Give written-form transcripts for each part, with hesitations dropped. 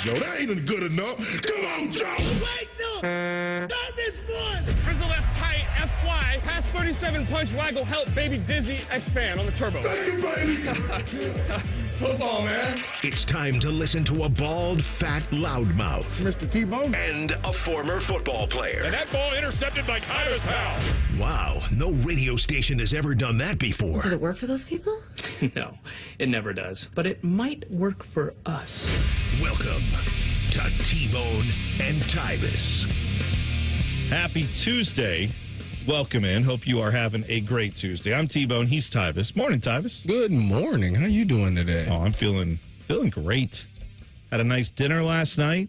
Joe. That ain't good enough. Come on, Joe. Wait, no. Not this one. Frizzle left tight, F fly, pass 37 punch, waggle, help, baby dizzy, X fan on the turbo. Thank you, baby. Football, man. It's time to listen to a bald, fat loudmouth. Mr. T-Bone. And a former football player. And that ball intercepted by Tyus pal. Wow, no radio station has ever done that before. Did it work for those people? No, it never does. But it might work for us. Welcome to T-Bone and Tyus. Happy Tuesday. Welcome in. Hope you are having a great Tuesday. I'm T-Bone. He's Tyus. Morning, Tyus. Good morning. How you doing today? Oh, I'm feeling great. Had a nice dinner last night.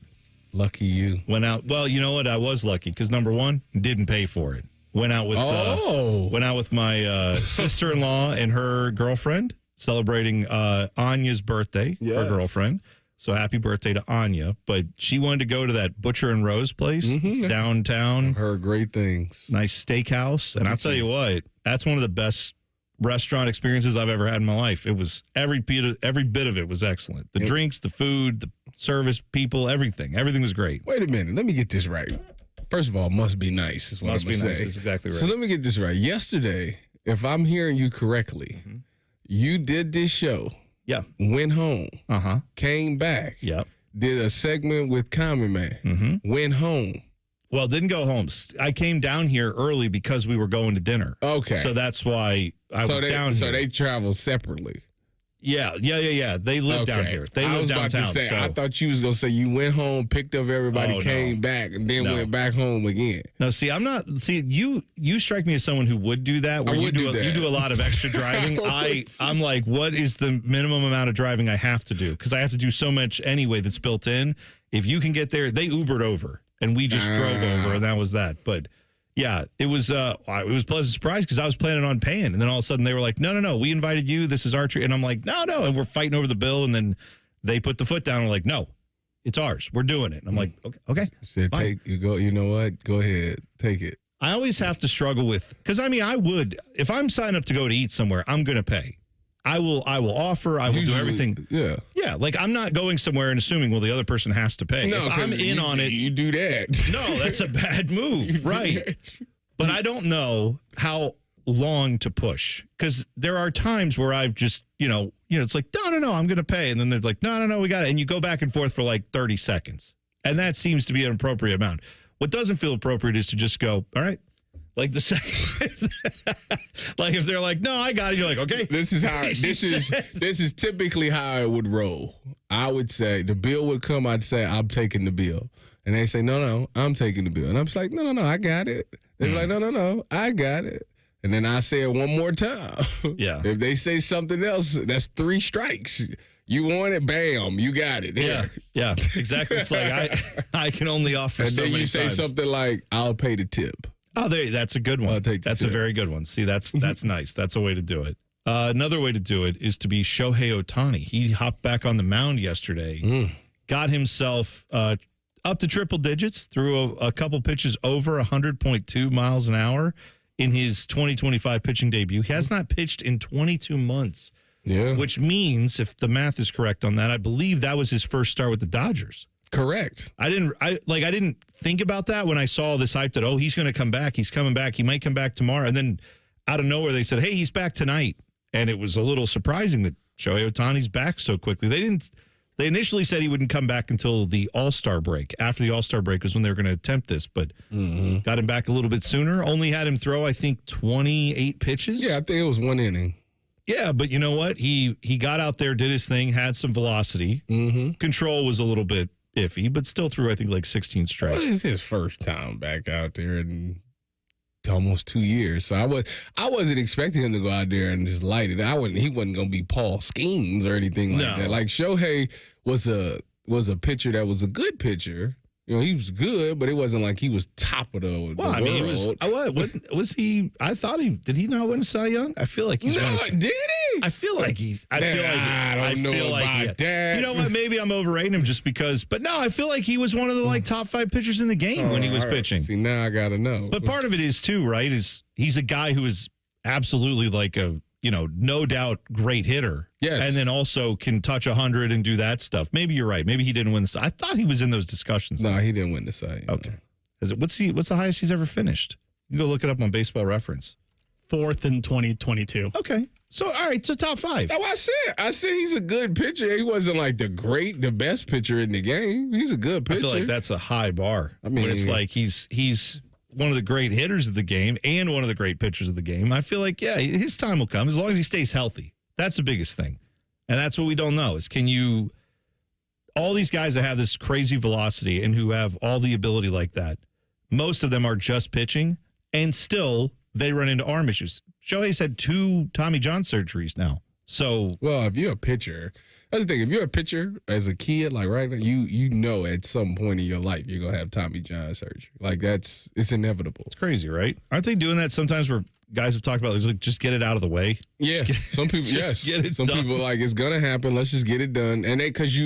Lucky you. Went out. Well, you know what? I was lucky because number one, didn't pay for it. Went out with my sister-in-law and her girlfriend celebrating Anya's birthday. Yes. Her girlfriend. So happy birthday to Anya. But she wanted to go to that Butcher and Rose place. It's downtown. I've heard great things. Nice steakhouse. And I'll tell you what, that's one of the best restaurant experiences I've ever had in my life. It was every bit of it was excellent. The drinks, the food, the service, people, everything. Everything was great. Wait a minute. Let me get this right. First of all, must be nice is what I'm going to say. Nice. That's exactly right. So let me get this right. Yesterday, if I'm hearing you correctly, you did this show. Yeah. Went home. Uh-huh. Came back. Yep. Did a segment with Common Man. Went home. Well, didn't go home. I came down here early because we were going to dinner. Okay. So that's why I was down here. So they travel separately. Yeah. They live down here. They live downtown. About to say, I thought you was going to say you went home, picked up everybody, came back, and then went back home again. No, see, I'm not. See, you strike me as someone who would do that. Where you do a lot of extra driving. I'm like, what is the minimum amount of driving I have to do? Because I have to do so much anyway that's built in. If you can get there, they Ubered over, and we just drove over, and that was that. But yeah, it was a pleasant surprise because I was planning on paying, and then all of a sudden they were like, no, we invited you. This is our treat, and I'm like, no, and we're fighting over the bill, and then they put the foot down and like, no, it's ours. We're doing it. And I'm like, okay. Said, you know what? Go ahead, take it. I always have to struggle with because I would if I'm signed up to go to eat somewhere, I'm gonna pay. I will offer. I will do everything. Yeah. Like I'm not going somewhere and assuming the other person has to pay. No, if I'm in on it, you do that. No, that's a bad move, right? But I don't know how long to push because there are times where I've just it's like no, I'm going to pay, and then they're like no, we got it, and you go back and forth for like 30 seconds, and that seems to be an appropriate amount. What doesn't feel appropriate is to just go, all right. Like the second, like if they're like, no, I got it. You're like, okay. This is typically how it would roll. I would say the bill would come. I'd say I'm taking the bill, and they say no, I'm taking the bill, and I'm just like no, I got it. They're like no, I got it, and then I say it one more time. Yeah. If they say something else, that's 3 strikes. You want it, bam, you got it. There. Yeah, exactly. It's like I can only offer and so then many you say times. Something like, I'll pay the tip. Oh, that's a good one. That's a very good one. See, that's nice. That's a way to do it. Another way to do it is to be Shohei Otani. He hopped back on the mound yesterday, got himself up to triple digits, threw a couple pitches over 100.2 miles an hour in his 2025 pitching debut. He has not pitched in 22 months, which means, if the math is correct on that, I believe that was his first start with the Dodgers. Correct. I didn't think about that when I saw this hype that, he's going to come back. He's coming back. He might come back tomorrow. And then out of nowhere, they said, hey, he's back tonight. And it was a little surprising that Shohei Otani's back so quickly. They initially said he wouldn't come back until the All-Star break. After the All-Star break was when they were going to attempt this, but got him back a little bit sooner. Only had him throw, I think, 28 pitches. Yeah, I think it was 1 inning. Yeah, but you know what? He got out there, did his thing, had some velocity. Control was a little bit iffy, but still threw, I think, like 16 strikes. This is his first time back out there in almost 2 years. So I wasn't expecting him to go out there and just light it. He wasn't going to be Paul Skeens or anything like that. Like Shohei was a pitcher that was a good pitcher. He was good, but it wasn't like he was top of the world. He was. Was he? I thought did he not win Cy Young? I feel like he's won. Did he? I feel like he. I don't know about that. You know what? Maybe I'm overrating him just because. But no, I feel like he was one of the top 5 pitchers in the game when he was pitching. See, now I gotta know. But part of it is too, right? Is he's a guy who is absolutely like a no doubt great hitter. Yes. And then also can touch 100 and do that stuff. Maybe you're right. Maybe he didn't win the. I thought he was in those discussions. No, he didn't win the Cy. Okay. What's the highest he's ever finished? You can go look it up on Baseball Reference. 4th in 2022. Okay. So, all right. So, top 5. That's what I said he's a good pitcher. He wasn't like the best pitcher in the game. He's a good pitcher. I feel like that's a high bar. I mean, when it's like he's one of the great hitters of the game and one of the great pitchers of the game. I feel like, yeah, his time will come as long as he stays healthy. That's the biggest thing. And that's what we don't know is all these guys that have this crazy velocity and who have all the ability like that, most of them are just pitching and still they run into arm issues. Shohei's had 2 Tommy John surgeries now. So, well, if you're a pitcher, that's the thing. If you're a pitcher as a kid, like right now, you know at some point in your life you're gonna have Tommy John surgery. Like it's inevitable. It's crazy, right? Aren't they doing that sometimes where guys have talked about like just get it out of the way? Yeah, some people yes. Some people like it's gonna happen. Let's just get it done. And because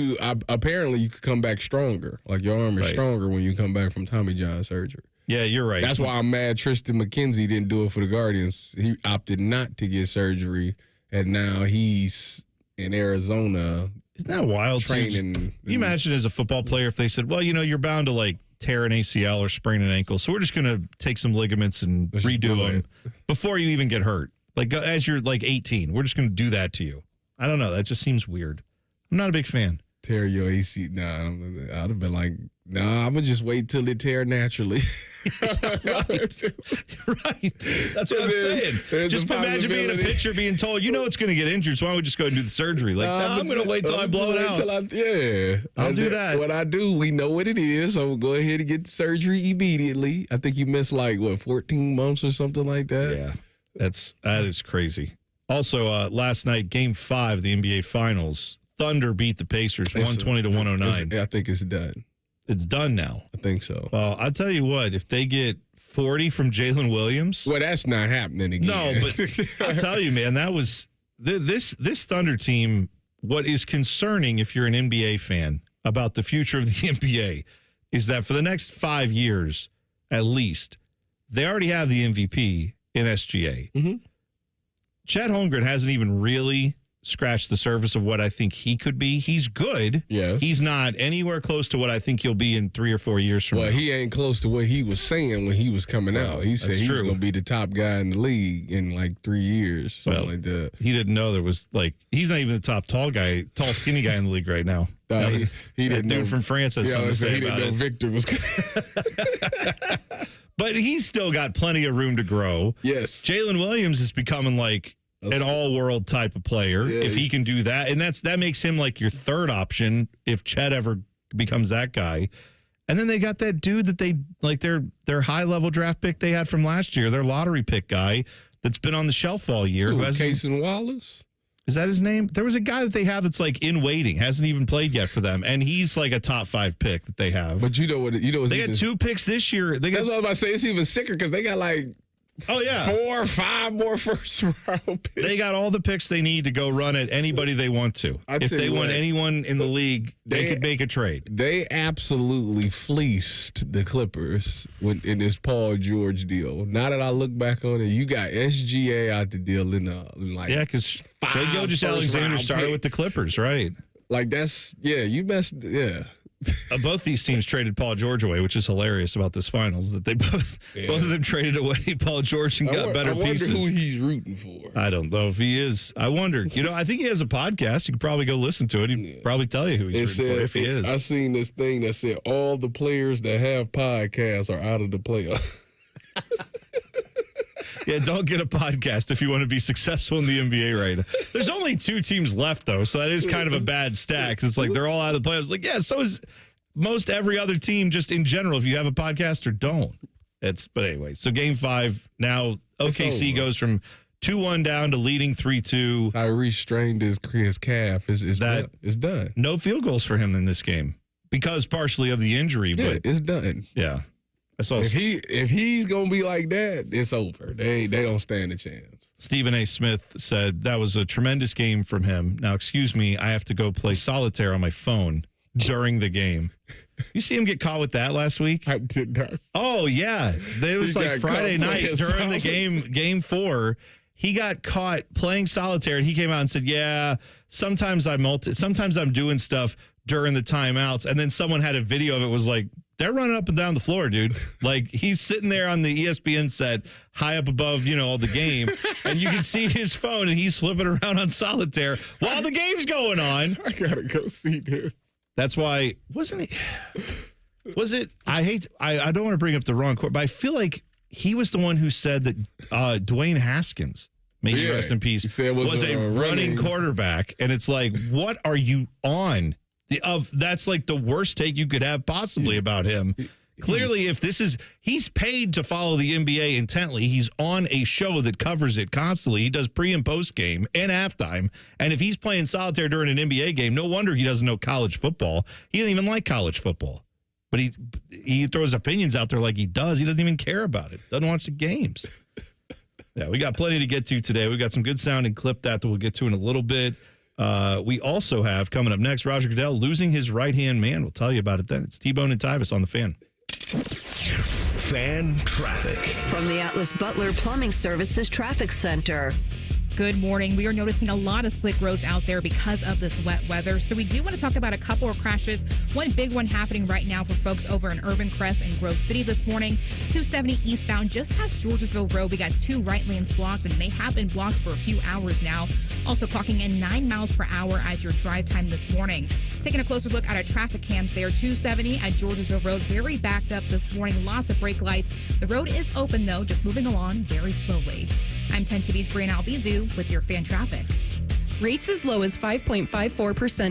apparently you could come back stronger. Like your arm is stronger when you come back from Tommy John surgery. Yeah, you're right. That's why I'm mad Tristan McKenzie didn't do it for the Guardians. He opted not to get surgery, and now he's in Arizona. Isn't that wild? Training. Can you imagine as a football player if they said, well, you're bound to like tear an ACL or sprain an ankle, so we're just going to take some ligaments and redo them before you even get hurt. Like as you're like 18, we're just going to do that to you. I don't know. That just seems weird. I'm not a big fan. Tear your AC? Nah, I'd have been like, nah, I'm gonna just wait till it tear naturally. Right. That's what I'm saying. Just imagine being a pitcher being told, it's going to get injured, so why don't we just go and do the surgery? Like, I'm going to wait till I blow it out. I'll do that. What I do, we know what it is, so we'll go ahead and get the surgery immediately. I think you missed 14 months or something like that. Yeah, that is crazy. Also, last night, Game 5 of the NBA Finals, Thunder beat the Pacers 120-109. I think it's done. It's done now. I think so. Well, I'll tell you what, if they get 40 from Jalen Williams. Well, that's not happening again. No, but I'll tell you, man, that was this Thunder team. What is concerning if you're an NBA fan about the future of the NBA is that for the next 5 years, at least, they already have the MVP in SGA. Mm-hmm. Chet Holmgren hasn't even really scratched the surface of what I think he could be. He's good. Yes. He's not anywhere close to what I think he'll be in 3 or 4 years from now. Well, he ain't close to what he was saying when he was coming out. He said he was going to be the top guy in the league in 3 years, something like that. He didn't know there was he's not even the top tall skinny guy in the league right now. He didn't know. Dude from France has something to say about it. He didn't know Victor was But he's still got plenty of room to grow. Yes. Jalen Williams is becoming an all-world type of player, if he can do that. And that makes him your third option if Chet ever becomes that guy. And then they got that dude that they their high-level draft pick they had from last year, their lottery pick guy that's been on the shelf all year. Cason Wallace? Is that his name? There was a guy that they have that's in waiting, hasn't even played yet for them, and he's a top 5 pick that they have. But they got 2 picks this year. That's what I was about to say. It's even sicker because they got 4 or 5 more first round picks. They got all the picks they need to go run at anybody they want to. If they want anyone in the league, they could make a trade. They absolutely fleeced the Clippers in this Paul George deal. Now that I look back on it, you got SGA out the deal in because Shai Gilgeous-Alexander started with the Clippers, right? You messed. Both these teams traded Paul George away, which is hilarious about this finals, that they both of them traded away Paul George and got better pieces. I wonder who he's rooting for. I don't know if he is. I wonder. I think he has a podcast. You could probably go listen to it. He'd probably tell you who he's rooting for if he is. I seen this thing that said all the players that have podcasts are out of the playoffs. Yeah, don't get a podcast if you want to be successful in the NBA right now. There's only 2 teams left, though, so that is kind of a bad stack. It's they're all out of the playoffs. So is most every other team just in general, if you have a podcast or don't. But anyway, so Game 5, now OKC goes from 2-1 down to leading 3-2. Tyrese strained his calf. It's done. No field goals for him in this game because partially of the injury. Yeah, but it's done. Yeah. If he's gonna be like that, it's over. They don't stand a chance. Stephen A. Smith said that was a tremendous game from him. Now, excuse me, I have to go play solitaire on my phone during the game. You see him get caught with that last week? I did not. Oh yeah, it was Friday night during the game 4. he got caught playing solitaire, and he came out and said, "Yeah, sometimes I'm doing stuff during the timeouts." And then someone had a video of it. Was like, they're running up and down the floor, dude. Like, he's sitting there on the ESPN set, high up above, the game, and you can see his phone, and he's flipping around on solitaire while the game's going on. I gotta go see this. That's why, was it? I don't want to bring up the wrong court, but I feel like he was the one who said that Dwayne Haskins, may he rest in peace, was a running quarterback. And it's like, what are you on? That's like the worst take you could have possibly about him. Clearly, he's paid to follow the NBA intently. He's on a show that covers it constantly. He does pre and post game and halftime. And if he's playing solitaire during an NBA game, no wonder he doesn't know college football. He didn't even like college football. But he throws opinions out there like he does. He doesn't even care about it. Doesn't watch the games. Yeah, we got plenty to get to today. We got some good sounding clip that we'll get to in a little bit. We also have coming up next, Roger Goodell losing his right-hand man. We'll tell you about it then. It's T-Bone and Tyus on the Fan. Fan traffic. From the Atlas Butler Plumbing Services Traffic Center. Good morning. We are noticing a lot of slick roads out there because of this wet weather. So we do want to talk about a couple of crashes. One big one happening right now for folks over in Urban Crest and Grove City this morning. 270 eastbound just past Georgesville Road. We got 2 right lanes blocked, and they have been blocked for a few hours now. Also clocking in 9 miles per hour as your drive time this morning. Taking a closer look at our traffic cams there. 270 at Georgesville Road, very backed up this morning. Lots of brake lights. The road is open, though, just moving along very slowly. I'm 10 TV's Brianna Albizu with your fan traffic. Rates as low as 5.54%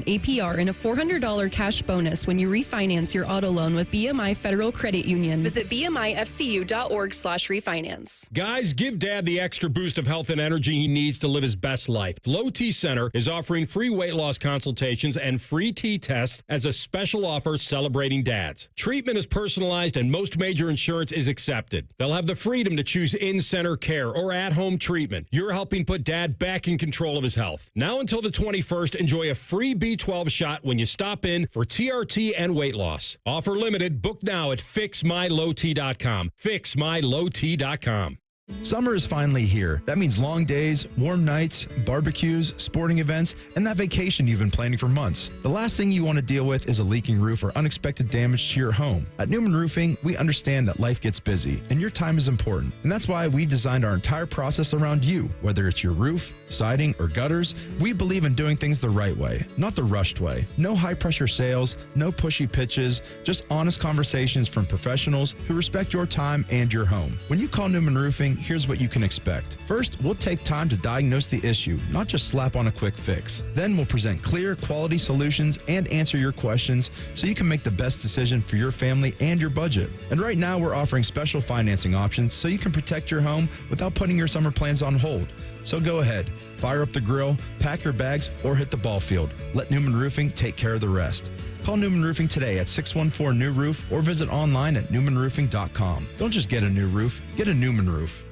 APR and a $400 cash bonus when you refinance your auto loan with BMI Federal Credit Union. Visit bmifcu.org/refinance. Guys, give Dad the extra boost of health and energy he needs to live his best life. Low T Center is offering free weight loss consultations and free T tests as a special offer celebrating dads. Treatment is personalized and most major insurance is accepted. They'll have the freedom to choose in-center care or at-home treatment. You're helping put Dad back in control of his health. Now until the 21st, enjoy a free B12 shot when you stop in for TRT and weight loss. Offer limited. Book now at fixmylowt.com. Fixmylowt.com. Summer is finally here. That means long days, warm nights, barbecues, sporting events, and that vacation you've been planning for months. The last thing you want to deal with is a leaking roof or unexpected damage to your home. At Newman Roofing, we understand that life gets busy and your time is important. And that's why we designed our entire process around you. Whether it's your roof, siding, or gutters, we believe in doing things the right way, not the rushed way. No high-pressure sales, no pushy pitches, just honest conversations from professionals who respect your time and your home. When you call Newman Roofing, here's what you can expect. First, we'll take time to diagnose the issue, not just slap on a quick fix. Then we'll present clear, quality solutions and answer your questions so you can make the best decision for your family and your budget. And right now, we're offering special financing options so you can protect your home without putting your summer plans on hold. So go ahead, fire up the grill, pack your bags, or hit the ball field. Let Newman Roofing take care of the rest. Call Newman Roofing today at 614-NEW-ROOF or visit online at newmanroofing.com. Don't just get a new roof, get a Newman roof.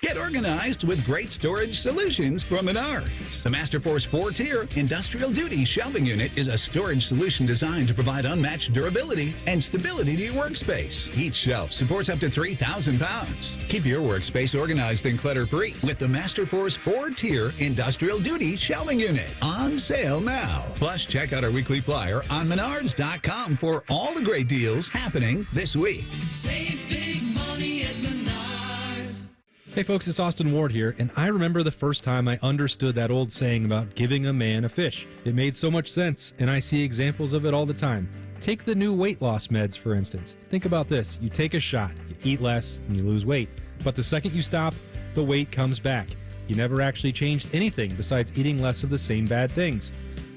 Get organized with great storage solutions from Menards. The Masterforce 4-tier industrial duty shelving unit is a storage solution designed to provide unmatched durability and stability to your workspace. Each shelf supports up to 3,000 pounds. Keep your workspace organized and clutter-free with the Masterforce 4-tier industrial duty shelving unit. On sale now. Plus, check out our weekly flyer on Menards.com for all the great deals happening this week. Save big money at Menards. Hey folks, it's Austin Ward here, and I remember the first time I understood that old saying about giving a man a fish. It made so much sense, and I see examples of it all the time. Take the new weight loss meds, for instance. Think about this. You take a shot, you eat less, and you lose weight. But the second you stop, the weight comes back. You never actually changed anything besides eating less of the same bad things.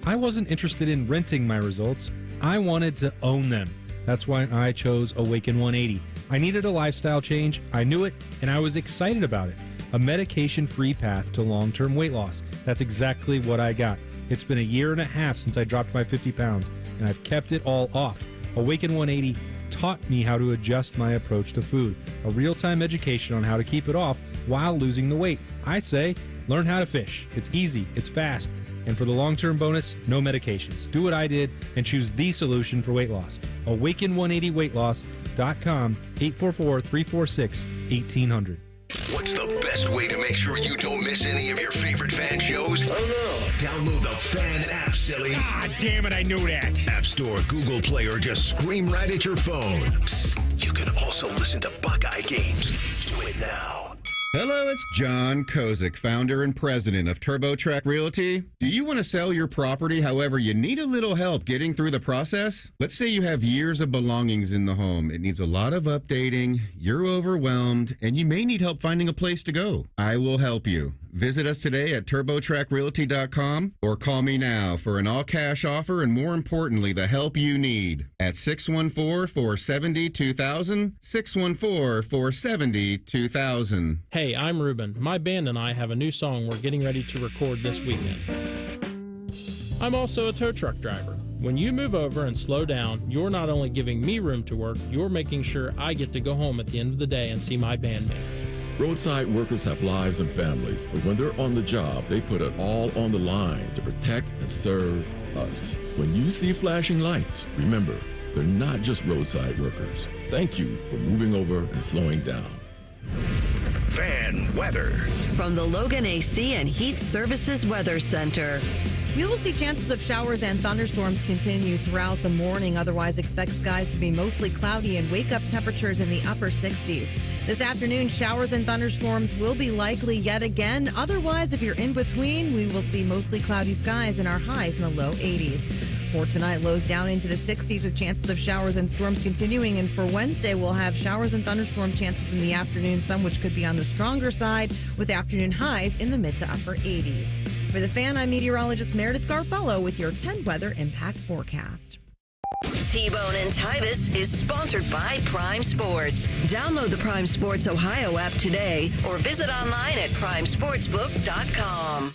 I wasn't interested in renting my results. I wanted to own them. That's why I chose Awaken 180. I needed a lifestyle change, I knew it, and I was excited about it. A medication-free path to long-term weight loss. That's exactly what I got. It's been a year and a half since I dropped my 50 pounds, and I've kept it all off. Awaken 180 taught me how to adjust my approach to food. A real-time education on how to keep it off while losing the weight. I say, learn how to fish. It's easy, it's fast, and for the long-term bonus, no medications. Do what I did and choose the solution for weight loss. Awaken180weightloss.com, 844-346-1800. What's the best best way to make sure you don't miss any of your favorite fan shows? Oh, no. Download the Fan app, silly. Ah, damn it, I knew that. App Store, Google Play, or just scream right at your phone. Psst, you can also listen to Buckeye games. Do it now. Hello, it's John Kozik, founder and president of TurboTrack Realty. Do you want to sell your property, however, you need a little help getting through the process? Let's say you have years of belongings in the home. It needs a lot of updating, you're overwhelmed, and you may need help finding a place to go. I will help you. Visit us today at TurboTrackRealty.com or call me now for an all-cash offer and, more importantly, the help you need at 614-470-2000, 614-470-2000. Hey, I'm Ruben. My band and I have a new song we're getting ready to record this weekend. I'm also a tow truck driver. When you move over and slow down, you're not only giving me room to work, you're making sure I get to go home at the end of the day and see my bandmates. Roadside workers have lives and families, but when they're on the job, they put it all on the line to protect and serve us. When you see flashing lights, remember, they're not just roadside workers. Thank you for moving over and slowing down. Fan weather. From the Logan AC and Heat Services Weather Center. We will see chances of showers and thunderstorms continue throughout the morning. Otherwise, expect skies to be mostly cloudy and wake-up temperatures in the upper 60s. This afternoon, showers and thunderstorms will be likely yet again. Otherwise, if you're in between, we will see mostly cloudy skies and our highs in the low 80s. For tonight, lows down into the 60s with chances of showers and storms continuing. And for Wednesday, we'll have showers and thunderstorm chances in the afternoon, some which could be on the stronger side, with afternoon highs in the mid to upper 80s. For the Fan, I'm meteorologist Meredith Garfalo with your 10 weather impact forecast. T-Bone and Tyus is sponsored by Prime Sports. Download the Prime Sports Ohio app today or visit online at primesportsbook.com.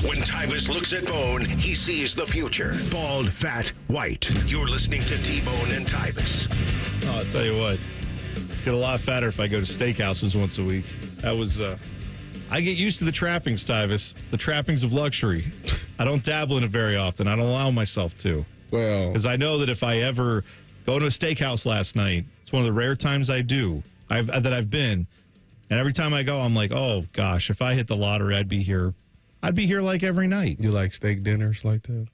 When Tyus looks at Bone, he sees the future. Bald, fat, white. You're listening to T-Bone and Tyus. Oh, I'll tell you what. Get a lot fatter if I go to steakhouses once a week. That was, I get used to the trappings, Tyus. The trappings of luxury. I don't dabble in it very often. I don't allow myself to. Well, because I know that if I ever go to a steakhouse last night, it's one of the rare times I do, that I've been. And every time I go, I'm like, oh, gosh, if I hit the lottery, I'd be here like every night. You like steak dinners like that?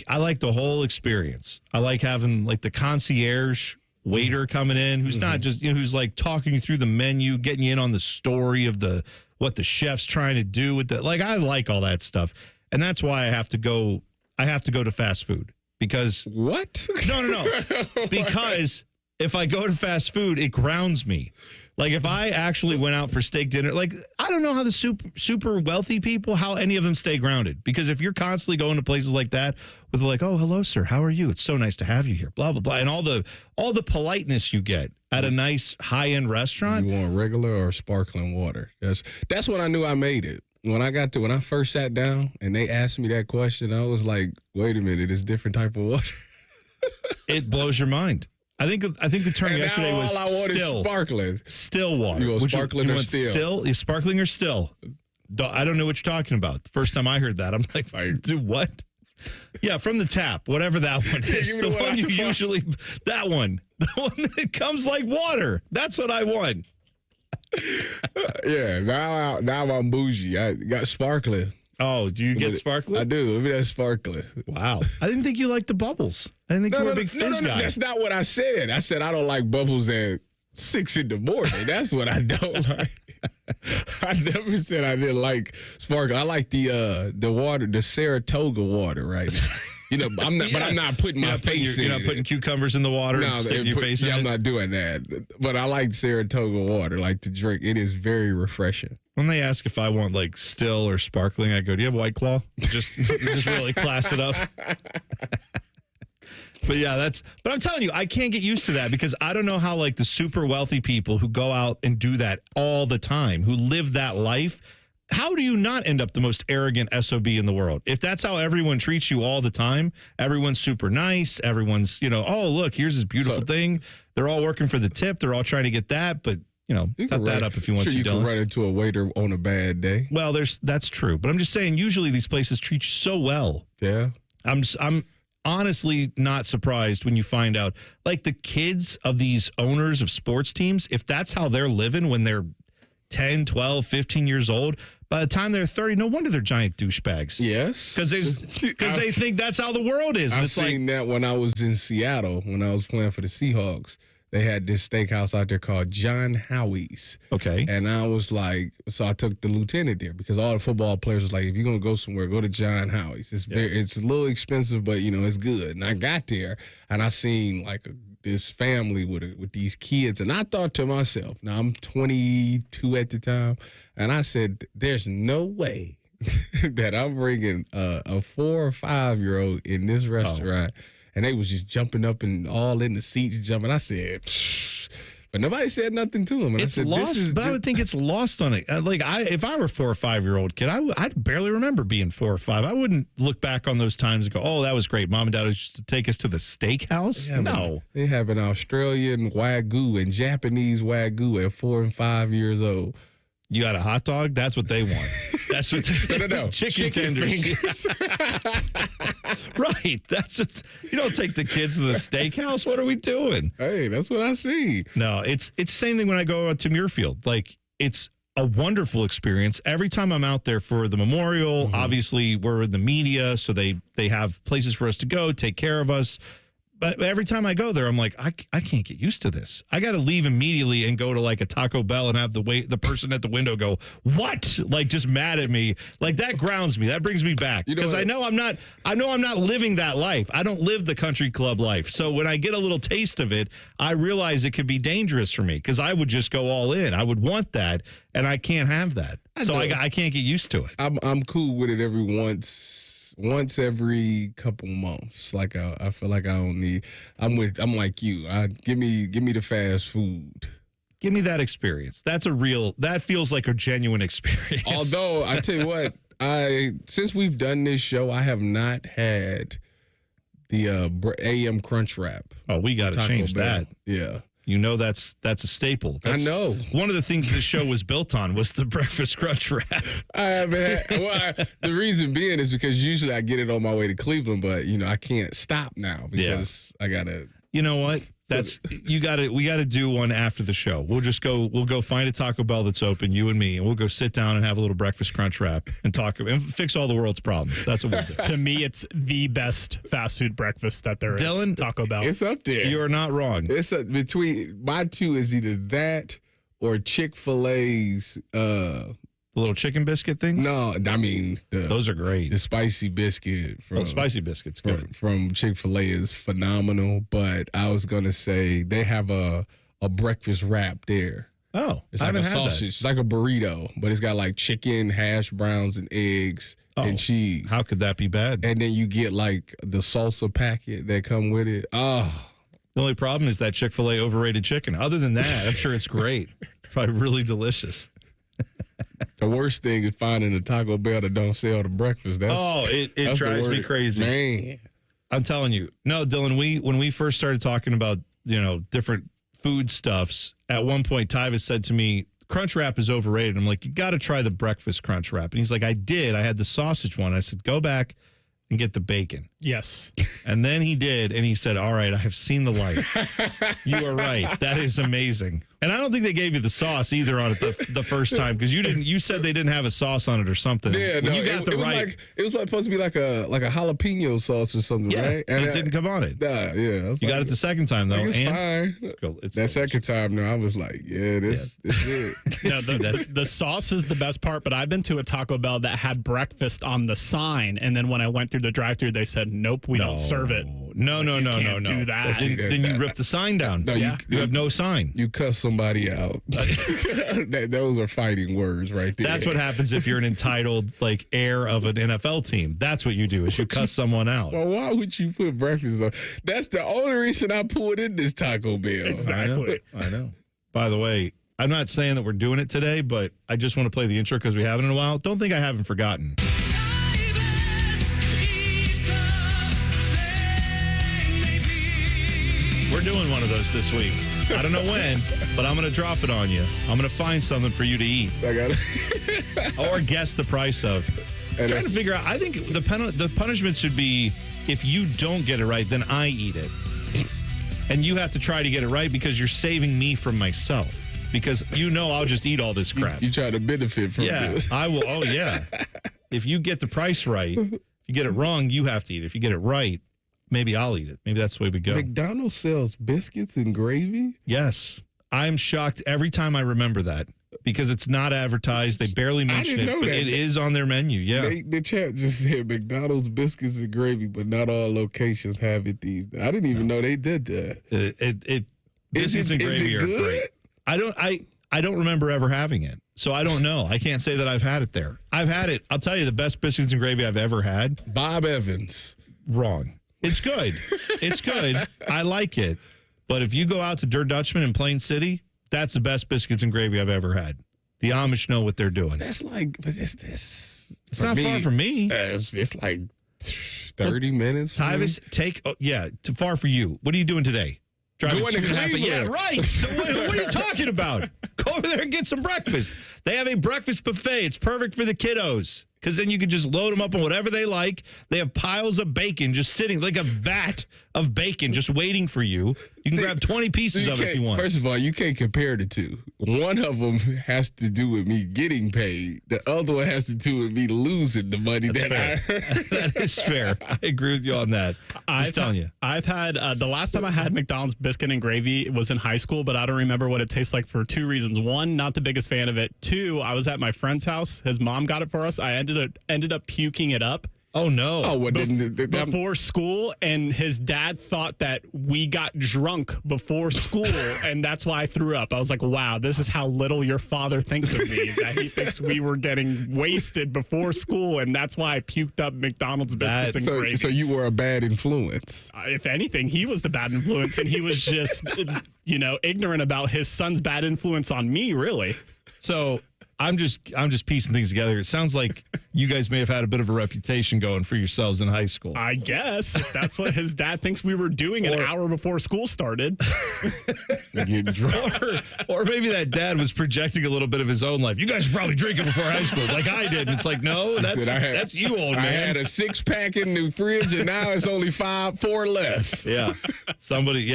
I like the whole experience. I like having like the concierge waiter coming in who's not just, who's like talking you through the menu, getting you in on the story of what the chef's trying to do with it. Like, I like all that stuff. And that's why I have to go to fast food. Because what? No. Because if I go to fast food, it grounds me. Like if I actually went out for steak dinner, like I don't know how the super wealthy people, how any of them stay grounded. Because if you're constantly going to places like that with like, oh, hello, sir, how are you? It's so nice to have you here, blah, blah, blah. And all the politeness you get at a nice high-end restaurant. You want regular or sparkling water? That's when I knew I made it. When I first sat down and they asked me that question, I was like, wait a minute, it's different type of water. It blows your mind. I think the term yesterday was all I want is sparkling. Still water. You want sparkling or still? Is sparkling or still? I don't know what you're talking about. The first time I heard that, I'm like, do what? Yeah, from the tap, whatever that one is. The one you usually, that one. The one that comes like water. That's what I want. Yeah, now I'm bougie. I got sparkling. Oh, do you get sparkling? I do. Let me that sparkling. Wow. I didn't think you liked the bubbles. I didn't think you were a big fizz guy. That's not what I said. I said I don't like bubbles at 6 in the morning. That's what I don't like. I never said I didn't like sparkling. I like the water, the Saratoga water right now. You know, I'm not putting my face in it. You're not putting cucumbers in the water and sticking your face in it? I'm not doing that. But I like Saratoga water, like to drink. It is very refreshing. When they ask if I want like still or sparkling, I go, do you have White Claw? Just really class it up. But yeah, but I'm telling you, I can't get used to that because I don't know how like the super wealthy people who go out and do that all the time, who live that life, how do you not end up the most arrogant SOB in the world? If that's how everyone treats you all the time, everyone's super nice, everyone's, oh, look, here's this beautiful thing. They're all working for the tip. They're all trying to get that, but cut that up if you want to. You can run into a waiter on a bad day. Well, that's true. But I'm just saying, usually these places treat you so well. Yeah. I'm honestly not surprised when you find out, like the kids of these owners of sports teams, if that's how they're living when they're 10, 12, 15 years old. By the time they're 30, no wonder they're giant douchebags. Yes. Because they think that's how the world is. I've seen that when I was in Seattle, when I was playing for the Seahawks. They had this steakhouse out there called John Howie's. Okay. And I was like, so I took the lieutenant there because all the football players was like, if you're going to go somewhere, go to John Howie's. It's a little expensive, but, it's good. And I got there, and I seen, like, this family with these kids. And I thought to myself, now I'm 22 at the time, and I said, there's no way that I'm bringing a 4 or 5 year old in this restaurant. Oh. And they was just jumping up and all in the seats jumping. I said, psh. But nobody said nothing to him. And it's I said, lost, but I would think it's lost on it. If I were a 4 or 5 year old kid, I'd barely remember being 4 or 5. I wouldn't look back on those times and go, "Oh, that was great. Mom and Dad used to take us to the steakhouse." No, they have an Australian Wagyu and Japanese Wagyu at 4 and 5 years old. You got a hot dog? That's what they want. That's what no. Chicken tenders. Right. That's just, you don't take the kids to the steakhouse. What are we doing? Hey, that's what I see. No, it's the same thing when I go to Muirfield. Like, it's a wonderful experience. Every time I'm out there for the memorial, obviously we're in the media, so they have places for us to go, take care of us. But every time I go there, I'm like, I can't get used to this. I got to leave immediately and go to like a Taco Bell and have the person at the window go, "What?" Like, just mad at me. Like, that grounds me. That brings me back because I know I'm not living that life. I don't live the country club life. So when I get a little taste of it, I realize it could be dangerous for me because I would just go all in. I would want that, and I can't have that. I can't get used to it. I'm cool with it every once every couple months. Like I feel like I don't need. I'm like you. Give me the fast food. Give me that experience. That feels like a genuine experience. Although I tell you what, since we've done this show, I have not had the AM Crunch Wrap. Oh, we got to change that. Yeah. You know that's a staple. I know. One of the things this show was built on was the breakfast crunch wrap. I haven't had, the reason being is because usually I get it on my way to Cleveland, but I can't stop now because I gotta. You know what? We got to do one after the show. We'll go find a Taco Bell that's open, you and me, and we'll go sit down and have a little breakfast crunch wrap and talk and fix all the world's problems. That's what we'll do. To me, it's the best fast food breakfast that there is. Dylan, Taco Bell. It's up there. You are not wrong. It's between my two is either that or Chick-fil-A's the little chicken biscuit things? No, I mean those are great. The spicy biscuit spicy biscuit's good. From Chick-fil-A is phenomenal, but I was gonna say they have a breakfast wrap there. Oh, it's like a sausage. It's like a burrito, but it's got like chicken, hash browns, and eggs and cheese. How could that be bad? And then you get like the salsa packet that come with it. Oh. The only problem is that Chick-fil-A overrated chicken. Other than that, I'm sure it's great. Probably really delicious. The worst thing is finding a Taco Bell that don't sell the breakfast. It drives me crazy. Man. I'm telling you. No, Dylan, when we first started talking about, different food stuffs, at one point Tyus said to me, Crunch Wrap is overrated. I'm like, you got to try the breakfast Crunch Wrap. And he's like, I did. I had the sausage one. I said, go back and get the bacon. Yes. And then he did, and he said, all right, I have seen the light. You are right. That is amazing. And I don't think they gave you the sauce either on it the first time, because you said they didn't have a sauce on it or something. Yeah, no, you got the right. It was supposed to be like a jalapeno sauce or something, right? And it didn't come on it. Yeah. You got it the second time, though. It's fine. That second time, though, I was like, this is it. The sauce is the best part, but I've been to a Taco Bell that had breakfast on the sign, and then when I went through the drive-thru, they said, nope, we don't serve it. No. Do that. Then you rip the sign down. No, you have no sign. You cuss somebody out. Those are fighting words right there. That's what happens if you're an entitled heir of an NFL team. That's what you do, is you cuss someone out. Well, why would you put breakfast on? That's the only reason I pulled in this Taco Bell. Exactly. I know. By the way, I'm not saying that we're doing it today, but I just want to play the intro because we haven't in a while. Don't think I haven't forgotten. We're doing one of those this week. I don't know when, but I'm going to drop it on you. I'm going to find something for you to eat. I got it. Or guess the price of. I'm trying to figure out. I think the punishment should be, if you don't get it right, then I eat it. And you have to try to get it right because you're saving me from myself. because I'll just eat all this crap. You try to benefit from this. I will. Oh, yeah. If you get the price right, if you get it wrong, you have to eat it. If you get it right, maybe I'll eat it. Maybe that's the way we go. McDonald's sells biscuits and gravy? Yes. I'm shocked every time I remember that because it's not advertised. They barely mention it, but it is on their menu. Yeah. The chat just said McDonald's biscuits and gravy, but not all locations have it these days. I didn't even know they did that. Biscuits and gravy are great. I don't remember ever having it, so I don't know. I can't say that I've had it there. I've had it. I'll tell you the best biscuits and gravy I've ever had. Bob Evans. Wrong. It's good. It's good. I like it. But if you go out to Der Dutchman in Plain City, that's the best biscuits and gravy I've ever had. The Amish know what they're doing. That's like, but this. It's not far from me. It's like 30 minutes. Tyus, too far for you. What are you doing today? Driving going to Cleveland. Yeah, right. So what are you talking about? Go over there and get some breakfast. They have a breakfast buffet. It's perfect for the kiddos because then you can just load them up on whatever they like. They have piles of bacon just sitting like a vat of bacon just waiting for you. You can grab 20 pieces of it if you want. First of all, you can't compare the two. One of them has to do with me getting paid. The other one has to do with me losing the money That's that fair. I That is fair. I agree with you on that. I'm telling you. I've had the last time I had McDonald's biscuit and gravy was in high school, but I don't remember what it tastes like for two reasons. One, not the biggest fan of it. Two, I was at my friend's house. His mom got it for us. I ended up puking it up. Oh, no. Oh, well, before school, and his dad thought that we got drunk before school, and that's why I threw up. I was like, wow, this is how little your father thinks of me, that he thinks we were getting wasted before school, and that's why I puked up McDonald's biscuits and gravy. So you were a bad influence. If anything, he was the bad influence, and he was just, ignorant about his son's bad influence on me, really. So I'm just piecing things together. It sounds like you guys may have had a bit of a reputation going for yourselves in high school. I guess if that's what his dad thinks we were doing an hour before school started. or maybe that dad was projecting a little bit of his own life. You guys were probably drinking before high school, like I did. And it's like, no, that's you, old man. I had a 6-pack in the fridge, and now it's only 4 left. Yeah,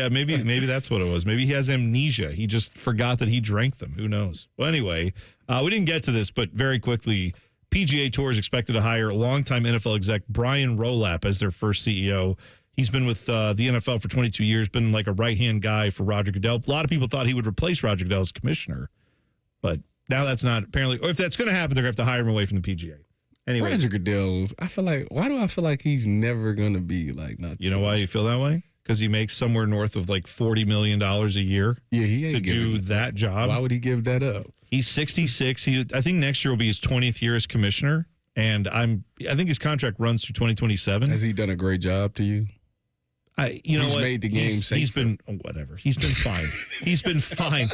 maybe that's what it was. Maybe he has amnesia. He just forgot that he drank them. Who knows? Well, anyway. We didn't get to this, but very quickly, PGA Tour is expected to hire longtime NFL exec Brian Rolap as their first CEO. He's been with the NFL for 22 years, been like a right-hand guy for Roger Goodell. A lot of people thought he would replace Roger Goodell as commissioner, but now that's not apparently. Or if that's going to happen, they're going to have to hire him away from the PGA. Anyway, Roger Goodell, why do I feel like he's never going to be like nothing? You know why you feel that way? Because he makes somewhere north of like $40 million a year to do that job. Why would he give that up? He's 66. I think next year will be his 20th year as commissioner, and I think his contract runs through 2027. Has he done a great job to you? He's made the game safer. He's been whatever. He's been fine. He's been fine.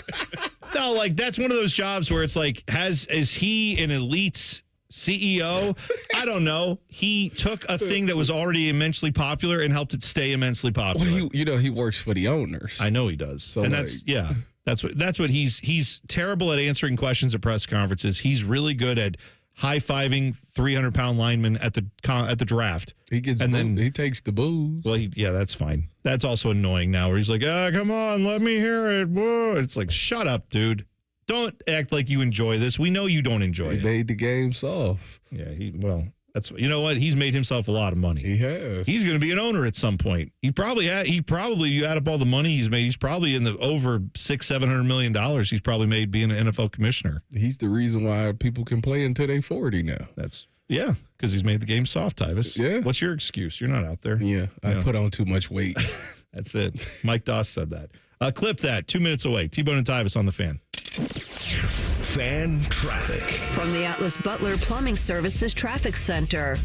No, like that's one of those jobs where it's like, is he an elite CEO? I don't know. He took a thing that was already immensely popular and helped it stay immensely popular. Well, he works for the owners. I know he does. So and that's what he's terrible at answering questions at press conferences. He's really good at high-fiving 300-pound linemen at the draft. He takes the booze. Well, that's fine. That's also annoying now where he's like, come on, let me hear it. Whoa. It's like, shut up, dude. Don't act like you enjoy this. We know you don't enjoy it. He made the game soft. Yeah, you know what? He's made himself a lot of money. He has. He's going to be an owner at some point. You add up all the money he's made, he's probably in the over $600-700 million he's probably made being an NFL commissioner. He's the reason why people can play until they're 40 now. Because he's made the game soft, Tyus. Yeah. What's your excuse? You're not out there. Yeah, I put on too much weight. That's it. Mike Doss said that. Clip that. 2 minutes away. T-Bone and Tyus on the Fan. Fan traffic. From the Atlas Butler Plumbing Services Traffic Center.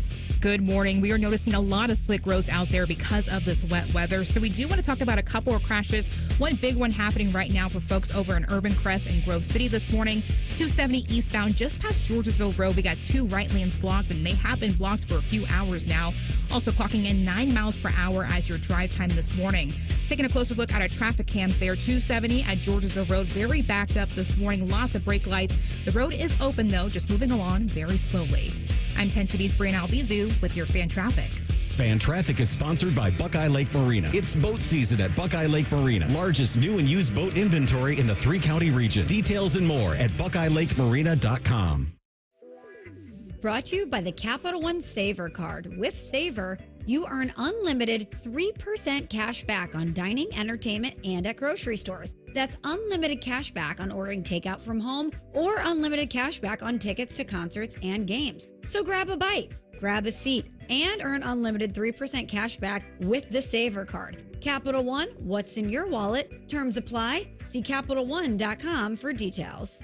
Good morning. We are noticing a lot of slick roads out there because of this wet weather. So we do want to talk about a couple of crashes. One big one happening right now for folks over in Urban Crest and Grove City this morning. 270 eastbound just past Georgesville Road. We got 2 right lanes blocked, and they have been blocked for a few hours now. Also clocking in 9 miles per hour as your drive time this morning. Taking a closer look at our traffic cams there. 270 at Georgesville Road, very backed up this morning. Lots of brake lights. The road is open, though, just moving along very slowly. I'm 10 TV's Brianna Albizu with your fan traffic. Fan Traffic is sponsored by Buckeye Lake Marina. It's boat season at Buckeye Lake Marina. Largest new and used boat inventory in the 3-county region. Details and more at BuckeyeLakeMarina.com. Brought to you by the Capital One Saver Card. With Saver, you earn unlimited 3% cash back on dining, entertainment, and at grocery stores. That's unlimited cash back on ordering takeout from home or unlimited cash back on tickets to concerts and games. So grab a bite, grab a seat, and earn unlimited 3% cash back with the Saver Card. Capital One, what's in your wallet? Terms apply. See CapitalOne.com for details.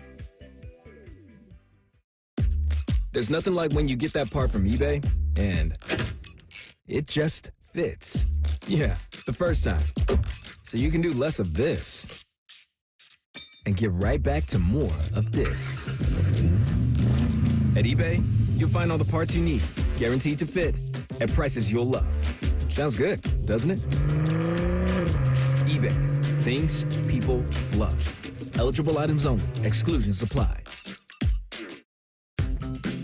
There's nothing like when you get that part from eBay and it just fits. Yeah, the first time. So you can do less of this and get right back to more of this. At eBay, you'll find all the parts you need, guaranteed to fit, at prices you'll love. Sounds good, doesn't it? eBay, things people love. Eligible items only. Exclusions apply.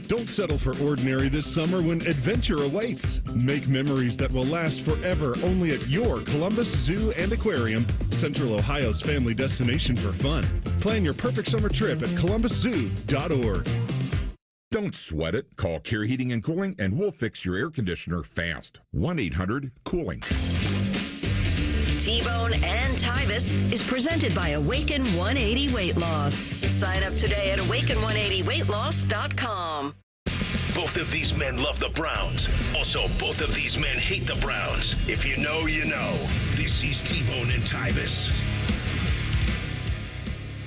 Don't settle for ordinary this summer when adventure awaits. Make memories that will last forever only at your Columbus Zoo and Aquarium, Central Ohio's family destination for fun. Plan your perfect summer trip at columbuszoo.org. Don't sweat it. Call Care Heating and Cooling and we'll fix your air conditioner fast. 1-800-COOLING. T-Bone and Tyus is presented by Awaken 180 Weight Loss. Sign up today at awaken180weightloss.com. Both of these men love the Browns. Also, both of these men hate the Browns. If you know, you know. This is T-Bone and Tyus.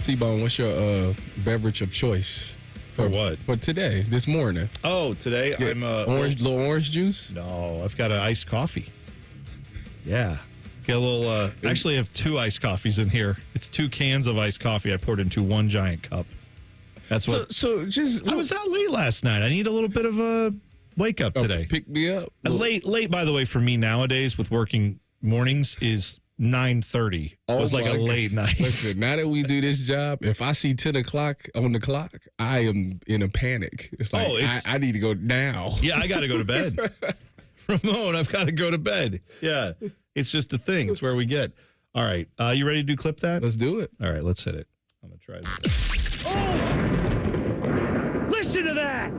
T-Bone, what's your beverage of choice? For what? For today, this morning. Oh, today I'm little orange juice? No, I've got an iced coffee. Yeah. Get a little, actually I have 2 iced coffees in here. It's 2 cans of iced coffee I poured into 1 giant cup. That's what. So just. I was out late last night. I need a little bit of a wake up today. Pick me up. Late, by the way, for me nowadays with working mornings is 9:30. It was like a late night. Listen, now that we do this job, if I see 10 o'clock on the clock, I am in a panic. It's like, I need to go now. Yeah, I got to go to bed. Ramon, I've got to go to bed. Yeah. It's just a thing. It's where we get. All right. You ready to clip that? Let's do it. All right. Let's hit it. I'm going to try this. Oh! Listen to that!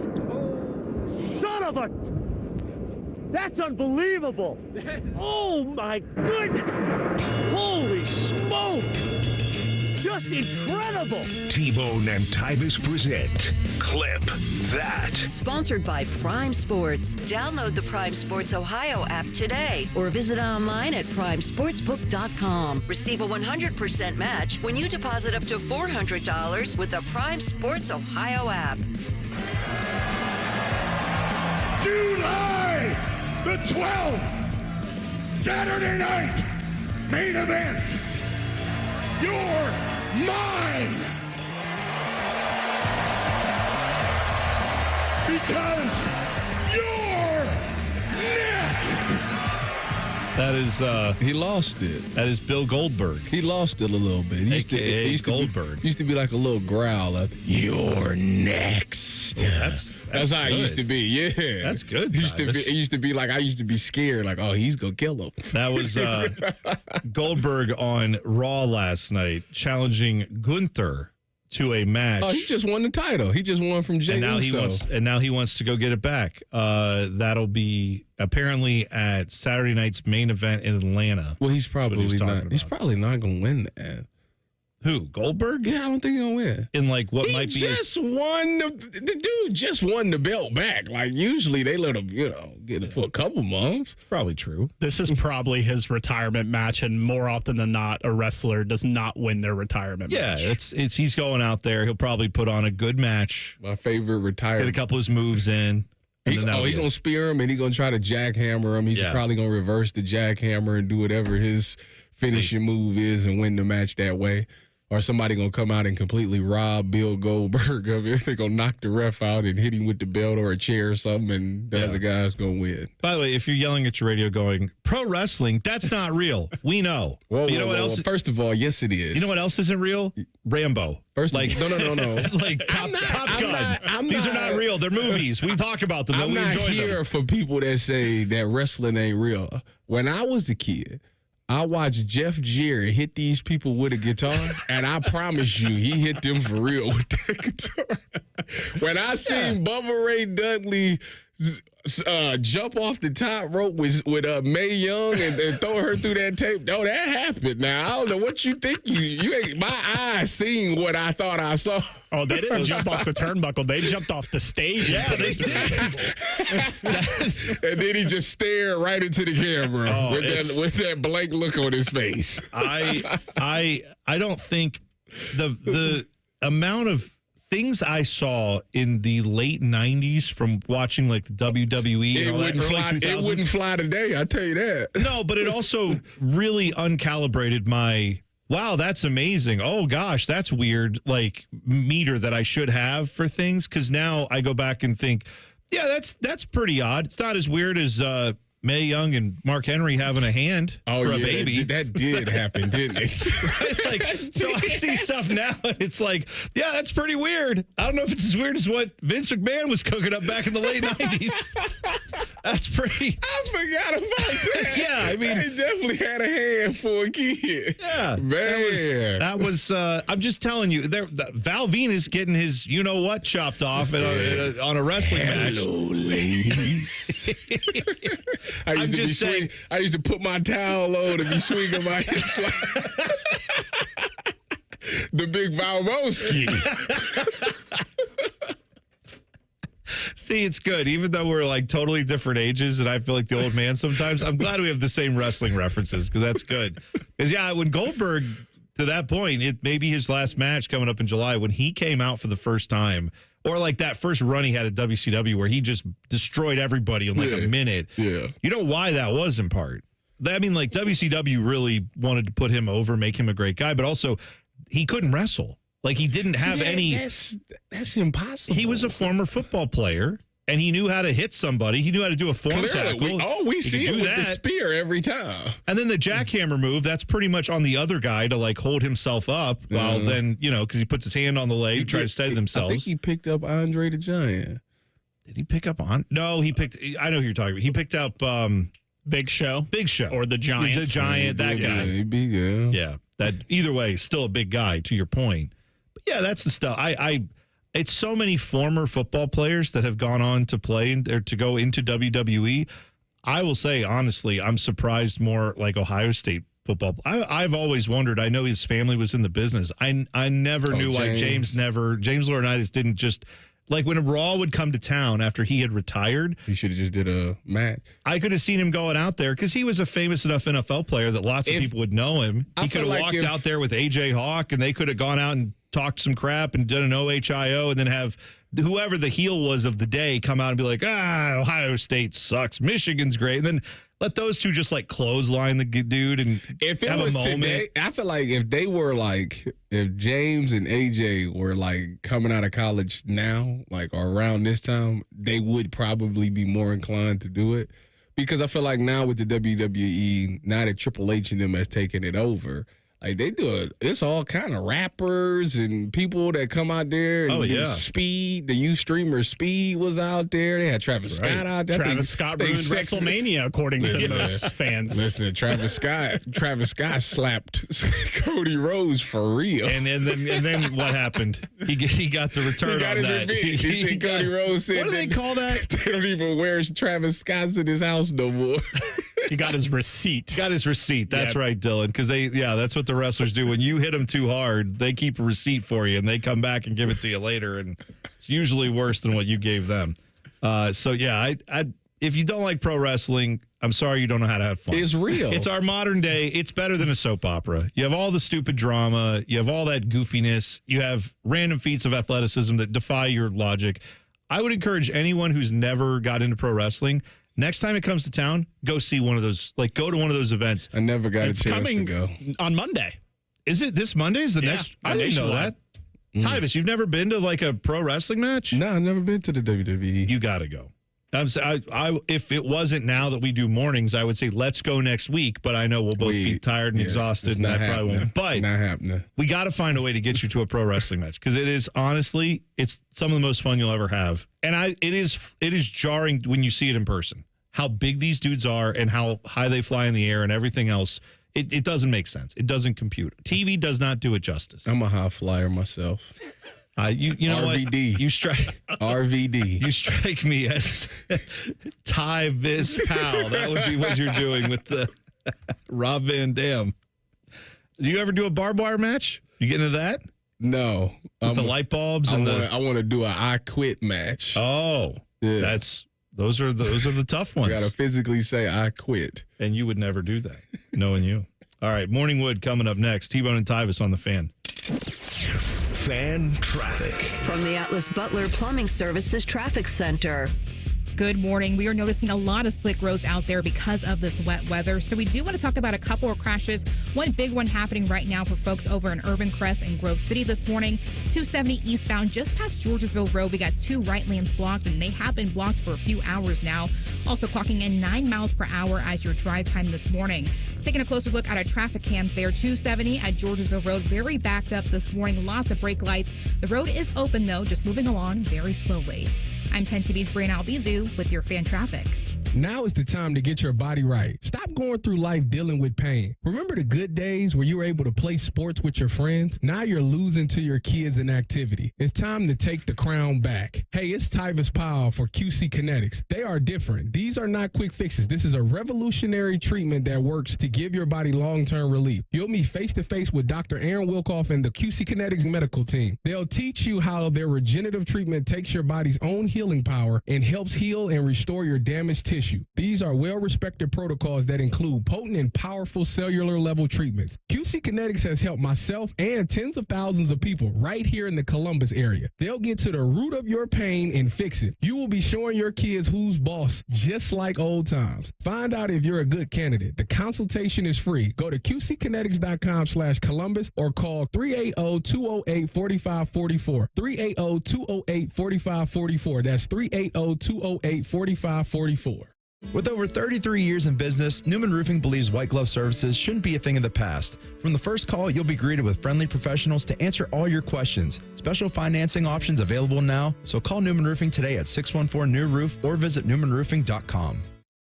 Son of a... That's unbelievable! Oh, my goodness! Holy smoke! Just incredible! T-Bone and Tyus present Clip That. Sponsored by Prime Sports. Download the Prime Sports Ohio app today or visit online at primesportsbook.com. Receive a 100% match when you deposit up to $400 with the Prime Sports Ohio app. July the 12th, Saturday night, main event. You're mine. Because you're next. That is he lost it. That is Bill Goldberg. He lost it a little bit. AKA Goldberg. Used to be like a little growl of "You're next." Yeah, that's how it used to be. Yeah, that's good. It used to be like I used to be scared, like, oh, he's gonna kill him. That was Goldberg on Raw last night, challenging Gunther to a match. Oh, he just won the title. He just won from Jey Uso. And now he wants to go get it back. That'll be apparently at Saturday night's main event in Atlanta. Well, he's probably not. He's probably not gonna win that. Who, Goldberg? Yeah, I don't think he's gonna win. In like what might be the dude just won the belt back. Like usually they let him, get it for a couple months. It's probably true. This is probably his retirement match, and more often than not, a wrestler does not win their retirement match. Yeah, it's he's going out there. He'll probably put on a good match. My favorite retirement. Get a couple of his moves in. He's gonna spear him and he's gonna try to jackhammer him. He's probably gonna reverse the jackhammer and do whatever his finishing move is and win the match that way. or somebody gonna come out and completely rob Bill Goldberg of it. They're gonna knock the ref out and hit him with the belt or a chair or something, and the other guy's gonna win. By the way, if you're yelling at your radio going, pro wrestling, that's not real. We know. Well, you know what else? Well, first of all, yes, it is. You know what else isn't real? Rambo. First, like no. like Top Gun. These are not real. They're movies. We talk about them. I'm we not enjoy here them. for people that say that wrestling ain't real. When I was a kid, I watched Jeff Jarrett hit these people with a guitar, and I promise you, he hit them for real with that guitar. When I seen Bubba Ray Dudley jump off the top rope with Mae Young and throw her through that tape, no, that happened. Now, I don't know what you think. You ain't, my eyes seen what I thought I saw. Oh, they didn't jump off the turnbuckle. They jumped off the stage. Yeah, they did. And then he just stared right into the camera with that blank look on his face. I don't think the amount of things I saw in the late 90s from watching like the WWE it wouldn't fly today, I tell you that. No, but it also really uncalibrated my wow, that's amazing. Oh gosh, that's weird, like meter that I should have for things, because now I go back and think, yeah, that's pretty odd. It's not as weird as Mae Young and Mark Henry having a hand for a baby. That did happen, didn't it? Right? Like, so I see stuff now, and it's like, yeah, that's pretty weird. I don't know if it's as weird as what Vince McMahon was cooking up back in the late 90s. That's pretty. I forgot about that. Yeah, I mean, he definitely had a hand for a kid. Yeah, man. That was. I'm just telling you, Val Venus getting his what chopped off on a wrestling match. Hello, ladies. I used to put my towel on and be swinging my hips like the big Valvoski. See, it's good. Even though we're like totally different ages and I feel like the old man sometimes, I'm glad we have the same wrestling references because that's good. Because, yeah, when Goldberg, to that point, it may be his last match coming up in July, when he came out for the first time, or like that first run he had at WCW where he just destroyed everybody in like a minute. Yeah. You know why that was in part? I mean, like WCW really wanted to put him over, make him a great guy, but also he couldn't wrestle. Like he didn't have any. That's impossible. He was a former football player. And he knew how to hit somebody. He knew how to do a form tackle. We see it with the spear every time. And then the jackhammer move, that's pretty much on the other guy to like hold himself up while then, because he puts his hand on the leg, try to steady themselves. I think he picked up Andre the Giant. Did he pick up on? No, I know who you're talking about. He picked up Big Show. Or the Giant. The Giant, that guy. Yeah. That either way, still a big guy, to your point. But yeah, that's the stuff. It's so many former football players that have gone on to play or to go into WWE. I will say, honestly, I'm surprised more like Ohio State football. I've always wondered. I know his family was in the business. I never knew why James Laurinaitis didn't just, like when Raw would come to town after he had retired. He should have just did a match. I could have seen him going out there because he was a famous enough NFL player that lots of people would know him. He could have walked out there with AJ Hawk and they could have gone out and talked some crap and done an OHIO and then have whoever the heel was of the day come out and be like, Ohio State sucks. Michigan's great. And then let those two just like clothesline the dude and if it have was a moment. Today, I feel like if James and AJ were like coming out of college now, like or around this time, they would probably be more inclined to do it. Because I feel like now with the WWE, now that Triple H and them has taken it over, like they do it. It's all kind of rappers and people that come out there. And Speed, the youth streamer Speed was out there. They had Travis Scott out there. Travis Scott ruined WrestleMania, according to those fans. Listen, Travis Scott slapped Cody Rhodes for real. And then what happened? He got the return on that. Cody Rhodes said, what do they call that? They don't even wear Travis Scott's in his house no more. He got his receipt. That's right, Dylan. Because that's what the wrestlers do. When you hit them too hard, they keep a receipt for you, and they come back and give it to you later. And it's usually worse than what you gave them. So yeah, if you don't like pro wrestling, I'm sorry you don't know how to have fun. It's real. It's our modern day. It's better than a soap opera. You have all the stupid drama. You have all that goofiness. You have random feats of athleticism that defy your logic. I would encourage anyone who's never got into pro wrestling, next time it comes to town, go see one of those. Like, go to one of those events. I never got a chance to go. On Monday. Is it this Monday? Is the next? I didn't know that. Tyus, you've never been to like a pro wrestling match? No, I've never been to the WWE. You got to go. If it wasn't now that we do mornings, I would say let's go next week. But I know we'll both be tired and exhausted, and I probably won't. But not happening. We got to find a way to get you to a pro wrestling match because it is honestly, it's some of the most fun you'll ever have. And it is jarring when you see it in person. How big these dudes are and how high they fly in the air and everything else. It doesn't make sense. It doesn't compute. TV does not do it justice. I'm a high flyer myself. You know RVD. What? You strike RVD. You strike me as Ty Vis Pal. That would be what you're doing with the Rob Van Dam. Do you ever do a barbed wire match? You get into that? No. With the light bulbs and I want to do an I quit match. Oh, yeah. Those are the tough ones. You got to physically say I quit. And you would never do that, knowing you. All right, Morning Wood coming up next. T-Bone and Tyus on the Fan. Fan traffic. From the Atlas Butler Plumbing Services Traffic Center. Good morning. We are noticing a lot of slick roads out there because of this wet weather. So we do want to talk about a couple of crashes. One big one happening right now for folks over in Urban Crest and Grove City this morning. 270 eastbound just past Georgesville Road. We got 2 right lanes blocked, and they have been blocked for a few hours now. Also clocking in 9 miles per hour as your drive time this morning. Taking a closer look at our traffic cams there. 270 at Georgesville Road, very backed up this morning. Lots of brake lights. The road is open, though, just moving along very slowly. I'm 10 TV's Brianna Albizu with your fan traffic. Now is the time to get your body right. Stop going through life dealing with pain. Remember the good days where you were able to play sports with your friends? Now you're losing to your kids in activity. It's time to take the crown back. Hey, it's Tyus Powell for QC Kinetics. They are different. These are not quick fixes. This is a revolutionary treatment that works to give your body long-term relief. You'll meet face-to-face with Dr. Aaron Wilkoff and the QC Kinetics medical team. They'll teach you how their regenerative treatment takes your body's own healing power and helps heal and restore your damaged tissue. These are well-respected protocols that include potent and powerful cellular level treatments. QC Kinetics has helped myself and tens of thousands of people right here in the Columbus area. They'll get to the root of your pain and fix it. You will be showing your kids who's boss, just like old times. Find out if you're a good candidate. The consultation is free. Go to qckinetics.com/Columbus or call 380-208-4544. 380-208-4544. That's 380-208-4544. With over 33 years in business, Newman Roofing believes white glove services shouldn't be a thing of the past. From the first call, you'll be greeted with friendly professionals to answer all your questions. Special financing options available now, so call Newman Roofing today at 614-NEW-ROOF or visit newmanroofing.com.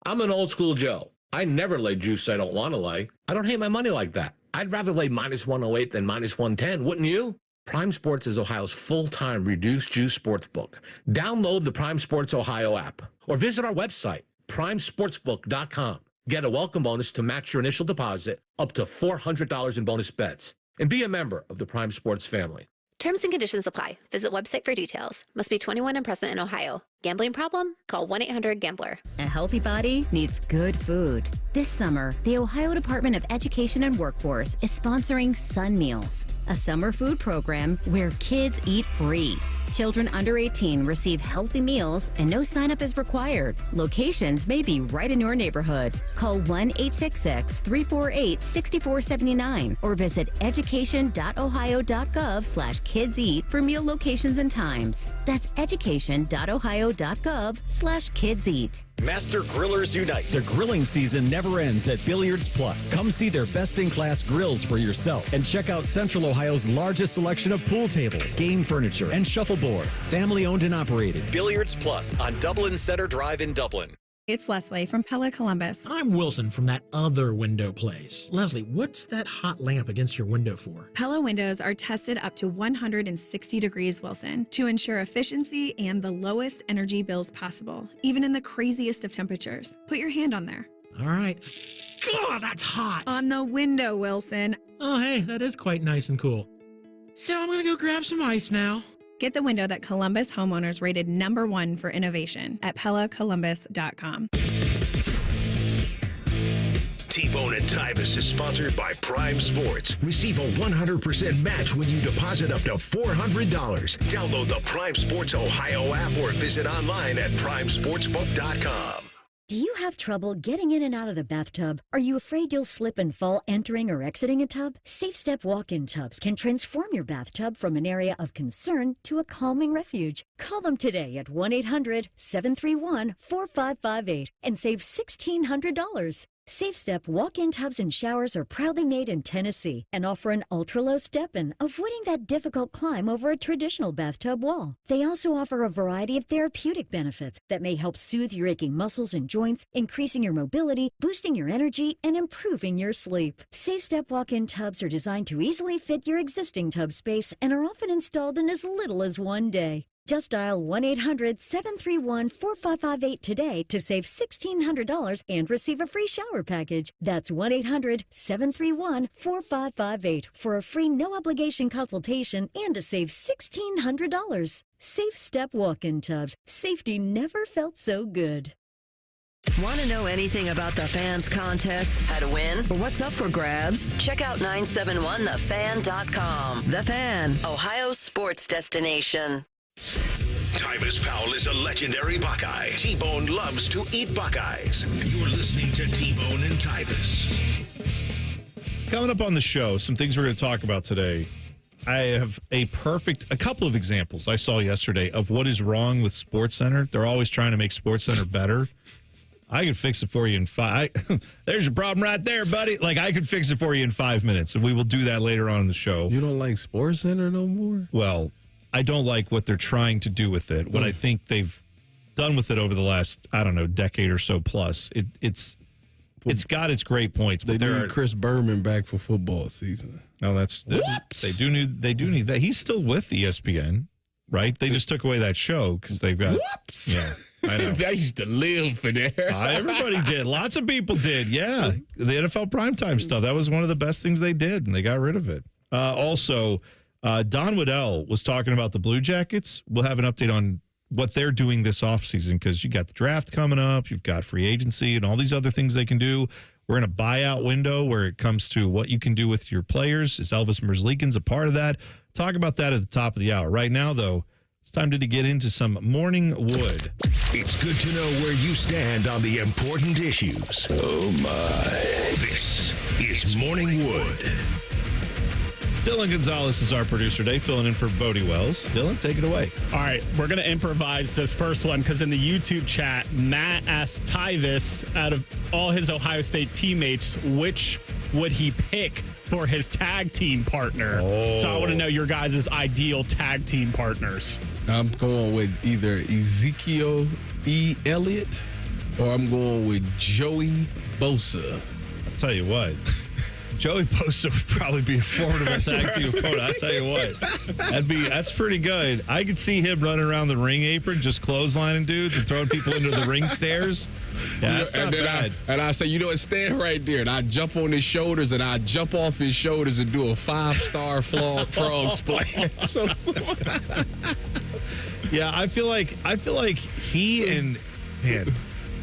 I'm an old school Joe. I never lay juice I don't want to lay. I don't hate my money like that. I'd rather lay -108 than -110, wouldn't you? Prime Sports is Ohio's full-time reduced juice sportsbook. Download the Prime Sports Ohio app or visit our website, primesportsbook.com. Get a welcome bonus to match your initial deposit up to $400 in bonus bets. And be a member of the Prime Sports family. Terms and conditions apply. Visit website for details. Must be 21 and present in Ohio. Gambling problem? Call 1-800-GAMBLER. A healthy body needs good food. This summer, the Ohio Department of Education and Workforce is sponsoring Sun Meals, a summer food program where kids eat free. Children under 18 receive healthy meals and no sign-up is required. Locations may be right in your neighborhood. Call 1-866-348-6479 or visit education.ohio.gov/kidseat for meal locations and times. That's education.ohio.gov/kidseat. Master Grillers Unite. The grilling season never ends at Billiards Plus. Come see their best-in-class grills for yourself and check out Central Ohio's largest selection of pool tables, game furniture, and shuffleboard. Family-owned and operated. Billiards Plus on Dublin Center Drive in Dublin. It's Leslie from Pella Columbus. I'm Wilson from that other window place. Leslie, what's that hot lamp against your window for? Pella windows are tested up to 160 degrees Wilson to ensure efficiency and the lowest energy bills possible, even in the craziest of temperatures. Put your hand on there. All right. God, that's hot. On the window, Wilson. Oh, hey, that is quite nice and cool. So I'm going to go grab some ice now. Get the window that Columbus homeowners rated #1 for innovation at PellaColumbus.com. T-Bone and Tyus is sponsored by Prime Sports. Receive a 100% match when you deposit up to $400. Download the Prime Sports Ohio app or visit online at primesportsbook.com. Do you have trouble getting in and out of the bathtub? Are you afraid you'll slip and fall entering or exiting a tub? Safe Step walk-in tubs can transform your bathtub from an area of concern to a calming refuge. Call them today at 1-800-731-4558 and save $1,600. Safe Step walk-in tubs and showers are proudly made in Tennessee and offer an ultra-low step-in, avoiding that difficult climb over a traditional bathtub wall. They also offer a variety of therapeutic benefits that may help soothe your aching muscles and joints, increasing your mobility, boosting your energy, and improving your sleep. Safe Step walk-in tubs are designed to easily fit your existing tub space and are often installed in as little as one day. Just dial 1-800-731-4558 today to save $1,600 and receive a free shower package. That's 1-800-731-4558 for a free no-obligation consultation and to save $1,600. Safe Step walk-in tubs. Safety never felt so good. Want to know anything about the Fans contest, how to win, or what's up for grabs? Check out 971thefan.com. The Fan, Ohio's sports destination. Tyus Powell is a legendary Buckeye. T-Bone loves to eat Buckeyes. You're listening to T-Bone and Tyus. Coming up on the show, some things we're going to talk about today. I have a couple of examples I saw yesterday of what is wrong with SportsCenter. They're always trying to make SportsCenter better. I could fix it for you in there's your problem right there, buddy. Like, I could fix it for you in 5 minutes, and we will do that later on in the show. You don't like SportsCenter no more? Well, I don't like what they're trying to do with it. What I think they've done with it over the last, decade or so plus. It's got its great points, but they need Chris Berman back for football season. Oh, they do need that. He's still with ESPN, right? They just took away that show because they've got. Whoops. Yeah, I know. I used to live for that. Everybody did. Lots of people did. Yeah, the NFL primetime stuff. That was one of the best things they did, and they got rid of it. Also. Don Wadell was talking about the Blue Jackets. We'll have an update on what they're doing this offseason because you got the draft coming up, you've got free agency and all these other things they can do. We're in a buyout window where it comes to what you can do with your players. Is Elvis Merzlikins a part of that? Talk about that at the top of the hour. Right now, though, it's time to get into some Morning Wood. It's good to know where you stand on the important issues. Oh, my. This is Morning Wood. Dylan Gonzalez is our producer today, filling in for Bodie Wells. Dylan, take it away. All right, we're going to improvise this first one because in the YouTube chat, Matt asked Tyus, out of all his Ohio State teammates, which would he pick for his tag team partner? So I want to know your guys' ideal tag team partners. I'm going with either Ezekiel E. Elliott or I'm going with Joey Bosa. I'll tell you what. Joey Bosa would probably be a formidable tag team opponent. I'll tell you what. That's pretty good. I could see him running around the ring apron, just clotheslining dudes and throwing people into the ring stairs. Yeah, that's not bad. I say, stand right there. And I jump on his shoulders and I jump off his shoulders and do a 5-star frog splash. Yeah, I feel like he and man.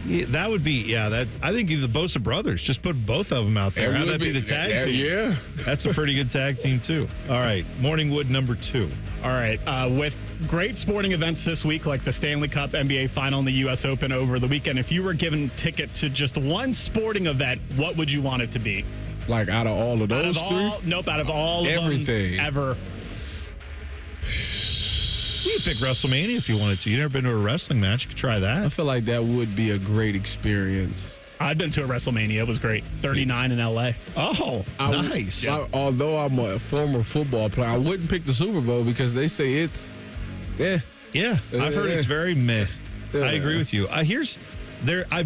Yeah, that would be, I think the Bosa brothers, just put both of them out there. Have that be the tag team. Yeah. That's a pretty good tag team, too. All right, Morning Wood number 2. All right, with great sporting events this week, like the Stanley Cup, NBA Final, and the U.S. Open over the weekend, if you were given tickets to just one sporting event, what would you want it to be? Like out of all of those three? Nope, out of all everything. Of them ever. You could pick WrestleMania if you wanted to. You've never been to a wrestling match. You could try that. I feel like that would be a great experience. I've been to a WrestleMania. It was great. 39 in L.A. Oh, nice. Although I'm a former football player, I wouldn't pick the Super Bowl because they say it's, Yeah, I've heard it's very meh. Yeah. I agree with you. I've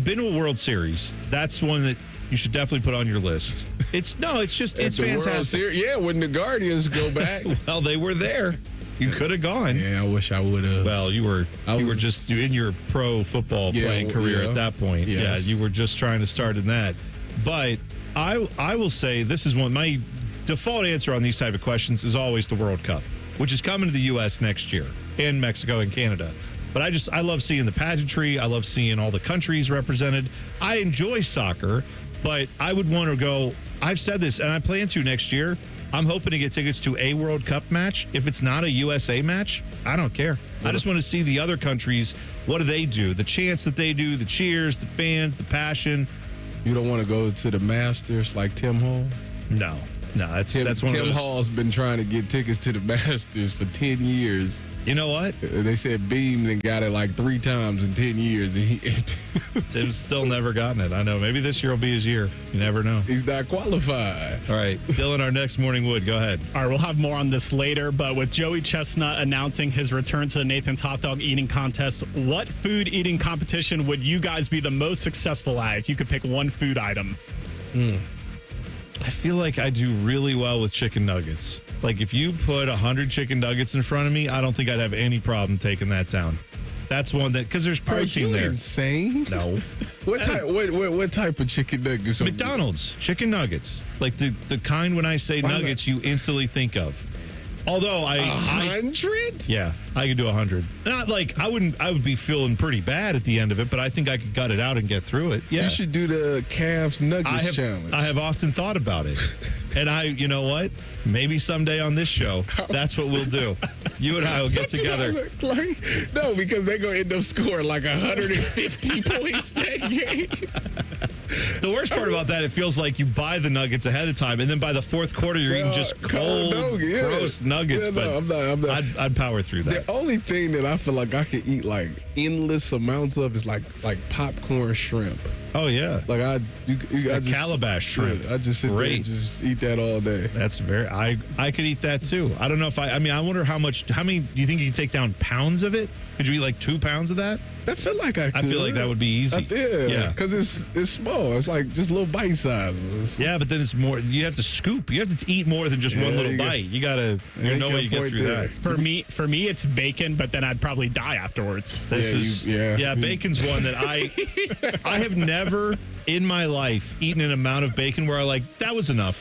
been to a World Series. That's one that you should definitely put on your list. It's fantastic. World Series, when the Guardians go back. Well, they were there. You could have gone. Yeah, I wish I would have. Well, you were just in your pro football playing career at that point. Yes. Yeah, you were just trying to start in that. But I will say this is my default answer on these type of questions is always the World Cup, which is coming to the U.S. next year, and Mexico and Canada. But I love seeing the pageantry. I love seeing all the countries represented. I enjoy soccer, but I would want to go. I've said this, and I plan to next year. I'm hoping to get tickets to a World Cup match. If it's not a USA match, I don't care. I just want to see the other countries. What do they do? The chants that they do, the cheers, the fans, the passion. You don't want to go to the Masters like Tim Hall? No, that's one of those. Tim Hall's been trying to get tickets to the Masters for 10 years. You know what? They said Beam and got it like 3 times in 10 years. And Tim's still never gotten it. I know. Maybe this year will be his year. You never know. He's not qualified. All right. Dylan, our next Morning Wood. Go ahead. All right. We'll have more on this later. But with Joey Chestnut announcing his return to the Nathan's Hot Dog Eating Contest, what food eating competition would you guys be the most successful at if you could pick one food item? I feel like I do really well with chicken nuggets. Like, if you put 100 chicken nuggets in front of me, I don't think I'd have any problem taking that down. That's one that, because there's protein there. Are you insane? No. What type of chicken nuggets? McDonald's chicken nuggets. Like the kind when I say nuggets, you instantly think of. Although 100? Yeah, I could do 100. Not like I would be feeling pretty bad at the end of it, but I think I could gut it out and get through it. Yeah. You should do the calves nuggets challenge. I have often thought about it. And you know what? Maybe someday on this show, that's what we'll do. You and I will get together. No, because they're going to end up scoring like 150 points that game. The worst part about that, it feels like you buy the nuggets ahead of time, and then by the fourth quarter, you're eating just cold, gross nuggets. Yeah, but I'm not. I'd power through that. The only thing that I feel like I could eat like endless amounts of is like popcorn shrimp. Oh yeah, like I just calabash shrimp. I just sit there and just eat that all day. That's I could eat that too. I don't know if I wonder how many do you think you can take down pounds of it? Could you eat like 2 pounds of that? I feel like I could. I feel like that would be easy. Yeah, because it's small. It's like just little bite sizes. Yeah, but then it's more. You have to scoop. You have to eat more than just one little bite. You gotta. There's no way you get through that. For me, it's bacon, but then I'd probably die afterwards. Bacon's one that I have never in my life eaten an amount of bacon where I like that was enough.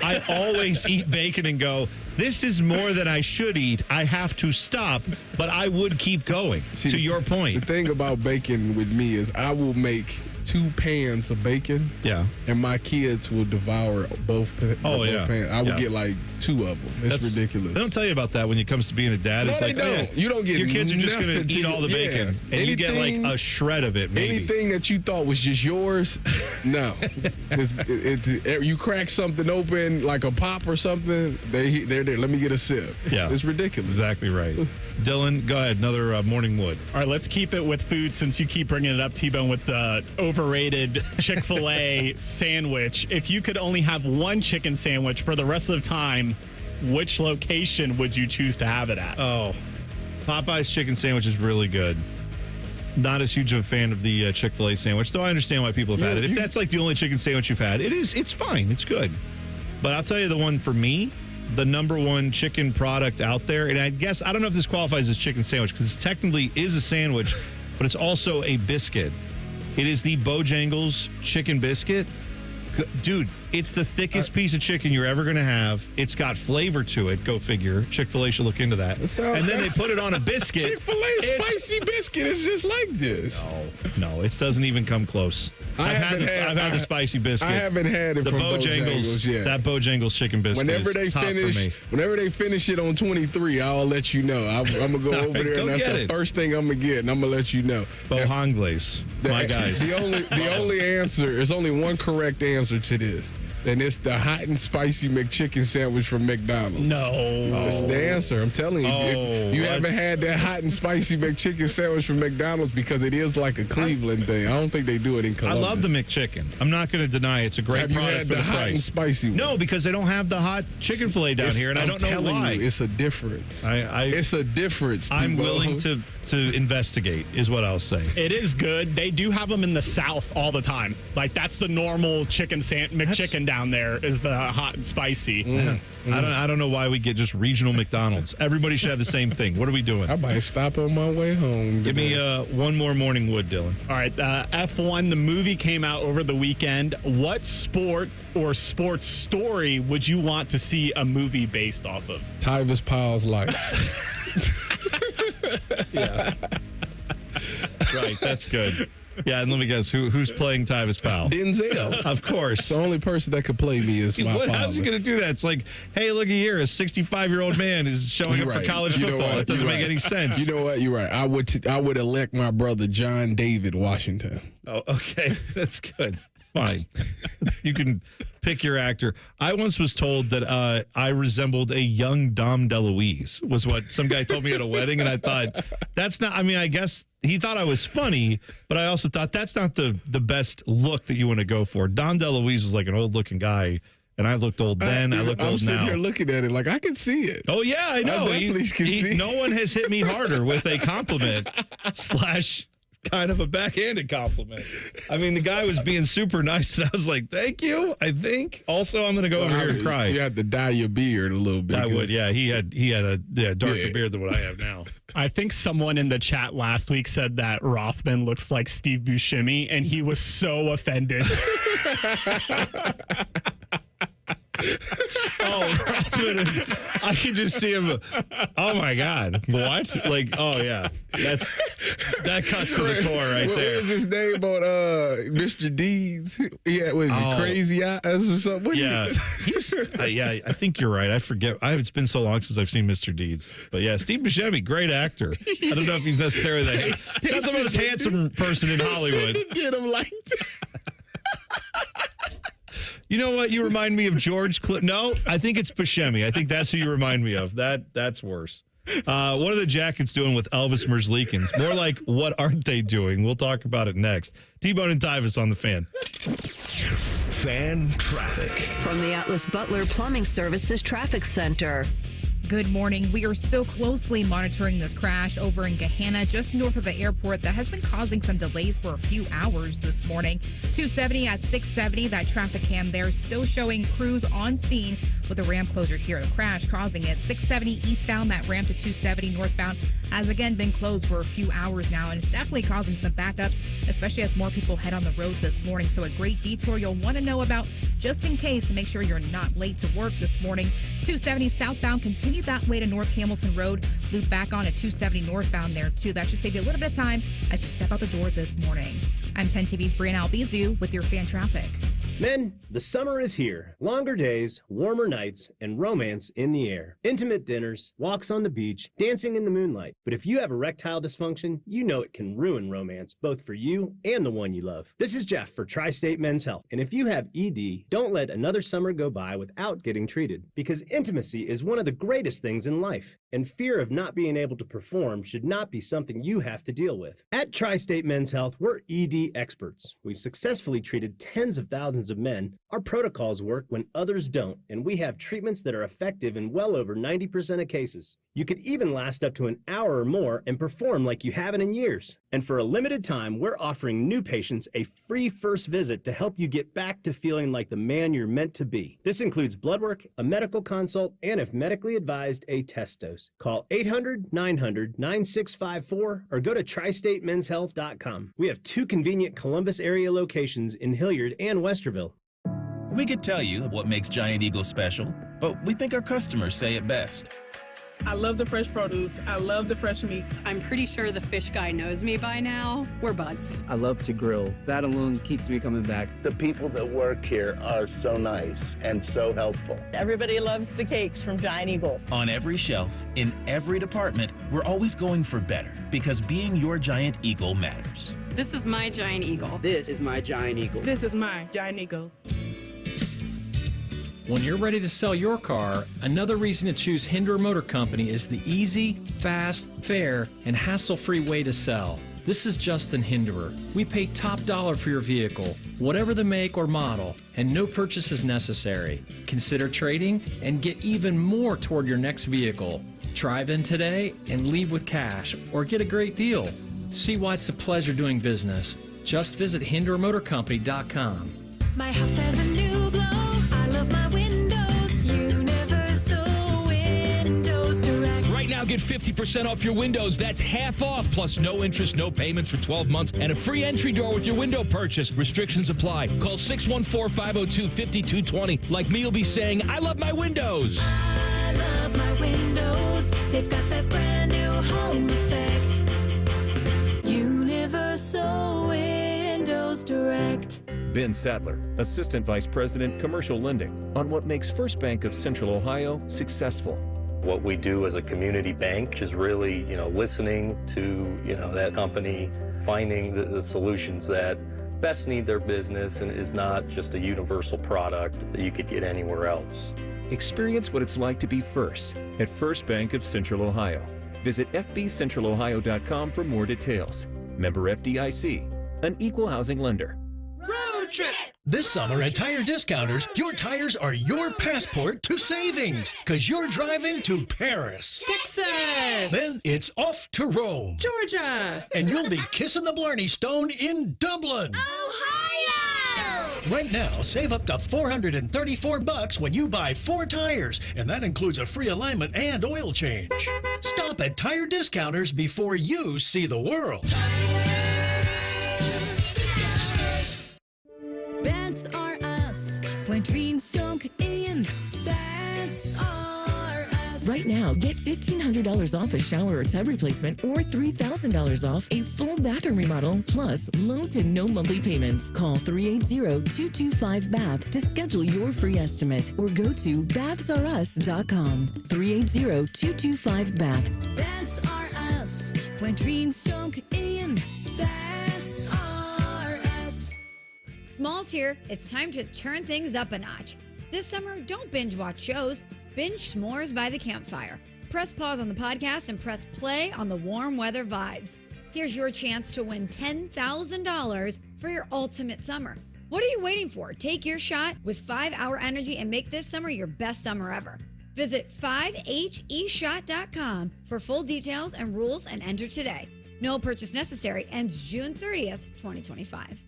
I always eat bacon and go, this is more than I should eat. I have to stop, but I would keep going. See, to your point. The thing about bacon with me is I will make 2 pans of bacon. Yeah. And my kids will devour both pans. I would get like 2 of them. It's ridiculous. They don't tell you about that when it comes to being a dad. No, it's like, don't. You don't get your kids are just going to eat all the bacon. And you get like a shred of it, maybe. Anything that you thought was just yours, no. You crack something open, like a pop or something, they're there. Let me get a sip. Yeah. It's ridiculous. Exactly right. Dylan, go ahead. Another Morning Wood. All right, let's keep it with food since you keep bringing it up, T-Bone, with the overrated Chick-fil-A sandwich. If you could only have one chicken sandwich for the rest of the time, which location would you choose to have it at? Oh, Popeye's chicken sandwich is really good. Not as huge of a fan of the Chick-fil-A sandwich, though I understand why people have had it. If that's like the only chicken sandwich you've had, it's fine. It's good. But I'll tell you the one for me, the number one chicken product out there, and I guess, I don't know if this qualifies as chicken sandwich because it technically is a sandwich, but it's also a biscuit. It is the Bojangles chicken biscuit. Dude, it's the thickest piece of chicken you're ever going to have. It's got flavor to it. Go figure. Chick-fil-A should look into that. And then they put it on a biscuit. Chick-fil-A spicy biscuit is just like this. No, it doesn't even come close. I've had the spicy biscuit. I haven't had it from Bojangles yet. That Bojangles chicken biscuit whenever they finish it on 23, I'll let you know. I'm going to go over there, and that's the first thing I'm going to get, and I'm going to let you know. Bojangles, my guys. The only answer, there's only one correct answer to this. Then it's the hot and spicy McChicken sandwich from McDonald's. No. That's the answer. I'm telling you. You haven't had that hot and spicy McChicken sandwich from McDonald's because it is like a Cleveland thing. I don't think they do it in Columbus. I love the McChicken. I'm not going to deny it's a great product for the price. Have you had the hot and spicy one? No, because they don't have the hot chicken fillet down here, and I don't know why. It's a difference. It's a difference. I'm willing to investigate, is what I'll say. It is good. They do have them in the South all the time. Like, that's the normal McChicken down there is the hot and spicy. I don't know why we get just regional McDonald's. Everybody should have the same thing. What are we doing? I might stop on my way home. Give me one more Morning Wood, Dylan. All right, F1, the movie came out over the weekend. What sport or sports story would you want to see a movie based off of? Tyus Powell's life. Yeah. Right, that's good. Yeah, and let me guess, who's playing Tyus Powell? Denzel. Of course. The only person that could play me is my father. How's he going to do that? It's like, hey, look here, a 65-year-old man is showing up for college football. It doesn't make any sense. You know what? You're right. I would elect my brother John David Washington. Oh, okay. That's good. Fine. You can pick your actor. I once was told that I resembled a young Dom DeLuise, was what some guy told me at a wedding, and I thought, that's not, I mean, I guess he thought I was funny, but I also thought that's not the best look that you want to go for. Dom DeLuise was like an old-looking guy, and I looked old then, I look old now. I'm sitting here looking at it like I can see it. Oh, yeah, I know. I definitely can see it. No one has hit me harder with a compliment / kind of a backhanded compliment. I mean, the guy was being super nice, and I was like, thank you, I think. Also, I'm going to go over here and cry. You had to dye your beard a little bit. I would, yeah. He had a darker beard than what I have now. I think someone in the chat last week said that Rothman looks like Steve Buscemi, and he was so offended. Oh, Rothman, I can just see him. Oh my God, what? Like, oh yeah, that cuts to the core right there. What was his name on Mr. Deeds? Yeah, was he Crazy Eyes or something? Yeah, yeah. I think you're right. I forget. It's been so long since I've seen Mr. Deeds. But yeah, Steve Buscemi, great actor. I don't know if he's necessarily not the most handsome person in Hollywood. Shouldn't get him like that. You know what? You remind me of George Clooney. No, I think it's Buscemi. I think that's who you remind me of. That's worse. What are the Jackets doing with Elvis Merzlikins? More like, what aren't they doing? We'll talk about it next. T-Bone and Tyus on the Fan. Fan traffic. From the Atlas Butler Plumbing Services Traffic Center. Good morning. We are so closely monitoring this crash over in Gahanna, just north of the airport, that has been causing some delays for a few hours this morning. 270 at 670, that traffic cam there still showing crews on scene with a ramp closure here. The crash causing it. 670 eastbound, that ramp to 270 northbound has again been closed for a few hours now, and it's definitely causing some backups, especially as more people head on the road this morning. So a great detour you'll want to know about just in case to make sure you're not late to work this morning. 270 southbound, continue that way to North Hamilton Road. Loop back on at 270 northbound there too. That should save you a little bit of time as you step out the door this morning. I'm 10 TV's Brianna Albizu with your fan traffic. Men, the summer is here. Longer days, warmer nights, and romance in the air. Intimate dinners, walks on the beach, dancing in the moonlight. But if you have erectile dysfunction, you know it can ruin romance, both for you and the one you love. This is Jeff for Tri-State Men's Health. And if you have ED, don't let another summer go by without getting treated. Because intimacy is one of the greatest things in life. And fear of not being able to perform should not be something you have to deal with. At Tri-State Men's Health, we're ED experts. We've successfully treated tens of thousands of men. Our protocols work when others don't, and we have treatments that are effective in well over 90% of cases. You could even last up to an hour or more and perform like you haven't in years. And for a limited time, we're offering new patients a free first visit to help you get back to feeling like the man you're meant to be. This includes blood work, a medical consult, and if medically advised, a test dose. Call 800-900-9654 or go to tristatemenshealth.com. We have 2 convenient Columbus area locations in Hilliard and Westerville. We could tell you what makes Giant Eagle special, but we think our customers say it best. I love the fresh produce. I love the fresh meat. I'm pretty sure the fish guy knows me by now. We're buds. I love to grill. That alone keeps me coming back. The people that work here are so nice and so helpful. Everybody loves the cakes from Giant Eagle. On every shelf, in every department, we're always going for better because being your Giant Eagle matters. This is my Giant Eagle. This is my Giant Eagle. This is my Giant Eagle. When you're ready to sell your car, another reason to choose Hinderer Motor Company is the easy, fast, fair, and hassle-free way to sell. This is Justin Hinderer. We pay top dollar for your vehicle, whatever the make or model, and no purchase is necessary. Consider trading and get even more toward your next vehicle. Drive in today and leave with cash or get a great deal. See why it's a pleasure doing business. Just visit HindererMotorCompany.com. My house has a new glow. I love my windows. Universal Windows Direct. Right now, get 50% off your windows. That's half off, plus no interest, no payments for 12 months, and a free entry door with your window purchase. Restrictions apply. Call 614-502-5220. Like me, you'll be saying, I love my windows. I love my windows. They've got that brand new home effect. Universal Windows. Direct. Ben Sadler, Assistant Vice President, Commercial Lending, on what makes First Bank of Central Ohio successful. What we do as a community bank is really, listening to, that company, finding the solutions that best need their business and is not just a universal product that you could get anywhere else. Experience what it's like to be first at First Bank of Central Ohio. Visit fbcentralohio.com for more details. Member FDIC, an equal housing lender. Road trip! This summer at Tire Discounters, your tires are your passport to savings, because you're driving to Paris, Texas, then it's off to Rome, Georgia, and you'll be kissing the Blarney Stone in Dublin, Ohio! Right now, save up to $434 when you buy 4 tires, and that includes a free alignment and oil change. Stop at Tire Discounters before you see the world. That's are us. When dreams sunk in, that's are us. Right now, get $1,500 off a shower or tub replacement or $3,000 off a full bathroom remodel, plus low to no monthly payments. Call 380-225-BATH to schedule your free estimate or go to bathsareus.com. 380-225-BATH. That's are us. When dreams sunk in, that's are us. Small's here. It's time to turn things up a notch. This summer, don't binge watch shows. Binge s'mores by the campfire. Press pause on the podcast and press play on the warm weather vibes. Here's your chance to win $10,000 for your ultimate summer. What are you waiting for? Take your shot with 5-Hour Energy and make this summer your best summer ever. Visit 5heshot.com for full details and rules and enter today. No purchase necessary. Ends June 30th, 2025.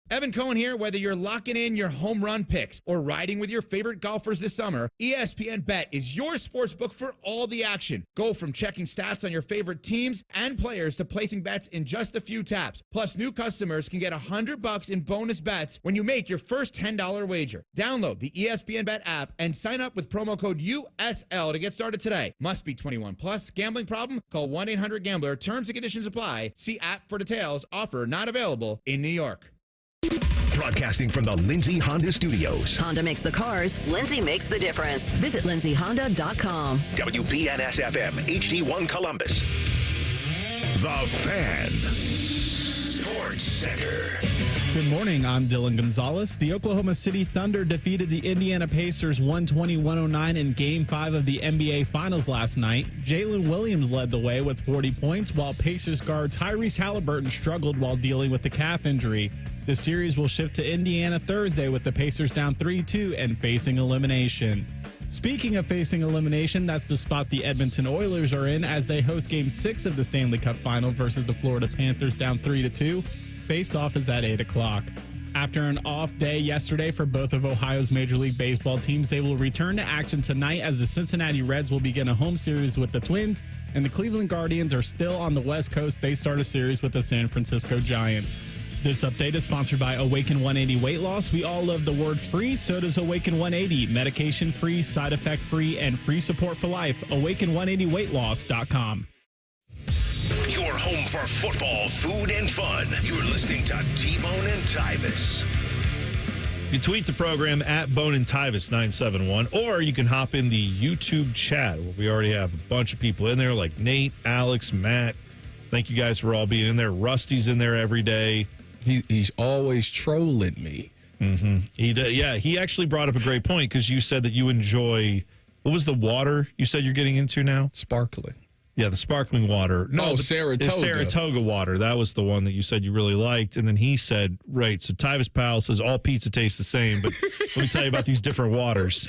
Evan Cohen here. Whether you're locking in your home run picks or riding with your favorite golfers this summer, ESPN Bet is your sports book for all the action. Go from checking stats on your favorite teams and players to placing bets in just a few taps. Plus, new customers can get $100 in bonus bets when you make your first $10 wager. Download the ESPN Bet app and sign up with promo code USL to get started today. Must be 21 plus. Gambling problem? Call 1-800-GAMBLER. Terms and conditions apply. See app for details. Offer not available in New York. Broadcasting from the Lindsay Honda Studios. Honda makes the cars. Lindsay makes the difference. Visit lindsayhonda.com. WPNS-FM, HD1 Columbus. The Fan. Sports Center. Good morning, I'm Dylan Gonzalez. The Oklahoma City Thunder defeated the Indiana Pacers 120-109 in Game 5 of the NBA Finals last night. Jalen Williams led the way with 40 points, while Pacers guard Tyrese Halliburton struggled while dealing with the calf injury. The series will shift to Indiana Thursday with the Pacers down 3-2 and facing elimination. Speaking of facing elimination, that's the spot the Edmonton Oilers are in as they host Game 6 of the Stanley Cup Final versus the Florida Panthers down 3-2. Face-off is at 8 o'clock. After an off day yesterday for both of Ohio's Major League Baseball teams, they will return to action tonight as the Cincinnati Reds will begin a home series with the Twins, and the Cleveland Guardians are still on the West Coast. They start a series with the San Francisco Giants. This update is sponsored by Awaken 180 Weight Loss. We all love the word free, so does Awaken 180. Medication-free, side-effect-free, and free support for life. Awaken180weightloss.com. Your home for football, food, and fun. You're listening to T-Bone and Tyus. You tweet the program at Bone and Tyvis 971, or you can hop in the YouTube chat where we already have a bunch of people in there like Nate, Alex, Matt. Thank you guys for all being in there. Rusty's in there every day. He's always trolling me. Mm-hmm. He actually brought up a great point because you said that you enjoy, what was the water you said you're getting into now? Sparkling. Yeah, the sparkling water. No, Saratoga. The Saratoga water. That was the one that you said you really liked. And then he said, right, so Tyvis Powell says all pizza tastes the same, but let me tell you about these different waters.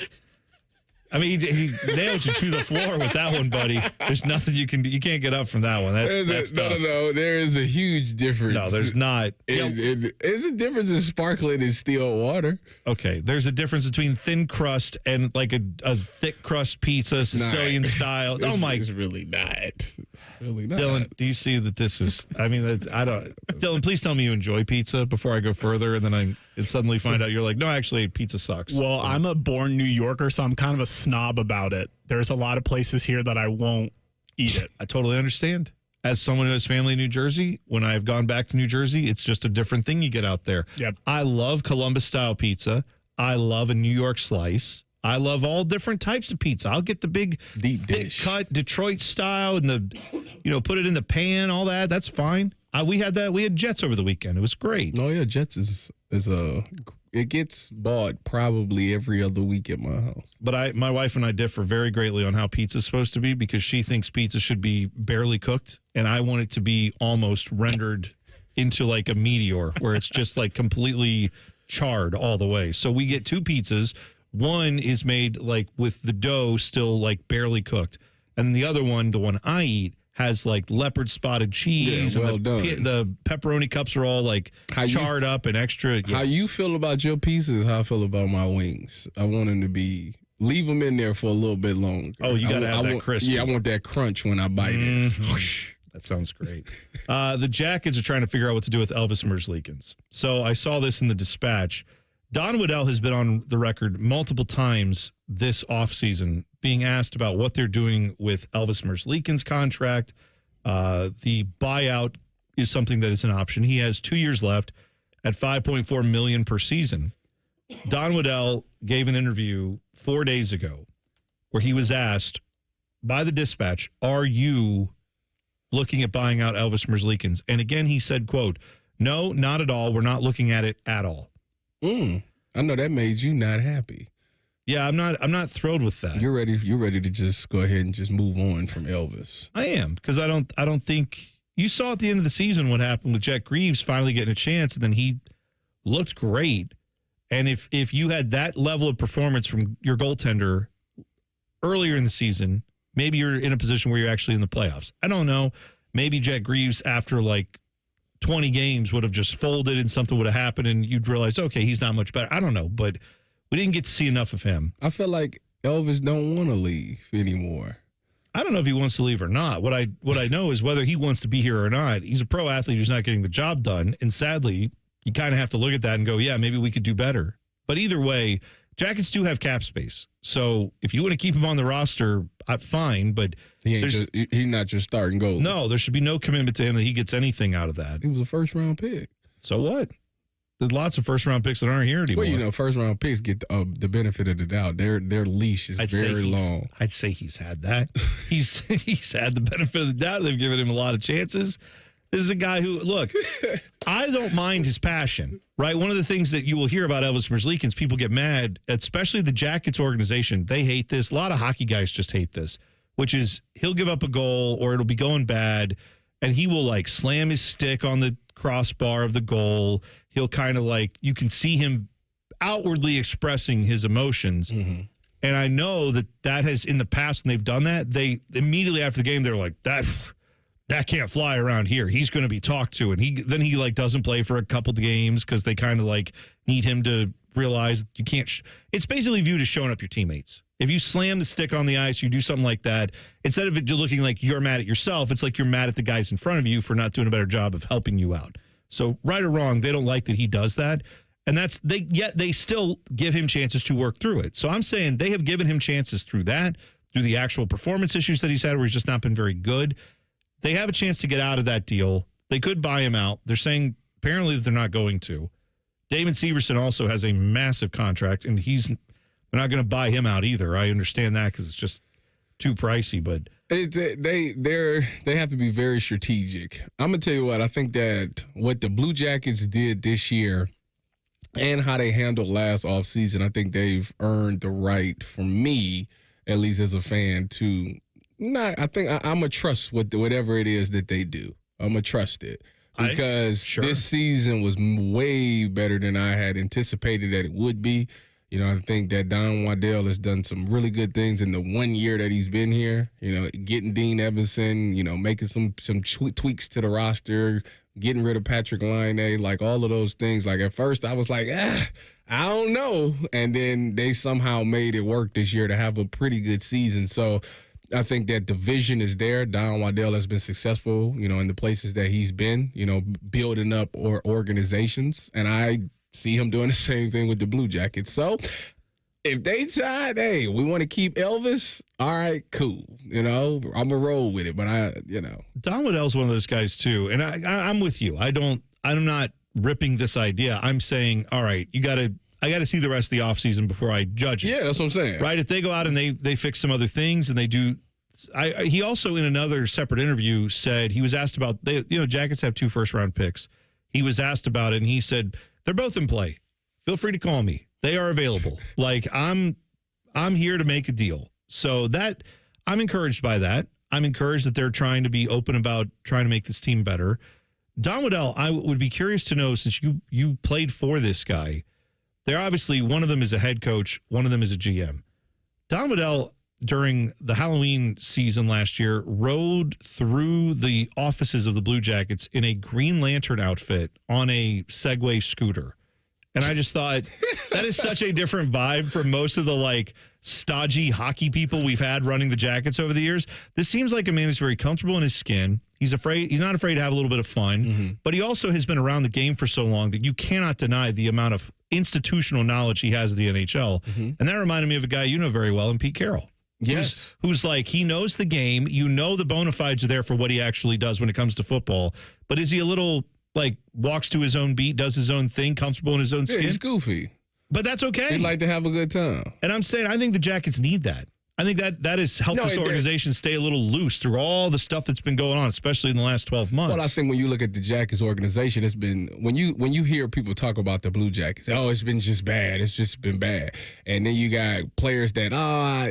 I mean, he nailed you to the floor with that one, buddy. There's nothing you can do. You can't get up from that one. That's tough. No. There is a huge difference. No, there's not. There's a difference in sparkling and still water. Okay, there's a difference between thin crust and like a thick crust pizza, Sicilian style. It's really not. It's really not. Dylan, do you see that this is? I mean, I don't. Dylan, please tell me you enjoy pizza before I go further, and then I suddenly find out you're like, no, actually, pizza sucks. Well, I'm a born New Yorker, so I'm kind of a snob about it. There's a lot of places here that I won't eat it. I totally understand. as someone who has family in New Jersey, when I've gone back to New Jersey, it's just a different thing you get out there. Yep. I love Columbus-style pizza. I love a New York slice. I love all different types of pizza. I'll get the big, deep dish, cut Detroit style, and put it in the pan. All that. That's fine. We had that. We had Jets over the weekend. It was great. Oh yeah, Jets is it gets bought probably every other week at my house. But my wife and I differ very greatly on how pizza's supposed to be, because she thinks pizza should be barely cooked, and I want it to be almost rendered into like a meteor, where it's just like completely charred all the way. So we get 2 pizzas. One is made like with the dough still like barely cooked, and the other one, the one I eat, has like leopard spotted cheese. Yeah, well and done. The pepperoni cups are all like charred up and extra. How you feel about your pieces? How I feel about my wings. I want them to leave them in there for a little bit longer. Oh, you got to have that crispy. Yeah, I want that crunch when I bite it. That sounds great. The Jackets are trying to figure out what to do with Elvis Merzlikins. So I saw this in the Dispatch. Don Wadell has been on the record multiple times this offseason being asked about what they're doing with Elvis Merzlikins' contract. The buyout is something that is an option. He has 2 years left at $5.4 million per season. Don Wadell gave an interview 4 days ago where he was asked by the Dispatch, are you looking at buying out Elvis Merzlikins? And again, he said, quote, no, not at all. We're not looking at it at all. I know that made you not happy. Yeah, I'm not thrilled with that. You're ready to just go ahead and just move on from Elvis. I am, because I don't think you saw at the end of the season what happened with Jack Greaves finally getting a chance, and then he looked great. And if you had that level of performance from your goaltender earlier in the season, maybe you're in a position where you're actually in the playoffs. I don't know. Maybe Jack Greaves, after like 20 games, would have just folded and something would have happened and you'd realize, okay, he's not much better. I don't know, but we didn't get to see enough of him. I feel like Elvis don't want to leave anymore. I don't know if he wants to leave or not. What I know is whether he wants to be here or not, he's a pro athlete who's not getting the job done. And sadly, you kind of have to look at that and go, yeah, maybe we could do better. But either way, Jackets do have cap space. So if you want to keep him on the roster, fine, but he's not just starting goal. No, there should be no commitment to him that he gets anything out of that. He was a first-round pick. So what? There's lots of first-round picks that aren't here anymore. Well, first-round picks get the benefit of the doubt. Their leash is very long. I'd say he's had that. He's had the benefit of the doubt. They've given him a lot of chances. This is a guy who, look, I don't mind his passion, right? One of the things that you will hear about Elvis Merzlikins, people get mad, especially the Jackets organization. They hate this. A lot of hockey guys just hate this, which is he'll give up a goal or it'll be going bad, and he will, like, slam his stick on the crossbar of the goal. He'll kind of, like, you can see him outwardly expressing his emotions. Mm-hmm. And I know that has, in the past, when they've done that, they immediately after the game, they're like, that can't fly around here. He's going to be talked to. And he like doesn't play for a couple of games because they kind of like need him to realize you can't. It's basically viewed as showing up your teammates. If you slam the stick on the ice, you do something like that, instead of it looking like you're mad at yourself, it's like you're mad at the guys in front of you for not doing a better job of helping you out. So right or wrong, they don't like that he does that. And yet they still give him chances to work through it. So I'm saying they have given him chances through that, through the actual performance issues that he's had where he's just not been very good. They have a chance to get out of that deal. They could buy him out. They're saying apparently that they're not going to. Damon Severson also has a massive contract, and they're not going to buy him out either. I understand that because it's just too pricey. But they have to be very strategic. I'm gonna tell you what I think that what the Blue Jackets did this year and how they handled last offseason, I think they've earned the right for me, at least as a fan, to. I think I'm going to trust whatever it is that they do. I'm going to trust it because this season was way better than I had anticipated that it would be. I think that Don Wadell has done some really good things in the 1 year that he's been here. Getting Dean Evanson, making some tweaks to the roster, getting rid of Patrick Laine, like all of those things. Like at first I was like, I don't know. And then they somehow made it work this year to have a pretty good season. So I think that the vision is there. Don Wadell has been successful, in the places that he's been, building up organizations. And I see him doing the same thing with the Blue Jackets. So If they decide, hey, we want to keep Elvis, all right, cool. I'm going to roll with it. But Don Waddell's one of those guys too. And I'm with you. I'm not ripping this idea. I'm saying, all right, I got to see the rest of the offseason before I judge it. Yeah, that's what I'm saying. Right? If they go out and they fix some other things and they do. He also, in another separate interview, said he was asked about, Jackets have 2 first-round picks. He was asked about it, and he said, they're both in play. Feel free to call me. They are available. Like, I'm here to make a deal. So that, I'm encouraged by that. I'm encouraged that they're trying to be open about trying to make this team better. Don Waddell, I would be curious to know, since you played for this guy, they're obviously, one of them is a head coach, one of them is a GM. Don Waddell, during the Halloween season last year, rode through the offices of the Blue Jackets in a Green Lantern outfit on a Segway scooter. And I just thought, that is such a different vibe from most of the, stodgy hockey people we've had running the Jackets over the years. This seems like a man who's very comfortable in his skin. He's not afraid to have a little bit of fun. But he also has been around the game for so long that you cannot deny the amount of institutional knowledge he has of the NHL. And that reminded me of a guy you know very well, and Pete Carroll. Yes. Who's he knows the game. The bona fides are there for what he actually does when it comes to football. But is he a little, walks to his own beat, does his own thing, comfortable in his own skin? Yeah, he's goofy. But that's okay. He'd like to have a good time. And I'm saying, I think the Jackets need that. I think that has helped this organization stay a little loose through all the stuff that's been going on, especially in the last 12 months. Well, I think when you look at the Jackets organization, it's been, when you hear people talk about the Blue Jackets, it's been just bad. It's just been bad. And then you got players that,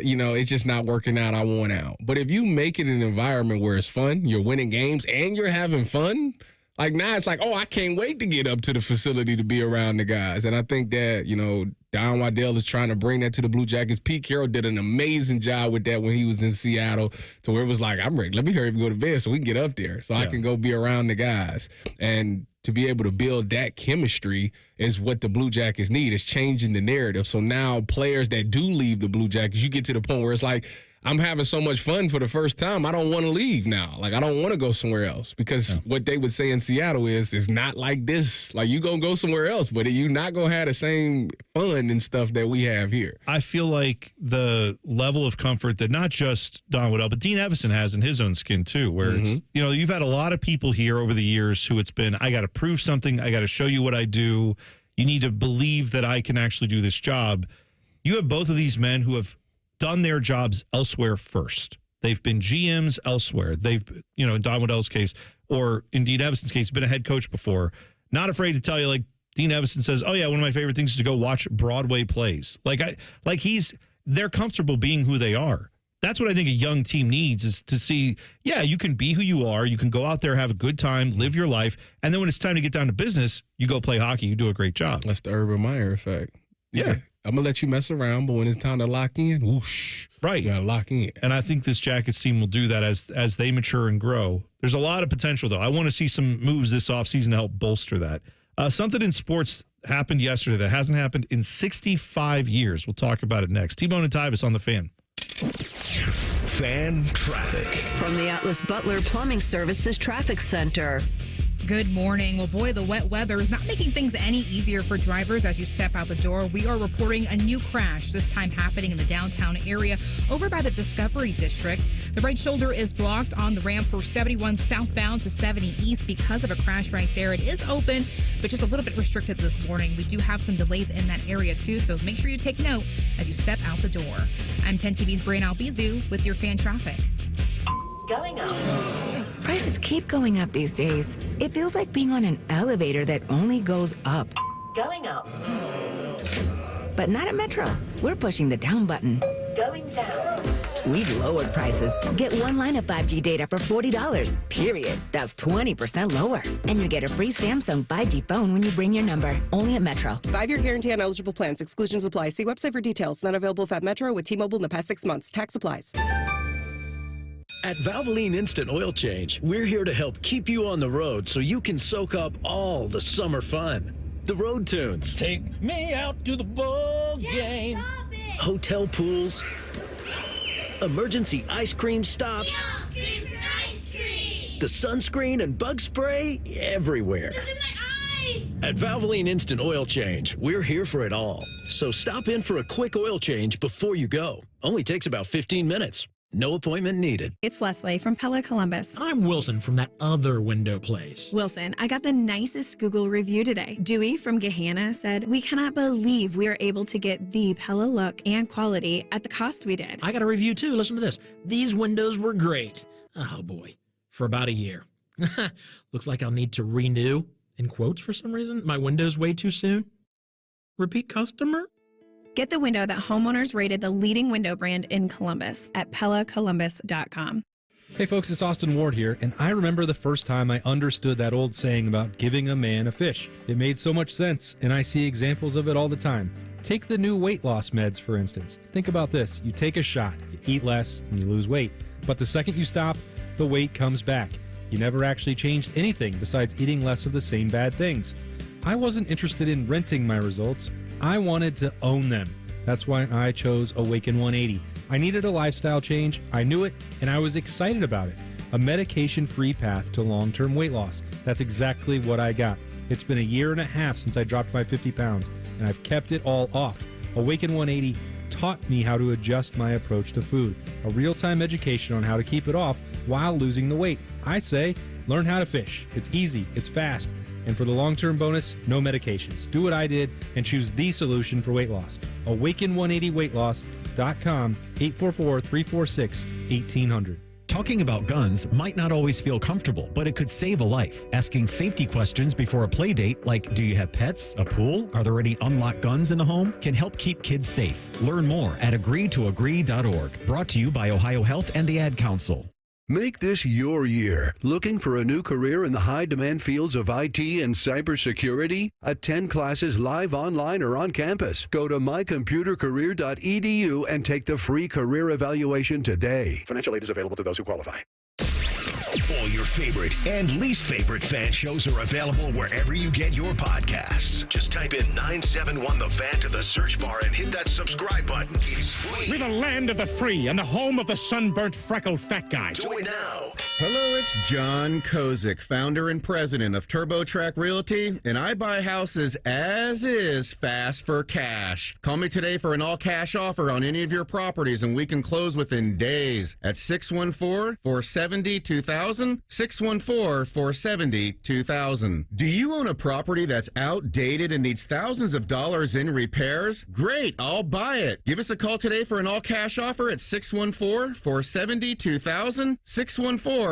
it's just not working out. I want out. But if you make it an environment where it's fun, you're winning games, and you're having fun, now it's I can't wait to get up to the facility to be around the guys. And I think that, Don Wadell is trying to bring that to the Blue Jackets. Pete Carroll did an amazing job with that when he was in Seattle, to where it was I'm ready. Let me hurry up and go to bed so we can get up there so I can go be around the guys. And to be able to build that chemistry is what the Blue Jackets need. It's changing the narrative. So now players that do leave the Blue Jackets, you get to the point where it's I'm having so much fun for the first time. I don't want to leave now. I don't want to go somewhere else, because what they would say in Seattle is not like this. You going to go somewhere else, but you're not going to have the same fun and stuff that we have here. I feel like the level of comfort that not just Don Waddell, but Dean Evison has in his own skin too, where it's, you've had a lot of people here over the years who it's been, I got to prove something. I got to show you what I do. You need to believe that I can actually do this job. You have both of these men who have done their jobs elsewhere first. They've been GMs elsewhere. They've, in Don Waddell's case, or in Dean Evison's case, been a head coach before. Not afraid to tell you, Dean Evison says, oh yeah, one of my favorite things is to go watch Broadway plays. They're comfortable being who they are. That's what I think a young team needs, is to see, you can be who you are. You can go out there, have a good time, live your life. And then when it's time to get down to business, you go play hockey. You do a great job. That's the Urban Meyer effect. Yeah. I'm going to let you mess around, but when it's time to lock in, whoosh. Right. You got to lock in. And I think this Jackets team will do that as they mature and grow. There's a lot of potential, though. I want to see some moves this offseason to help bolster that. Something in sports happened yesterday that hasn't happened in 65 years. We'll talk about it next. T-Bone and Tyus on the Fan. Fan traffic. From the Atlas Butler Plumbing Services Traffic Center. Good morning. Well, boy, the wet weather is not making things any easier for drivers as you step out the door. We are reporting a new crash, this time happening in the downtown area over by the Discovery District. The right shoulder is blocked on the ramp for 71 southbound to 70 east because of a crash right there. It is open, but just a little bit restricted this morning. We do have some delays in that area, too, so make sure you take note as you step out the door. I'm 10 TV's Brian Albizu with your fan traffic. Going up. Prices keep going up these days. It feels like being on an elevator that only goes up. Going up. But not at Metro. We're pushing the down button. Going down. We've lowered prices. Get one line of 5G data for $40, period. That's 20% lower. And you get a free Samsung 5G phone when you bring your number. Only at Metro. 5-year guarantee on eligible plans. Exclusions apply. See website for details. Not available at Metro with T-Mobile in the past 6 months. Tax applies. At Valvoline Instant Oil Change, we're here to help keep you on the road so you can soak up all the summer fun. The road tunes. Take me out to the ball game. Hotel pools. Emergency ice cream stops. The sunscreen and bug spray everywhere. It's in my eyes. At Valvoline Instant Oil Change, we're here for it all. So stop in for a quick oil change before you go. Only takes about 15 minutes. No appointment needed. It's Leslie from Pella Columbus. I'm Wilson from that other window place. Wilson, I got the nicest Google review today. Dewey from Gehanna said, "We cannot believe we are able to get the Pella look and quality at the cost we did." I got a review too. Listen to this. These windows were great. Oh boy. For about a year. Looks like I'll need to renew, in quotes for some reason, my windows way too soon. Repeat customer? Get the window that homeowners rated the leading window brand in Columbus at PellaColumbus.com. Hey folks, it's Austin Ward here, and I remember the first time I understood that old saying about giving a man a fish. It made so much sense, and I see examples of it all the time. Take the new weight loss meds, for instance. Think about this. You take a shot, you eat less, and you lose weight. But the second you stop, the weight comes back. You never actually changed anything besides eating less of the same bad things. I wasn't interested in renting my results. I wanted to own them. That's why I chose Awaken 180. I needed a lifestyle change, I knew it, and I was excited about it. A medication-free path to long-term weight loss. That's exactly what I got. It's been a year and a half since I dropped my 50 pounds, and I've kept it all off. Awaken 180 taught me how to adjust my approach to food. A real-time education on how to keep it off while losing the weight. I say, learn how to fish. It's easy, it's fast. And for the long-term bonus, no medications. Do what I did and choose the solution for weight loss. Awaken180weightloss.com, 844-346-1800. Talking about guns might not always feel comfortable, but it could save a life. Asking safety questions before a play date, like do you have pets, a pool, are there any unlocked guns in the home, can help keep kids safe. Learn more at agreetoagree.org. Brought to you by Ohio Health and the Ad Council. Make this your year. Looking for a new career in the high-demand fields of IT and cybersecurity? Attend classes live, online, or on campus. Go to mycomputercareer.edu and take the free career evaluation today. Financial aid is available to those who qualify. All your favorite and least favorite fan shows are available wherever you get your podcasts. Just type in 971 The Fan to the search bar and hit that subscribe button. It's free. We're the land of the free and the home of the sunburnt, freckled fat guy. Do it now. Hello, it's John Kozik, founder and president of TurboTrack Realty, and I buy houses as is, fast for cash. Call me today for an all-cash offer on any of your properties, and we can close within days at 614-470-2000, 614-470-2000. Do you own a property that's outdated and needs thousands of dollars in repairs? Great, I'll buy it. Give us a call today for an all-cash offer at 614-470-2000, 614-470-2000.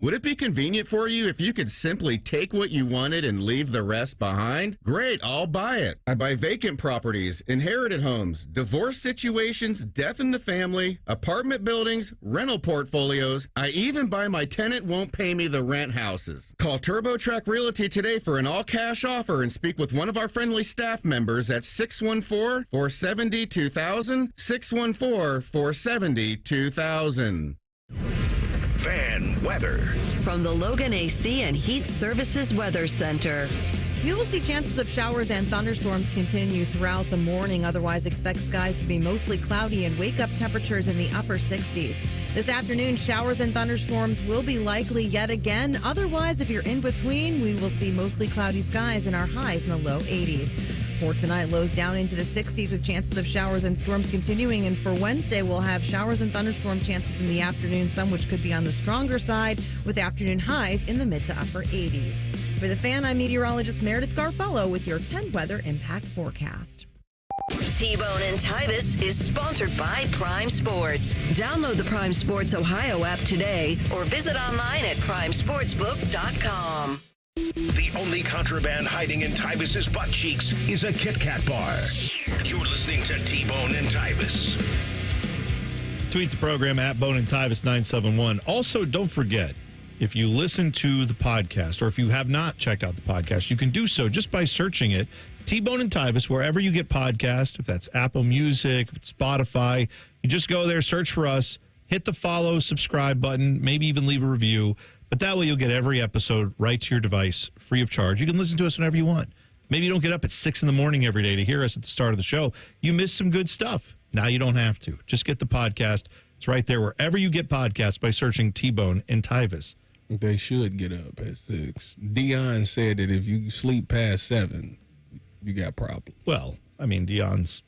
Would it be convenient for you if you could simply take what you wanted and leave the rest behind? Great, I'll buy it. I buy vacant properties, inherited homes, divorce situations, death in the family, apartment buildings, rental portfolios. I even buy my tenant won't pay me the rent houses. Call TurboTrack Realty today for an all-cash offer and speak with one of our friendly staff members at 614-470-2000, 614-470-2000. Fan weather. From the Logan AC and Heat Services Weather Center. You will see chances of showers and thunderstorms continue throughout the morning. Otherwise, expect skies to be mostly cloudy and wake-up temperatures in the upper 60s. This afternoon, showers and thunderstorms will be likely yet again. Otherwise, if you're in between, we will see mostly cloudy skies and our highs in the low 80s. For tonight, lows down into the 60s with chances of showers and storms continuing. And for Wednesday, we'll have showers and thunderstorm chances in the afternoon, some which could be on the stronger side, with afternoon highs in the mid to upper 80s. For the Fan, I'm meteorologist Meredith Garfolo with your 10 weather impact forecast. T-Bone and Tyus is sponsored by Prime Sports. Download the Prime Sports Ohio app today or visit online at primesportsbook.com. The only contraband hiding in Tyvus's butt cheeks is a Kit Kat bar. You're listening to T-Bone and Tyus. Tweet the program at Bone and Tyvis 971. Also, don't forget, if you listen to the podcast or if you have not checked out the podcast, you can do so just by searching it, T-Bone and Tyvis, wherever you get podcasts, if that's Apple Music, if it's Spotify, you just go there, search for us, hit the follow, subscribe button, maybe even leave a review. But that way you'll get every episode right to your device, free of charge. You can listen to us whenever you want. Maybe you don't get up at 6 in the morning every day to hear us at the start of the show. You missed some good stuff. Now you don't have to. Just get the podcast. It's right there wherever you get podcasts by searching T-Bone and Tyvis. They should get up at 6. Dion said that if you sleep past 7, you got problems. Well, I mean, Deion's,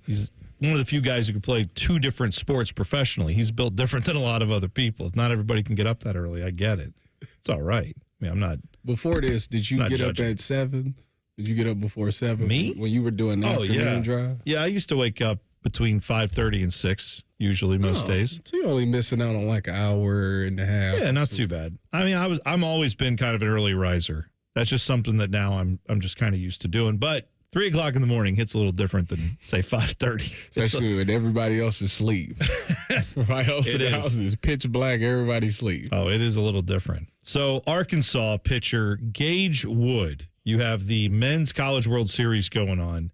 he's one of the few guys who can play two different sports professionally. He's built different than a lot of other people. Not everybody can get up that early. I get it. It's all right. I mean, I'm not. Before this, did you get judging. up at 7? Did you get up before 7? Me? When you were doing the afternoon drive? Yeah, I used to wake up between 5:30 and 6, usually most days. So you're only missing out on like an hour and a half. Yeah, not too bad. I mean, I'm always been kind of an early riser. That's just something that now I'm just kind of used to doing. But 3 o'clock in the morning hits a little different than, say, 5:30. Especially when everybody else is asleep. Everybody else in the house is pitch black. Everybody's asleep. Oh, it is a little different. So Arkansas pitcher Gage Wood, you have the Men's College World Series going on.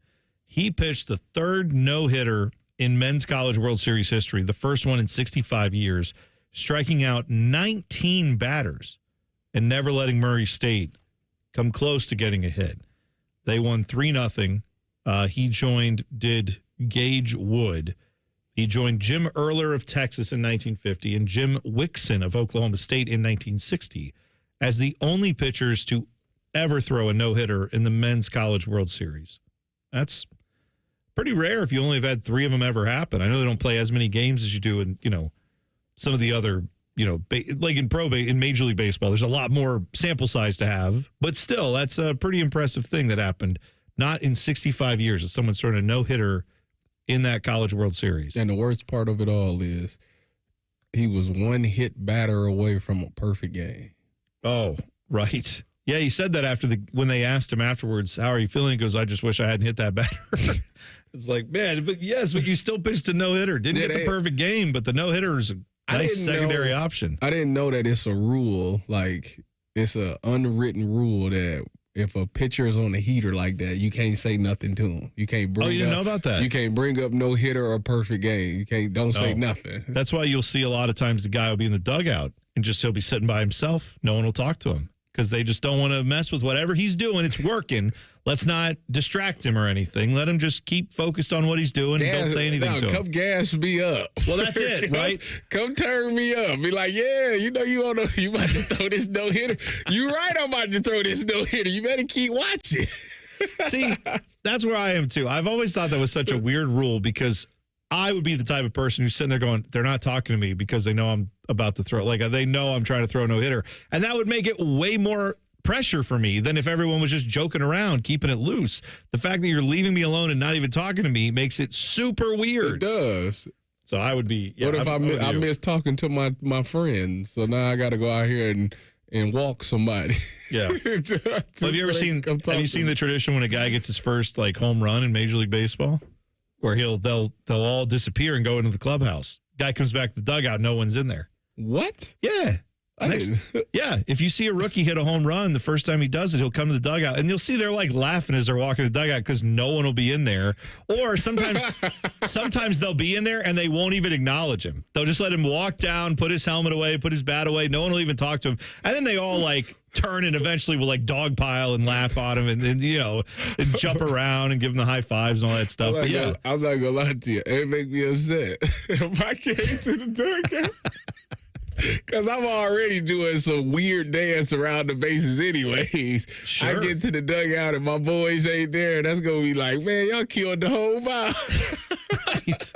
He pitched the third no-hitter in Men's College World Series history, the first one in 65 years, striking out 19 batters and never letting Murray State come close to getting a hit. They won 3-0. Did Gage Wood. He joined Jim Erler of Texas in 1950 and Jim Wixon of Oklahoma State in 1960 as the only pitchers to ever throw a no-hitter in the Men's College World Series. That's pretty rare if you only have had 3 of them ever happen. I know they don't play as many games as you do in, some of the other, like in Major League Baseball. There's a lot more sample size to have, but still, that's a pretty impressive thing that happened. Not in 65 years that someone's thrown a no-hitter in that College World Series. And the worst part of it all is he was one hit batter away from a perfect game. Oh, right. Yeah, he said that when they asked him afterwards, how are you feeling? He goes, I just wish I hadn't hit that batter. It's like, man, but you still pitched a no-hitter. Didn't get the perfect game, but the no-hitter is a nice secondary option. I didn't know that it's a rule, like it's an unwritten rule that if a pitcher is on a heater like that, you can't say nothing to him. You can't bring you didn't know about that? You can't bring up no hitter or perfect game. Don't say nothing. That's why you'll see a lot of times the guy will be in the dugout and he'll be sitting by himself. No one will talk to him because they just don't want to mess with whatever he's doing. It's working. Let's not distract him or anything. Let him just keep focused on what he's doing and don't say anything to him. Come gas me up. Well, that's it, right? Come turn me up. Be like, yeah, you about to throw this no-hitter. You right, I'm about to throw this no-hitter. You better keep watching. See, that's where I am, too. I've always thought that was such a weird rule because I would be the type of person who's sitting there going, they're not talking to me because they know I'm about to throw. Like, they know I'm trying to throw a no-hitter. And that would make it way more pressure for me than if everyone was just joking around, keeping it loose. The fact that you're leaving me alone and not even talking to me makes it super weird. It does. So I would be. Yeah, what if I miss talking to my friends? So now I got to go out here and walk somebody. Yeah. Have you seen the tradition when a guy gets his first home run in Major League Baseball, where they'll all disappear and go into the clubhouse? Guy comes back to the dugout, no one's in there. What? Yeah. If you see a rookie hit a home run the first time he does it, he'll come to the dugout and you'll see they're laughing as they're walking to the dugout because no one will be in there. Or sometimes they'll be in there and they won't even acknowledge him. They'll just let him walk down, put his helmet away, put his bat away. No one will even talk to him. And then they all turn and eventually will dogpile and laugh on him and and jump around and give him the high fives and all that stuff. I'm not gonna lie to you. It make me upset if I came to the dugout. Because I'm already doing some weird dance around the bases anyways. Sure. I get to the dugout and my boys ain't there. That's going to be like, man, y'all killed the whole vibe. Right.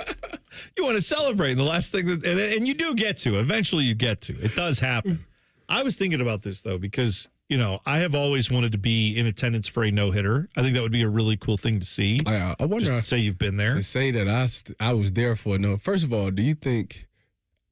You want to celebrate. The last thing and you do get to. Eventually you get to. It does happen. I was thinking about this, though, because, I have always wanted to be in attendance for a no-hitter. I think that would be a really cool thing to see. I wonder. Just to say you've been there. To say that I was there for a no. First of all, do you think...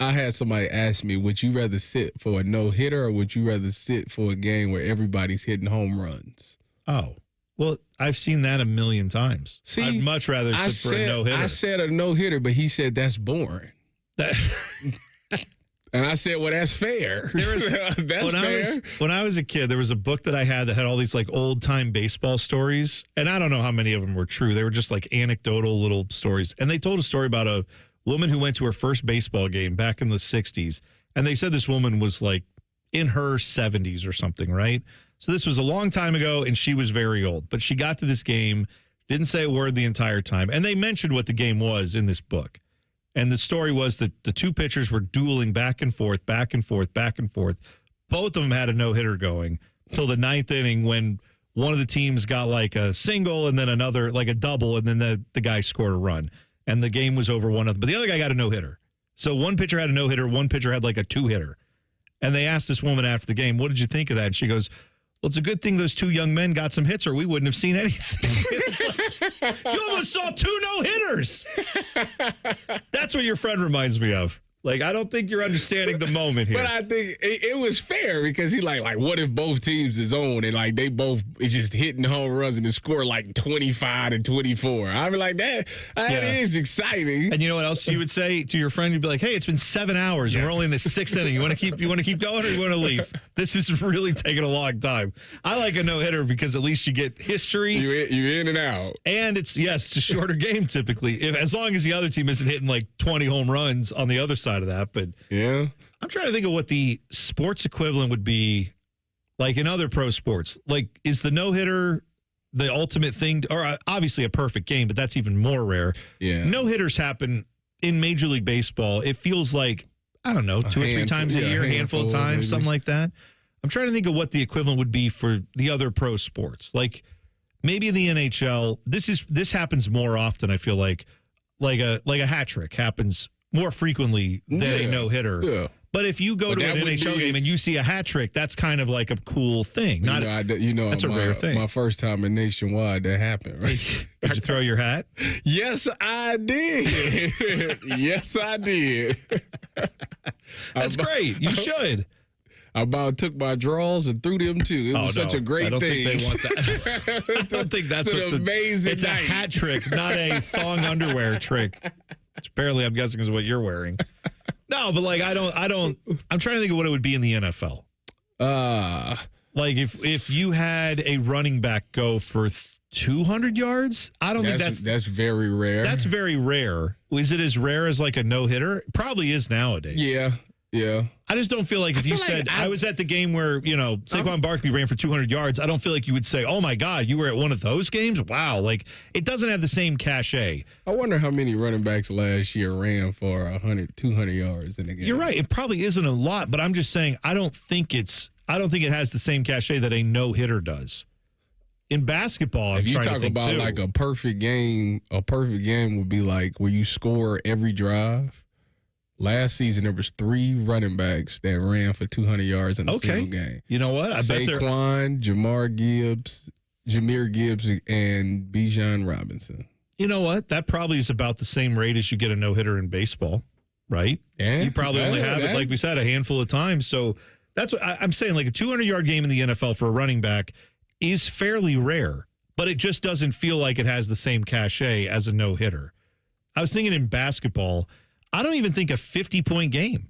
I had somebody ask me, would you rather sit for a no-hitter or would you rather sit for a game where everybody's hitting home runs? Oh, well, I've seen that a million times. See, I'd much rather sit for a no-hitter. I said a no-hitter, but he said that's boring. And I said, well, that's fair. That's fair. When I was a kid, there was a book that I had that had all these old-time baseball stories. And I don't know how many of them were true. They were just anecdotal little stories. And they told a story about a woman who went to her first baseball game back in the 60s. And they said this woman was in her 70s or something, right? So this was a long time ago and she was very old. But she got to this game, didn't say a word the entire time. And they mentioned what the game was in this book. And the story was that the two pitchers were dueling back and forth, back and forth, back and forth. Both of them had a no-hitter going till the ninth inning when one of the teams got like a single and then another, like a double, and then the guy scored a run. And the game was over one of them. But the other guy got a no-hitter. So one pitcher had a no-hitter, one pitcher had like a two-hitter. And they asked this woman after the game, what did you think of that? And she goes, well, it's a good thing those two young men got some hits or we wouldn't have seen anything. Like, you almost saw two no-hitters. That's what your friend reminds me of. Like, I don't think you're understanding the moment here. But I think it was fair because he like, what if both teams is on and like they both is just hitting home runs and the score like 25 and 24. I'd be like, that is exciting. And you know what else you would say to your friend? You'd be like, hey, it's been 7 hours and we're only in the 6th inning. You want to keep going or you want to leave? This is really taking a long time. I like a no-hitter because at least you get history. You're in and out. And it's a shorter game typically. As long as the other team isn't hitting like 20 home runs on the other side of that. But yeah, I'm trying to think of what the sports equivalent would be like in other pro sports. Like, is the no-hitter the ultimate thing, or obviously a perfect game, but that's even more rare. Yeah. No-hitters happen in Major League Baseball. It feels like, I don't know, two or three times a year, a handful of times, maybe. Something like that. I'm trying to think of what the equivalent would be for the other pro sports. Like maybe in the NHL, this happens more often, I feel like a hat trick happens more frequently than a no-hitter. Yeah. But if you go to an NHL game and you see a hat trick, that's kind of like a cool thing. That's a rare thing. My first time in Nationwide, that happened, right? Did you throw your hat? Yes, I did. Yes, I did. That's great. You should. I about took my draws and threw them too. It was such a great thing. I don't think they want that. I don't think that's an amazing It's a hat trick, not a thong underwear trick. Which apparently, I'm guessing is what you're wearing. No, but like I'm trying to think of what it would be in the NFL. Like if you had a running back go for 200 yards, I don't think that's very rare. That's very rare. Is it as rare as like a no-hitter? It probably is nowadays. Yeah. I just don't feel like if you said I was at the game where, Saquon Barkley ran for 200 yards, I don't feel like you would say, oh my God, you were at one of those games? Wow. Like it doesn't have the same cachet. I wonder how many running backs last year ran for 200 yards in the game. You're right. It probably isn't a lot, but I'm just saying I don't think it has the same cachet that a no-hitter does. In basketball, if you talk about like a perfect game would be like where you score every drive. Last season, there was 3 running backs that ran for 200 yards in a single game. You know what? I bet Saquon, Jameer Gibbs, and Bijan Robinson. You know what? That probably is about the same rate as you get a no-hitter in baseball, right? Yeah. You probably only have it, like we said, a handful of times. So that's what I'm saying. Like a 200-yard game in the NFL for a running back is fairly rare, but it just doesn't feel like it has the same cachet as a no-hitter. I was thinking in basketball, I don't even think a 50-point game.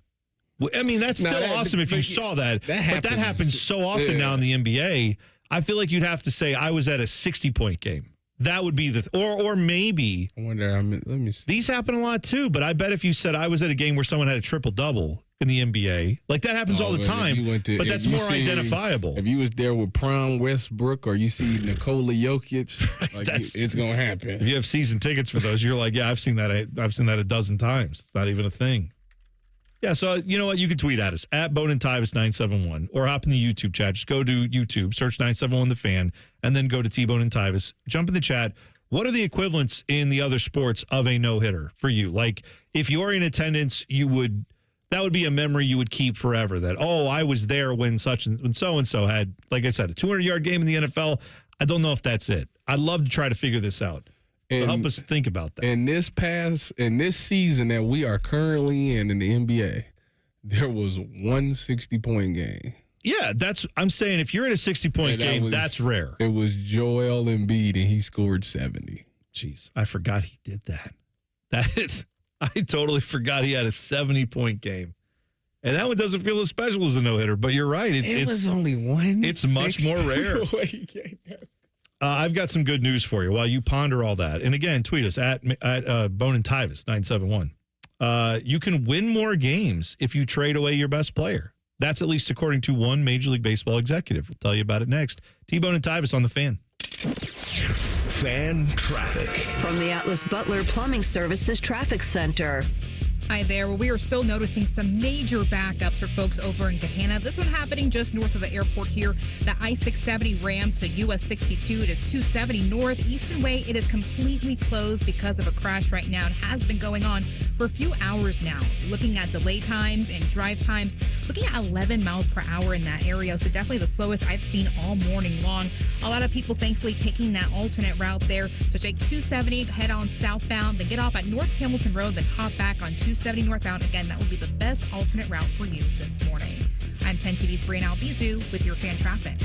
I mean, that's still awesome if you saw that. But that happens so often now in the NBA. I feel like you'd have to say I was at a 60-point game. That would be or maybe. I wonder. Let me see. These happen a lot too. But I bet if you said I was at a game where someone had a triple-double in the NBA, like that happens all the time. But that's more identifiable. If you was there with Prime Westbrook or you see Nikola Jokic, like it's gonna happen. If you have season tickets for those, you're like, yeah, I've seen that a dozen times. It's not even a thing. Yeah, so you know what? You can tweet at us at Bone and Tyvis 971 or hop in the YouTube chat. Just go to YouTube, search 971 The Fan, and then go to T-Bone and Tyvis. Jump in the chat. What are the equivalents in the other sports of a no-hitter for you? Like, if you're in attendance, that would be a memory you would keep forever. That, I was there when so-and-so had, like I said, a 200-yard game in the NFL. I don't know if that's it. I'd love to try to figure this out. So help us think about that. In this season that we are currently in the NBA, there was one 60-point game. Yeah, I'm saying if you're in a 60-point game, that's rare. It was Joel Embiid, and he scored 70. Jeez, I forgot he did that. I totally forgot he had a 70-point game. And that one doesn't feel as special as a no-hitter, but you're right. It was only one. It's much more rare. I've got some good news for you while you ponder all that. And again, tweet us at Bone and Tyvis 971. You can win more games if you trade away your best player. That's at least according to one Major League Baseball executive. We'll tell you about it next. T-Bone and Tyvis on The Fan. Fan traffic. From the Atlas Butler Plumbing Services Traffic Center. Hi there. Well, we are still noticing some major backups for folks over in Gahanna. This one happening just north of the airport here. The I-670 ramp to US 62. It is 270 north. Easton Way, it is completely closed because of a crash right now. It has been going on for a few hours now. Looking at delay times and drive times, looking at 11 miles per hour in that area. So definitely the slowest I've seen all morning long. A lot of people thankfully taking that alternate route there. So take 270, head on southbound, then get off at North Hamilton Road, then hop back on 270 northbound. Again, that would be the best alternate route for you this morning. I'm 10 TV's Brianna Albizu with your fan traffic.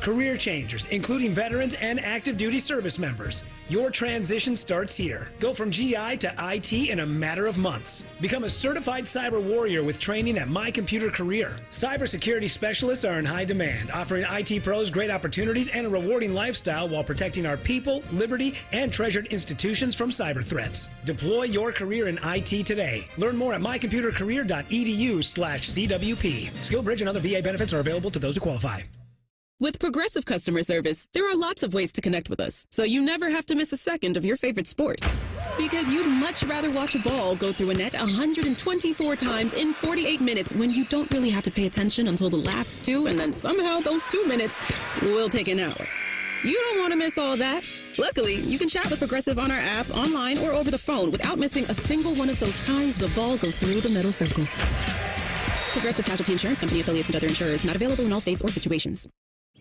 Career changers, including veterans and active duty service members. Your transition starts here. Go from GI to IT in a matter of months. Become a certified cyber warrior with training at My Computer Career. Cybersecurity specialists are in high demand, offering IT pros great opportunities and a rewarding lifestyle while protecting our people, liberty, and treasured institutions from cyber threats. Deploy your career in IT today. Learn more at mycomputercareer.edu/CWP. SkillBridge and other VA benefits are available to those who qualify. With Progressive customer service, there are lots of ways to connect with us, so you never have to miss a second of your favorite sport. Because you'd much rather watch a ball go through a net 124 times in 48 minutes when you don't really have to pay attention until the last two, and then somehow those 2 minutes will take an hour. You don't want to miss all that. Luckily, you can chat with Progressive on our app, online, or over the phone without missing a single one of those times the ball goes through the metal circle. Progressive Casualty Insurance Company affiliates and other insurers, not available in all states or situations.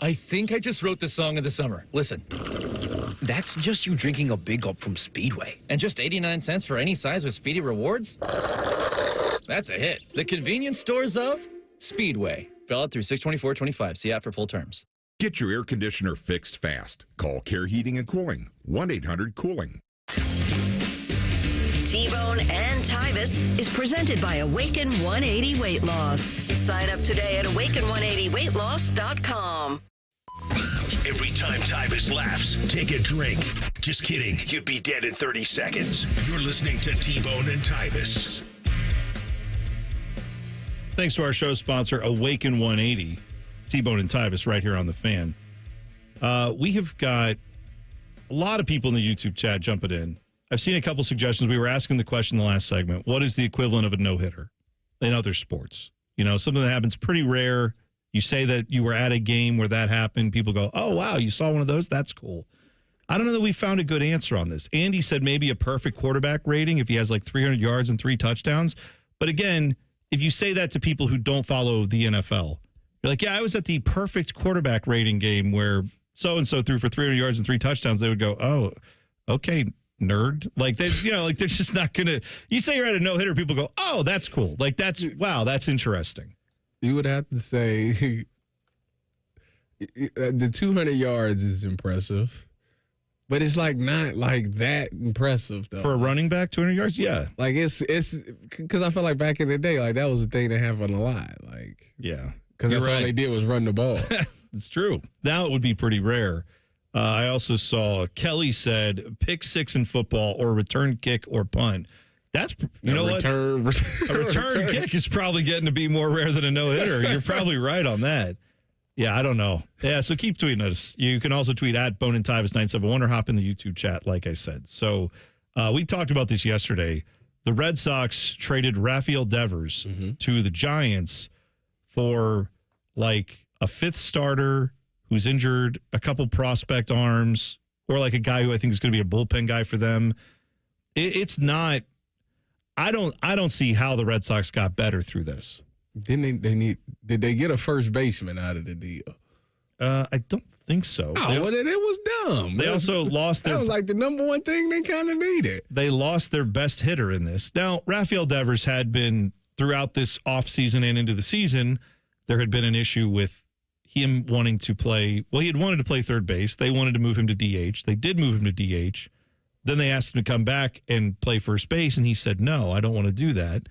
I think I just wrote the song of the summer. Listen. That's just you drinking a big gulp from Speedway. And just 89 cents for any size with Speedy Rewards? That's a hit. The convenience stores of Speedway. Valid through 6/24/25. See app for full terms. Get your air conditioner fixed fast. Call Care Heating and Cooling. 1-800-COOLING. T-Bone and Tyus is presented by Awaken 180 Weight Loss. Sign up today at awaken180weightloss.com. Every time Tyus laughs, take a drink. Just kidding. You'd be dead in 30 seconds. You're listening to T-Bone and Tyus. Thanks to our show sponsor, Awaken 180. T-Bone and Tyus right here on the Fan. We have got a lot of people in the YouTube chat jumping in. I've seen a couple suggestions. We were asking the question in the last segment, what is the equivalent of a no-hitter in other sports? You know, something that happens pretty rare. You say that you were at a game where that happened. People go, oh, wow, you saw one of those? That's cool. I don't know that we found a good answer on this. Andy said maybe a perfect quarterback rating if he has like 300 yards and 3 touchdowns. But again, if you say that to people who don't follow the NFL, you're like, yeah, I was at the perfect quarterback rating game where so-and-so threw for 300 yards and 3 touchdowns. They would go, oh, okay, nerd. Like they, you know, like they're just not gonna. You say you're at a no hitter, people go, "Oh, that's cool." Like that's wow, that's interesting. You would have to say the 200 yards is impressive, but it's like not like that impressive though. For a running back, 200 yards, yeah. Like it's because I feel like back in the day, like that was the thing that happened a lot. Like yeah, because that's right. all they did was run the ball. It's true. Now it would be pretty rare. I also saw Kelly said pick 6 in football or return kick or punt. That's, you know what? A return kick is probably getting to be more rare than a no-hitter. You're probably right on that. Yeah, I don't know. Yeah, so keep tweeting us. You can also tweet at Bone and Tyus 971 or hop in the YouTube chat, like I said. So we talked about this yesterday. The Red Sox traded Rafael Devers to the Giants for like a 5th starter who's injured, a couple prospect arms, or like a guy who I think is going to be a bullpen guy for them. It's not. I don't see how the Red Sox got better through this. Did they get a first baseman out of the deal? I don't think so. Oh, it was dumb. They also lost that was like the number one thing they kind of needed. They lost their best hitter in this. Now, Rafael Devers had been throughout this offseason and into the season, there had been an issue with him wanting to play. Well, he had wanted to play third base. They wanted to move him to DH. They did move him to DH. Then they asked him to come back and play first base, and he said, no, I don't want to do that.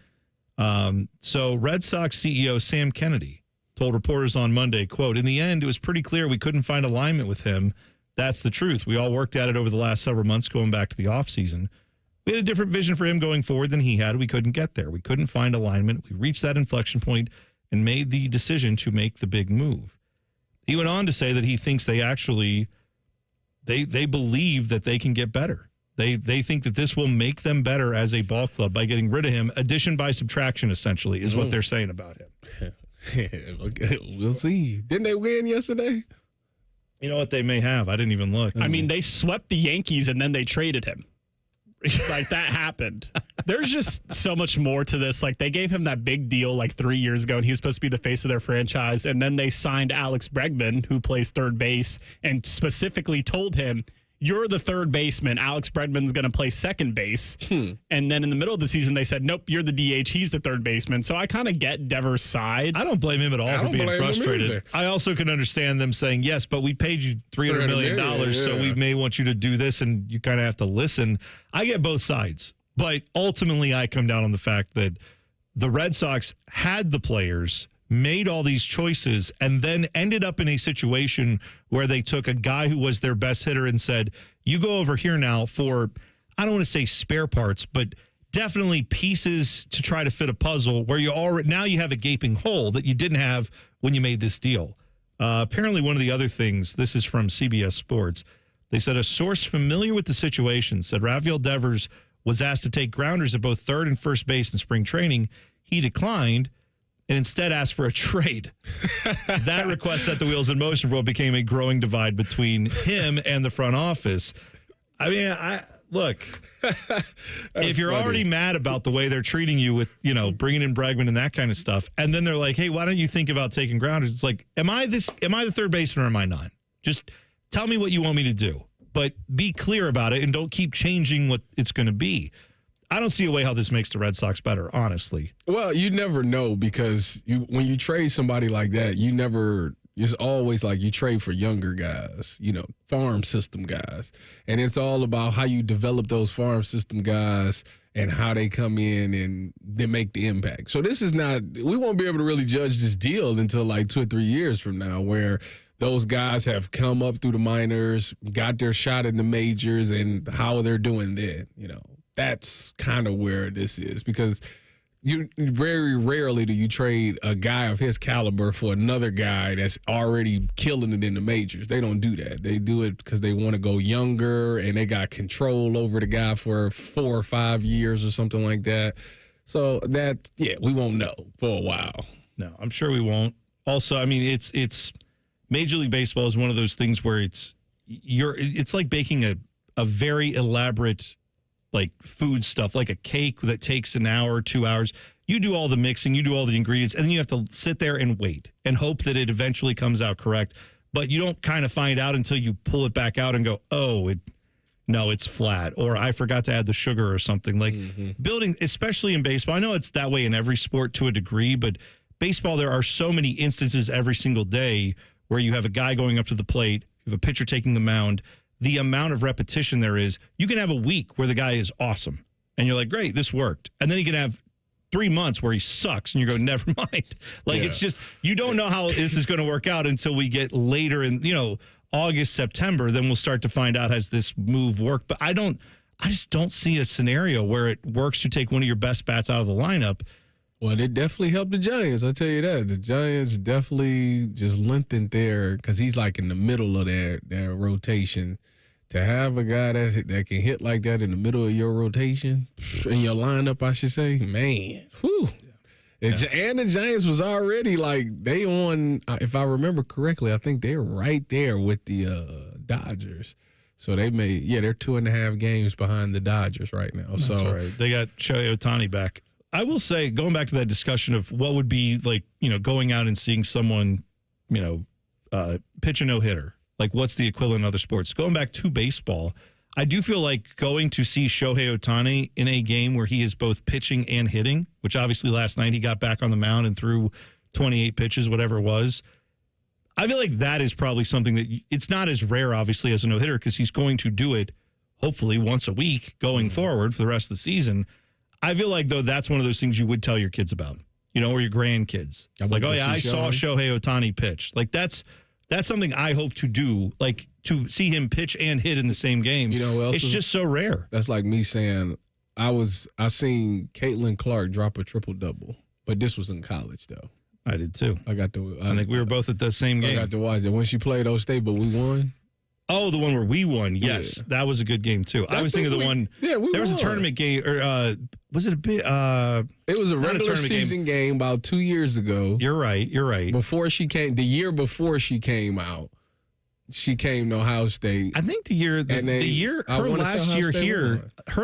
So Red Sox CEO Sam Kennedy told reporters on Monday, quote, in the end, it was pretty clear we couldn't find alignment with him. That's the truth. We all worked at it over the last several months going back to the offseason. We had a different vision for him going forward than he had. We couldn't get there. We couldn't find alignment. We reached that inflection point and made the decision to make the big move. He went on to say that he thinks they actually, they believe that they can get better. They think that this will make them better as a ball club by getting rid of him. Addition by subtraction, essentially, is what they're saying about him. Okay, we'll see. Didn't they win yesterday? You know what? They may have. I didn't even look. I mean, they swept the Yankees and then they traded him. Like, that happened. There's just so much more to this. Like, they gave him that big deal like 3 years ago, and he was supposed to be the face of their franchise. And then they signed Alex Bregman, who plays third base, and specifically told him, you're the third baseman. Alex Bregman's going to play second base. And then in the middle of the season, they said, nope, you're the DH. He's the third baseman. So I kind of get Devers' side. I don't blame him at all for being frustrated. I also can understand them saying, yes, but we paid you $300 million, so we may want you to do this, and you kind of have to listen. I get both sides. But ultimately, I come down on the fact that the Red Sox had the players, made all these choices, and then ended up in a situation where they took a guy who was their best hitter and said, you go over here now for, I don't want to say spare parts, but definitely pieces to try to fit a puzzle where now you have a gaping hole that you didn't have when you made this deal. Apparently, one of the other things, this is from CBS Sports, they said a source familiar with the situation said Rafael Devers was asked to take grounders at both third and first base in spring training. He declined and instead asked for a trade. That request set the wheels in motion for what became a growing divide between him and the front office. I mean, look, if you're already mad about the way they're treating you with, bringing in Bregman and that kind of stuff, and then they're like, hey, why don't you think about taking grounders? It's like, am I the third baseman or am I not? Just tell me what you want me to do, but be clear about it and don't keep changing what it's going to be. I don't see a way how this makes the Red Sox better, honestly. Well, you never know because when you trade somebody like that, it's always like you trade for younger guys, farm system guys. And it's all about how you develop those farm system guys and how they come in and they make the impact. So we won't be able to really judge this deal until like 2 or 3 years from now, where those guys have come up through the minors, got their shot in the majors, and how they're doing then, That's kind of where this is, because you very rarely do you trade a guy of his caliber for another guy that's already killing it in the majors. They don't do that. They do it because they want to go younger and they got control over the guy for 4 or 5 years or something like that. So we won't know for a while. No, I'm sure we won't. Also, I mean, it's Major League Baseball is one of those things where it's like baking a very elaborate like food stuff, like a cake that takes an hour or 2 hours. You do all the mixing, you do all the ingredients, and then you have to sit there and wait and hope that it eventually comes out correct. But you don't kind of find out until you pull it back out and go, no, it's flat, or I forgot to add the sugar or something. Like building, especially in baseball, I know it's that way in every sport to a degree, but baseball, there are so many instances every single day where you have a guy going up to the plate, you have a pitcher taking the mound. The amount of repetition there is, you can have a week where the guy is awesome and you're like, great, this worked. And then you can have 3 months where he sucks and you go, never mind. It's just, you don't know how this is going to work out until we get later in, August, September, then we'll start to find out, has this move worked? But I just don't see a scenario where it works to take one of your best bats out of the lineup. Well, it definitely helped the Giants. I'll tell you that. The Giants definitely just lengthened there because he's like in the middle of their rotation. To have a guy that can hit like that in the middle of your rotation, in your lineup, I should say, man, whew. Yeah. And the Giants was already like, they on, if I remember correctly, I think they're right there with the Dodgers. So they're 2.5 games behind the Dodgers right now. That's all right. They got Shohei Otani back. I will say, going back to that discussion of what would be like, going out and seeing someone, pitch a no-hitter. Like, what's the equivalent in other sports? Going back to baseball, I do feel like going to see Shohei Otani in a game where he is both pitching and hitting, which obviously last night he got back on the mound and threw 28 pitches, whatever it was. I feel like that is probably something that it's not as rare, obviously, as a no-hitter, because he's going to do it, hopefully, once a week going forward for the rest of the season. I feel like, though, that's one of those things you would tell your kids about, or your grandkids. It's like, oh, yeah, I saw Shohei Otani pitch. Like, that's something I hope to do, like to see him pitch and hit in the same game. It's just so rare. That's like me saying I seen Caitlin Clark drop a triple-double, but this was in college, though. I did, too. I think we were both at the same game. I got to watch it. When she played O State, but we won. Oh, the one where we won. Yes, that was a good game too. I was thinking of the one. Yeah, there was a tournament game, or was it a bit? It was a regular season game about 2 years ago. You're right. Before she came, the year before she came out, she came to Ohio State. I think her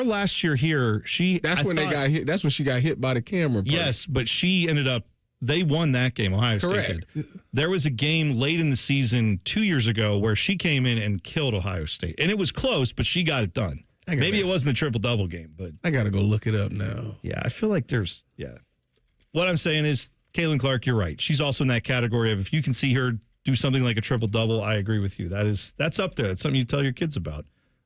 last year here, she. That's when they got hit. That's when she got hit by the camera. Yes, but she ended up. They won that game. Ohio State did. There was a game late in the season 2 years ago where she came in and killed Ohio State. And it was close, but she got it done. Maybe it wasn't the triple-double game, but... I got to go look it up now. Yeah, I feel like there's... Yeah. What I'm saying is, Caitlin Clark, you're right. She's also in that category of if you can see her do something like a triple-double, I agree with you. That's up there. That's something you tell your kids about.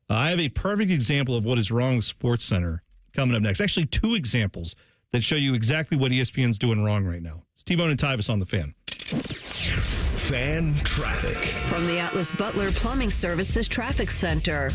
I have a perfect example of what is wrong with SportsCenter coming up next. Actually, two examples that show you exactly what ESPN's doing wrong right now. It's T-Bone and Tyus on the Fan. Fan traffic. From the Atlas Butler Plumbing Services Traffic Center.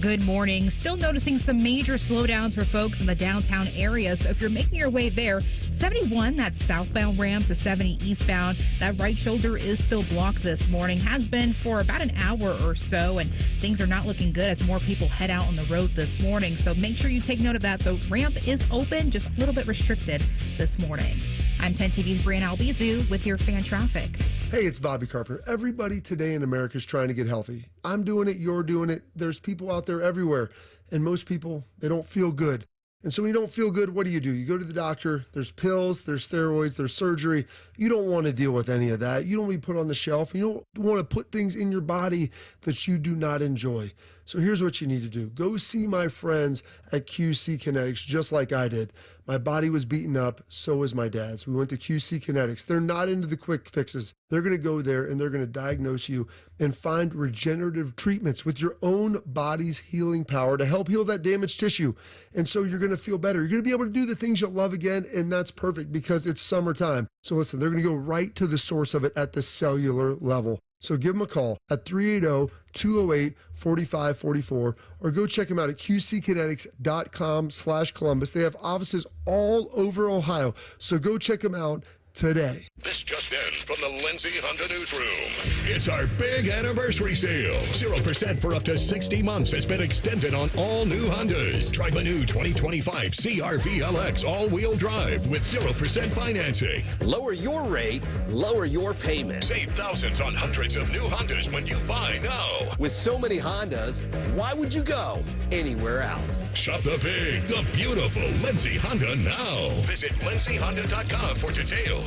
Good morning. Still noticing some major slowdowns for folks in the downtown area. So if you're making your way there, 71, that's southbound ramp to 70 eastbound. That right shoulder is still blocked this morning. Has been for about an hour or so. And things are not looking good as more people head out on the road this morning. So make sure you take note of that. The ramp is open, just a little bit restricted this morning. I'm 10 TV's Brian Albizu with your fan traffic. Hey, it's Bobby Carpenter. Everybody today in America is trying to get healthy. I'm doing it. You're doing it. There's people out there everywhere. And most people, they don't feel good. And so when you don't feel good, what do? You go to the doctor. There's pills, there's steroids, there's surgery. You don't want to deal with any of that. You don't want to be put on the shelf. You don't want to put things in your body that you do not enjoy. So here's what you need to do. Go see my friends at QC Kinetics, just like I did. My body was beaten up, so was my dad's. We went to QC Kinetics. They're not into the quick fixes. They're going to go there and they're going to diagnose you and find regenerative treatments with your own body's healing power to help heal that damaged tissue. And so you're going to feel better. You're going to be able to do the things you'll love again, and that's perfect because it's summertime. So listen, they're going to go right to the source of it at the cellular level. So give them a call at 380-208-4544 or go check them out at qckinetics.com/Columbus. They have offices all over Ohio. So go check them out today. This just in from the Lindsay Honda Newsroom. It's our big anniversary sale. 0% for up to 60 months has been extended on all new Hondas. Try the new 2025 CR-V LX all-wheel drive with 0% financing. Lower your rate, lower your payment. Save thousands on hundreds of new Hondas when you buy now. With so many Hondas, why would you go anywhere else? Shop the big, the beautiful Lindsay Honda now. Visit lindsayhonda.com for details.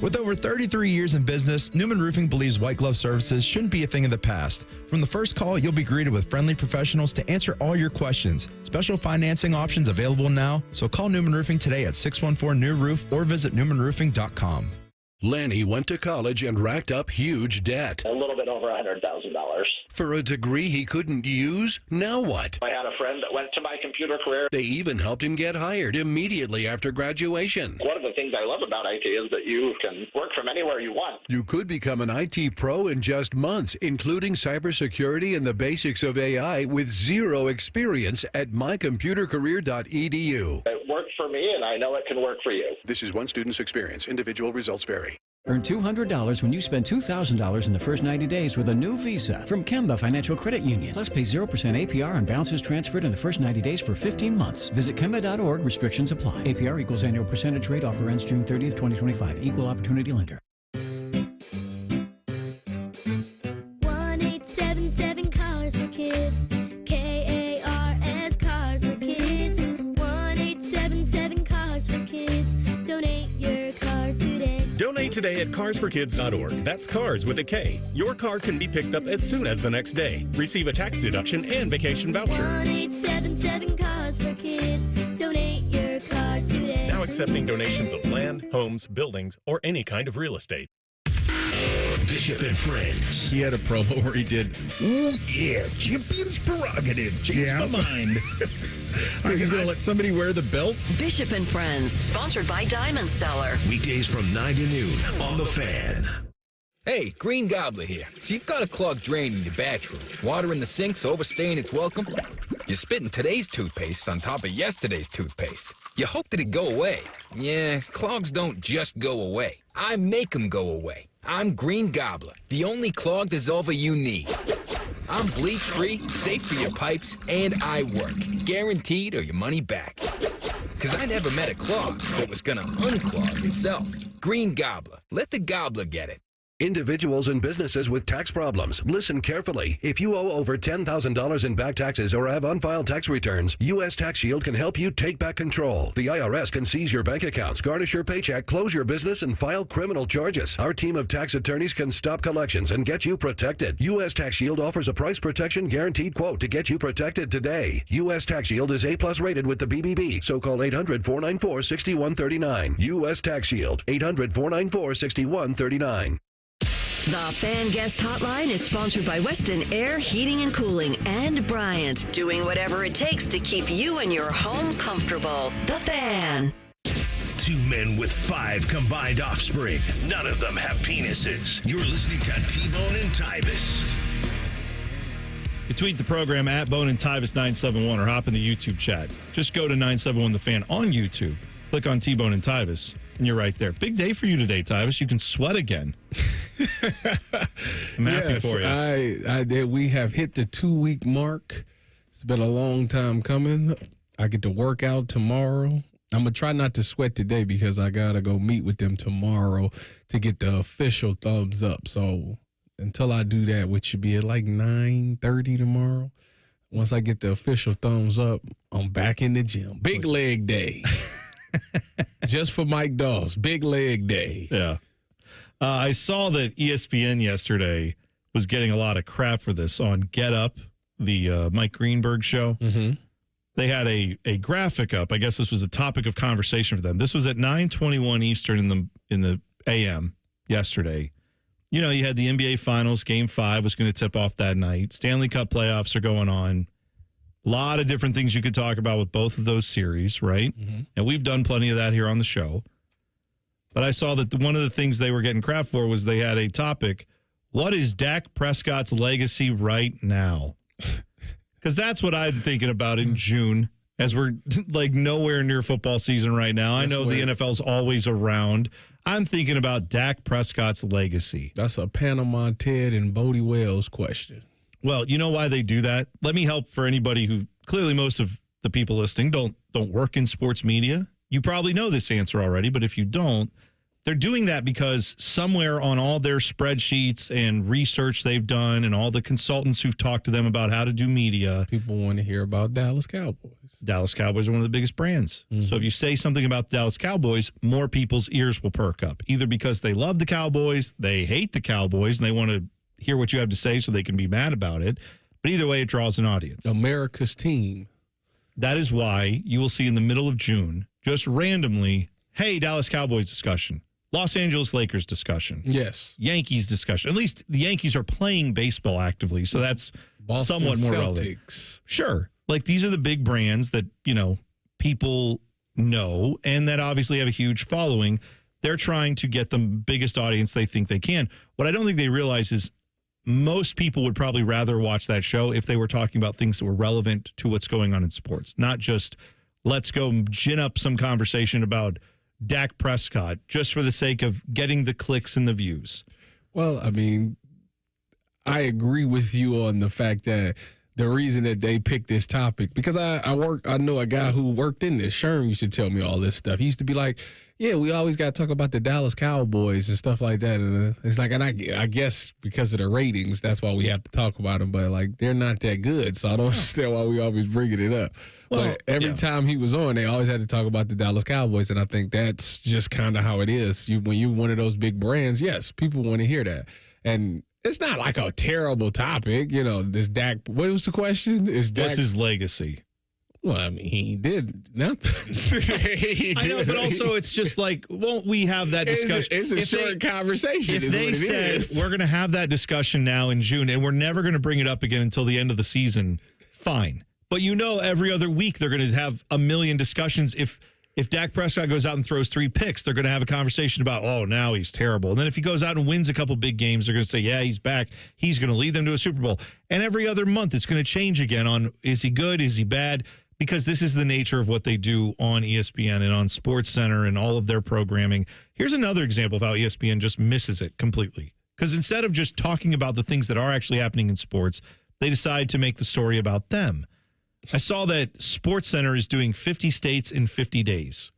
With over 33 years in business, Newman Roofing believes white glove services shouldn't be a thing of the past. From the first call, you'll be greeted with friendly professionals to answer all your questions. Special financing options available now, so call Newman Roofing today at 614-NEW-ROOF or visit newmanroofing.com. Lanny went to college and racked up huge debt. A little bit over $100,000. For a degree he couldn't use? Now what? I had a friend that went to my computer career. They even helped him get hired immediately after graduation. One of the things I love about IT is that you can work from anywhere you want. You could become an IT pro in just months, including cybersecurity and the basics of AI with zero experience at mycomputercareer.edu. It worked for me, and I know it can work for you. This is one student's experience. Individual results vary. Earn $200 when you spend $2,000 in the first 90 days with a new Visa from Kemba Financial Credit Union. Plus, pay 0% APR on balances transferred in the first 90 days for 15 months. Visit Kemba.org. Restrictions apply. APR equals annual percentage rate. Offer ends June 30th, 2025. Equal opportunity lender. 1-877 Cars for Kids. KARS Cars for Kids. 1-877 Cars for Kids. Donate your car today. Donate today at carsforkids.org. That's cars with a K. Your car can be picked up as soon as the next day. Receive a tax deduction and vacation voucher. 1-877 Cars for Kids. Donate your car today. Now accepting donations of land, homes, buildings, or any kind of real estate. Bishop and Friends. He had a promo where he did, "Ooh, yeah, champion's prerogative. Changed my mind." He's going to let somebody wear the belt? Bishop and Friends, sponsored by Diamond Seller. Weekdays from 9 to noon on The Fan. Hey, Green Gobbler here. So you've got a clogged drain in your bathroom. Water in the sink's overstaying its welcome. You're spitting today's toothpaste on top of yesterday's toothpaste. You hope that it go away. Yeah, clogs don't just go away. I make them go away. I'm Green Gobbler, the only clog dissolver you need. I'm bleach-free, safe for your pipes, and I work. Guaranteed or your money back. Because I never met a clog that was going to unclog itself. Green Gobbler. Let the gobbler get it. Individuals and businesses with tax problems, listen carefully. If you owe over $10,000 in back taxes or have unfiled tax returns, U.S. Tax Shield can help you take back control. The IRS can seize your bank accounts, garnish your paycheck, close your business, and file criminal charges. Our team of tax attorneys can stop collections and get you protected. U.S. Tax Shield offers a price protection guaranteed quote to get you protected today. U.S. Tax Shield is A+ rated with the BBB, so call 800-494-6139. U.S. Tax Shield, 800-494-6139. The Fan Guest Hotline is sponsored by Weston Air Heating and Cooling and Bryant, doing whatever it takes to keep you and your home comfortable. The Fan. 2 men with 5 combined offspring. None of them have penises. You're listening to T-Bone and Tyus. You tweet the program at Bone and Tyus 971 or hop in the YouTube chat. Just go to 971 The Fan on YouTube. Click on T-Bone and Tyus, and you're right there. Big day for you today, Tyus. You can sweat again. I'm happy for you. I did. We have hit the 2-week mark. It's been a long time coming. I get to work out tomorrow. I'm going to try not to sweat today because I got to go meet with them tomorrow to get the official thumbs up. So until I do that, which should be at like 9:30 tomorrow, once I get the official thumbs up, I'm back in the gym. Big leg day. Just for Mike Dawes. Big leg day. Yeah. I saw that ESPN yesterday was getting a lot of crap for this on Get Up, the Mike Greenberg show. Mm-hmm. They had a graphic up. I guess this was a topic of conversation for them. This was at 9:21 Eastern in the AM yesterday. You know, you had the NBA Finals. Game 5 was going to tip off that night. Stanley Cup playoffs are going on. A lot of different things you could talk about with both of those series, right? Mm-hmm. And we've done plenty of that here on the show. But I saw that one of the things they were getting crap for was they had a topic, what is Dak Prescott's legacy right now? Because that's what I'm thinking about in June, as we're like nowhere near football season right now. I know the NFL's always around. I'm thinking about Dak Prescott's legacy. That's a Panama Ted and Bodie Wells question. Well, you know why they do that? Let me help for anybody who, clearly most of the people listening don't work in sports media. You probably know this answer already, but if you don't, they're doing that because somewhere on all their spreadsheets and research they've done and all the consultants who've talked to them about how to do media. People want to hear about Dallas Cowboys. Dallas Cowboys are one of the biggest brands. Mm-hmm. So if you say something about the Dallas Cowboys, more people's ears will perk up, either because they love the Cowboys, they hate the Cowboys, and they want to hear what you have to say so they can be mad about it. But either way, it draws an audience. America's team. That is why you will see in the middle of June, just randomly, hey, Dallas Cowboys discussion, Los Angeles Lakers discussion. Yes. Yankees discussion. At least the Yankees are playing baseball actively, so that's Boston somewhat more Celtics. relevant. Sure. Like, these are the big brands that, you know, people know and that obviously have a huge following. They're trying to get the biggest audience they think they can. What I don't think they realize is most people would probably rather watch that show if they were talking about things that were relevant to what's going on in sports, not just let's go gin up some conversation about Dak Prescott just for the sake of getting the clicks and the views. Well, I mean, I agree with you on the fact that the reason that they picked this topic, because I know a guy who worked in this. Sherm used to tell me all this stuff. He used to be like, yeah, we always got to talk about the Dallas Cowboys and stuff like that. And it's like, and I guess because of the ratings, that's why we have to talk about them. But, like, they're not that good, so I don't understand why we always bringing it up. Well, but every time he was on, they always had to talk about the Dallas Cowboys, and I think that's just kind of how it is. When you're one of those big brands, yes, people want to hear that. And it's not like a terrible topic. You know, this Dak, what was the question? What's his legacy? Well, I mean, he did nothing. I know, but also it's just like, won't we have that discussion? It's a short conversation. If they said we're going to have that discussion now in June and we're never going to bring it up again until the end of the season, fine. But you know, every other week they're going to have a million discussions. If Dak Prescott goes out and throws 3 picks, they're going to have a conversation about, oh, now he's terrible. And then if he goes out and wins a couple big games, they're going to say, yeah, he's back. He's going to lead them to a Super Bowl. And every other month it's going to change again on, is he good? Is he bad? Because this is the nature of what they do on ESPN and on SportsCenter and all of their programming. Here's another example of how ESPN just misses it completely. Because instead of just talking about the things that are actually happening in sports, they decide to make the story about them. I saw that SportsCenter is doing 50 states in 50 days.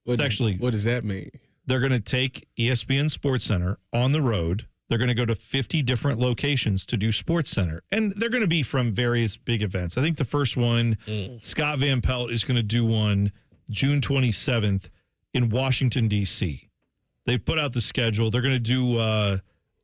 What does that mean? They're going to take ESPN SportsCenter on the road. They're going to go to 50 different locations to do SportsCenter. And they're going to be from various big events. I think the first one, Scott Van Pelt is going to do one June 27th in Washington, D.C. They put out the schedule. They're going to do a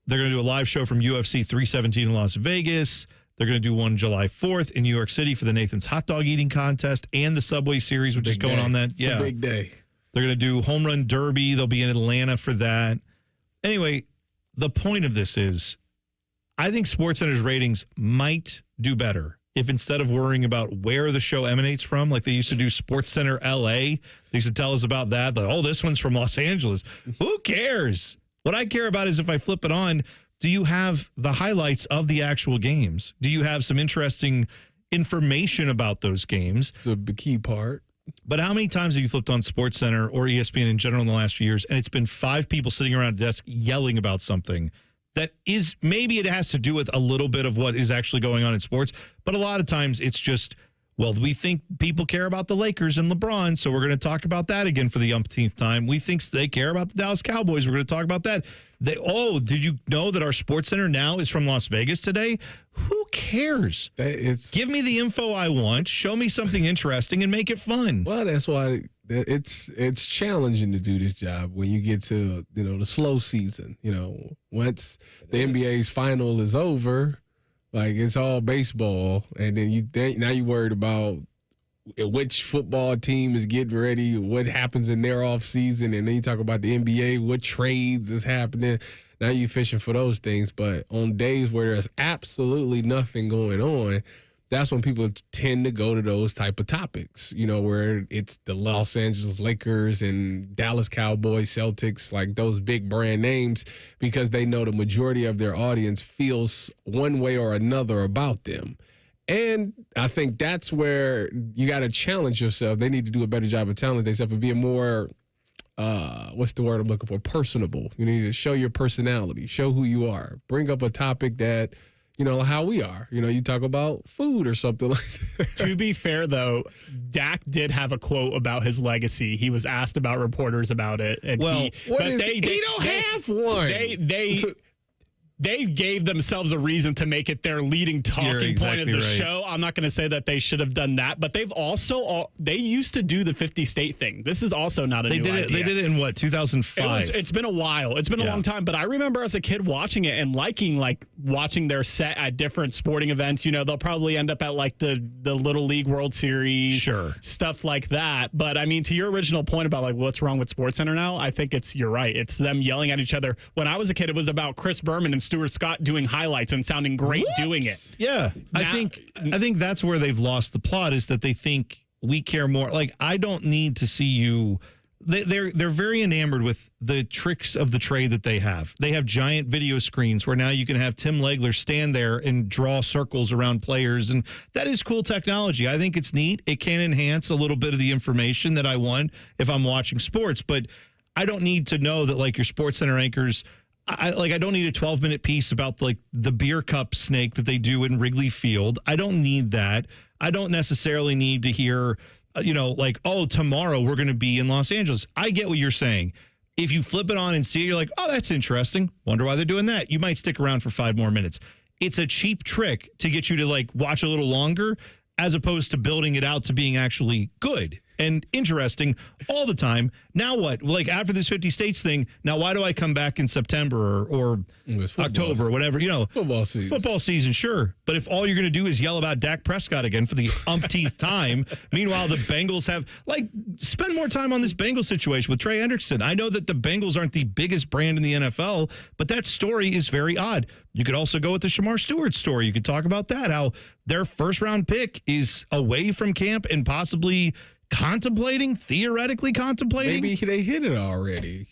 live show from UFC 317 in Las Vegas. They're going to do one July 4th in New York City for the Nathan's Hot Dog Eating Contest and the Subway Series, which is going on that. It's a big day. They're going to do Home Run Derby. They'll be in Atlanta for that. Anyway, the point of this is I think SportsCenter's ratings might do better if instead of worrying about where the show emanates from, like they used to do SportsCenter LA, they used to tell us about that. Like, oh, this one's from Los Angeles. Who cares? What I care about is if I flip it on, do you have the highlights of the actual games? Do you have some interesting information about those games? The key part. But how many times have you flipped on SportsCenter or ESPN in general in the last few years, and it's been 5 people sitting around a desk yelling about something that is, maybe it has to do with a little bit of what is actually going on in sports, but a lot of times it's just, well, we think people care about the Lakers and LeBron, so we're going to talk about that again for the umpteenth time. We think they care about the Dallas Cowboys. We're going to talk about that. Did you know that our SportsCenter now is from Las Vegas today? Who cares? Give me the info I want. Show me something interesting and make it fun. Well, that's why it's challenging to do this job when you get to the slow season. Once the NBA's final is over, like it's all baseball, and then now you worried about which football team is getting ready, what happens in their off season, and then you talk about the NBA, what trades is happening. Now you're fishing for those things. But on days where there's absolutely nothing going on, that's when people tend to go to those type of topics, where it's the Los Angeles Lakers and Dallas Cowboys, Celtics, like those big brand names, because they know the majority of their audience feels one way or another about them. And I think that's where you got to challenge yourself. They need to do a better job of telling themselves and being more, what's the word I'm looking for? Personable. You need to show your personality, show who you are, bring up a topic that, how we are. You talk about food or something like that. To be fair, though, Dak did have a quote about his legacy. He was asked about reporters about it. And he don't have one. They gave themselves a reason to make it their leading talking point of the show. I'm not going to say that they should have done that, but they've also they used to do the 50 state thing. This is also not a new idea. They did it in what, 2005? It's been a while. It's been a long time, but I remember as a kid watching it and liking watching their set at different sporting events. They'll probably end up at the Little League World Series, stuff like that. But I mean, to your original point about what's wrong with SportsCenter now, I think you're right. It's them yelling at each other. When I was a kid, it was about Chris Berman and Stuart Scott doing highlights and sounding great doing it. Yeah. Now, I think that's where they've lost the plot, is that they think we care more. Like, I don't need to see you. They're very enamored with the tricks of the trade that they have. They have giant video screens where now you can have Tim Legler stand there and draw circles around players. And that is cool technology. I think it's neat. It can enhance a little bit of the information that I want if I'm watching sports. But I don't need to know that your SportsCenter anchors, I don't need a 12-minute piece about the beer cup snake that they do in Wrigley Field. I don't need that. I don't necessarily need to hear, oh, tomorrow we're going to be in Los Angeles. I get what you're saying. If you flip it on and see it, you're like, oh, that's interesting. Wonder why they're doing that. You might stick around for 5 more minutes. It's a cheap trick to get you to watch a little longer, as opposed to building it out to being actually good and interesting all the time. Now what? After this 50 states thing, now why do I come back in September or October or whatever? Football season. Football season, sure. But if all you're going to do is yell about Dak Prescott again for the umpteenth time, meanwhile the Bengals have, spend more time on this Bengals situation with Trey Hendrickson. I know that the Bengals aren't the biggest brand in the NFL, but that story is very odd. You could also go with the Shamar Stewart story. You could talk about that, how their first-round pick is away from camp and possibly theoretically contemplating. Maybe they hit it already.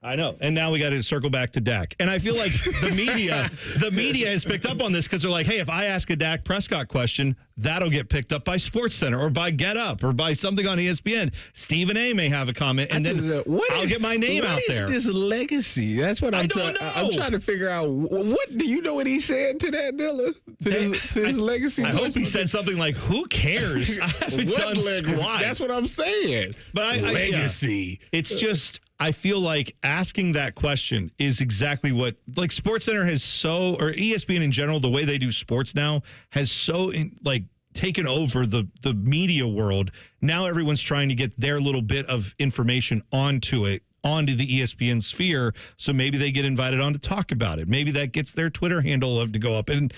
I know. And now we got to circle back to Dak. And I feel like the media has picked up on this because they're like, hey, if I ask a Dak Prescott question, that'll get picked up by SportsCenter or by Get Up or by something on ESPN. Stephen A may have a comment, and then I'll get my name out there. What is this legacy? That's what I'm trying. I'm trying to figure out. What do you know what he said to that, Dilla? To his legacy? I hope he said something like, "Who cares? I haven't done squat." That's what I'm saying. But legacy. It's just. I feel like asking that question is exactly what, like, SportsCenter has or ESPN in general, the way they do sports now has taken over the media world. Now everyone's trying to get their little bit of information onto the ESPN sphere, so maybe they get invited on to talk about it. Maybe that gets their Twitter handle to go up and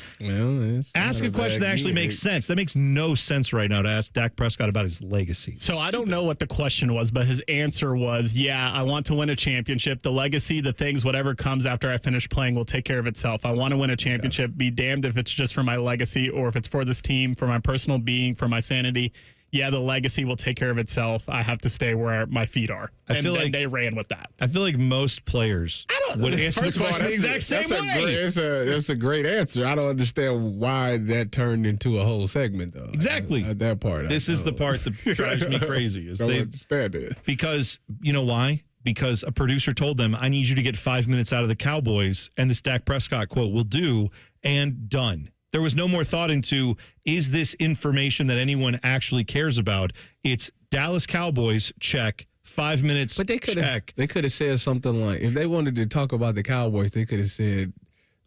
ask a question that actually makes sense. That makes no sense right now to ask Dak Prescott about his legacy. So I don't know what the question was, but his answer was, yeah, I want to win a championship. The legacy, the things, whatever comes after I finish playing will take care of itself. I want to win a championship. Be damned if it's just for my legacy or if it's for this team, for my personal being, for my sanity. Yeah, the legacy will take care of itself. I have to stay where my feet are. And then they ran with that. I feel like most players would answer the question the exact same way. That's a great answer. I don't understand why that turned into a whole segment, though. Exactly. That part. This is the part that drives me crazy. Don't understand it. Because, you know why? Because a producer told them, I need you to get 5 minutes out of the Cowboys, and this Dak Prescott quote will do, and done. There was no more thought into, is this information that anyone actually cares about? It's Dallas Cowboys, check. 5 minutes, but check. They could have said something like, if they wanted to talk about the Cowboys, they could have said,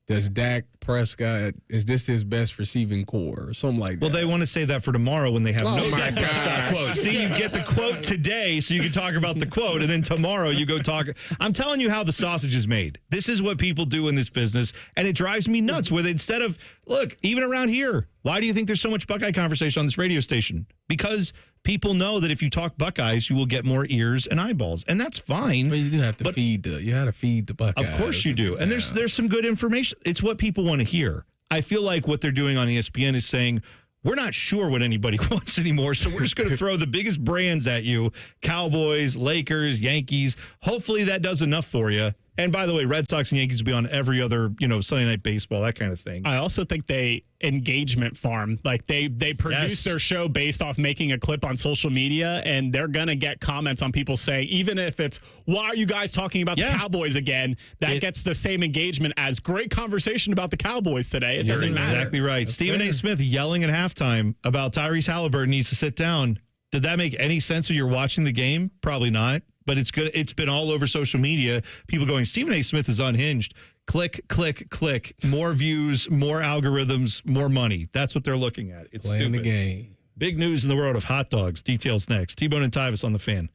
does Dak Prescott, is this his best receiving core or something like that? Well, they want to say that for tomorrow when they have no Dak Prescott quote. See, you get the quote today so you can talk about the quote, and then tomorrow you go talk. I'm telling you how the sausage is made. This is what people do in this business, and it drives me nuts with instead of, look, even around here, why do you think there's so much Buckeye conversation on this radio station? Because people know that if you talk Buckeyes, you will get more ears and eyeballs, and that's fine. But you do have to feed the Buckeyes. Of course you do, and there's some good information. It's what people want to hear. I feel like what they're doing on ESPN is saying, we're not sure what anybody wants anymore, so we're just going to throw the biggest brands at you, Cowboys, Lakers, Yankees. Hopefully that does enough for you. And by the way, Red Sox and Yankees will be on every other, Sunday Night Baseball, that kind of thing. I also think they engagement farm. Like they produce their show based off making a clip on social media, and they're going to get comments on people saying, even if it's, why are you guys talking about the Cowboys again? That gets the same engagement as great conversation about the Cowboys today. It doesn't matter. Exactly right. That's Stephen fair. A. Smith yelling at halftime about Tyrese Halliburton needs to sit down. Did that make any sense when you're watching the game? Probably not. But it's good. It's been all over social media. People going, Stephen A. Smith is unhinged. Click, click, click. More views, more algorithms, more money. That's what they're looking at. It's playing stupid. the game. Big news in the world of hot dogs. Details next. T-Bone and Tyus on the Fan.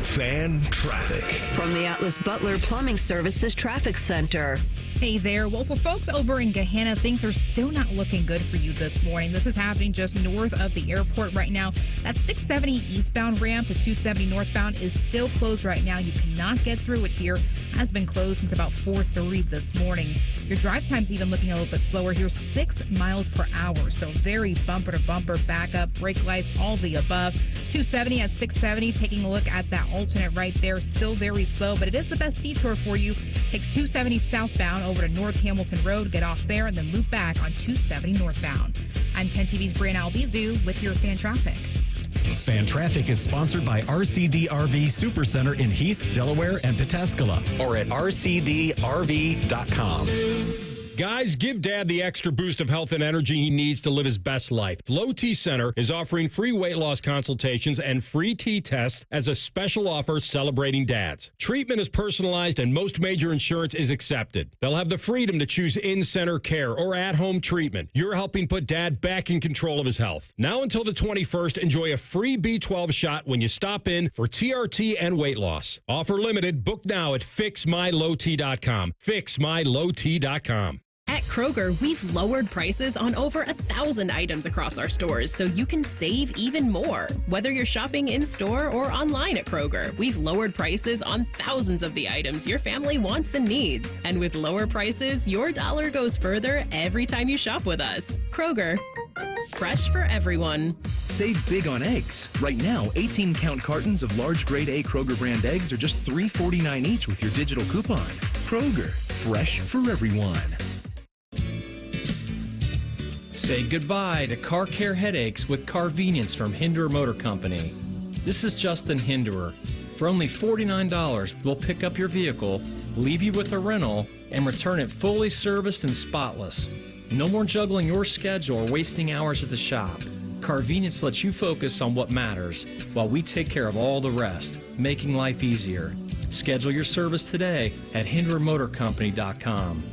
Fan traffic. From the Atlas Butler Plumbing Services Traffic Center. Hey there. Well, for folks over in Gahanna, things are still not looking good for you this morning. This is happening just north of the airport right now. That 670 eastbound ramp to 270 northbound is still closed right now. You cannot get through it here. Has been closed since about 4:30 this morning. Your drive time's even looking a little bit slower here, 6 miles per hour. So very bumper to bumper backup, brake lights, all the above. 270 at 670, taking a look at that alternate right there, still very slow, but it is the best detour for you. Takes 270 southbound over to North Hamilton Road, get off there, and then loop back on 270 northbound. I'm 10 TV's Brianna Albizu with your fan traffic. Fan Traffic is sponsored by RCD RV Supercenter in Heath, Delaware, and Pataskala, or at rcdrv.com. Guys, give Dad the extra boost of health and energy he needs to live his best life. Low T Center is offering free weight loss consultations and free T tests as a special offer celebrating dads. Treatment is personalized and most major insurance is accepted. They'll have the freedom to choose in-center care or at-home treatment. You're helping put Dad back in control of his health. Now until the 21st, enjoy a free B12 shot when you stop in for TRT and weight loss. Offer limited. Book now at fixmylowt.com. Fixmylowt.com. At Kroger, we've lowered prices on over 1,000 items across our stores so you can save even more. Whether you're shopping in-store or online at Kroger, we've lowered prices on thousands of the items your family wants and needs. And with lower prices, your dollar goes further every time you shop with us. Kroger, fresh for everyone. Save big on eggs. Right now, 18-count cartons of large grade A Kroger brand eggs are just $3.49 each with your digital coupon. Kroger, fresh for everyone. Say goodbye to car care headaches with Carvenience from Hinderer Motor Company. This is Justin Hinderer. For only $49, we'll pick up your vehicle, leave you with a rental, and return it fully serviced and spotless. No more juggling your schedule or wasting hours at the shop. Carvenience lets you focus on what matters while we take care of all the rest, making life easier. Schedule your service today at HindererMotorCompany.com.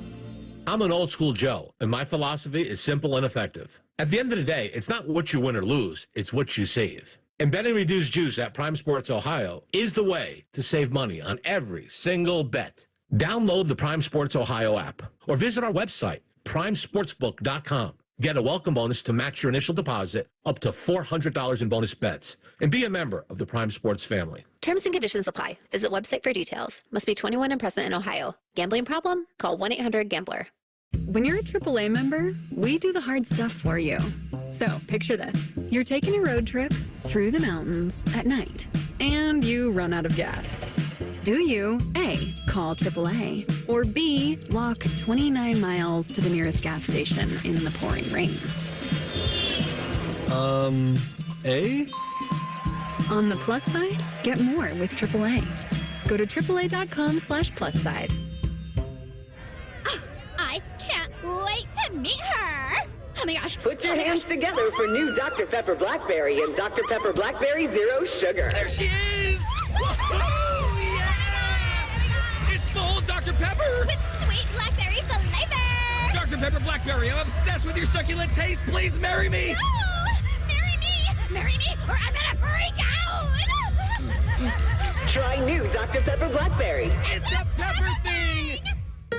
I'm an old school Joe, and my philosophy is simple and effective. At the end of the day, it's not what you win or lose, it's what you save. And bet and reduce juice at Prime Sports Ohio is the way to save money on every single bet. Download the Prime Sports Ohio app or visit our website, primesportsbook.com. Get a welcome bonus to match your initial deposit up to $400 in bonus bets. And be a member of the Prime Sports family. Terms and conditions apply. Visit website for details. Must be 21 and present in Ohio. Gambling problem? Call 1-800-GAMBLER. When you're a AAA member, we do the hard stuff for you. So picture this. You're taking a road trip through the mountains at night, and you run out of gas. Do you A, call AAA, or B, walk 29 miles to the nearest gas station in the pouring rain? A? On the plus side, get more with AAA. Go to AAA.com/plus side. I can't wait to meet her. Oh my gosh. Put your hands together for new Dr. Pepper Blackberry and Dr. Pepper Blackberry Zero Sugar. There she is! Woohoo! Yeah! It's full Dr. Pepper! With sweet blackberry flavor! Dr. Pepper Blackberry, I'm obsessed with your succulent taste. Please marry me! No! Marry me! Marry me, or I'm gonna freak out! Try new Dr. Pepper Blackberry. It's a pepper thing!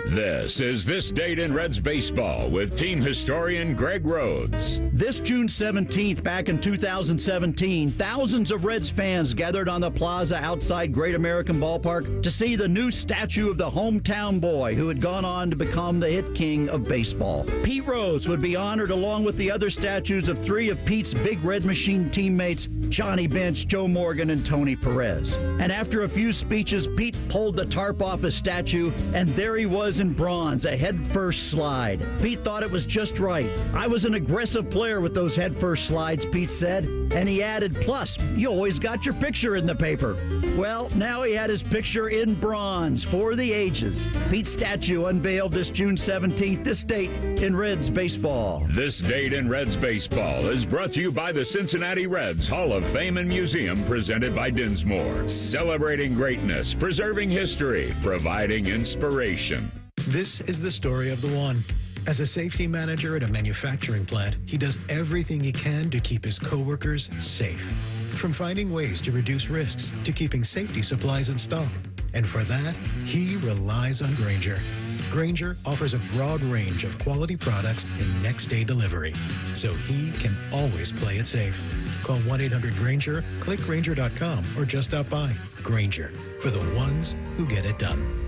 This is This Date in Reds Baseball with team historian Greg Rhodes. This June 17th, back in 2017, thousands of Reds fans gathered on the plaza outside Great American Ballpark to see the new statue of the hometown boy who had gone on to become the hit king of baseball. Pete Rose would be honored along with the other statues of three of Pete's Big Red Machine teammates, Johnny Bench, Joe Morgan, and Tony Perez. And after a few speeches, Pete pulled the tarp off his statue, and there he was in bronze, a head-first slide. Pete thought it was just right. I was an aggressive player with those head-first slides, Pete said, and he added, plus, you always got your picture in the paper. Well, now he had his picture in bronze for the ages. Pete's statue unveiled this June 17th, this date in Reds baseball. This Date in Reds Baseball is brought to you by the Cincinnati Reds Hall of Fame and Museum, presented by Dinsmore. Celebrating greatness, preserving history, providing inspiration. This is the story of the one. As a safety manager at a manufacturing plant, he does everything he can to keep his coworkers safe. From finding ways to reduce risks to keeping safety supplies in stock. And for that, he relies on Grainger. Grainger offers a broad range of quality products and next-day delivery, so he can always play it safe. Call 1-800-GRAINGER, click Grainger.com, or just stop by. Grainger, for the ones who get it done.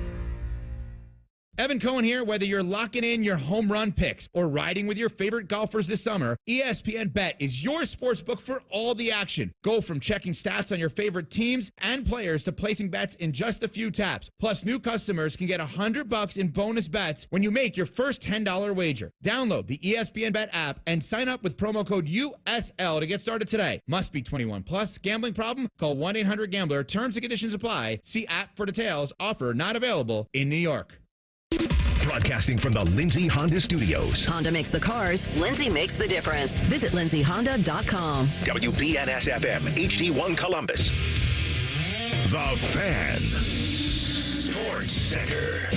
Evan Cohen here. Whether you're locking in your home run picks or riding with your favorite golfers this summer, ESPN Bet is your sportsbook for all the action. Go from checking stats on your favorite teams and players to placing bets in just a few taps. Plus, new customers can get $100 in bonus bets when you make your first $10 wager. Download the ESPN Bet app and sign up with promo code USL to get started today. Must be 21 plus. Gambling problem? Call 1-800-GAMBLER. Terms and conditions apply. See app for details. Offer not available in New York. Broadcasting from the Lindsay Honda Studios. Honda makes the cars. Lindsay makes the difference. Visit lindsayhonda.com. WBNS-FM, HD1 Columbus. The Fan. Sports Center.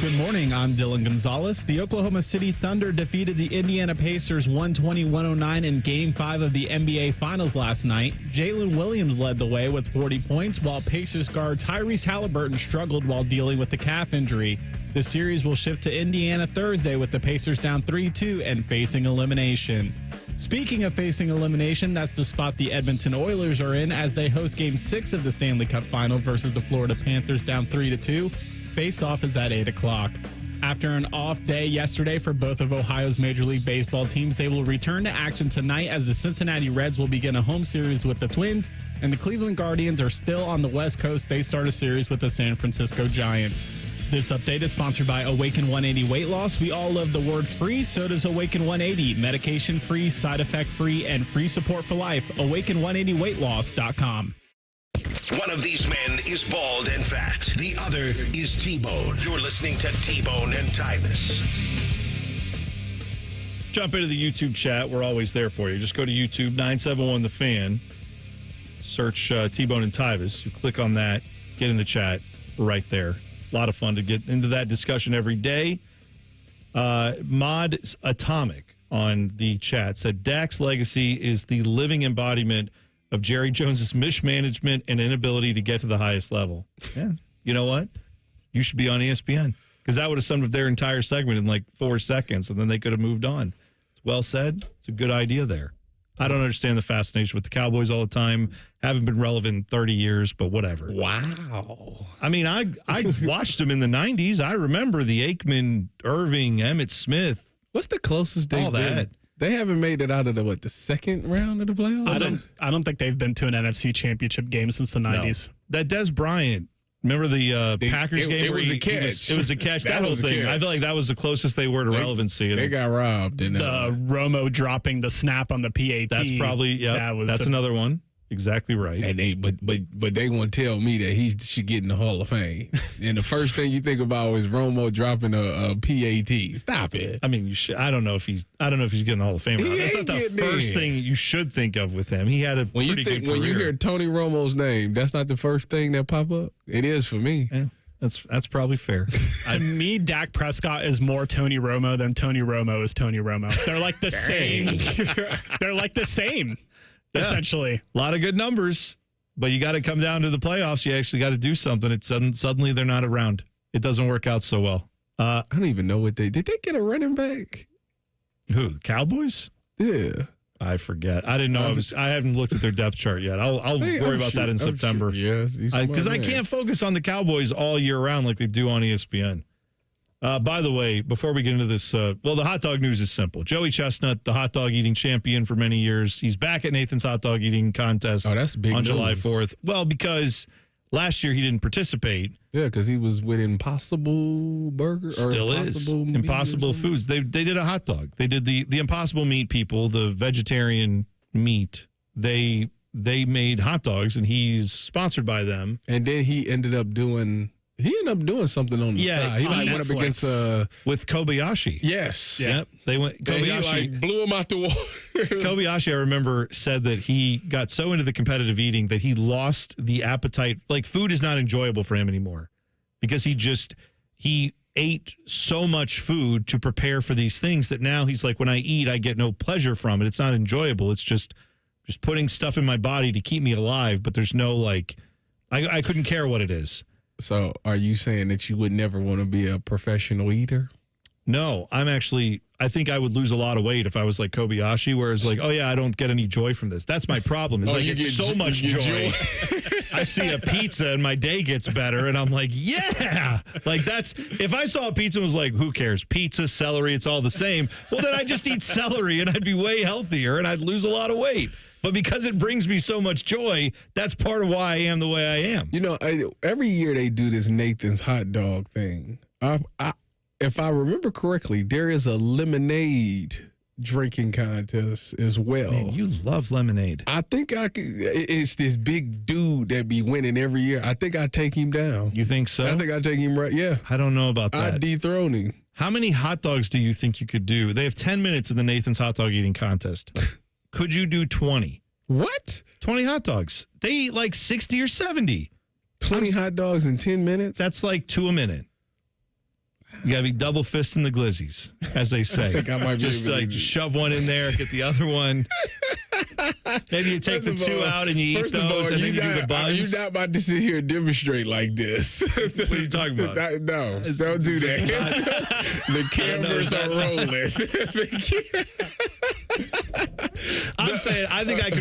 Good morning, I'm Dylan Gonzalez. The Oklahoma City Thunder defeated the Indiana Pacers 120-109 in Game 5 of the NBA Finals last night. Jalen Williams led the way with 40 points, while Pacers guard Tyrese Halliburton struggled while dealing with the calf injury. The series will shift to Indiana Thursday with the Pacers down 3-2 and facing elimination. Speaking of facing elimination, that's the spot the Edmonton Oilers are in as they host Game 6 of the Stanley Cup Final versus the Florida Panthers down 3-2. Face-off is at 8 o'clock. After an off day yesterday for both of Ohio's Major League Baseball teams, they will return to action tonight as the Cincinnati Reds will begin a home series with the Twins, and the Cleveland Guardians are still on the West Coast. They start a series with the San Francisco Giants. This update is sponsored by Awaken 180 Weight Loss. We all love the word free, so does Awaken 180. Medication free, side effect free, and free support for life. Awaken180weightloss.com. One of these men is bald and fat. The other is T-Bone. You're listening to T-Bone and Tyus. Jump into the YouTube chat. We're always there for you. Just go to YouTube, 971 The Fan. Search T-Bone and Tyus. You click on that, get in the chat right there. A lot of fun to get into that discussion every day. Mod Atomic on the chat said Dak's legacy is the living embodiment of Jerry Jones's mismanagement and inability to get to the highest level. Yeah. You know what? You should be on ESPN because that would have summed up their entire segment in like 4 seconds, and then they could have moved on. It's well said. It's a good idea there. I don't understand the fascination with the Cowboys all the time. Haven't been relevant in 30 years, but whatever. Wow. I mean, I watched them in the 90s. I remember the Aikman, Irving, Emmitt Smith. What's the closest they've been? They haven't made it out of the second round of the playoffs? I don't think they've been to an NFC championship game since the 90s. No. That Des Bryant, remember the Packers game? It was a catch. It was a catch. That whole thing. I feel like that was the closest they were to relevancy. They got robbed. The Romo dropping the snap on the PAT. That's probably, that's another one. Exactly right. And but they want to tell me that he should get in the Hall of Fame. And the first thing you think about is Romo dropping a PAT. Stop it. I mean, you should. I don't know if he's getting the Hall of Fame. That's not the first thing you should think of with him. He had a pretty good career. When you hear Tony Romo's name, that's not the first thing that pop up. It is for me. Yeah. That's probably fair. To me, Dak Prescott is more Tony Romo than Tony Romo is Tony Romo. They're like the same. They're like the same. Yeah. Essentially. A lot of good numbers, but you got to come down to the playoffs. You actually got to do something. It's suddenly they're not around. It doesn't work out so well. I don't even know what did they get a running back? Who, the Cowboys? Yeah. I forget. I didn't know. I haven't looked at their depth chart yet. I'll worry about that in September. Yes, because I can't focus on the Cowboys all year round like they do on ESPN. By the way, before we get into this, the hot dog news is simple. Joey Chestnut, the hot dog eating champion for many years, he's back at Nathan's hot dog eating contest that's big on news. July 4th. Well, because last year he didn't participate. Yeah, because he was with Impossible Burger. Still is. Impossible Foods. They did a hot dog. They did the Impossible Meat people, the vegetarian meat. They made hot dogs, and he's sponsored by them. And then he ended up doing something on the side. He went up against with Kobayashi. Yes. Yep. They went. Kobayashi he blew him out the water. Kobayashi, I remember, said that he got so into the competitive eating that he lost the appetite. Like, food is not enjoyable for him anymore because he ate so much food to prepare for these things that now he's like, when I eat, I get no pleasure from it. It's not enjoyable. It's just putting stuff in my body to keep me alive. But there's no I couldn't care what it is. So are you saying that you would never want to be a professional eater? No, I think I would lose a lot of weight if I was like Kobayashi, whereas I don't get any joy from this. That's my problem. Is I get so much joy. I see a pizza and my day gets better and I'm like, yeah. If I saw a pizza and was like, who cares? Pizza, celery, it's all the same. Well, then I'd just eat celery and I'd be way healthier and I'd lose a lot of weight. But because it brings me so much joy, that's part of why I am the way I am. You know, every year they do this Nathan's hot dog thing. If I remember correctly, there is a lemonade drinking contest as well. Man, you love lemonade. I think I could. It's this big dude that be winning every year. I think I take him down. You think so? I think I take him right. Yeah. I don't know about that. I dethrone him. How many hot dogs do you think you could do? They have 10 minutes in the Nathan's hot dog eating contest. Could you do 20? What? 20 hot dogs. They eat like 60 or 70. 20 hot dogs in 10 minutes? That's like 2 a minute. You got to be double fisting the glizzies, as they say. I think I might just be just shove one in there, get the other one. Maybe you take the two out and you eat those, and then you do the buns. You're not about to sit here and demonstrate like this. What are you talking about? No, don't do that. The cameras are rolling. I'm saying I think I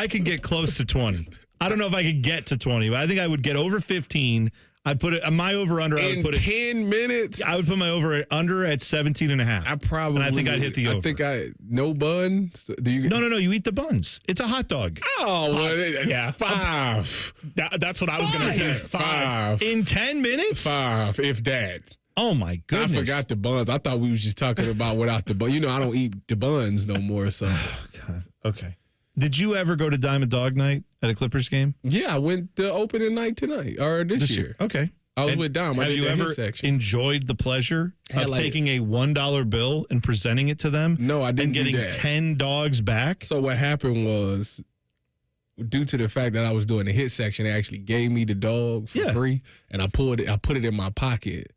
could get close to 20. I don't know if I could get to 20, but I think I would get over 15. I'd put it my over-under. I would put 10 minutes? I would put my over-under at 17.5. I probably. And I think I'd hit the over. No buns? No. You eat the buns. It's a hot dog. Oh, well, yeah. 5. That's what I was going to say. 5. In 10 minutes? 5, if that. Oh, my goodness. I forgot the buns. I thought we was just talking about without the buns. You know, I don't eat the buns no more, so. God. Okay. Did you ever go to Diamond Dog Night at a Clippers game? Yeah, I went to opening night tonight, or this year. Okay. I was with Dom. Have you ever enjoyed the pleasure of taking a $1 bill and presenting it to them? No, I didn't and getting do that. 10 dogs back? So what happened was, due to the fact that I was doing the hit section, they actually gave me the dog for free, and I put it in my pocket.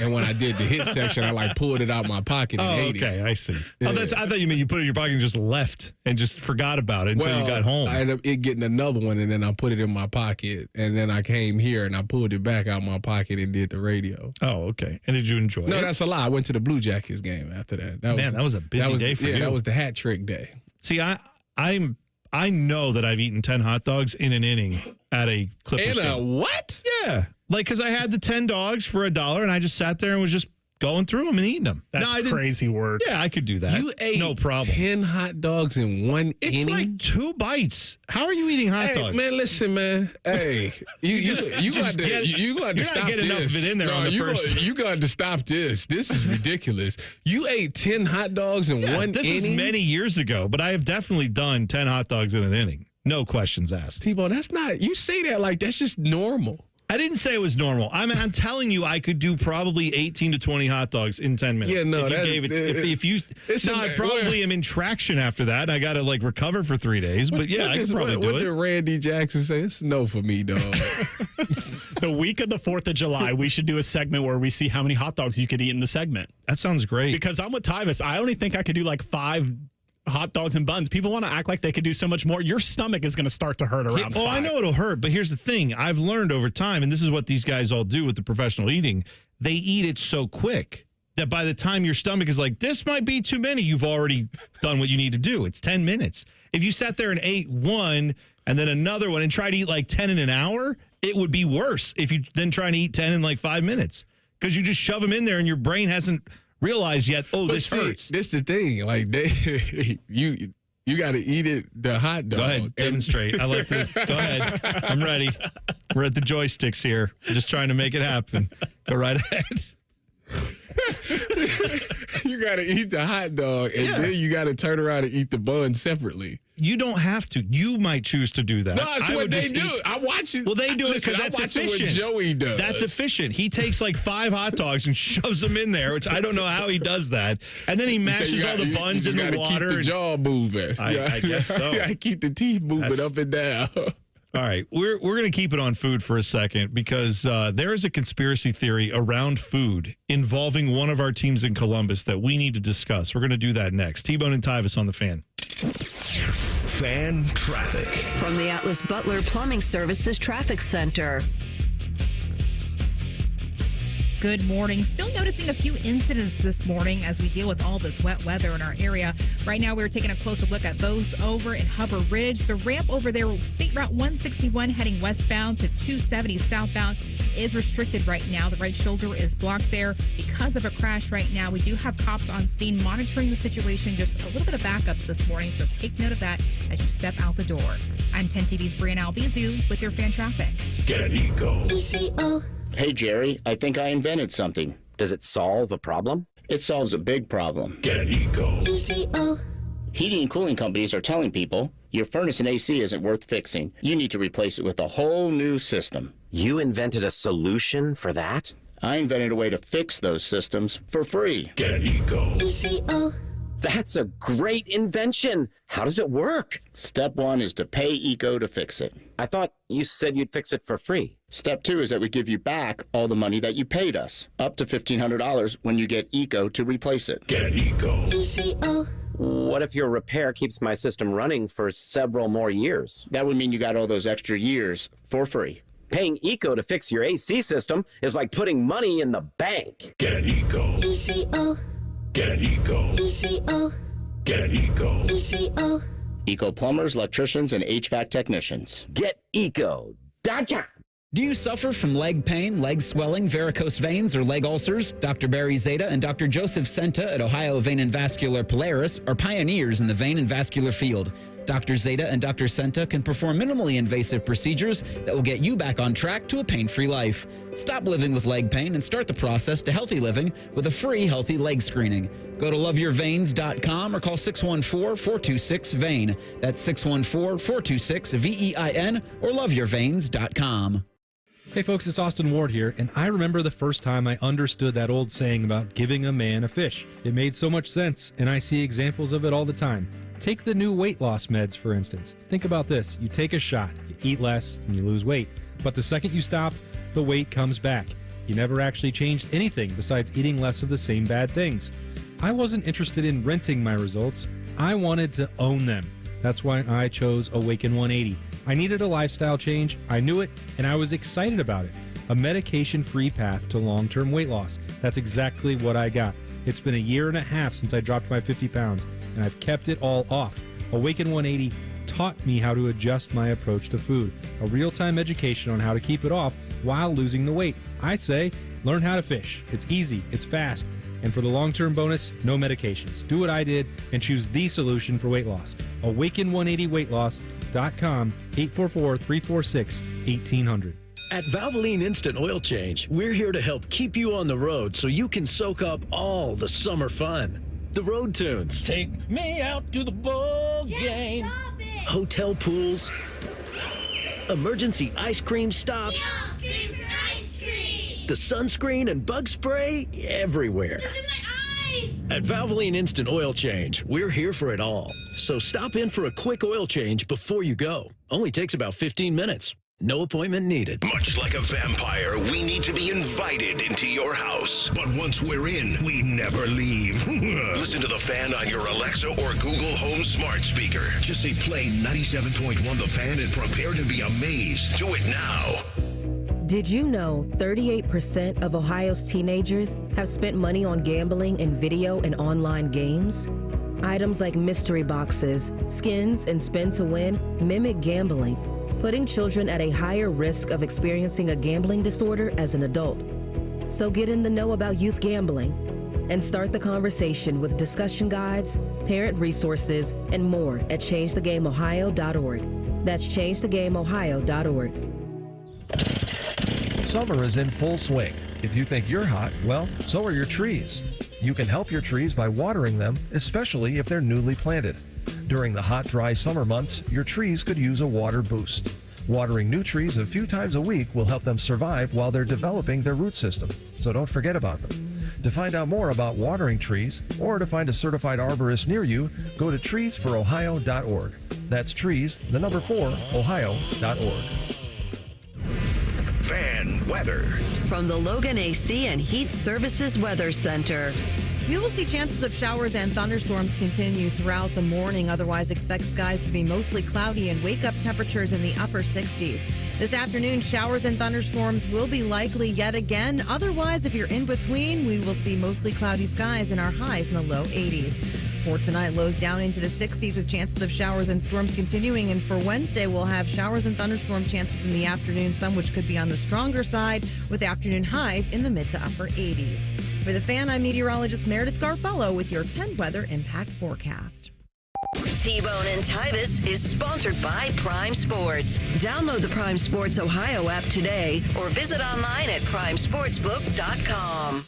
And when I did the hit section, I pulled it out my pocket and ate it. Okay, I see. Yeah. I thought you meant you put it in your pocket and just left and just forgot about it until you got home. I ended up getting another one, and then I put it in my pocket, and then I came here and I pulled it back out my pocket and did the radio. Oh, okay. And did you enjoy it? No, that's a lie. I went to the Blue Jackets game after that. That was a busy day for you. Yeah, that was the hat trick day. See, I know that I've eaten 10 hot dogs in an inning at a Clippers game. In a what? Yeah. Because I had the 10 dogs for $1, and I just sat there and was just going through them and eating them. That's crazy work. Yeah, I could do that. You ate no problem. 10 hot dogs in one inning? It's like 2 bites. How are you eating hot dogs? Man, listen, man. Hey, you got to stop get this. enough of it in there on the first. You got to stop this. This is ridiculous. You ate 10 hot dogs in one this inning? was many years ago, but I have definitely done 10 hot dogs in an inning. No questions asked. T-Bone, that's not, you say that like that's just normal. I didn't say it was normal. I'm telling you, I could do probably 18 to 20 hot dogs in 10 minutes. Yeah, no, I probably am in traction after that. I got to recover for 3 days. But yeah, I could probably do it. What did Randy Jackson say? It's no for me, dog. The week of the 4th of July, we should do a segment where we see how many hot dogs you could eat in the segment. That sounds great. Because I'm with Tyus. I only think I could do 5 hot dogs and buns. People want to act like they could do so much more. Your stomach is going to start to hurt around 5. I know it'll hurt, but here's the thing. I've learned over time, and this is what these guys all do with the professional eating, they eat it so quick that by the time your stomach is like, this might be too many, you've already done what you need to do. It's 10 minutes. If you sat there and ate one and then another one and tried to eat 10 in an hour, it would be worse if you then try to eat 10 in 5 minutes because you just shove them in there and your brain hasn't realize yet, this hurts. This the thing. You got to eat it, the hot dog. Go ahead, demonstrate. I like to. Go ahead. I'm ready. We're at the joysticks here. I'm just trying to make it happen. Go right ahead. You got to eat the hot dog, and then you got to turn around and eat the bun separately. You don't have to. You might choose to do that. No, that's what they do. I watch it. Well, they do it because that's efficient. What Joey does. That's efficient. He takes 5 hot dogs and shoves them in there, which I don't know how he does that. And then he mashes all the buns in the water. Keep the jaw moving. I guess so. You got to keep the teeth moving up and down. All right, we're going to keep it on food for a second because there is a conspiracy theory around food involving one of our teams in Columbus that we need to discuss. We're going to do that next. T-Bone and Tyus on the Fan. Fan traffic. From the Atlas Butler Plumbing Services Traffic Center. Good morning. Still noticing a few incidents this morning as we deal with all this wet weather in our area. Right now, we're taking a closer look at those over in Hubbard Ridge. The ramp over there, State Route 161 heading westbound to 270 southbound is restricted right now. The right shoulder is blocked there because of a crash right now. We do have cops on scene monitoring the situation. Just a little bit of backups this morning, so take note of that as you step out the door. I'm 10 TV's Brianna Albizu with your fan traffic. Get ECO. ECO. Hey, Jerry, I think I invented something. Does it solve a problem? It solves a big problem. Get ECO. ECO. Heating and cooling companies are telling people your furnace and AC isn't worth fixing. You need to replace it with a whole new system. You invented a solution for that? I invented a way to fix those systems for free. Get ECO. ECO. That's a great invention. How does it work? Step 1 is to pay ECO to fix it. I thought you said you'd fix it for free. Step 2 is that we give you back all the money that you paid us, up to $1,500 when you get ECO to replace it. Get ECO. ECO. What if your repair keeps my system running for several more years? That would mean you got all those extra years for free. Paying ECO to fix your AC system is like putting money in the bank. Get ECO. ECO. Get ECO. ECO. Get ECO. ECO. ECO plumbers, electricians, and HVAC technicians. GetEco.com. Do you suffer from leg pain, leg swelling, varicose veins, or leg ulcers? Dr. Barry Zeta and Dr. Joseph Senta at Ohio Vein and Vascular Polaris are pioneers in the vein and vascular field. Dr. Zeta and Dr. Senta can perform minimally invasive procedures that will get you back on track to a pain-free life. Stop living with leg pain and start the process to healthy living with a free healthy leg screening. Go to loveyourveins.com or call 614-426-VEIN. That's 614-426-VEIN or loveyourveins.com. Hey folks, it's Austin Ward here, and I remember the first time I understood that old saying about giving a man a fish. It made so much sense, and I see examples of it all the time. Take the new weight loss meds, for instance. Think about this. You take a shot, you eat less, and you lose weight. But the second you stop, the weight comes back. You never actually changed anything besides eating less of the same bad things. I wasn't interested in renting my results. I wanted to own them. That's why I chose Awaken 180. I needed a lifestyle change, I knew it, and I was excited about it. A medication-free path to long-term weight loss. That's exactly what I got. It's been a year and a half since I dropped my 50 pounds, and I've kept it all off. Awaken 180 taught me how to adjust my approach to food. A real-time education on how to keep it off while losing the weight. I say, learn how to fish. It's easy, it's fast, and for the long-term bonus, no medications. Do what I did and choose the solution for weight loss. Awaken180weightloss.com, 844-346-1800. At Valvoline Instant Oil Change, we're here to help keep you on the road so you can soak up all the summer fun. The road tunes. Take me out to the ball game. Hotel pools. Emergency ice cream stops. The sunscreen and bug spray everywhere. At Valvoline Instant Oil Change, we're here for it all. So stop in for a quick oil change before you go. Only takes about 15 minutes. No appointment needed. Much like a vampire, we need to be invited into your house. But once we're in, we never leave. Listen to The Fan on your Alexa or Google Home smart speaker. Just say play 97.1 The Fan and prepare to be amazed. Do it now. Did you know 38% of Ohio's teenagers have spent money on gambling in video and online games? Items like mystery boxes, skins, and spin to win mimic gambling, putting children at a higher risk of experiencing a gambling disorder as an adult. So get in the know about youth gambling and start the conversation with discussion guides, parent resources, and more at changethegameohio.org. That's changethegameohio.org. Summer is in full swing. If you think you're hot, well, so are your trees. You can help your trees by watering them, especially if they're newly planted. During the hot, dry summer months, your trees could use a water boost. Watering new trees a few times a week will help them survive while they're developing their root system, so don't forget about them. To find out more about watering trees or to find a certified arborist near you, go to treesforohio.org. That's trees, the number 4, ohio.org. Fan weather. From the Logan AC and Heat Services Weather Center. We will see chances of showers and thunderstorms continue throughout the morning. Otherwise, expect skies to be mostly cloudy and wake-up temperatures in the upper 60s. This afternoon, showers and thunderstorms will be likely yet again. Otherwise, if you're in between, we will see mostly cloudy skies and our highs in the low 80s. For tonight, lows down into the 60s with chances of showers and storms continuing. And for Wednesday, we'll have showers and thunderstorm chances in the afternoon, some which could be on the stronger side, with afternoon highs in the mid to upper 80s. For The Fan, I'm meteorologist Meredith Garfello with your 10 weather impact forecast. T-Bone and Tyus is sponsored by Prime Sports. Download the Prime Sports Ohio app today or visit online at primesportsbook.com.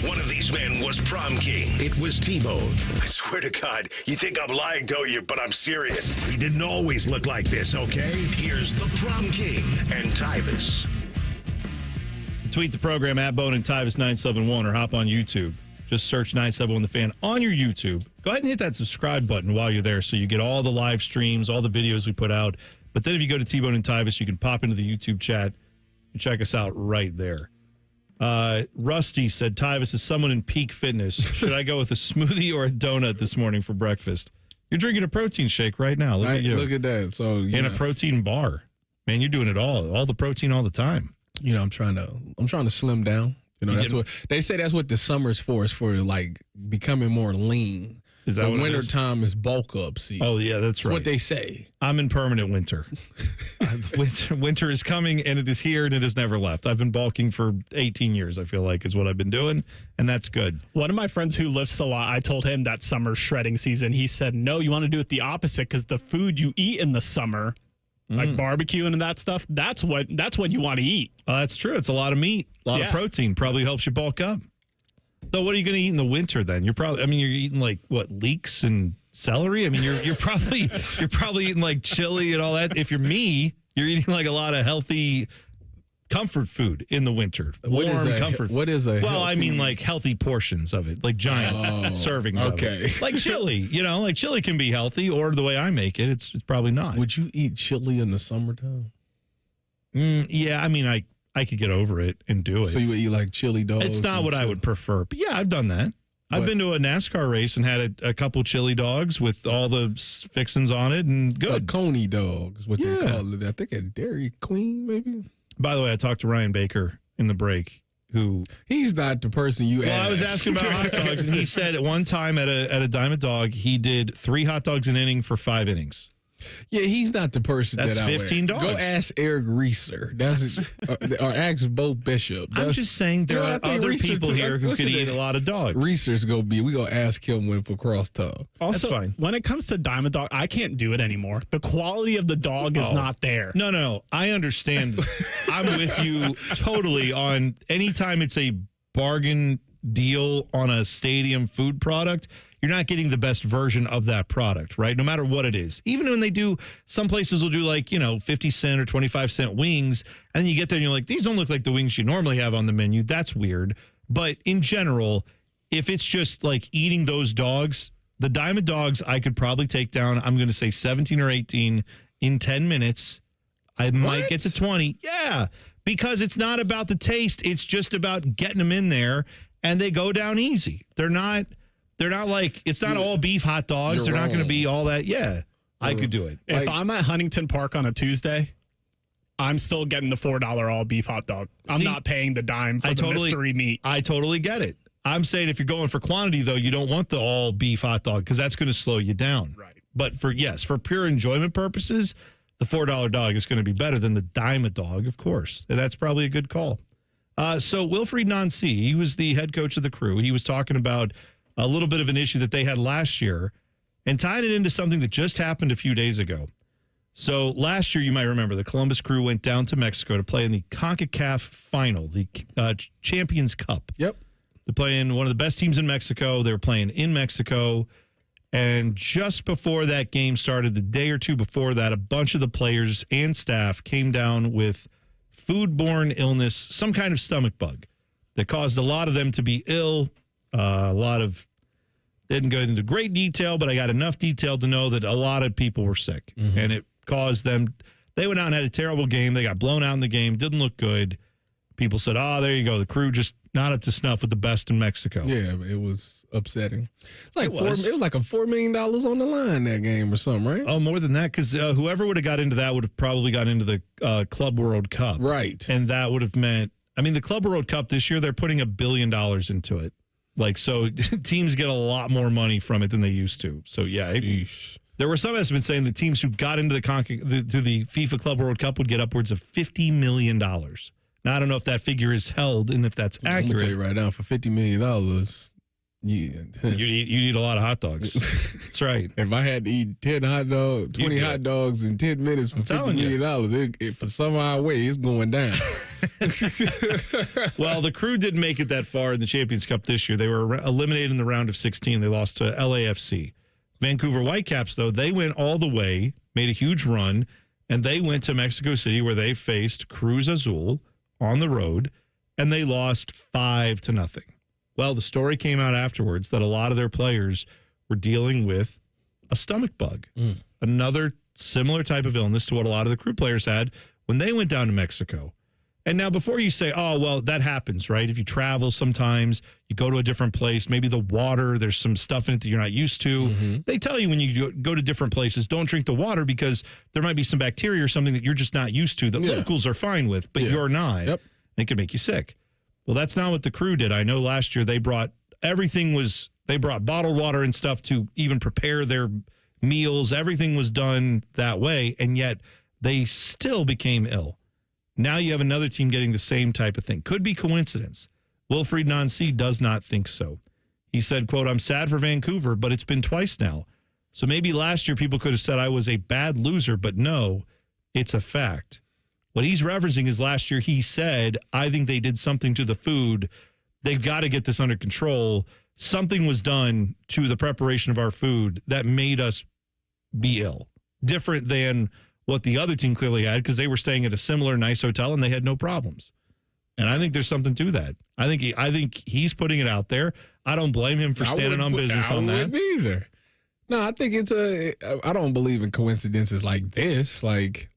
One of these men was prom king. It was T-Bone. I swear to God, you think I'm lying, don't you? But I'm serious. He didn't always look like this, okay? Here's the prom king and Tyus. Tweet the program at Bone and Tyus 971 or hop on YouTube. Just search 971 The Fan on your YouTube. Go ahead and hit that subscribe button while you're there so you get all the live streams, all the videos we put out. But then if you go to T-Bone and Tyus, you can pop into the YouTube chat and check us out right there. Rusty said, Tyus is someone in peak fitness. Should I go with a smoothie or a donut this morning for breakfast? You're drinking a protein shake right now. Look at you. Look at that. So and a protein bar. Man, you're doing it all the protein all the time. You know, I'm trying to slim down. You know, that's what they say. That's what the summer's for. Is for like becoming more lean. Is that the what it winter is? time is bulk up season. Oh, yeah, that's right. What they say. I'm in permanent winter. Winter is coming, and it is here, and it has never left. I've been bulking for 18 years, I feel like, is what I've been doing, and that's good. One of my friends who lifts a lot, I told him that summer shredding season. He said, no, you want to do it the opposite because the food you eat in the summer, like barbecue and that stuff, that's what you want to eat. Oh, that's true. It's a lot of meat, a lot of protein. Probably helps you bulk up. So what are you going to eat in the winter then? You're eating like what, leeks and celery? I mean, you're probably eating like chili and all that. If you're me, you're eating like a lot of healthy comfort food in the winter. Comfort. What is a? Well, I mean like healthy portions of it, like giant servings. Okay, of it. Like chili. Like chili can be healthy, or the way I make it, it's probably not. Would you eat chili in the summertime? Yeah, I mean, I could get over it and do it. So you would eat like chili dogs? It's not what I would prefer. But yeah, I've done that. I've been to a NASCAR race and had a couple chili dogs with all the fixings on it, and good. Coney dogs, what they call it. I think a Dairy Queen, maybe. By the way, I talked to Ryan Baker in the break, who... He's not the person you asked. Well, I was asking about hot dogs, and he said at one time at a Diamond Dog, he did 3 hot dogs an inning for 5 innings. Yeah, he's not the person That's that I 15 dogs. Go ask Eric Reeser. That's or ask Bo Bishop. I'm just saying there are other people here who could eat a lot of dogs. Reeser's we gonna ask him when for crosstalk. Also, that's fine. When it comes to Diamond Dog, I can't do it anymore. The quality of the dog is not there. No, I understand. I'm with you totally on anytime it's a bargain deal on a stadium food product. You're not getting the best version of that product, right? No matter what it is. Even when they do, some places will do like, 50 cent or 25 cent wings. And then you get there and you're like, these don't look like the wings you normally have on the menu. That's weird. But in general, if it's just like eating those dogs, the Diamond Dogs, I could probably take down, I'm going to say 17 or 18 in 10 minutes. I might get to 20. Yeah, because it's not about the taste. It's just about getting them in there, and they go down easy. They're not like, it's not all beef hot dogs. They're not going to be all that. Yeah, I could do it. If I'm at Huntington Park on a Tuesday, I'm still getting the $4 all beef hot dog. I'm not paying the dime for the mystery meat. I totally get it. I'm saying if you're going for quantity, though, you don't want the all beef hot dog because that's going to slow you down. Right. But for pure enjoyment purposes, the $4 dog is going to be better than the Diamond Dog, of course. And that's probably a good call. So Wilfried Nancy, he was the head coach of the Crew. He was talking about a little bit of an issue that they had last year and tied it into something that just happened a few days ago. So last year, you might remember, the Columbus Crew went down to Mexico to play in the CONCACAF final, the Champions Cup. Yep. They're playing one of the best teams in Mexico. They were playing in Mexico. And just before that game started, the day or two before that, a bunch of the players and staff came down with foodborne illness, some kind of stomach bug that caused a lot of them to be ill. Didn't go into great detail, but I got enough detail to know that a lot of people were sick. Mm-hmm. And it caused them, they went out and had a terrible game. They got blown out in the game, didn't look good. People said, there you go. The Crew just not up to snuff with the best in Mexico. Yeah, it was upsetting. It was like a $4 million on the line that game or something, right? Oh, more than that, because whoever would have got into that would have probably got into the Club World Cup. Right. And that would have meant, the Club World Cup this year, they're putting $1 billion into it. So teams get a lot more money from it than they used to. So, yeah. There were some estimates saying that teams who got into the FIFA Club World Cup would get upwards of $50 million. Now, I don't know if that figure is held and if that's accurate. I'm going to tell you right now, for $50 million, you eat a lot of hot dogs. That's right. If I had to eat 10 hot dogs, 20 hot dogs in 10 minutes for $50 million, it for some odd way, it's going down. Well, the Crew didn't make it that far in the Champions Cup this year. They were eliminated in the round of 16. They lost to LAFC. Vancouver Whitecaps, though, they went all the way, made a huge run, and they went to Mexico City where they faced Cruz Azul on the road, and they lost 5-0. Well, the story came out afterwards that a lot of their players were dealing with a stomach bug, another similar type of illness to what a lot of the Crew players had when they went down to Mexico. And now before you say, that happens, right? If you travel sometimes, you go to a different place, maybe the water, there's some stuff in it that you're not used to. Mm-hmm. They tell you when you go to different places, don't drink the water because there might be some bacteria or something that you're just not used to that locals are fine with, but you're not. Yep. It can make you sick. Well, that's not what the Crew did. I know last year they They brought bottled water and stuff to even prepare their meals. Everything was done that way, and yet they still became ill. Now you have another team getting the same type of thing. Could be coincidence. Wilfried Nancy does not think so. He said, quote, I'm sad for Vancouver, but it's been twice now. So maybe last year people could have said I was a bad loser, but no, it's a fact. What he's referencing is last year he said, I think they did something to the food. They've got to get this under control. Something was done to the preparation of our food that made us be ill. Different than what the other team clearly had, because they were staying at a similar nice hotel and they had no problems. And I think there's something to that. I think he's putting it out there. I don't blame him for standing on business on that. I wouldn't either. No, I think I don't believe in coincidences like this. Like,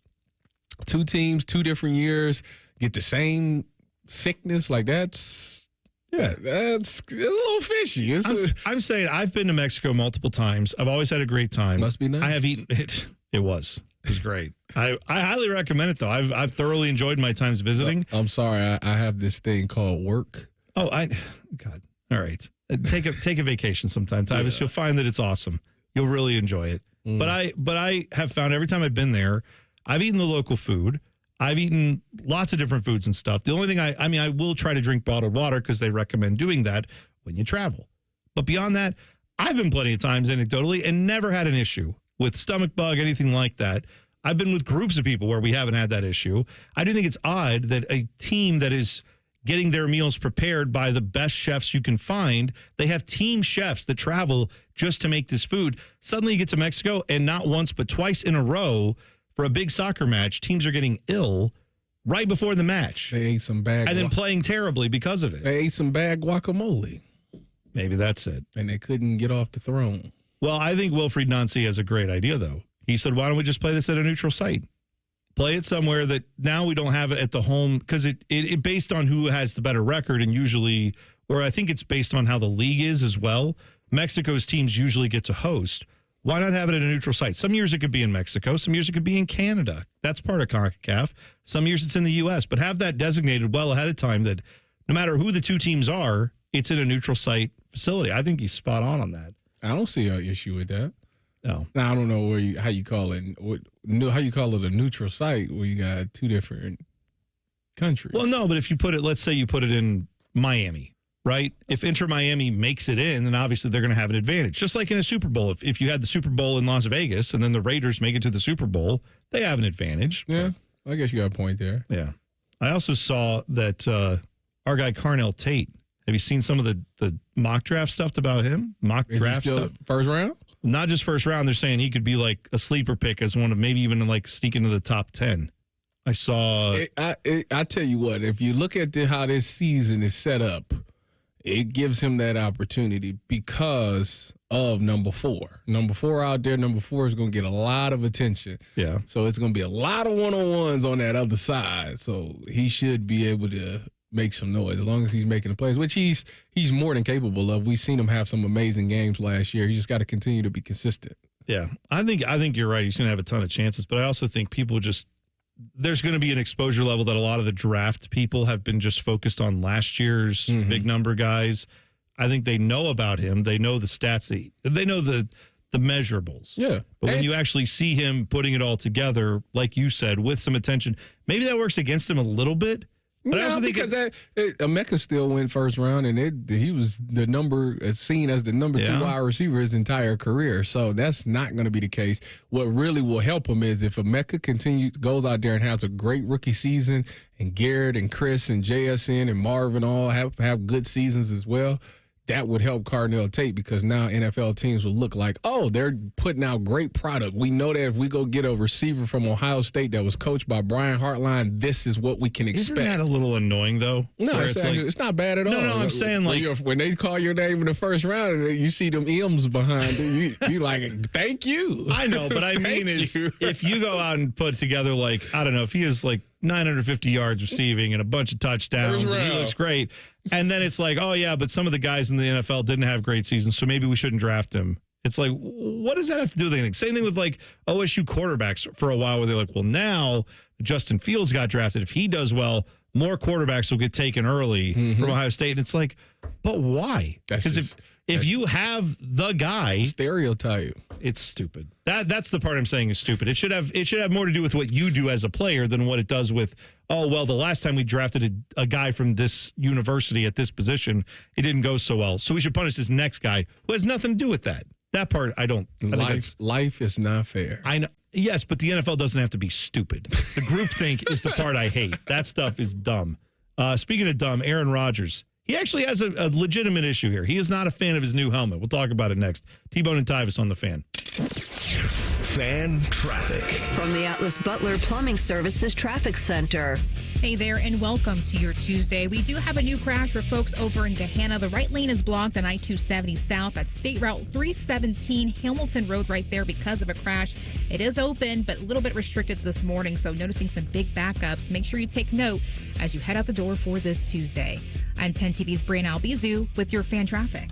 two teams, 2 different years, get the same sickness. Like, that's a little fishy. I'm saying I've been to Mexico multiple times. I've always had a great time. Must be nice. I have eaten it. It was great. I highly recommend it, though. I've thoroughly enjoyed my times visiting. I'm sorry. I have this thing called work. Oh, God. All right. Take a vacation sometime, Tyus. Yeah. You'll find that it's awesome. You'll really enjoy it. But I have found every time I've been there, I've eaten the local food. I've eaten lots of different foods and stuff. The only thing I will try to drink bottled water because they recommend doing that when you travel. But beyond that, I've been plenty of times anecdotally and never had an issue with stomach bug, anything like that. I've been with groups of people where we haven't had that issue. I do think it's odd that a team that is getting their meals prepared by the best chefs you can find, they have team chefs that travel just to make this food. Suddenly you get to Mexico and not once but twice in a row for a big soccer match, teams are getting ill right before the match. They ate some bad and then playing terribly because of it. They ate some bad guacamole. Maybe that's it. And they couldn't get off the throne. Well, I think Wilfried Nancy has a great idea, though. He said, why don't we just play this at a neutral site? Play it somewhere that now we don't have it at the home, because it based on who has the better record, and usually, or I think it's based on how the league is as well. Mexico's teams usually get to host. Why not have it at a neutral site? Some years it could be in Mexico. Some years it could be in Canada. That's part of CONCACAF. Some years it's in the U.S. But have that designated well ahead of time that no matter who the two teams are, it's in a neutral site facility. I think he's spot on that. I don't see an issue with that. No. Now, I don't know how you call it a neutral site where you got 2 different countries. Well, no, but if you put it, let's say you put it in Miami. Right? If Inter Miami makes it in, then obviously they're going to have an advantage. Just like in a Super Bowl. If you had the Super Bowl in Las Vegas and then the Raiders make it to the Super Bowl, they have an advantage. Yeah, I guess you got a point there. Yeah. I also saw that our guy Carnell Tate, have you seen some of the mock draft stuff about him? Is he still first round? Not just first round. They're saying he could be like a sleeper pick as one of maybe even like sneak into the top 10. I saw. I tell you what, if you look at how this season is set up, it gives him that opportunity because of number 4. Number 4 out there, number 4 is going to get a lot of attention. Yeah. So it's going to be a lot of one-on-ones on that other side. So he should be able to make some noise as long as he's making the plays, which he's more than capable of. We've seen him have some amazing games last year. He just got to continue to be consistent. Yeah. I think you're right. He's going to have a ton of chances, but I also think people there's going to be an exposure level that a lot of the draft people have been just focused on last year's big number guys. I think they know about him. They know the stats. They know the measurables. Yeah. But when you actually see him putting it all together, like you said, with some attention, maybe that works against him a little bit. But I also think because Emeka still went first round, and he was seen as the number 2 wide receiver his entire career. So that's not going to be the case. What really will help him is if Emeka goes out there and has a great rookie season, and Garrett and Chris and JSN and Marvin all have good seasons as well. That would help Carnell Tate because now NFL teams will look like, oh, they're putting out great product. We know that if we go get a receiver from Ohio State that was coached by Brian Hartline, this is what we can expect. Isn't that a little annoying, though? No, it's not bad at all. No, I'm saying when they call your name in the first round and you see them M's behind it, you like, thank you. I know, but I mean is if you go out and put together like, I don't know, if he is like 950 yards receiving and a bunch of touchdowns and he looks great. And then it's like, oh, yeah, but some of the guys in the NFL didn't have great seasons, so maybe we shouldn't draft him. It's like, what does that have to do with anything? Same thing with like OSU quarterbacks for a while where they're like, well, now Justin Fields got drafted. If he does well, more quarterbacks will get taken early from Ohio State. And it's like, but why? Because If you have the guy stereotype, it's stupid. That's the part I'm saying is stupid. It should have more to do with what you do as a player than what it does with, oh, well, the last time we drafted a guy from this university at this position, it didn't go so well. So we should punish this next guy who has nothing to do with that. That part, I don't. Life is not fair. I know. Yes, but the NFL doesn't have to be stupid. The groupthink is the part I hate. That stuff is dumb. Speaking of dumb, Aaron Rodgers. He actually has a legitimate issue here. He is not a fan of his new helmet. We'll talk about it next. T-Bone and Tyus on the Fan. Fan traffic. From the Atlas Butler Plumbing Services Traffic Center. Hey there, and welcome to your Tuesday. We do have a new crash for folks over in Gahanna. The right lane is blocked on I-270 South. That's State Route 317, Hamilton Road right there because of a crash. It is open, but a little bit restricted this morning, so noticing some big backups. Make sure you take note as you head out the door for this Tuesday. I'm 10 TV's Brian Albizu with your fan traffic.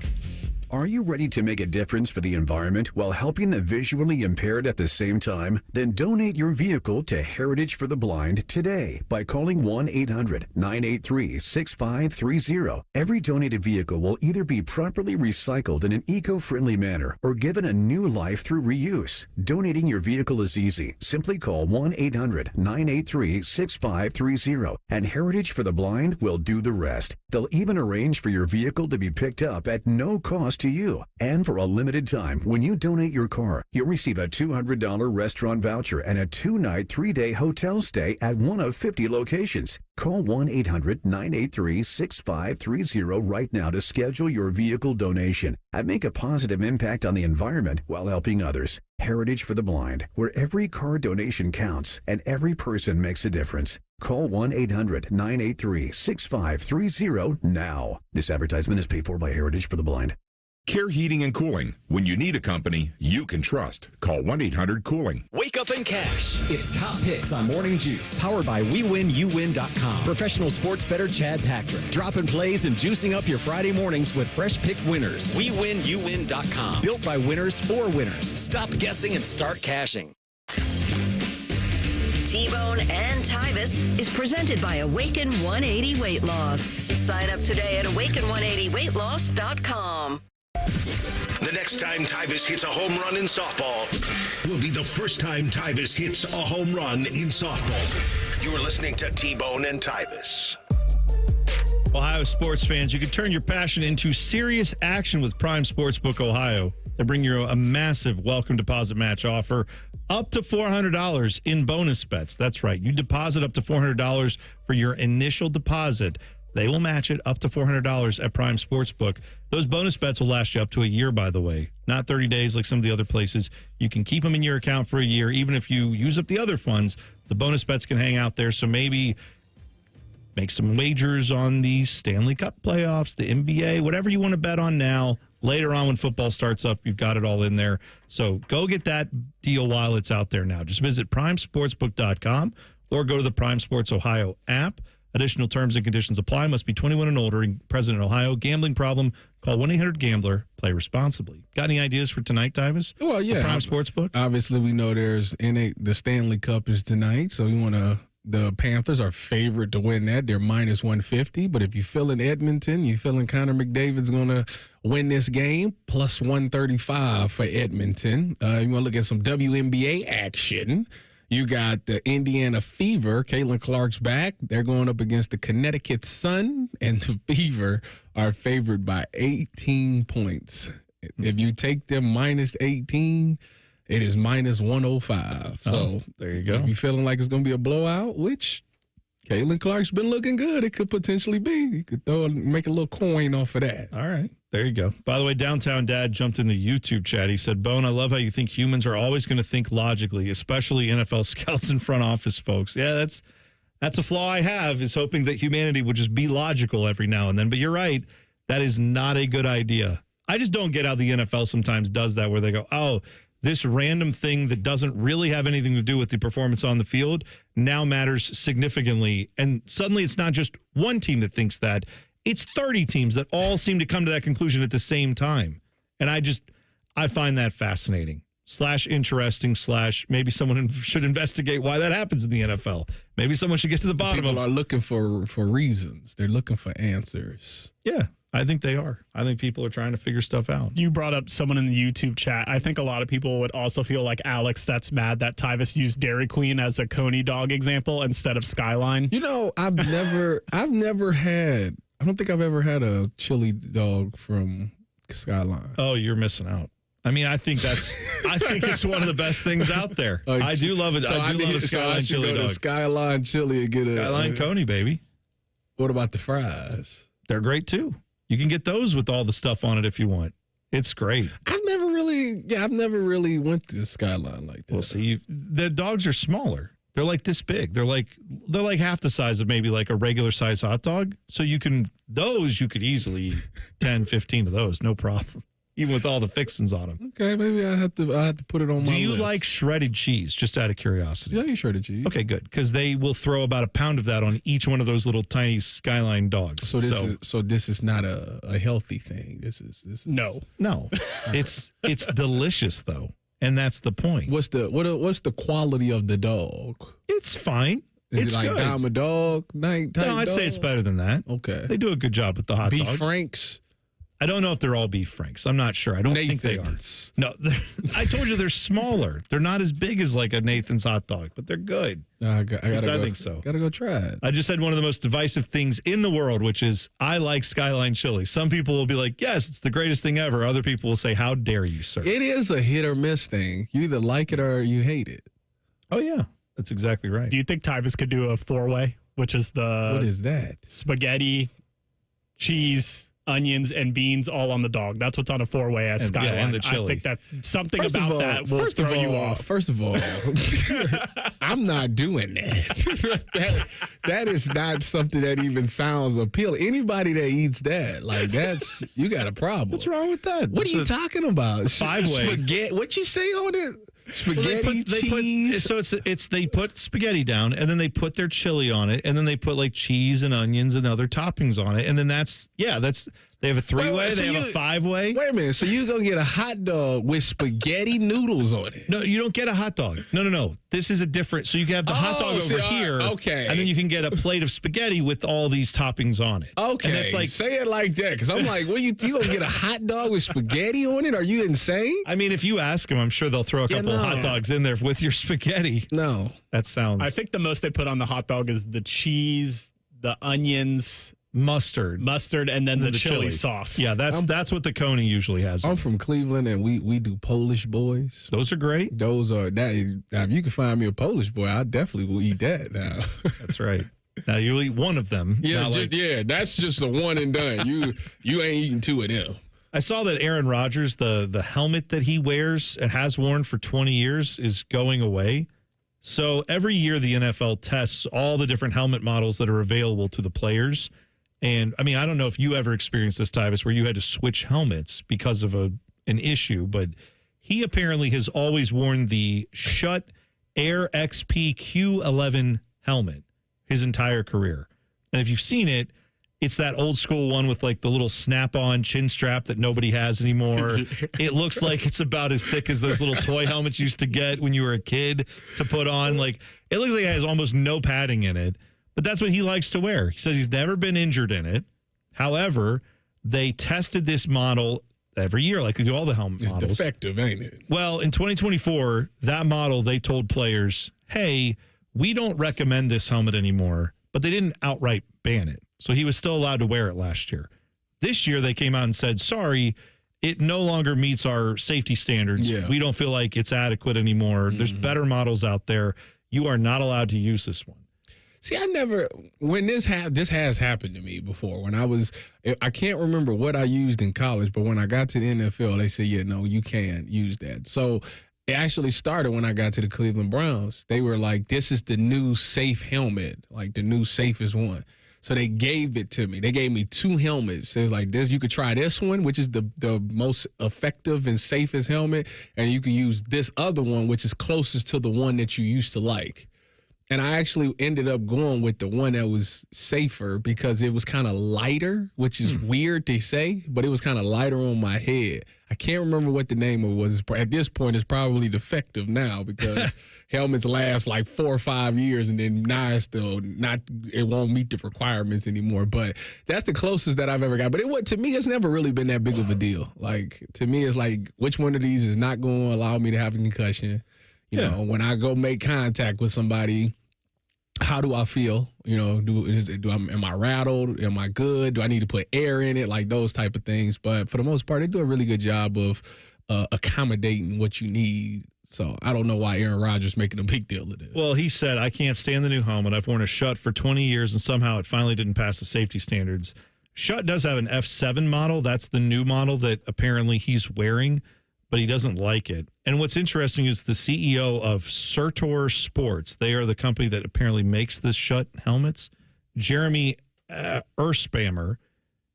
Are you ready to make a difference for the environment while helping the visually impaired at the same time? Then donate your vehicle to Heritage for the Blind today by calling 1-800-983-6530. Every donated vehicle will either be properly recycled in an eco-friendly manner or given a new life through reuse. Donating your vehicle is easy. Simply call 1-800-983-6530 and Heritage for the Blind will do the rest. They'll even arrange for your vehicle to be picked up at no cost to you. And for a limited time, when you donate your car, you'll receive a $200 restaurant voucher and a 2-night, 3-day hotel stay at one of 50 locations. Call 1-800-983-6530 right now to schedule your vehicle donation and make a positive impact on the environment while helping others. Heritage for the Blind, where every car donation counts and every person makes a difference. Call 1-800-983-6530 now. This advertisement is paid for by Heritage for the Blind. Care Heating and Cooling. When you need a company you can trust, call 1-800-COOLING. Wake up and cash. It's Top Picks on Morning Juice. Powered by WeWinUwin.com. Professional sports bettor Chad Patrick. Dropping plays and juicing up your Friday mornings with fresh pick winners. WeWinUwin.com. Built by winners for winners. Stop guessing and start cashing. T-Bone and Tyus is presented by Awaken 180 Weight Loss. Sign up today at awaken180weightloss.com. The next time Tyus hits a home run in softball will be the first time Tyus hits a home run in softball. You're listening to T-Bone and Tyus. Ohio sports fans, you can turn your passion into serious action with Prime Sportsbook Ohio. They bring you a massive welcome deposit match offer up to $400 in bonus bets. That's right. You deposit up to $400 for your initial deposit. They will match it up to $400 at Prime Sportsbook. Those bonus bets will last you up to a year, by the way. Not 30 days like some of the other places. You can keep them in your account for a year. Even if you use up the other funds, the bonus bets can hang out there. So maybe make some wagers on the Stanley Cup playoffs, the NBA, whatever you want to bet on now. Later on when football starts up, you've got it all in there. So go get that deal while it's out there now. Just visit primesportsbook.com or go to the Prime Sports Ohio app. Additional terms and conditions apply. Must be 21 and older and present in Ohio. Gambling problem? Call 1-800-GAMBLER. Play responsibly. Got any ideas for tonight, Tyus? Well, yeah. The Prime Sportsbook? Obviously, we know the Stanley Cup is tonight, so we want to. The Panthers are favorite to win that. They're minus 150. But if you feel in Edmonton, you feeling Connor McDavid's going to win this game, plus 135 for Edmonton. You want to look at some WNBA action. You got the Indiana Fever. Caitlin Clark's back. They're going up against the Connecticut Sun, and the Fever are favored by 18 points. If you take them minus 18, it is minus 105. So there you go. If you're feeling like it's going to be a blowout, which Caitlin Clark's been looking good, it could potentially be. You could make a little coin off of that. All right. There you go. By the way, Downtown Dad jumped in the YouTube chat. He said, Bone, I love how you think humans are always going to think logically, especially NFL scouts and front office folks. Yeah, that's a flaw I have, is hoping that humanity would just be logical every now and then. But you're right. That is not a good idea. I just don't get how the NFL sometimes does that, where they go, oh, this random thing that doesn't really have anything to do with the performance on the field now matters significantly. And suddenly it's not just one team that thinks that. It's 30 teams that all seem to come to that conclusion at the same time. And I find that fascinating / interesting / maybe someone should investigate why that happens in the NFL. Maybe someone should get to the bottom of it. People are looking for reasons. They're looking for answers. Yeah. I think they are. I think people are trying to figure stuff out. You brought up someone in the YouTube chat. I think a lot of people would also feel like Alex that's mad that Tyus used Dairy Queen as a Coney dog example instead of Skyline. You know, I don't think I've ever had a chili dog from Skyline. Oh, you're missing out. I mean, I think it's one of the best things out there. I do love it. So I do love a Skyline chili go dog. To Skyline chili and get a Skyline Coney, baby. What about the fries? They're great too. You can get those with all the stuff on it if you want. It's great. I've never really went to Skyline like that. Well, see, the dogs are smaller. They're like this big. They're like half the size of maybe like a regular size hot dog. So you could easily eat 10, 15 of those, no problem. Even with all the fixings on them. Okay, maybe I have to put it on my list. Do you like shredded cheese, just out of curiosity? Yeah, I eat shredded cheese. Okay, good. Because they will throw about a pound of that on each one of those little tiny Skyline dogs. So this is not a healthy thing. This is No. It's delicious though. And that's the point. What's the quality of the dog? It's fine. Is it like good. Dime a Dog? No, I'd say it's better than that. Okay. They do a good job with the hot dog. Beef Franks? I don't know if they're all beef franks. I'm not sure. I don't think they are. No, I told you they're smaller. They're not as big as like a Nathan's hot dog, but they're good. I think so. Gotta go try it. I just said one of the most divisive things in the world, which is I like Skyline chili. Some people will be like, yes, it's the greatest thing ever. Other people will say, how dare you, sir? It is a hit or miss thing. You either like it or you hate it. Oh, yeah. That's exactly right. Do you think Tyus could do a 4-way, which is what is that? Spaghetti, cheese, onions, and beans all on the dog? That's what's on a 4-way at Skyline. Yeah, and the chili. I think that's something that will first throw of all, you off. First of all, I'm not doing that. that is not something that even sounds appealing. Anybody that eats that, like that's you got a problem. What's wrong with that? What are you talking about? 5-way. Spaghetti. What you say on it? Spaghetti, cheese. They put spaghetti down, and then they put their chili on it, and then they put like cheese and onions and other toppings on it, and then that's they have a 3-way, they have a 5-way. Wait a minute, so you gonna get a hot dog with spaghetti noodles on it? No, you don't get a hot dog. No. This is a different. So you can have the hot dog over here, okay, and then you can get a plate of spaghetti with all these toppings on it. Okay, and it's like say it like that, because I'm like, you gonna get a hot dog with spaghetti on it? Are you insane? I mean, if you ask them, I'm sure they'll throw a couple of hot dogs in there with your spaghetti. No, that sounds. I think the most they put on the hot dog is the cheese, the onions, mustard, and then the chili sauce. Yeah, that's what the Coney usually has. I'm from Cleveland, and we do Polish boys. Those are great. Those are that. Now, if you can find me a Polish boy, I definitely will eat that. Now, that's right. Now you eat one of them. Yeah, that's just a one and done. You ain't eating 2 of them. I saw that Aaron Rodgers, the helmet that he wears and has worn for 20 years is going away. So every year the NFL tests all the different helmet models that are available to the players. And I mean, I don't know if you ever experienced this, Tyus, where you had to switch helmets because of an issue, but he apparently has always worn the Schutt Air XP Q11 helmet his entire career. And if you've seen it, it's that old school one with like the little snap-on chin strap that nobody has anymore. It looks like it's about as thick as those little toy helmets you used to get when you were a kid to put on. Like it looks like it has almost no padding in it, but that's what he likes to wear. He says he's never been injured in it. However, they tested this model every year, like they do all the helmet models. It's defective, ain't it? Well, in 2024, that model, they told players, hey, we don't recommend this helmet anymore, but they didn't outright ban it. So he was still allowed to wear it last year. This year, they came out and said, sorry, it no longer meets our safety standards. Yeah. We don't feel like it's adequate anymore. There's better models out there. You are not allowed to use this one. See, when this has happened to me before. When I can't remember what I used in college, but when I got to the NFL, they said, yeah, no, you can't use that. So it actually started when I got to the Cleveland Browns. They were like, this is the new safe helmet, like the new safest one. So they gave it to me. They gave me 2 helmets. It was like this. You could try this one, which is the most effective and safest helmet, and you could use this other one, which is closest to the one that you used to like. And I actually ended up going with the one that was safer because it was kind of lighter, which is weird to say, but it was kind of lighter on my head. I can't remember what the name of it was. At this point, it's probably defective now because helmets last like 4 or 5 years, and then now it won't meet the requirements anymore. But that's the closest that I've ever got. But to me, it's never really been that big of a deal. Like, to me, it's like, which one of these is not going to allow me to have a concussion? You know, when I go make contact with somebody, how do I feel? You know, am I rattled? Am I good? Do I need to put air in it? Like those type of things. But for the most part, they do a really good job of accommodating what you need. So I don't know why Aaron Rodgers making a big deal of this. Well, he said, I can't stand the new helmet. I've worn a Schutt for 20 years, and somehow it finally didn't pass the safety standards. Schutt does have an F7 model. That's the new model that apparently he's wearing, but he doesn't like it. And what's interesting is the CEO of Surtor Sports, they are the company that apparently makes the Schutt helmets, Jeremy Erspammer,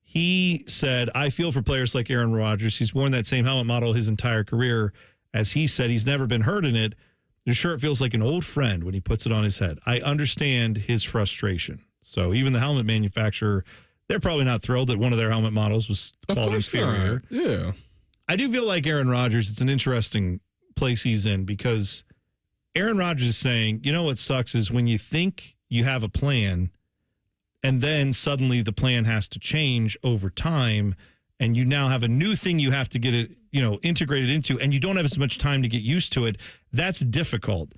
he said, I feel for players like Aaron Rodgers. He's worn that same helmet model his entire career. As he said, he's never been hurt in it. The shirt feels like an old friend when he puts it on his head. I understand his frustration. So even the helmet manufacturer, they're probably not thrilled that one of their helmet models was called inferior. Yeah. I do feel like Aaron Rodgers, it's an interesting place he's in because Aaron Rodgers is saying, you know what sucks is when you think you have a plan and then suddenly the plan has to change over time and you now have a new thing you have to get it, integrated into, and you don't have as much time to get used to it. That's difficult.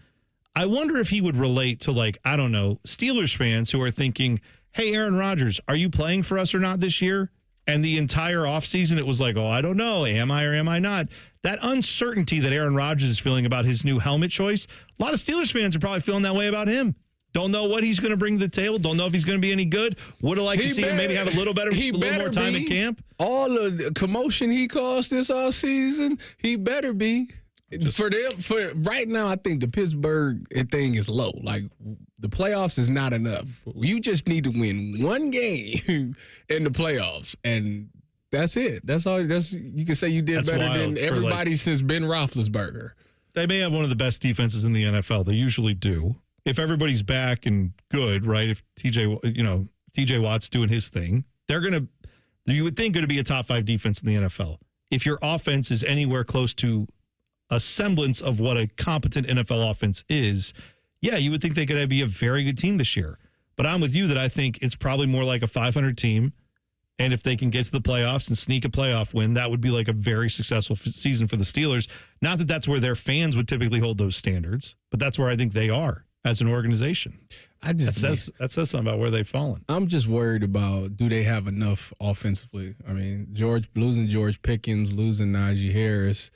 I wonder if he would relate to, Steelers fans who are thinking, hey, Aaron Rodgers, are you playing for us or not this year? And the entire offseason, it was like, oh, I don't know. Am I or am I not? That uncertainty that Aaron Rodgers is feeling about his new helmet choice, a lot of Steelers fans are probably feeling that way about him. Don't know what he's going to bring to the table. Don't know if he's going to be any good. Would have liked to see him maybe have a little more time at camp. All the commotion he caused this offseason, he better be. For right now, I think the Pittsburgh thing is low. Like, the playoffs is not enough. You just need to win one game in the playoffs, and that's it. That's all. You can say you did better than everybody since Ben Roethlisberger. They may have one of the best defenses in the NFL. They usually do. If everybody's back and good, right? If TJ Watt's doing his thing, you would think going to be a top 5 defense in the NFL. If your offense is anywhere close to a semblance of what a competent NFL offense is, yeah, you would think they could be a very good team this year. But I'm with you that I think it's probably more like a 500 team. And if they can get to the playoffs and sneak a playoff win, that would be like a very successful season for the Steelers. Not that that's where their fans would typically hold those standards, but that's where I think they are as an organization. That says something about where they've fallen. I'm just worried about, do they have enough offensively? I mean, losing George Pickens, losing Najee Harris,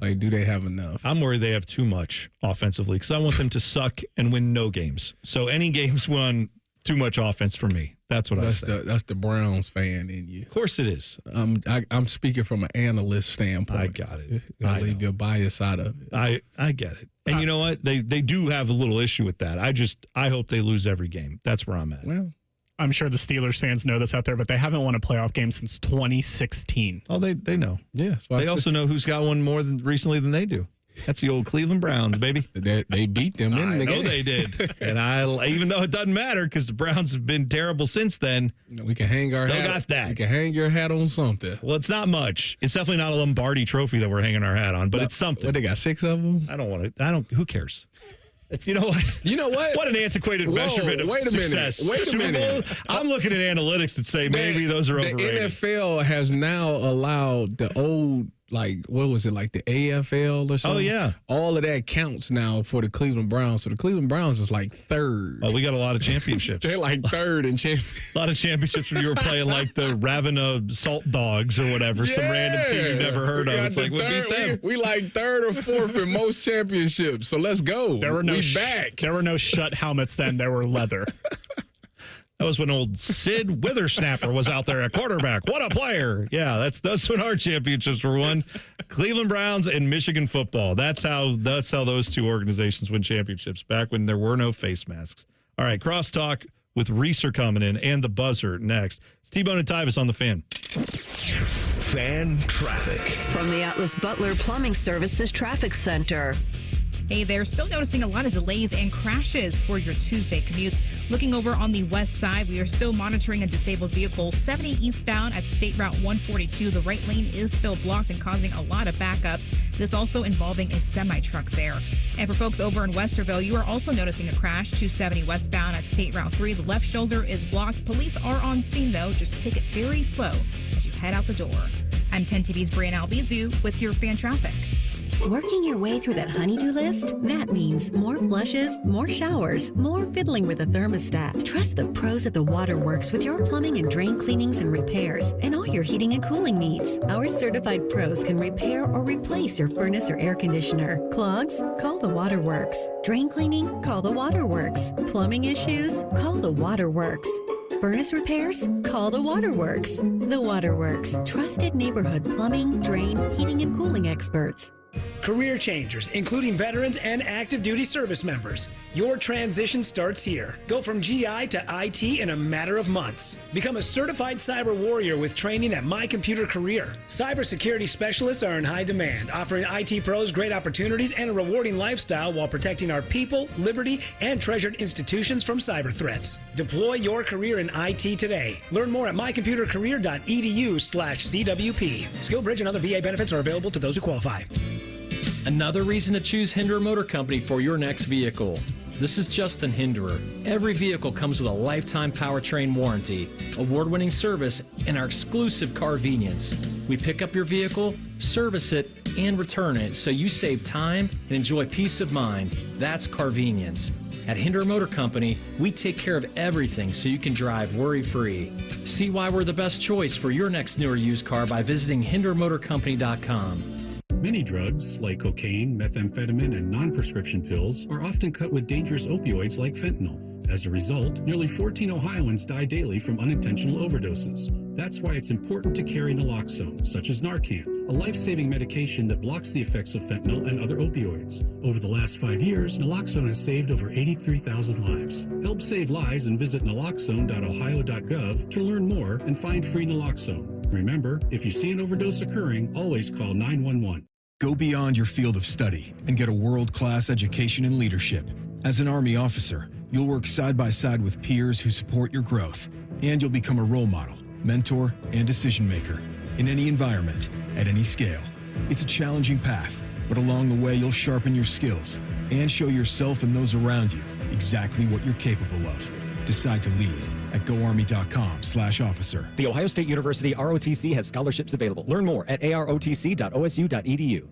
do they have enough? I'm worried they have too much offensively because I want them to suck and win no games. So any games won, too much offense for me. That's what I say. That's the Browns fan in you. Of course it is. I'm speaking from an analyst standpoint. I got it. I leave your bias out of it. I get it. And you know what? They do have a little issue with that. I hope they lose every game. That's where I'm at. Well, I'm sure the Steelers fans know this out there, but they haven't won a playoff game since 2016. Oh, they know. Yeah. They also know who's got one more recently than they do. That's the old Cleveland Browns, baby. They beat them in the game. I know they did. And even though it doesn't matter because the Browns have been terrible since then, we can hang our hat. Got that. We can hang your hat on something. Well, it's not much. It's definitely not a Lombardi trophy that we're hanging our hat on, but it's something. What, they got 6 of them? Who cares? You know what? What an antiquated measurement of success. Wait a minute. I'm looking at analytics that say maybe those are overrated. The NFL has now allowed the old, what was it, the AFL or something? Oh, yeah. All of that counts now for the Cleveland Browns. So the Cleveland Browns is third. Oh, we got a lot of championships. They're third in championships. A lot of championships when you were playing the Ravenna Salt Dogs or whatever, some random team you've never heard of. It's we beat them. We third or fourth in most championships. So let's go. We back. There were no Schutt helmets then. There were leather. That was when old Sid Withersnapper was out there at quarterback. What a player. Yeah, that's when our championships were won. Cleveland Browns and Michigan football. That's how those two organizations win championships, back when there were no face masks. All right, crosstalk with Reer coming in and the buzzer next. It's T-Bone and Tyus on the Fan. Fan traffic. From the Atlas Butler Plumbing Services Traffic Center. Hey there, still noticing a lot of delays and crashes for your Tuesday commutes. Looking over on the west side, we are still monitoring a disabled vehicle 70 eastbound at State Route 142. The right lane is still blocked and causing a lot of backups. This also involving a semi-truck there. And for folks over in Westerville, you are also noticing a crash 270 westbound at State Route 3. The left shoulder is blocked. Police are on scene though. Just take it very slow as you head out the door. I'm 10 TV's Brian Albizu with your fan traffic. Working your way through that honey-do list? That means more flushes, more showers, more fiddling with a thermostat. Trust the pros at the Waterworks with your plumbing and drain cleanings and repairs and all your heating and cooling needs. Our certified pros can repair or replace your furnace or air conditioner. Clogs? Call the Waterworks. Drain cleaning? Call the Waterworks. Plumbing issues? Call the Waterworks. Furnace repairs? Call the Waterworks. The Waterworks. Trusted neighborhood plumbing, drain, heating, and cooling experts. Career changers, including veterans and active duty service members. Your transition starts here. Go from GI to IT in a matter of months. Become a certified cyber warrior with training at My Computer Career. Cybersecurity specialists are in high demand, offering IT pros great opportunities and a rewarding lifestyle while protecting our people, liberty, and treasured institutions from cyber threats. Deploy your career in IT today. Learn more at mycomputercareer.edu/CWP. SkillBridge and other VA benefits are available to those who qualify. Another reason to choose Hinderer Motor Company for your next vehicle. This is Justin Hinderer. Every vehicle comes with a lifetime powertrain warranty, award-winning service, and our exclusive Carvenience. We pick up your vehicle, service it, and return it so you save time and enjoy peace of mind. That's Carvenience. At Hinderer Motor Company, we take care of everything so you can drive worry-free. See why we're the best choice for your next new or used car by visiting HindererMotorCompany.com. Many drugs, like cocaine, methamphetamine, and non-prescription pills, are often cut with dangerous opioids like fentanyl. As a result, nearly 14 Ohioans die daily from unintentional overdoses. That's why it's important to carry naloxone, such as Narcan, a life-saving medication that blocks the effects of fentanyl and other opioids. Over the last 5 years, naloxone has saved over 83,000 lives. Help save lives and visit naloxone.ohio.gov to learn more and find free naloxone. Remember, if you see an overdose occurring, always call 911. Go beyond your field of study and get a world-class education in leadership. As an Army officer, you'll work side by side with peers who support your growth, and you'll become a role model, mentor, and decision maker in any environment, at any scale. It's a challenging path, but along the way, you'll sharpen your skills and show yourself and those around you exactly what you're capable of. Decide to lead at goarmy.com/officer. The Ohio State University ROTC has scholarships available. Learn more at arotc.osu.edu.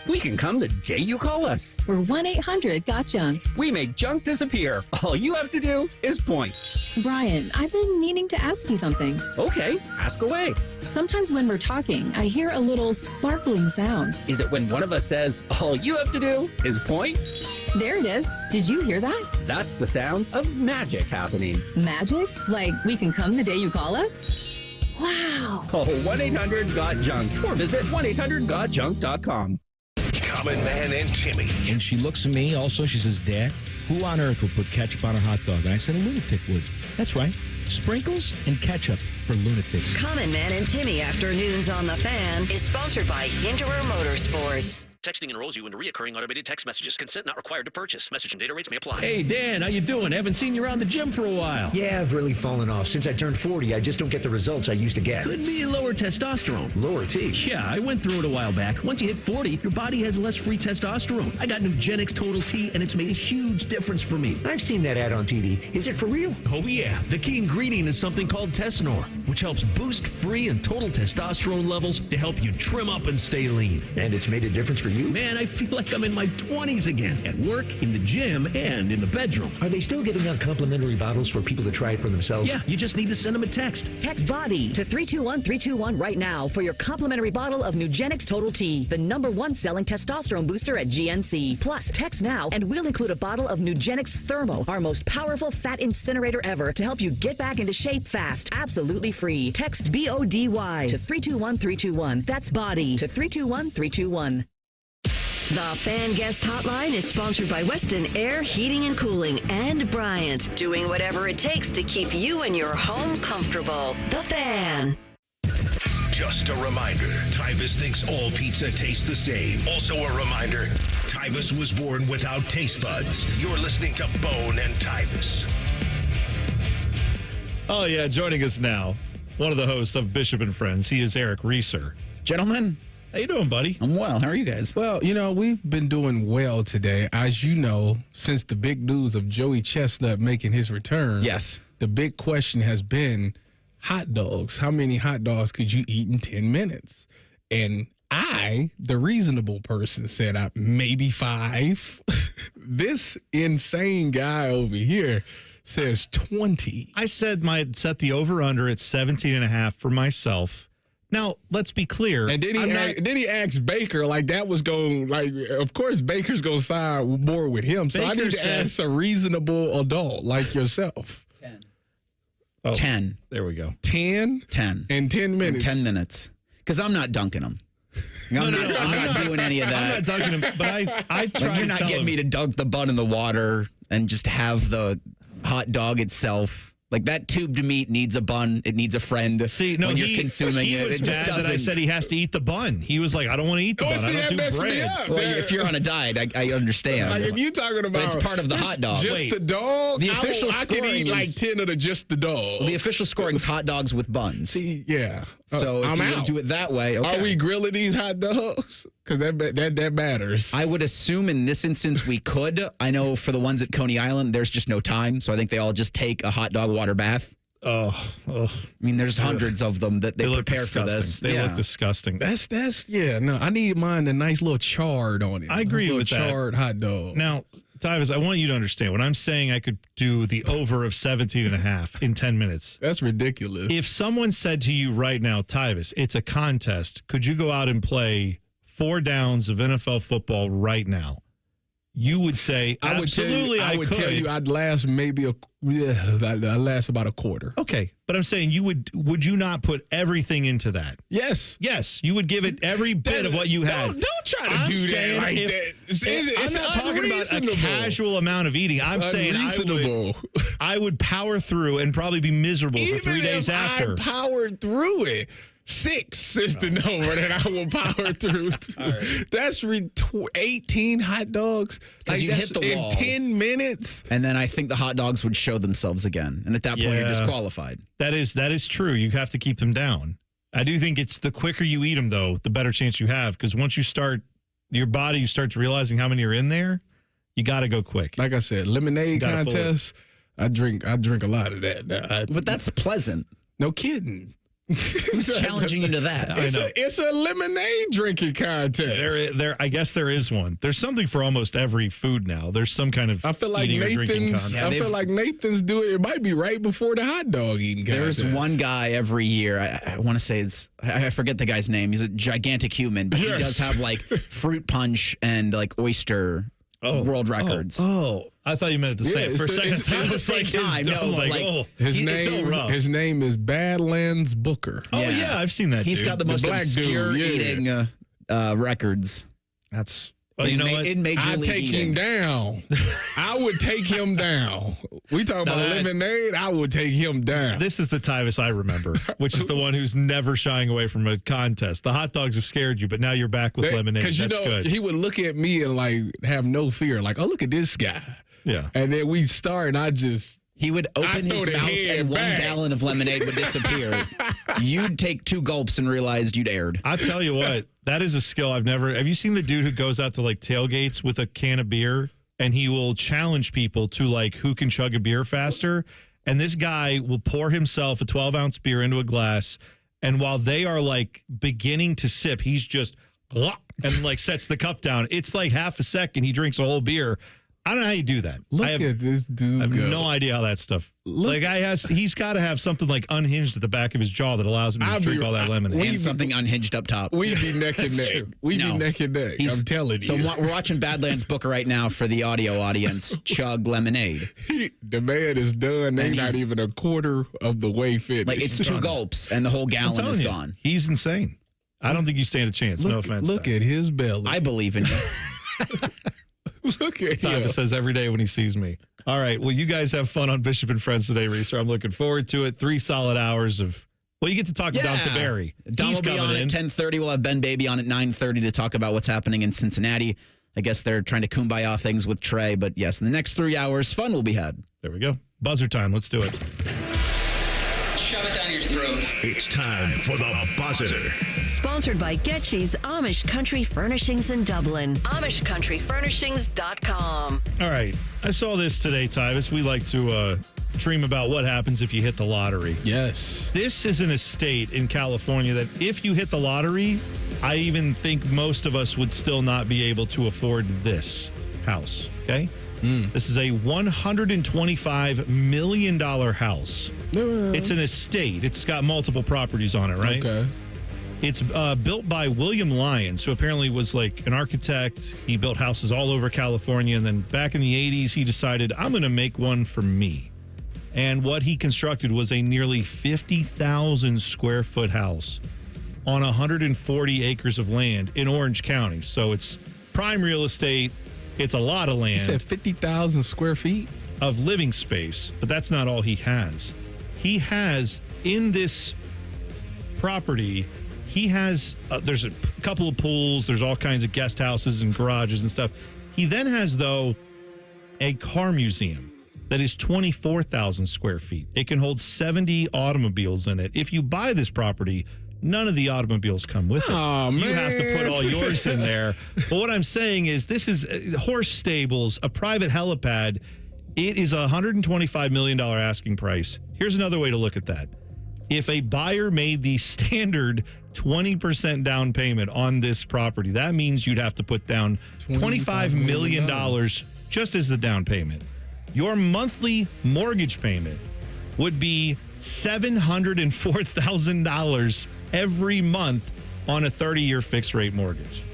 We can come the day you call us. We're 1-800-GOT-JUNK. We make junk disappear. All you have to do is point. Brian, I've been meaning to ask you something. Okay, ask away. Sometimes when we're talking, I hear a little sparkling sound. Is it when one of us says, all you have to do is point? There it is. Did you hear that? That's the sound of magic happening. Magic? Like we can come the day you call us? Wow. Call 1-800-GOT-JUNK or visit 1-800-GOT-JUNK.com. Common Man and Timmy. And she looks at me also, she says, Dad, who on earth would put ketchup on a hot dog? And I said, a lunatic would. That's right. Sprinkles and ketchup for lunatics. Common Man and Timmy Afternoons on the Fan is sponsored by Hinderer Motorsports. Texting enrolls you into reoccurring automated text messages. Consent not required to purchase. Message and data rates may apply. Hey, Dan, how you doing? Haven't seen you around the gym for a while. Yeah, I've really fallen off. Since I turned 40, I just don't get the results I used to get. Could be lower testosterone. Lower T? Yeah, I went through it a while back. Once you hit 40, your body has less free testosterone. I got Nugenix Total T, and it's made a huge difference for me. I've seen that ad on TV. Is it for real? Oh, yeah. The key ingredient is something called Tesnor, which helps boost free and total testosterone levels to help you trim up and stay lean. And it's made a difference for you? Man, I feel like I'm in my 20s again, at work, in the gym, and in the bedroom. Are they still giving out complimentary bottles for people to try it for themselves? Yeah, you just need to send them a text. Text BODY to 321-321 right now for your complimentary bottle of Nugenix Total T, the #1 selling testosterone booster at GNC. Plus, text now and we'll include a bottle of Nugenix Thermo, our most powerful fat incinerator ever, to help you get back into shape fast. Absolutely free. Text BODY to 321-321. That's BODY to 321-321. The Fan Guest Hotline is sponsored by Weston Air Heating and Cooling and Bryant, doing whatever it takes to keep you and your home comfortable. The Fan. Just a reminder, Tyus thinks all pizza tastes the same. Also a reminder, Tyus Tyus was born without taste buds. You're listening to Bone and Tyus. Oh, yeah, joining us now, one of the hosts of Bishop and Friends. He is Eric Reer. Gentlemen. How you doing, buddy? I'm well. How are you guys? Well, we've been doing well today. As you know, since the big news of Joey Chestnut making his return. Yes. The big question has been hot dogs. How many hot dogs could you eat in 10 minutes? And I, the reasonable person, said maybe 5. This insane guy over here says 20. I said set the over-under at 17.5 for myself. Now, let's be clear. And then he asked Baker, that was going, of course, Baker's going to side more with him. So Baker I need to ask a reasonable adult like yourself. 10. Oh, 10. There we go. 10? 10. In 10 minutes. In 10 minutes. Because I'm not dunking them. I'm not doing any of that. I'm not dunking them, but I try You're not getting me to dunk the bun in the water and just have the hot dog itself. That tubed meat needs a bun. It needs a friend. See, no, when you're consuming it. It just doesn't. I said he has to eat the bun. He was like, I don't want to eat the bun. I don't do bread. Well, if you're on a diet, I understand. If you're talking about, but it's part of the hot dog. Just the dog. The official I could eat 10 of the just the dog. The official scoring's hot dogs with buns. See, yeah. So if you do it that way, okay. Are we grilling these hot dogs? Because that matters. I would assume in this instance we could. I know for the ones at Coney Island, there's just no time, so I think they all just take a hot dog water bath. Oh. I mean, there's hundreds of them that they prepare for this. They look disgusting. I need mine a nice little chard on it. I agree with that. Charred hot dog. Now, Tyus, I want you to understand when I'm saying I could do the over of 17.5 in 10 minutes. That's ridiculous. If someone said to you right now, Tyus, it's a contest, could you go out and play 4 downs of NFL football right now? You would say, absolutely, I would tell you I'd last I'd last about a quarter. Okay, but I'm saying would you not put everything into that? Yes. Yes, you would give it every bit of what you had. Don't try to do that like that. I'm not talking about a casual amount of eating. I'm saying I would power through and probably be miserable for 3 days after. I powered through it. 6 is the number that I will power through. Right. That's 18 hot dogs. You hit the wall in 10 minutes. And then I think the hot dogs would show themselves again. And at that point, you're disqualified. That is true. You have to keep them down. I do think it's the quicker you eat them, though, the better chance you have. Because once your body starts realizing how many are in there, you got to go quick. Like I said, lemonade contest, I drink a lot of that. But that's pleasant. No kidding. Who's challenging you to that? It's a lemonade drinking contest. I guess there is one. There's something for almost every food now. There's some kind of eating or drinking contest. I feel like Nathan's doing it. Might be right before the hot dog eating contest. There's one guy every year. I want to say I forget the guy's name. He's a gigantic human. But He does have fruit punch and oyster world records. I thought you meant at the same for a second. At the same time. No, his name is Badlands Booker. Oh yeah, I've seen that. He's got the most obscure eating records. That's. Well, I'd take him down. I would take him down. We talk about lemonade. I would take him down. This is the Tyus I remember, which is the one who's never shying away from a contest. The hot dogs have scared you, but now you're back with lemonade. That's good. He would look at me and have no fear. Oh, look at this guy. Yeah. And then we start, and he would open his mouth and 1 gallon of lemonade would disappear. You'd take 2 gulps and realized you'd erred. I'll tell you what, that is a skill I've never. Have you seen the dude who goes out to tailgates with a can of beer and he will challenge people to who can chug a beer faster? And this guy will pour himself a 12-ounce beer into a glass. And while they are beginning to sip, he's just and sets the cup down. It's half a second. He drinks a whole beer. I don't know how you do that. Look at this dude. I have no idea how that stuff. He's got to have something unhinged at the back of his jaw that allows him to drink all that lemonade. And something unhinged up top. We'd be neck and neck. We'd be neck and neck. I'm telling you. So we're watching Badlands Booker right now for the audio audience. Chug lemonade. The man is done. They're not even a quarter of the way finished. It's 2 gulps and the whole gallon is gone. He's insane. I don't think you stand a chance. No offense. Look at his belly. I believe in you. Look at Tyus says every day when he sees me. All right. Well, you guys have fun on Bishop and Friends today, Reer. I'm looking forward to it. 3 solid hours of. Well, you get to talk about Tiberi. Don will be on at 10:30. We'll have Ben Baby on at 9:30 to talk about what's happening in Cincinnati. I guess they're trying to kumbaya things with Trey. But yes, in the next 3 hours, fun will be had. There we go. Buzzer time. Let's do it. Shove it down your throat. It's time for the buzzer. Sponsored by Getchy's Amish Country Furnishings in Dublin. AmishCountryFurnishings.com. All right. I saw this today, Tyus. We like to dream about what happens if you hit the lottery. Yes. This is an estate in California that if you hit the lottery, I even think most of us would still not be able to afford this house. Okay? This is a $125 million house. It's an estate. It's got multiple properties on it, right? Okay. It's built by William Lyons, who apparently was like an architect. He built houses all over California. And then back in the 80s, he decided, I'm going to make one for me. And what he constructed was a nearly 50,000 square foot house on 140 acres of land in Orange County. So it's prime real estate. It's a lot of land. You said 50,000 square feet? Of living space, but that's not all he has. He has, in this property, he has, there's a couple of pools, there's all kinds of guest houses and garages and stuff. He then has, though, a car museum that is 24,000 square feet. It can hold 70 automobiles in it. If you buy this property, none of the automobiles come with it. Oh, man. You have to put all yours in there. But what I'm saying is this is horse stables, a private helipad. It is a $125 million asking price. Here's another way to look at that. If a buyer made the standard 20% down payment on this property, that means you'd have to put down $25 million just as the down payment. Your monthly mortgage payment would be $704,000 every month on a 30-year fixed rate mortgage.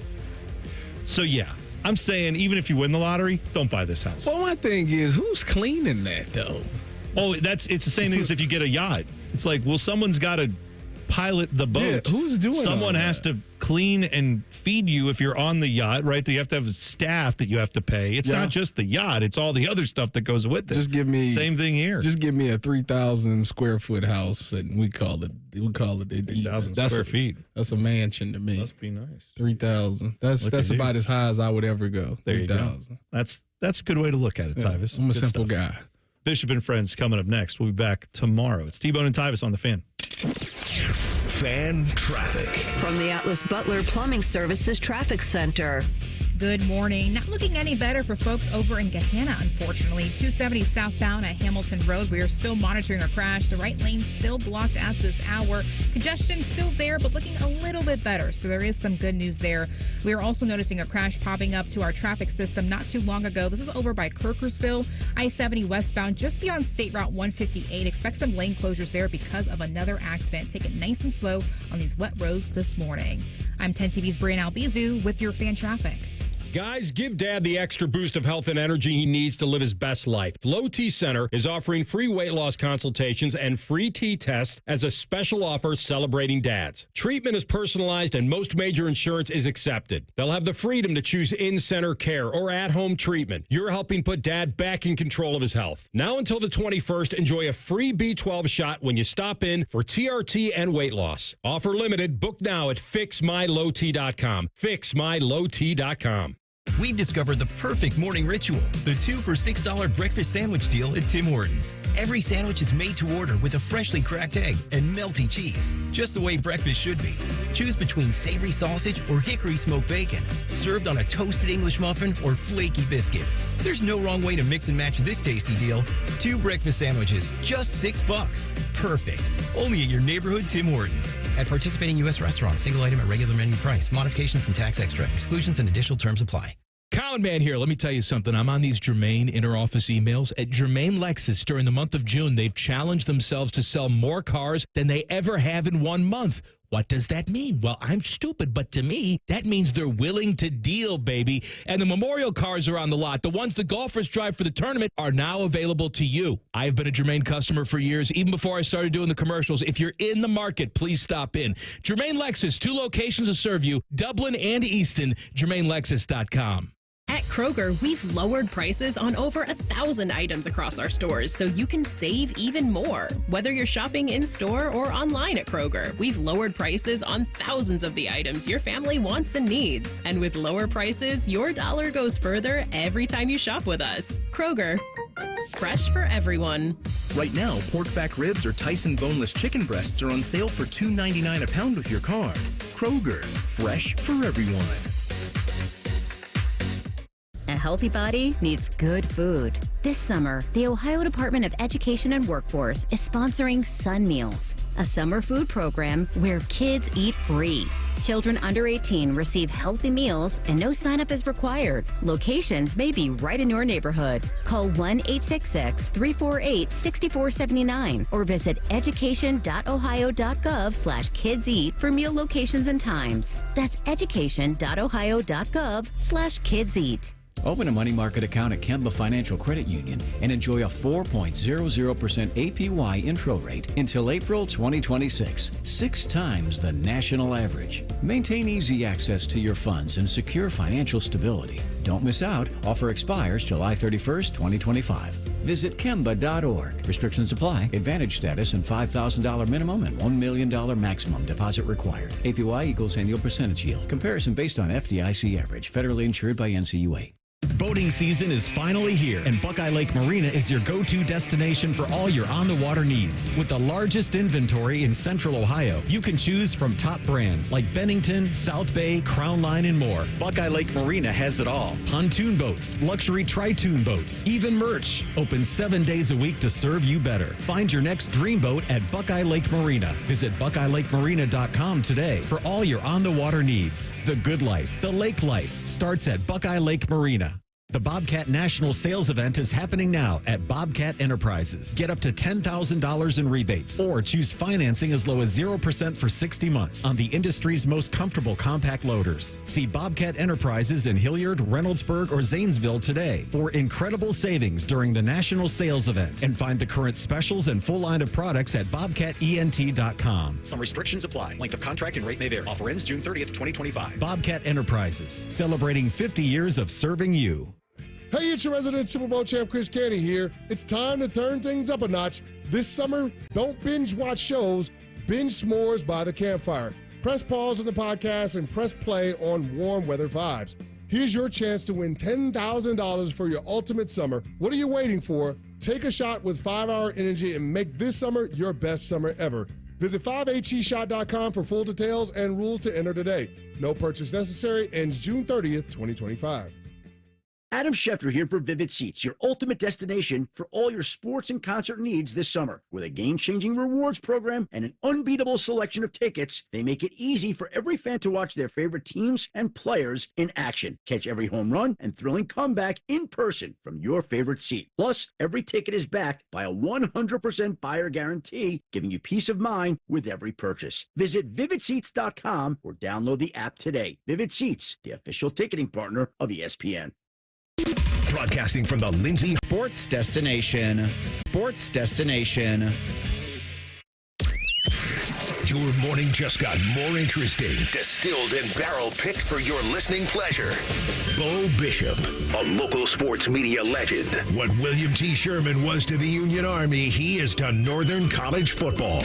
So, yeah, I'm saying even if you win the lottery, don't buy this house. Well, my thing is, who's cleaning that, though? Oh, it's the same thing as if you get a yacht. It's like, well, someone's got to pilot the boat. Yeah, who's doing Someone all has that? to clean and feed you if you're on the yacht, right? You have to have a staff that you have to pay. It's not just the yacht. It's all the other stuff that goes with it. Just give me same thing here. Just give me a 3,000 square foot house, and we call it 3,000 square feet. That's a mansion to me. Must be nice. 3,000. That's about as high as I would ever go. There you go. 3,000. That's a good way to look at it, Tyus. I'm a Good simple stuff. guy. Bishop and Friends coming up next. We'll be back tomorrow. It's T-Bone and Tyus on The Fan. Fan traffic. From the Atlas Butler Plumbing Services Traffic Center. Good morning. Not looking any better for folks over in Gehenna, unfortunately. 270 southbound at Hamilton Road. We are still monitoring a crash. The right lane still blocked at this hour. Congestion still there, but looking a little bit better. So there is some good news there. We are also noticing a crash popping up to our traffic system not too long ago. This is over by Kirkersville, I-70 westbound, just beyond State Route 158. Expect some lane closures there because of another accident. Take it nice and slow on these wet roads this morning. I'm 10 TV's Brian Albizu with your fan traffic. Guys, give Dad the extra boost of health and energy he needs to live his best life. Low T Center is offering free weight loss consultations and free T tests as a special offer celebrating dads. Treatment is personalized and most major insurance is accepted. They'll have the freedom to choose in-center care or at-home treatment. You're helping put Dad back in control of his health. Now until the 21st, enjoy a free B12 shot when you stop in for TRT and weight loss. Offer limited. Book now at fixmylowt.com. Fixmylowt.com. We've discovered the perfect morning ritual, the 2 for $6 breakfast sandwich deal at Tim Hortons. Every sandwich is made to order with a freshly cracked egg and melty cheese, just the way breakfast should be. Choose between savory sausage or hickory smoked bacon, served on a toasted English muffin or flaky biscuit. There's no wrong way to mix and match this tasty deal. 2 breakfast sandwiches, just $6. Perfect. Only at your neighborhood Tim Hortons. At participating U.S. restaurants, single item at regular menu price. Modifications and tax extra. Exclusions and additional terms apply. Cowan Man here. Let me tell you something. I'm on these Germain inter-office emails. At Germain Lexus, during the month of June, they've challenged themselves to sell more cars than they ever have in 1 month. What does that mean? Well, I'm stupid, but to me, that means they're willing to deal, baby. And the memorial cars are on the lot. The ones the golfers drive for the tournament are now available to you. I've been a Germain customer for years, even before I started doing the commercials. If you're in the market, please stop in. Germain Lexus, 2 locations to serve you, Dublin and Easton, GermainLexus.com. At Kroger, we've lowered prices on over 1,000 items across our stores so you can save even more. Whether you're shopping in-store or online at Kroger, we've lowered prices on thousands of the items your family wants and needs. And with lower prices, your dollar goes further every time you shop with us. Kroger, fresh for everyone. Right now, pork back ribs or Tyson boneless chicken breasts are on sale for $2.99 a pound with your card. Kroger, fresh for everyone. A healthy body needs good food. This summer, the Ohio Department of Education and Workforce is sponsoring Sun Meals, a summer food program where kids eat free. Children under 18 receive healthy meals and no sign-up is required. Locations may be right in your neighborhood. Call 1-866-348-6479 or visit education.ohio.gov/kidseat for meal locations and times. That's education.ohio.gov/kidseat. Open a money market account at Kemba Financial Credit Union and enjoy a 4.00% APY intro rate until April 2026, 6 times the national average. Maintain easy access to your funds and secure financial stability. Don't miss out. Offer expires July 31st, 2025. Visit Kemba.org. Restrictions apply. Advantage status and $5,000 minimum and $1 million maximum deposit required. APY equals annual percentage yield. Comparison based on FDIC average. Federally insured by NCUA. Boating season is finally here, and Buckeye Lake Marina is your go-to destination for all your on-the-water needs. With the largest inventory in Central Ohio, you can choose from top brands like Bennington, South Bay, Crown Line, and more. Buckeye Lake Marina has it all. Pontoon boats, luxury tri-toon boats, even merch. Open 7 days a week to serve you better. Find your next dream boat at Buckeye Lake Marina. Visit BuckeyeLakeMarina.com today for all your on-the-water needs. The good life, the lake life, starts at Buckeye Lake Marina. The Bobcat National Sales Event is happening now at Bobcat Enterprises. Get up to $10,000 in rebates or choose financing as low as 0% for 60 months on the industry's most comfortable compact loaders. See Bobcat Enterprises in Hilliard, Reynoldsburg, or Zanesville today for incredible savings during the National Sales Event, and find the current specials and full line of products at bobcatent.com. Some restrictions apply. Length of contract and rate may vary. Offer ends June 30th, 2025. Bobcat Enterprises, celebrating 50 years of serving you. Hey, it's your resident Super Bowl champ, Chris Canty here. It's time to turn things up a notch. This summer, don't binge watch shows, binge s'mores by the campfire. Press pause on the podcast and press play on warm weather vibes. Here's your chance to win $10,000 for your ultimate summer. What are you waiting for? Take a shot with 5-Hour Energy and make this summer your best summer ever. Visit 5HEshot.com for full details and rules to enter today. No purchase necessary. Ends June 30th, 2025. Adam Schefter here for Vivid Seats, your ultimate destination for all your sports and concert needs this summer. With a game-changing rewards program and an unbeatable selection of tickets, they make it easy for every fan to watch their favorite teams and players in action. Catch every home run and thrilling comeback in person from your favorite seat. Plus, every ticket is backed by a 100% buyer guarantee, giving you peace of mind with every purchase. Visit VividSeats.com or download the app today. Vivid Seats, the official ticketing partner of ESPN. Broadcasting from the Lindsay Sports Destination. Sports Destination. Your morning just got more interesting. Distilled and barrel-picked for your listening pleasure. Bo Bishop, a local sports media legend. What William T. Sherman was to the Union Army, he is to Northern College football.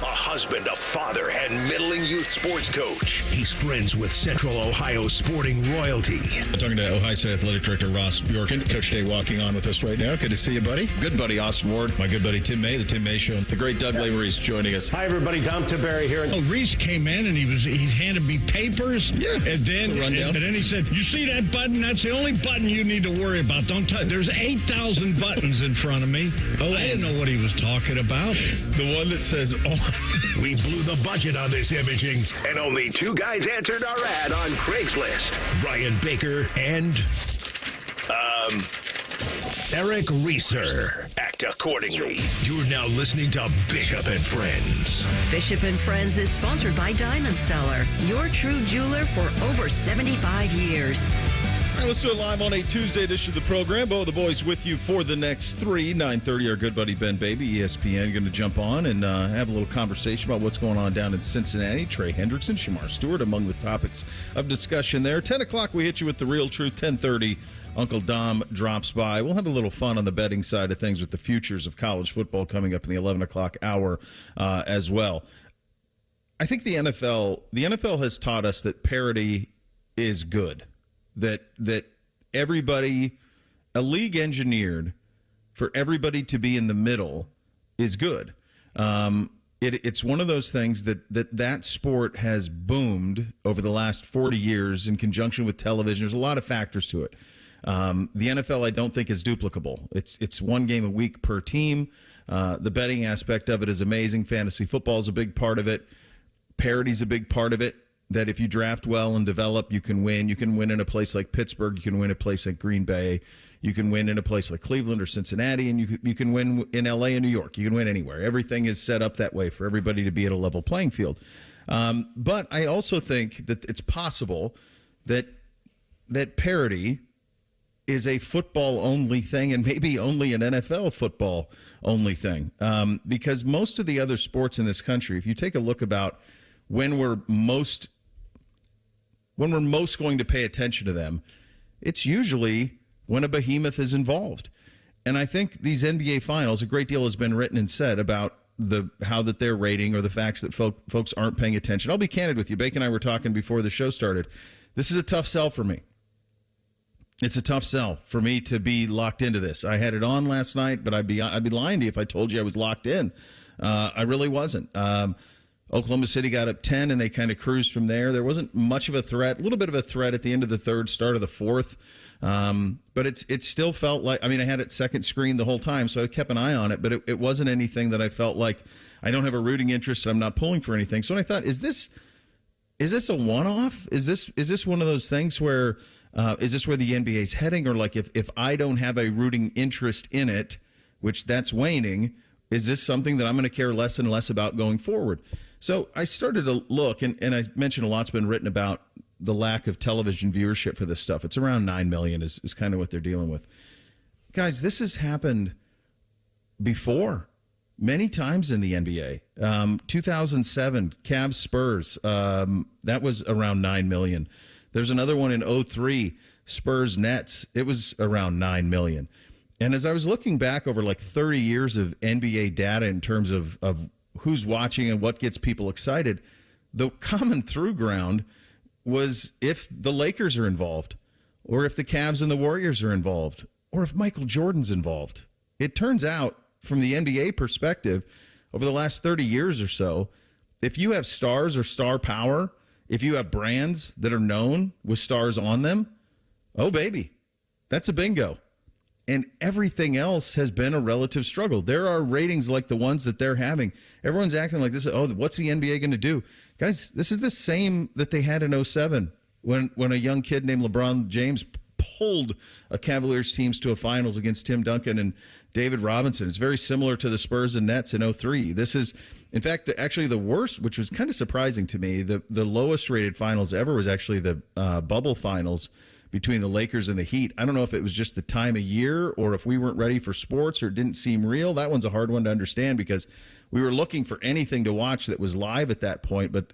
A husband, a father, and middling youth sports coach. He's friends with Central Ohio sporting royalty. I'm talking to Ohio State Athletic Director Ross Bjorken. Coach Day walking on with us right now. Good to see you, buddy. Good buddy Austin Ward. My good buddy Tim May, the Tim May Show. The great Doug Lavery's joining us. Hi, everybody. Dom Tiberi here. Oh, Reese came in and he handed me papers. Yeah. And then he said, "You see that button? That's the only button you need to worry about. Don't touch. There's 8,000 buttons in front of me." Oh, I didn't know what he was talking about. The one that says on. We blew the budget on this imaging, and only 2 guys answered our ad on Craigslist. Ryan Baker and Eric Reeser. Act accordingly. You're now listening to Bishop and Friends. Bishop and Friends is sponsored by Diamond Seller, your true jeweler for over 75 years. All right, let's do it live on a Tuesday edition of the program. Bo, the boys with you for the next 3. 9:30, our good buddy Ben Baby, ESPN, going to jump on and have a little conversation about what's going on down in Cincinnati. Trey Hendrickson, Shamar Stewart among the topics of discussion there. 10 o'clock, we hit you with the real truth. 10:30, Uncle Dom drops by. We'll have a little fun on the betting side of things with the futures of college football coming up in the 11 o'clock hour as well. I think the NFL has taught us that parity is good. That everybody, a league engineered for everybody to be in the middle is good. It's one of those things that sport has boomed over the last 40 years in conjunction with television. There's a lot of factors to it. The NFL, I don't think, is duplicable. It's one game a week per team. The betting aspect of it is amazing. Fantasy football is a big part of it. Parity's a big part of it. That if you draft well and develop, you can win. You can win in a place like Pittsburgh. You can win in a place like Green Bay. You can win in a place like Cleveland or Cincinnati, and you can win in L.A. and New York. You can win anywhere. Everything is set up that way for everybody to be at a level playing field. But I also think that it's possible that parity is a football-only thing and maybe only an NFL football-only thing. Because most of the other sports in this country, if you take a look about when we're most going to pay attention to them, it's usually when a behemoth is involved. And I think these NBA finals, a great deal has been written and said about how that they're rating or the facts that folks aren't paying attention. I'll be candid with you. Bacon and I were talking before the show started. This is a tough sell for me. It's a tough sell for me to be locked into this. I had it on last night, but I'd be lying to you if I told you I was locked in. I really wasn't. Oklahoma City got up 10, and they kind of cruised from there. There wasn't much of a threat, a little bit of a threat at the end of the third, start of the fourth. But it still felt like, I had it second screen the whole time, so I kept an eye on it, but it wasn't anything that I felt like I don't have a rooting interest and I'm not pulling for anything. So I thought, is this a one-off? Is this one of those things where, is this where the NBA is heading? Or like if I don't have a rooting interest in it, which that's waning, is this something that I'm going to care less and less about going forward? So I started to look, and I mentioned a lot's been written about the lack of television viewership for this stuff. It's around 9 million is kind of what they're dealing with. Guys, this has happened before, many times in the NBA. 2007, Cavs Spurs, that was around 9 million. There's another one in 2003, Spurs Nets. It was around 9 million. And as I was looking back over like 30 years of NBA data in terms of who's watching and what gets people excited, the common through ground was if the Lakers are involved, or if the Cavs and the Warriors are involved, or if Michael Jordan's involved. It turns out, from the NBA perspective, over the last 30 years or so, if you have stars or star power, if you have brands that are known with stars on them, oh, baby, that's a bingo. And everything else has been a relative struggle. There are ratings like the ones that they're having. Everyone's acting like this. Oh, what's the NBA going to do? Guys, this is the same that they had in 2007 when a young kid named LeBron James pulled a Cavaliers teams to a finals against Tim Duncan and David Robinson. It's very similar to the Spurs and Nets in 2003. This is, in fact, actually the worst, which was kind of surprising to me. The lowest rated finals ever was actually the bubble finals between the Lakers and the Heat. I don't know if it was just the time of year or if we weren't ready for sports or it didn't seem real. That one's a hard one to understand because we were looking for anything to watch that was live at that point, but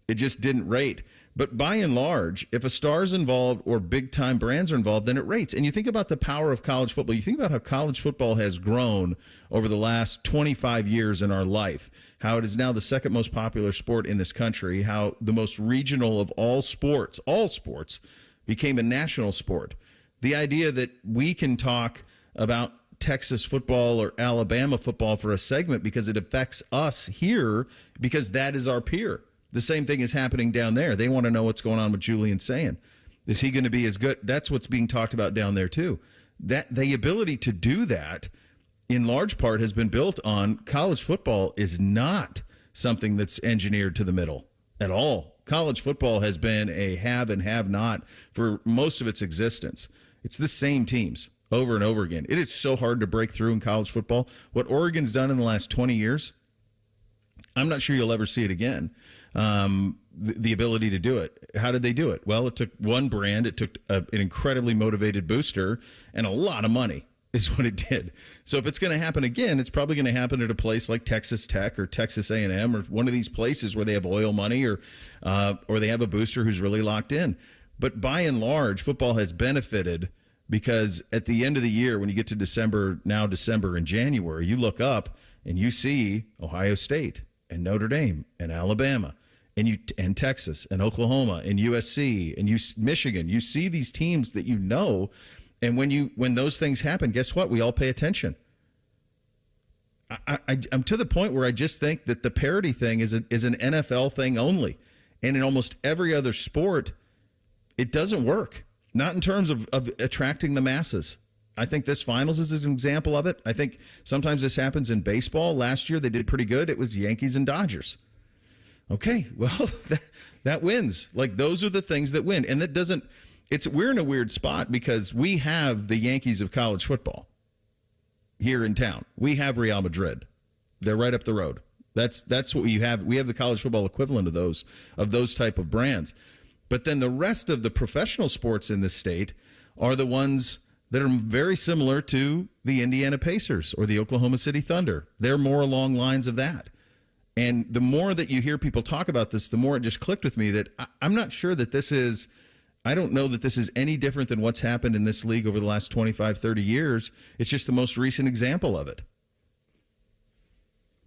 it just didn't rate. But by and large, if a star's involved or big-time brands are involved, then it rates. And you think about the power of college football. You think about how college football has grown over the last 25 years in our life, how it is now the second most popular sport in this country, how the most regional of all sports, became a national sport. The idea that we can talk about Texas football or Alabama football for a segment because it affects us here because that is our peer. The same thing is happening down there. They want to know what's going on with Julian Sand. Is he going to be as good? That's what's being talked about down there too. That the ability to do that in large part has been built on college football is not something that's engineered to the middle at all. College football has been a have and have not for most of its existence. It's the same teams over and over again. It is so hard to break through in college football. What Oregon's done in the last 20 years, I'm not sure you'll ever see it again. the ability to do it. How did they do it? Well, it took one brand. It took an incredibly motivated booster and a lot of money is what it did. So if it's going to happen again, it's probably going to happen at a place like Texas Tech or Texas A&M or one of these places where they have oil money or they have a booster who's really locked in. But by and large, football has benefited because at the end of the year, when you get to December and January, you look up and you see Ohio State and Notre Dame and Alabama and Texas and Oklahoma and USC and Michigan. You see these teams that you know, and when those things happen, guess what? We all pay attention. I'm to the point where I just think that the parity thing is an NFL thing only, and in almost every other sport, it doesn't work. Not in terms of attracting the masses. I think this finals is an example of it. I think sometimes this happens in baseball. Last year they did pretty good. It was Yankees and Dodgers. Okay, well, that wins. Like, those are the things that win. And that doesn't – we're in a weird spot because we have the Yankees of college football here in town. We have Real Madrid. They're right up the road. That's what we have. We have the college football equivalent of those type of brands. But then the rest of the professional sports in this state are the ones that are very similar to the Indiana Pacers or the Oklahoma City Thunder. They're more along lines of that. And the more that you hear people talk about this, the more it just clicked with me that I'm not sure that I don't know that this is any different than what's happened in this league over the last 25, 30 years. It's just the most recent example of it.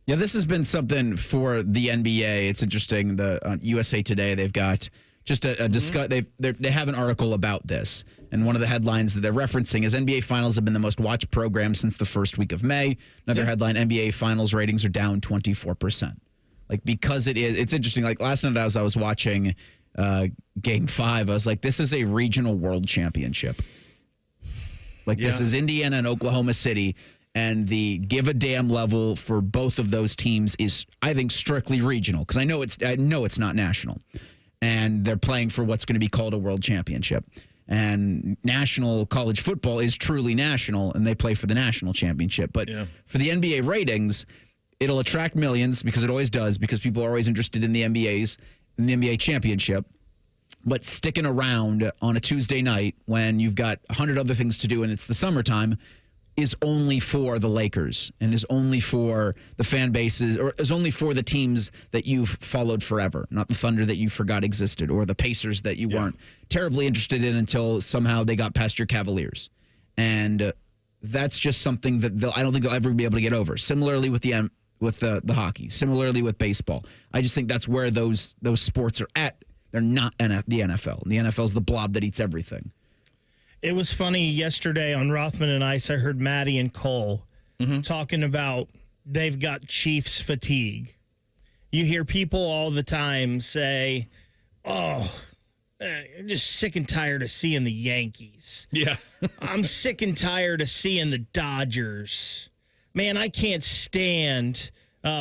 Yeah, this has been something for the NBA. It's interesting. The USA Today, they've got just a discuss. They have an article about this, and one of the headlines that they're referencing is NBA Finals have been the most watched program since the first week of May. Another headline: NBA Finals ratings are down 24%. Like, because it's interesting. Like, last night as I was watching Game 5, I was like, this is a regional world championship. Like, this is Indiana and Oklahoma City. And the give a damn level for both of those teams is, I think, strictly regional, because I know it's not national, and they're playing for what's going to be called a world championship. And national college football is truly national, and they play for the national championship. But for the NBA ratings, it'll attract millions, because it always does, because people are always interested in the NBA championship. But sticking around on a Tuesday night when you've got 100 other things to do and it's the summertime is only for the Lakers and is only for the fan bases, or is only for the teams that you've followed forever, not the Thunder that you forgot existed, or the Pacers that you weren't terribly interested in until somehow they got past your Cavaliers. And that's just something that I don't think they'll ever be able to get over. Similarly with the hockey, similarly with baseball. I just think that's where those sports are at. They're not the NFL. And the NFL is the blob that eats everything. It was funny yesterday on Rothman and Ice. I heard Maddie and Cole talking about they've got Chiefs fatigue. You hear people all the time say, I'm just sick and tired of seeing the Yankees. Yeah. I'm sick and tired of seeing the Dodgers. Man, I can't stand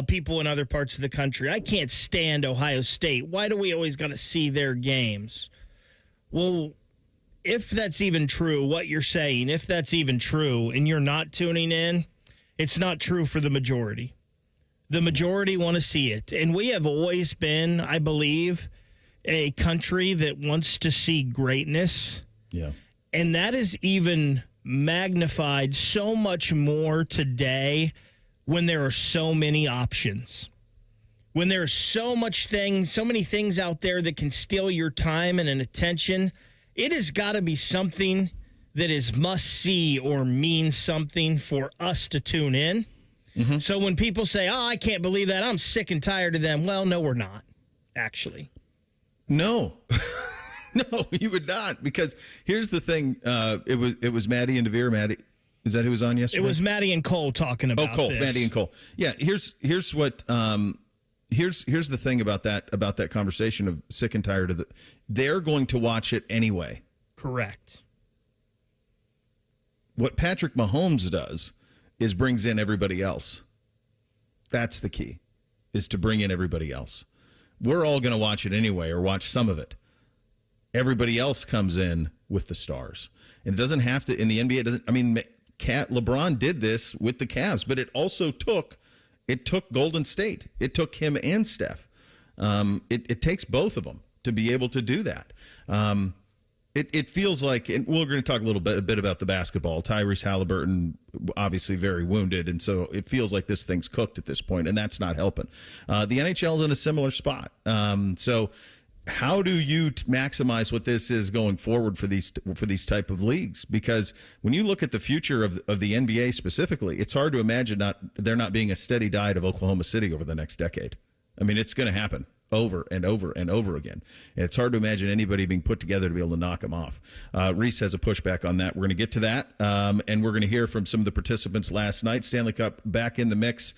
people in other parts of the country. I can't stand Ohio State. Why do we always got to see their games? Well, if that's even true, what you're saying, if that's even true, and you're not tuning in, it's not true for the majority. The majority want to see it. And we have always been, I believe, a country that wants to see greatness. Yeah. And that is even magnified so much more today when there are so many options. When there's so many things out there that can steal your time and an attention. It has got to be something that is must-see or means something for us to tune in. Mm-hmm. So when people say, I can't believe that, I'm sick and tired of them, well, no, we're not, actually. No. No, you would not, because here's the thing. It was Maddie and DeVere. Maddie, is that who was on yesterday? It was Maddie and Cole talking about Cole, this. Maddie and Cole. Yeah, here's what here's the thing about that conversation of sick and tired of it. They're going to watch it anyway. Correct. What Patrick Mahomes does is brings in everybody else. That's the key, is to bring in everybody else. We're all going to watch it anyway, or watch some of it. Everybody else comes in with the stars. And it doesn't have to, in the NBA, LeBron did this with the Cavs, but it also took Golden State. It took him and Steph. It takes both of them to be able to do that. It feels like, and we're going to talk a bit about the basketball. Tyrese Halliburton, obviously very wounded, and so it feels like this thing's cooked at this point, and that's not helping. The NHL's in a similar spot. So how do you maximize what this is going forward for these type of leagues? Because when you look at the future of the NBA specifically, it's hard to imagine there not being a steady diet of Oklahoma City over the next decade. I mean, it's going to happen over and over and over again. And it's hard to imagine anybody being put together to be able to knock them off. Reese has a pushback on that. We're going to get to that, and we're going to hear from some of the participants last night. Stanley Cup back in the mix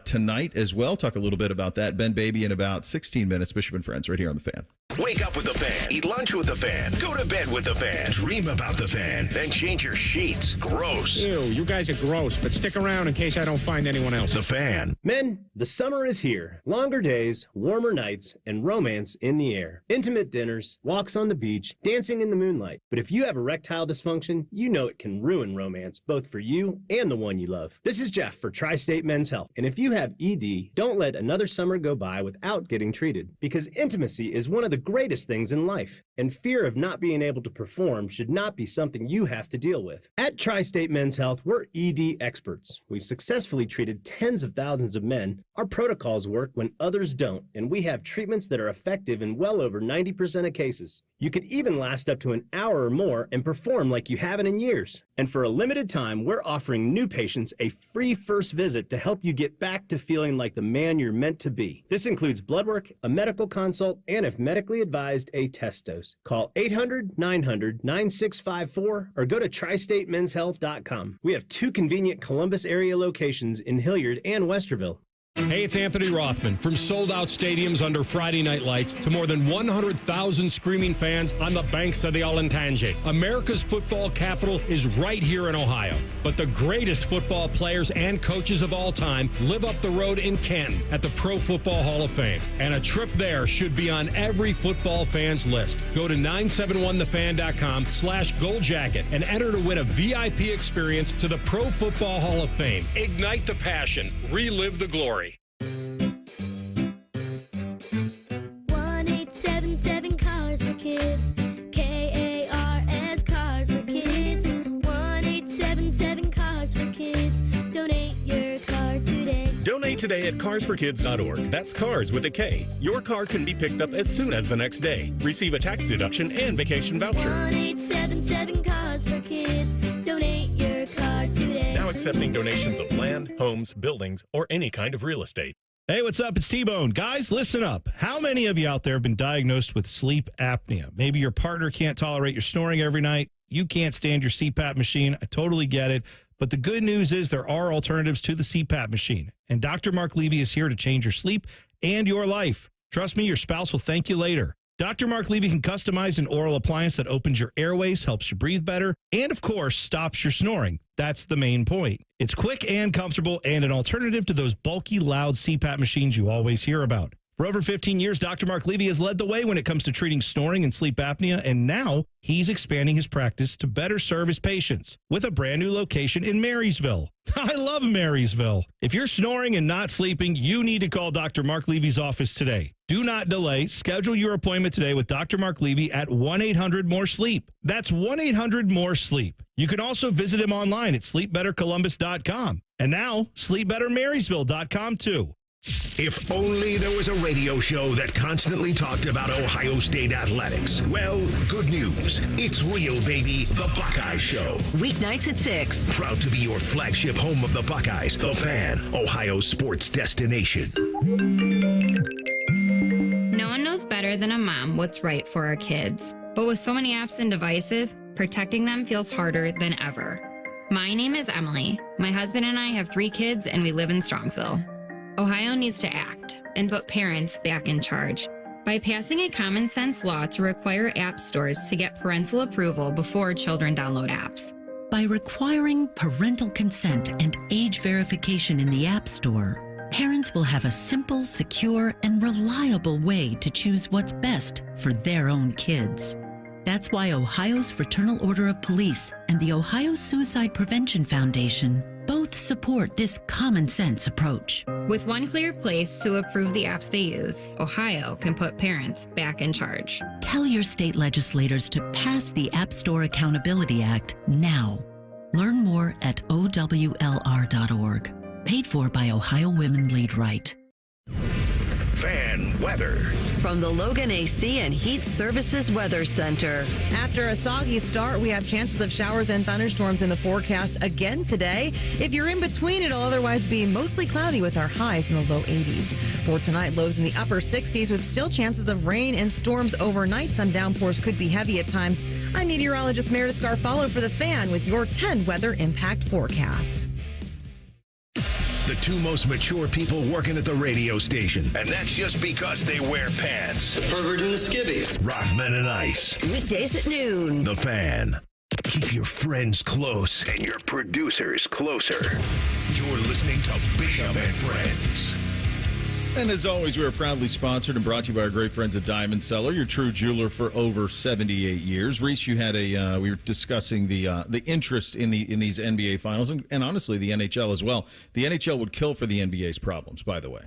tonight as well. Talk a little bit about that. Ben Baby in about 16 minutes. Bishop and Friends right here on The Fan. Wake up with the Fan. Eat lunch with the Fan. Go to bed with the Fan. Dream about the Fan. Then change your sheets. Gross. Ew, you guys are gross, but stick around in case I don't find anyone else. The Fan. Men, the summer is here. Longer days, warmer nights, and romance in the air. Intimate dinners, walks on the beach, dancing in the moonlight. But if you have erectile dysfunction, you know it can ruin romance, both for you and the one you love. This is Jeff for Tri-State Men's Health. And if you have ED, don't let another summer go by without getting treated. Because intimacy is one of the greatest things in life, and fear of not being able to perform should not be something you have to deal with. At Tri-State Men's Health, we're ED experts. We've successfully treated tens of thousands of men. Our protocols work when others don't, and we have treatments that are effective in well over 90% of cases. You could even last up to an hour or more and perform like you haven't in years. And for a limited time, we're offering new patients a free first visit to help you get back to feeling like the man you're meant to be. This includes blood work, a medical consult, and if medically advised, a test dose. Call 800-900-9654 or go to tristatemenshealth.com. We have 2 convenient Columbus area locations in Hilliard and Westerville. Hey, it's Anthony Rothman. From sold-out stadiums under Friday night lights to more than 100,000 screaming fans on the banks of the Olentangy, America's football capital is right here in Ohio. But the greatest football players and coaches of all time live up the road in Canton at the Pro Football Hall of Fame. And a trip there should be on every football fan's list. Go to 971thefan.com/goldjacket and enter to win a VIP experience to the Pro Football Hall of Fame. Ignite the passion. Relive the glory. 1-877 Cars for Kids. KARS Cars for Kids. 1-877 Cars for Kids. Donate your car today. Donate today at carsforkids.org. That's cars with a K. Your car can be picked up as soon as the next day. Receive a tax deduction and vacation voucher. 1-877 Cars for Kids. Donate your car today. Now accepting donations of land, homes, buildings, or any kind of real estate. Hey, what's up? It's T-Bone. Guys, listen up. How many of you out there have been diagnosed with sleep apnea? Maybe your partner can't tolerate your snoring every night. You can't stand your CPAP machine. I totally get it. But the good news is there are alternatives to the CPAP machine. And Dr. Mark Levy is here to change your sleep and your life. Trust me, your spouse will thank you later. Dr. Mark Levy can customize an oral appliance that opens your airways, helps you breathe better, and of course, stops your snoring. That's the main point. It's quick and comfortable and an alternative to those bulky, loud CPAP machines you always hear about. For over 15 years, Dr. Mark Levy has led the way when it comes to treating snoring and sleep apnea, and now he's expanding his practice to better serve his patients with a brand new location in Marysville. I love Marysville. If you're snoring and not sleeping, you need to call Dr. Mark Levy's office today. Do not delay. Schedule your appointment today with Dr. Mark Levy at 1-800-MORE-SLEEP. That's 1-800-MORE-SLEEP. You can also visit him online at sleepbettercolumbus.com. And now, sleepbettermarysville.com too. If only there was a radio show that constantly talked about Ohio State athletics. Well, good news. It's real, baby. The Buckeye Show. Weeknights at 6. Proud to be your flagship home of the Buckeyes. The Fan, Ohio sports destination. No one knows better than a mom what's right for our kids. But with so many apps and devices, protecting them feels harder than ever. My name is Emily. My husband and I have 3 kids and we live in Strongsville. Ohio needs to act and put parents back in charge by passing a common sense law to require app stores to get parental approval before children download apps. By requiring parental consent and age verification in the App Store, parents will have a simple, secure, and reliable way to choose what's best for their own kids. That's why Ohio's Fraternal Order of Police and the Ohio Suicide Prevention Foundation Both support this common sense approach. With one clear place to approve the apps they use, Ohio can put parents back in charge. Tell your state legislators to pass the App Store Accountability Act now. Learn more at owlr.org. Paid for by Ohio Women Lead Right. Fan weather. From the Logan AC and Heat Services Weather Center. After a soggy start, we have chances of showers and thunderstorms in the forecast again today. If you're in between, it'll otherwise be mostly cloudy with our highs in the low 80s. For tonight, lows in the upper 60s with still chances of rain and storms overnight. Some downpours could be heavy at times. I'm meteorologist Meredith Garfalo for The Fan with your 10 weather impact forecast. The two most mature people working at the radio station. And that's just because they wear pants. The pervert and the skivvies. Rothman and Ice. Weekdays at noon. The Fan. Keep your friends close and your producers closer. You're listening to Bishop and Friends. And as always, we are proudly sponsored and brought to you by our great friends at Diamond Cellar, your true jeweler for over 78 years. Reese, you had we were discussing the interest in these NBA finals and honestly the NHL as well. The NHL would kill for the NBA's problems, by the way.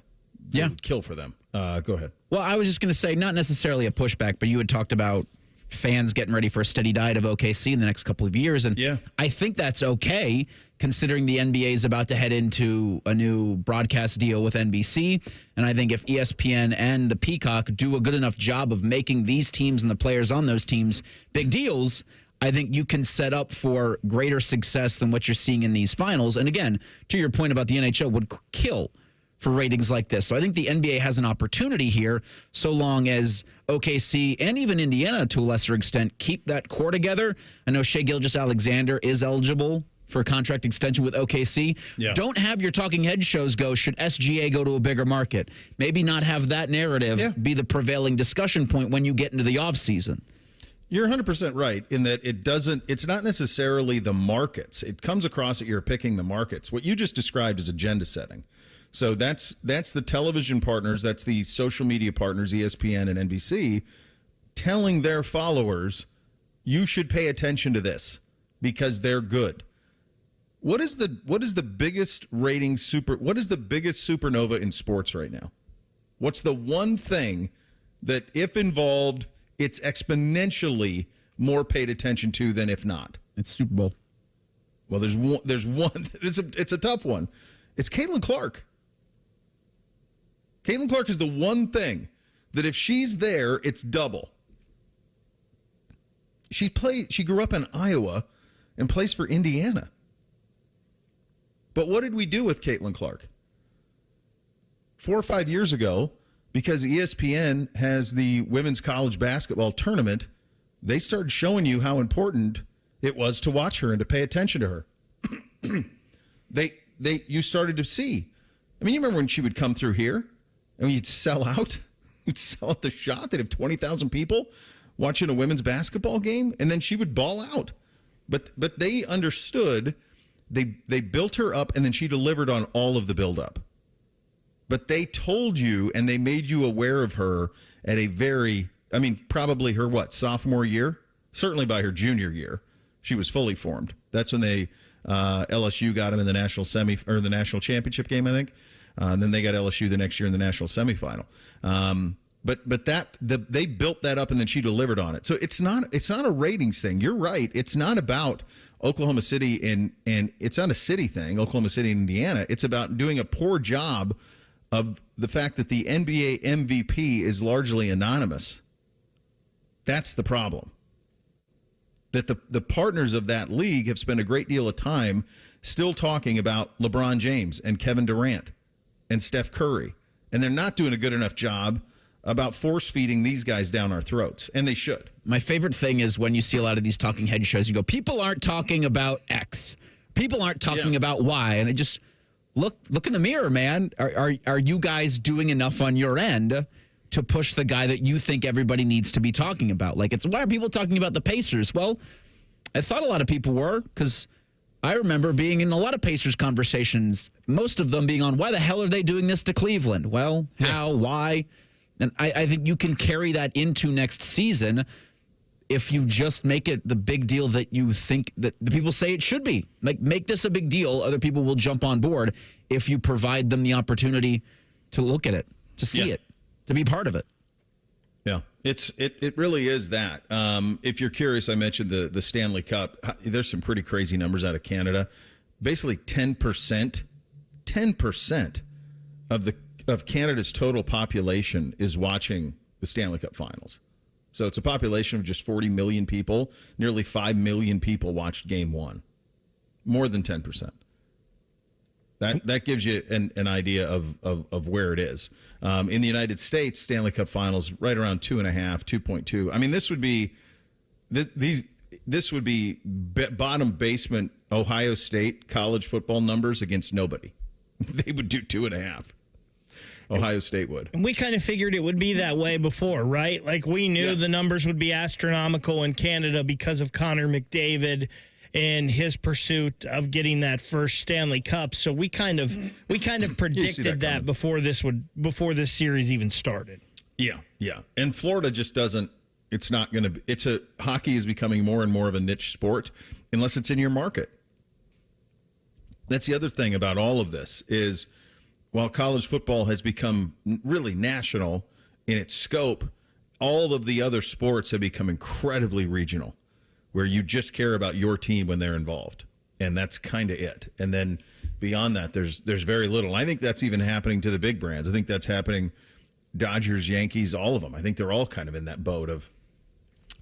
They would kill for them. Go ahead. Well, I was just going to say, not necessarily a pushback, but you had talked about fans getting ready for a steady diet of OKC in the next couple of years. And I think that's okay, considering the NBA is about to head into a new broadcast deal with NBC. And I think if ESPN and the Peacock do a good enough job of making these teams and the players on those teams big deals, I think you can set up for greater success than what you're seeing in these finals. And again, to your point about the NHL would kill for ratings like this. So I think the NBA has an opportunity here, so long as OKC and even Indiana, to a lesser extent, keep that core together. I know Shai Gilgeous-Alexander is eligible for a contract extension with OKC. Don't have your talking head shows go, should SGA go to a bigger market? Maybe not have that narrative be the prevailing discussion point when you get into the offseason. You're 100% right in that it's not necessarily the markets. It comes across that you're picking the markets. What you just described is agenda setting. So that's the television partners, that's the social media partners, ESPN and NBC, telling their followers, you should pay attention to this because they're good. What is the biggest what is the biggest supernova in sports right now? What's the one thing that if involved, it's exponentially more paid attention to than if not? It's Super Bowl. Well, there's one. It's a tough one. It's Caitlin Clark. Caitlin Clark is the one thing that if she's there, it's double. She grew up in Iowa and plays for Indiana. But what did we do with Caitlin Clark? 4 or 5 years ago, because ESPN has the women's college basketball tournament, they started showing you how important it was to watch her and to pay attention to her. You started to see. I mean, you remember when she would come through here? I mean, you'd sell out. You'd sell out the shot. They'd have 20,000 people watching a women's basketball game, and then she would ball out. But they understood. They built her up, and then she delivered on all of the buildup. But they told you, and they made you aware of her at a probably her, sophomore year? Certainly by her junior year, she was fully formed. That's when LSU got them in the national the national championship game, I think. And then they got LSU the next year in the national semifinal. But they built that up, and then she delivered on it. So it's not a ratings thing. You're right. It's not about Oklahoma City and it's not a city thing, Oklahoma City and Indiana. It's about doing a poor job of the fact that the NBA MVP is largely anonymous. That's the problem. That the partners of that league have spent a great deal of time still talking about LeBron James and Kevin Durant and Steph Curry. And they're not doing a good enough job about force-feeding these guys down our throats. And they should. My favorite thing is when you see a lot of these talking head shows, you go, people aren't talking about X. People aren't talking about Y. And it just, look in the mirror, man. Are you guys doing enough on your end to push the guy that you think everybody needs to be talking about? Like, why are people talking about the Pacers? Well, I thought a lot of people were, because I remember being in a lot of Pacers conversations, most of them being on, why the hell are they doing this to Cleveland? Well, how, why? And I think you can carry that into next season if you just make it the big deal that you think that the people say it should be. Like, make this a big deal. Other people will jump on board if you provide them the opportunity to look at it, to see it, to be part of it. Yeah, it really is that. If you're curious, I mentioned the Stanley Cup. There's some pretty crazy numbers out of Canada. Basically 10% of Canada's total population is watching the Stanley Cup finals. So it's a population of just 40 million people. Nearly 5 million people watched game one. More than 10%. That gives you an idea of where it is. In the United States, Stanley Cup finals right around 2.5, 2.2. I mean, this would be bottom basement Ohio State college football numbers against nobody. They would do 2.5. Ohio State would. And we kind of figured it would be that way before, right? Like, we knew the numbers would be astronomical in Canada because of Connor McDavid and his pursuit of getting that first Stanley Cup. So we kind of predicted that before this series even started. Yeah. And Florida just doesn't. It's not going to. Hockey is becoming more and more of a niche sport unless it's in your market. That's the other thing about all of this is, while college football has become really national in its scope, all of the other sports have become incredibly regional, where you just care about your team when they're involved. And that's kind of it. And then beyond that, there's very little. I think that's even happening to the big brands. I think that's happening Dodgers, Yankees, all of them. I think they're all kind of in that boat of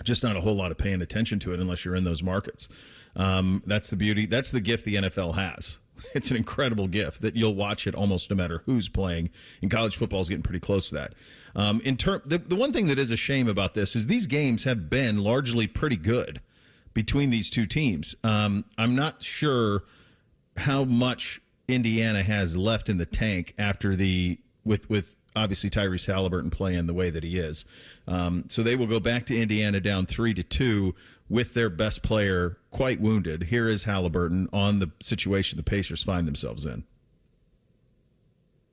just not a whole lot of paying attention to it unless you're in those markets. That's the beauty. That's the gift the NFL has. It's an incredible gift that you'll watch it almost no matter who's playing. And college football is getting pretty close to that. The one thing that is a shame about this is these games have been largely pretty good between these two teams. I'm not sure how much Indiana has left in the tank after with obviously Tyrese Halliburton playing the way that he is. So they will go back to Indiana down 3-2 with their best player quite wounded. Here is Halliburton on the situation the Pacers find themselves in.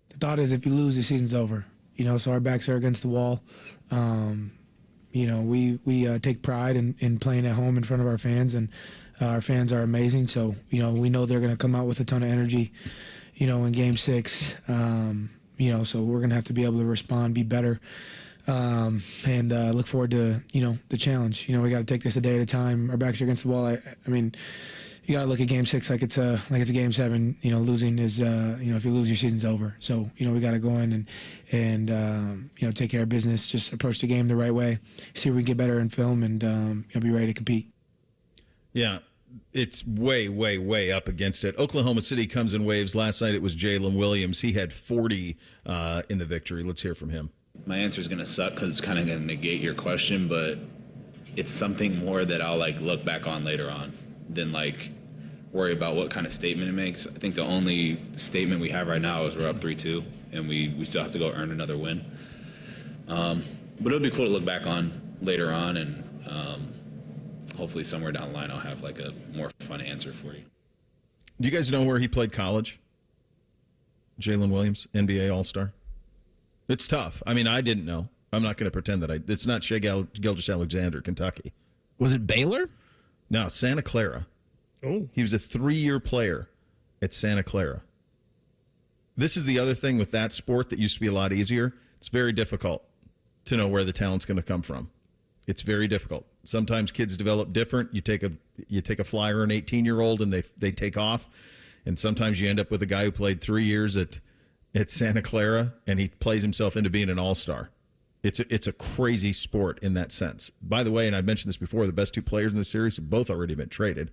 The thought is, if you lose, the season's over. So our backs are against the wall. We take pride in playing at home in front of our fans, and our fans are amazing. So, we know they're going to come out with a ton of energy, in Game 6. So we're going to have to be able to respond, be better, and look forward to, the challenge. We got to take this a day at a time. Our backs are against the wall. I mean, you got to look at Game 6 like it's a Game 7. Losing is, if you lose, your season's over. So, we got to go in and take care of business, just approach the game the right way, see if we can get better in film, and be ready to compete. Yeah. It's way, way, way up against it. Oklahoma City comes in waves. Last night it was Jalen Williams. He had 40 in the victory. Let's hear from him. My answer is going to suck because it's kind of going to negate your question, but it's something more that I'll look back on later on than worry about what kind of statement it makes. I think the only statement we have right now is we're up 3-2 and we still have to go earn another win. But it'll be cool to look back on later on, and hopefully somewhere down the line I'll have a more fun answer for you. Do you guys know where he played college? Jalen Williams, NBA All-Star. It's tough. I mean, I didn't know. I'm not going to pretend that it's not Shea Gilgeous-Alexander, Kentucky. Was it Baylor? No, Santa Clara. Oh. He was a 3-year player at Santa Clara. This is the other thing with that sport that used to be a lot easier. It's very difficult to know where the talent's going to come from. It's very difficult. Sometimes kids develop different. You take a flyer, an 18-year-old, and they take off. And sometimes you end up with a guy who played 3 years at Santa Clara, and he plays himself into being an all-star. It's a crazy sport in that sense. By the way, and I mentioned this before, the best two players in the series have both already been traded.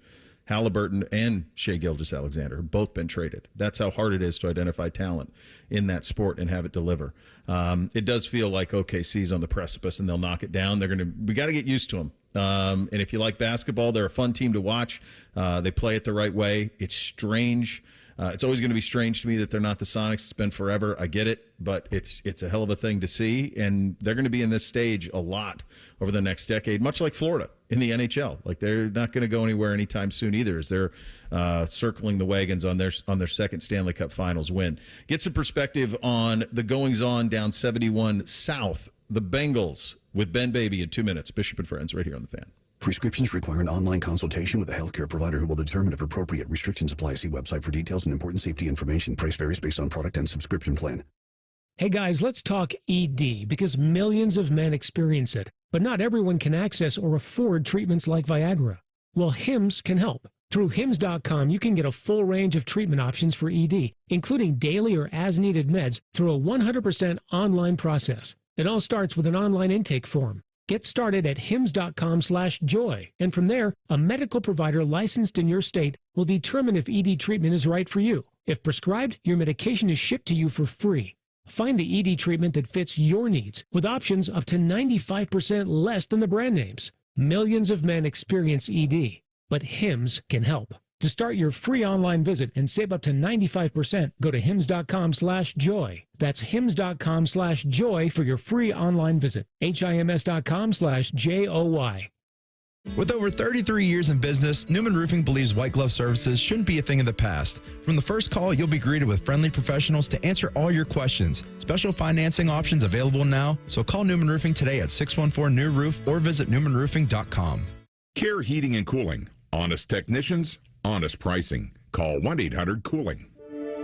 Halliburton and Shea Gilgeous-Alexander have both been traded. That's how hard it is to identify talent in that sport and have it deliver. It does feel like OKC's on the precipice and they'll knock it down. We got to get used to them. And if you like basketball, they're a fun team to watch. They play it the right way. It's strange. It's always going to be strange to me that they're not the Sonics. It's been forever. I get it, but it's a hell of a thing to see. And they're going to be in this stage a lot over the next decade, much like Florida in the NHL. They're not going to go anywhere anytime soon either, as they're circling the wagons on their second Stanley Cup Finals win. Get some perspective on the goings-on down 71 South. The Bengals with Ben Baby in 2 minutes. Bishop and Friends right here on The Fan. Prescriptions require an online consultation with a healthcare provider who will determine if appropriate. Restrictions apply. See website for details and important safety information. Price varies based on product and subscription plan. Hey guys, let's talk ED because millions of men experience it, but not everyone can access or afford treatments like Viagra. Well, Hims can help. Through Hims.com, you can get a full range of treatment options for ED, including daily or as-needed meds through a 100% online process. It all starts with an online intake form. Get started at hims.com/joy, and from there, a medical provider licensed in your state will determine if ED treatment is right for you. If prescribed, your medication is shipped to you for free. Find the ED treatment that fits your needs with options up to 95% less than the brand names. Millions of men experience ED, but Hims can help. To start your free online visit and save up to 95%, go to hims.com/joy. That's hims.com/joy for your free online visit. HIMS.com/JOY. With over 33 years in business, Newman Roofing believes white glove services shouldn't be a thing of the past. From the first call, you'll be greeted with friendly professionals to answer all your questions. Special financing options available now, so call Newman Roofing today at 614-NEW-ROOF or visit newmanroofing.com. Care Heating and Cooling. Honest technicians, honest pricing. Call 1-800-COOLING.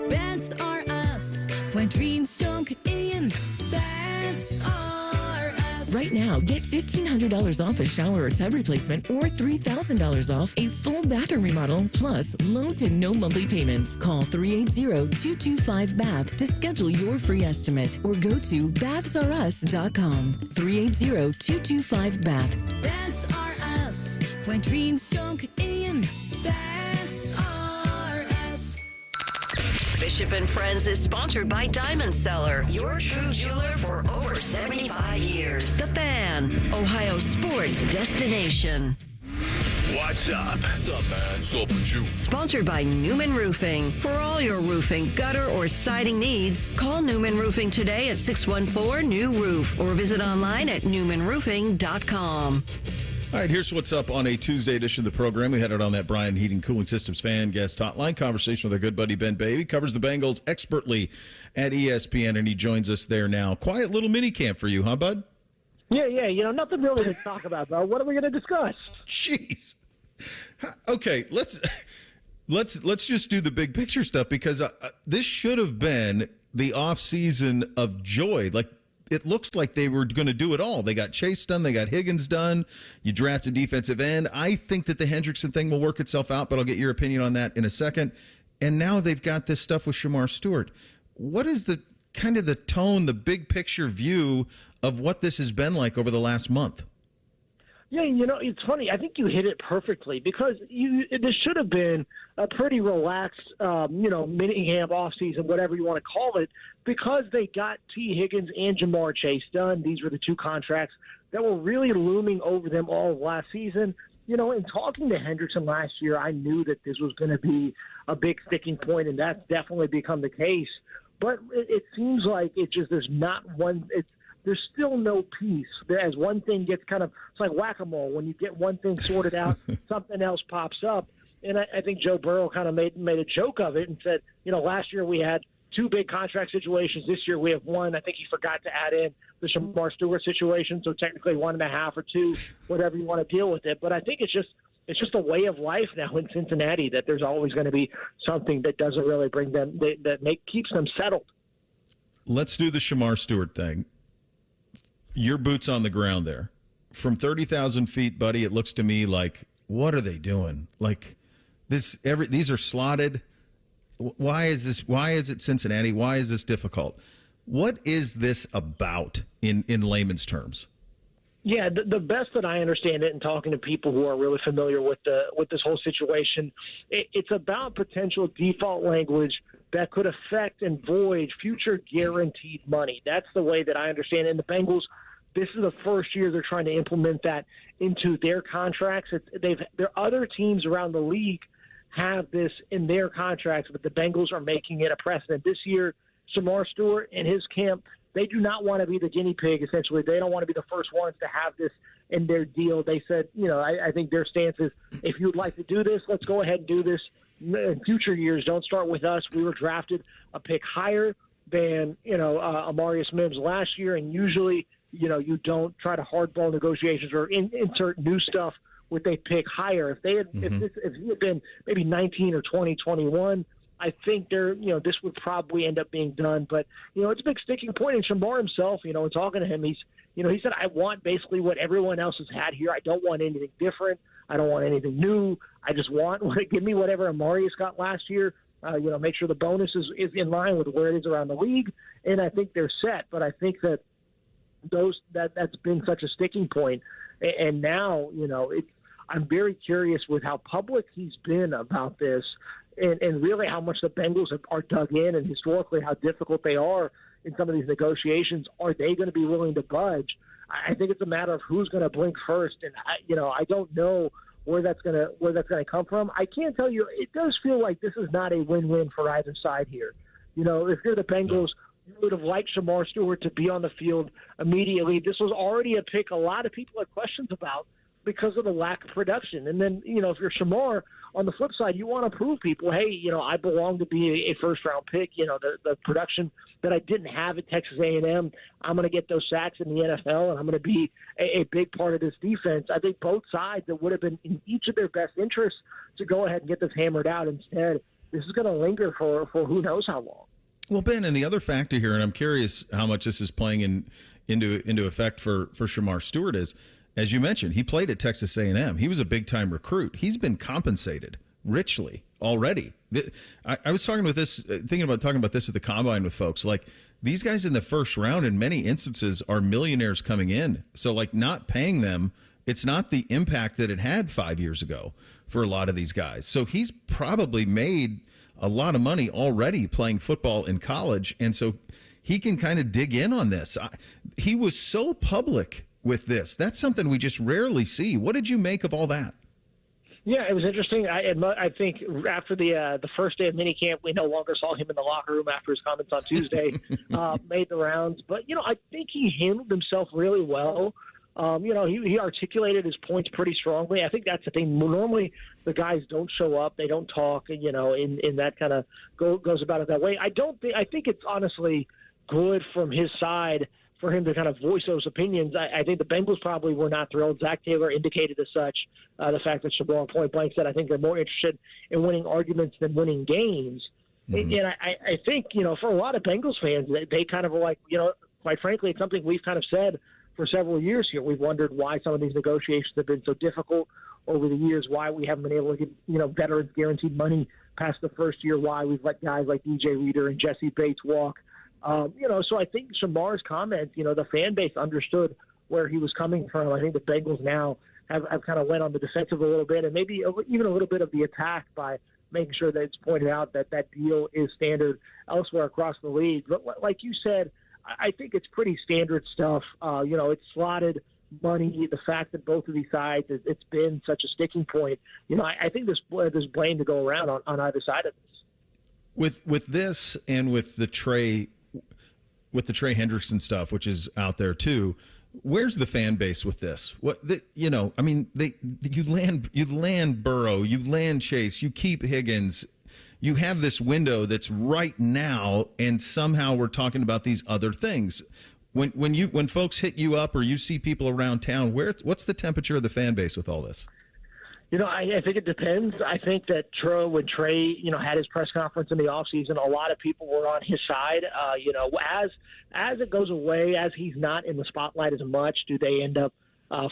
That's are us. When dreams don't get in, that's are us. Right now, get $1,500 off a shower or tub replacement or $3,000 off a full bathroom remodel, plus low to no monthly payments. Call 380-225-BATH to schedule your free estimate or go to bathsareus.com. 380-225-BATH. That's are us. When dreams don't get in, that's are us. Bishop and Friends is sponsored by Diamond Seller, your true jeweler for over 75 years. The Fan, Ohio sports destination. What's up? What's up, man? What's up with you? Sponsored by Newman Roofing. For all your roofing, gutter, or siding needs, call Newman Roofing today at 614-NEW-ROOF or visit online at newmanroofing.com. All right, here's what's up on a Tuesday edition of the program. We had it on that Brian Heating Cooling Systems fan guest hotline. Conversation with our good buddy Ben Baby. Covers the Bengals expertly at ESPN, and he joins us there now. Quiet little mini camp for you, huh, bud? Yeah. You know, nothing really to talk about, though. What are we going to discuss? Jeez. Okay, let's just do the big picture stuff, because this should have been the off season of joy. Like, it looks like they were going to do it all. They got Chase done. They got Higgins done. You drafted defensive end. I think that the Hendrickson thing will work itself out, but I'll get your opinion on that in a second. And now they've got this stuff with Shamar Stewart. What is the kind of the tone, the big picture view of what this has been like over the last month? Yeah, you know, it's funny. I think you hit it perfectly, because this should have been a pretty relaxed, mini camp, offseason, whatever you want to call it, because they got T. Higgins and Jamar Chase done. These were the two contracts that were really looming over them all last season. You know, in talking to Hendrickson last year, I knew that this was going to be a big sticking point, and that's definitely become the case. But it seems like there's not one – there's still no peace. As one thing gets it's like whack-a-mole. When you get one thing sorted out, something else pops up. And I think Joe Burrow kind of made a joke of it and said, you know, last year we had two big contract situations. This year we have one. I think he forgot to add in the Shamar Stewart situation, so technically 1.5 or 2, whatever you want to deal with it. But I think it's just a way of life now in Cincinnati, that there's always going to be something that doesn't really bring them keeps them settled. Let's do the Shamar Stewart thing. Your boots on the ground there. From 30,000 feet, buddy, it looks to me like, what are they doing? Like, these are slotted. Why is it Cincinnati? Why is this difficult? What is this about in layman's terms? Yeah, the best that I understand it, and talking to people who are really familiar with this whole situation, it's about potential default language that could affect and void future guaranteed money. That's the way that I understand it. And the Bengals, this is the first year they're trying to implement that into their contracts. There are other teams around the league have this in their contracts, but the Bengals are making it a precedent. This year, Shamar Stewart and his camp, they do not want to be the guinea pig, essentially. They don't want to be the first ones to have this in their deal. They said, I think their stance is, if you'd like to do this, let's go ahead and do this. In future years, don't start with us. We were drafted a pick higher than, Amarius Mims last year, and usually you don't try to hardball negotiations or insert new stuff with a pick higher. If they had, if he had been maybe 19 or 20, 21, I think this would probably end up being done. But, it's a big sticking point. And Shamar himself, in talking to him, he said, I want basically what everyone else has had here. I don't want anything different. I don't want anything new. I just want give me whatever Amarius got last year. Make sure the bonus is in line with where it is around the league. And I think they're set. But I think that that's been such a sticking point. And now, I'm very curious with how public he's been about this. And really how much the Bengals are dug in, and historically how difficult they are in some of these negotiations. Are they going to be willing to budge? I think it's a matter of who's going to blink first, and I don't know where that's going to come from. I can tell you, it does feel like this is not a win-win for either side here. If you're the Bengals, you would have liked Shamar Stewart to be on the field immediately. This was already a pick a lot of people had questions about because of the lack of production. And then, if you're Shamar, on the flip side, you want to prove people, hey, I belong to be a first-round pick. The production that I didn't have at Texas A&M, I'm going to get those sacks in the NFL, and I'm going to be a big part of this defense. I think both sides, it would have been in each of their best interests to go ahead and get this hammered out. Instead, this is going to linger for who knows how long. Well, Ben, and the other factor here, and I'm curious how much this is playing into effect for Shamar Stewart is, as you mentioned, he played at Texas A&M. He was a big-time recruit. He's been compensated richly already. I was thinking about talking about this at the Combine with folks. Like, these guys in the first round, in many instances, are millionaires coming in. So, not paying them, it's not the impact that it had 5 years ago for a lot of these guys. So he's probably made a lot of money already playing football in college, and so he can kind of dig in on this. He was so public with this. That's something we just rarely see. What did you make of all that? Yeah, it was interesting. I think after the first day of minicamp, we no longer saw him in the locker room after his comments on Tuesday made the rounds. But, I think he handled himself really well. He articulated his points pretty strongly. I think that's the thing. Normally, the guys don't show up. They don't talk, in that kind of goes about it that way. I think it's honestly good from his side for him to kind of voice those opinions. I think the Bengals probably were not thrilled. Zach Taylor indicated as such, the fact that Shamar point blank said, I think they're more interested in winning arguments than winning games. Mm-hmm. And I think, for a lot of Bengals fans, they kind of are like, quite frankly, it's something we've kind of said for several years here. We've wondered why some of these negotiations have been so difficult over the years, why we haven't been able to get, veterans guaranteed money past the first year, why we've let guys like DJ Reader and Jesse Bates walk. So I think Shamar's comments, the fan base understood where he was coming from. I think the Bengals now have kind of went on the defensive a little bit, and maybe even a little bit of the attack by making sure that it's pointed out that deal is standard elsewhere across the league. But like you said, I think it's pretty standard stuff. It's slotted money. The fact that both of these sides, it's been such a sticking point. I think there's blame to go around on either side of this. With this and with the Trey Hendrickson stuff, which is out there too, where's the fan base with this? You land Burrow, you land Chase, you keep Higgins, you have this window that's right now, and somehow we're talking about these other things. When folks hit you up or you see people around town, what's the temperature of the fan base with all this? I think it depends. I think that when Trey, had his press conference in the offseason, a lot of people were on his side. As it goes away, as he's not in the spotlight as much, do they end up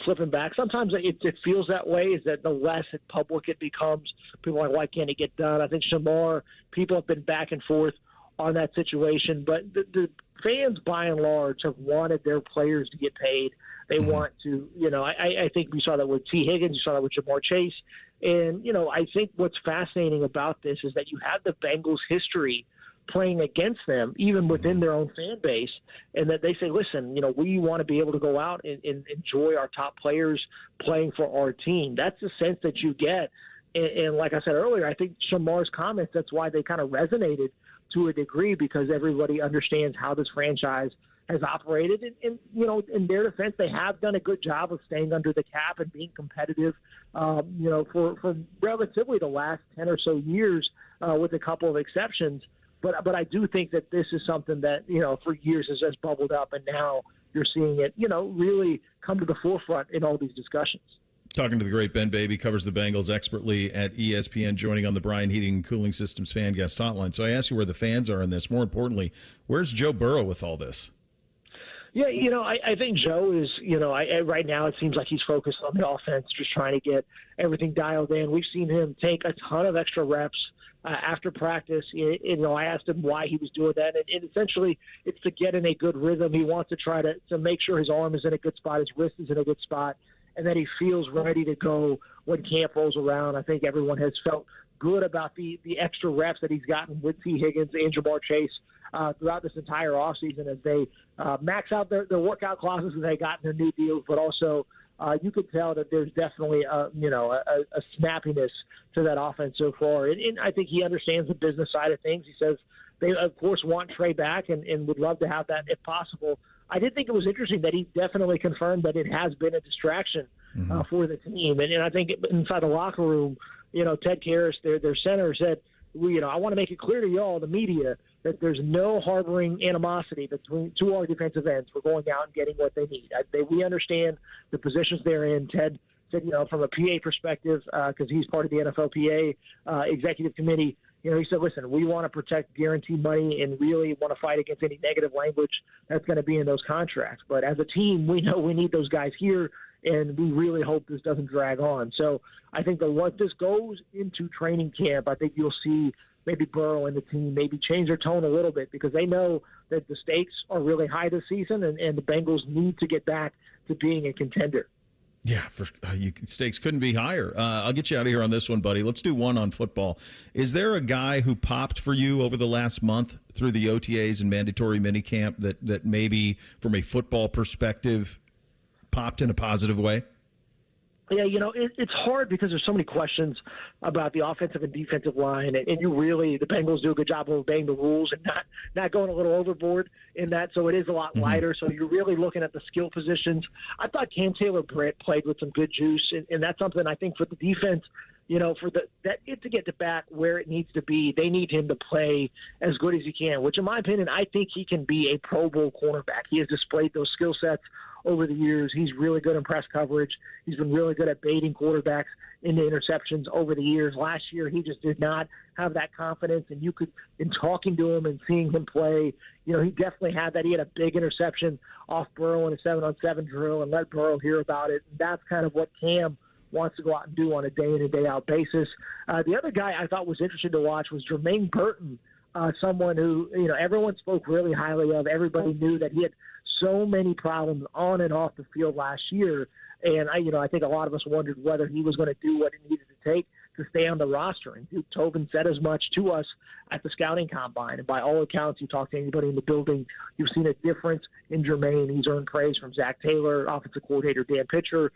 flipping back? Sometimes it feels that way, is that the less public it becomes, people are like, why can't it get done? I think Shamar, people have been back and forth on that situation, but the fans, by and large, have wanted their players to get paid. They want to, I think we saw that with T. Higgins, you saw that with Jamar Chase. And, I think what's fascinating about this is that you have the Bengals history playing against them, even within their own fan base, and that they say, listen, we want to be able to go out and enjoy our top players playing for our team. That's the sense that you get. And like I said earlier, I think Shamar's comments, that's why they kind of resonated to a degree, because everybody understands how this franchise has operated. And in their defense, they have done a good job of staying under the cap and being competitive, for relatively the last 10 or so years, with a couple of exceptions. But I do think that this is something that, for years has just bubbled up, and now you're seeing it, really come to the forefront in all these discussions. Talking to the great Ben Baby, covers the Bengals expertly at ESPN, joining on the Brian Heating and Cooling Systems fan guest hotline. So I asked you where the fans are in this. More importantly, where's Joe Burrow with all this? Yeah, I think Joe is, right now it seems like he's focused on the offense, just trying to get everything dialed in. We've seen him take a ton of extra reps after practice. I asked him why he was doing that, and essentially it's to get in a good rhythm. He wants to try to make sure his arm is in a good spot, his wrist is in a good spot, and that he feels ready to go when camp rolls around. I think everyone has felt good about the extra reps that he's gotten with T. Higgins and Jamar Chase throughout this entire offseason as they max out their workout clauses that they got in their new deals, but also you could tell that there's definitely a snappiness to that offense so far. And I think he understands the business side of things. He says they, of course, want Trey back and would love to have that if possible. I did think it was interesting that he definitely confirmed that it has been a distraction for the team. And I think inside the locker room, Ted Karras, their center, said, I want to make it clear to y'all, the media, that there's no harboring animosity between to our defensive ends for going out and getting what they need. We understand the positions they're in. Ted said, from a PA perspective, because he's part of the NFL PA executive committee, he said, listen, we want to protect guaranteed money and really want to fight against any negative language that's going to be in those contracts. But as a team, we know we need those guys here, and we really hope this doesn't drag on. So I think that once this goes into training camp, I think you'll see maybe Burrow and the team maybe change their tone a little bit because they know that the stakes are really high this season, and the Bengals need to get back to being a contender. Yeah, stakes couldn't be higher. I'll get you out of here on this one, buddy. Let's do one on football. Is there a guy who popped for you over the last month through the OTAs and mandatory minicamp that maybe from a football perspective popped in a positive way? Yeah, it's hard because there's so many questions about the offensive and defensive line, and the Bengals do a good job of obeying the rules and not going a little overboard in that, so it is a lot lighter. So you're really looking at the skill positions. I thought Cam Taylor-Britt played with some good juice, and that's something I think for the defense, to get back where it needs to be, they need him to play as good as he can, which in my opinion, I think he can be a Pro Bowl cornerback. He has displayed those skill sets over the years. He's really good in press coverage. He's been really good at baiting quarterbacks into interceptions over the years. Last year, he just did not have that confidence, and you could, in talking to him and seeing him play, he definitely had that. He had a big interception off Burrow in a 7-on-7 drill and let Burrow hear about it. And that's kind of what Cam wants to go out and do on a day-in and day-out basis. The other guy I thought was interesting to watch was Jermaine Burton, someone who, everyone spoke really highly of. Everybody knew that he had so many problems on and off the field last year. And I think a lot of us wondered whether he was going to do what it needed to take to stay on the roster. And Duke Tobin said as much to us at the scouting combine. And by all accounts, you talk to anybody in the building, you've seen a difference in Jermaine. He's earned praise from Zach Taylor, offensive coordinator Dan Pitcher,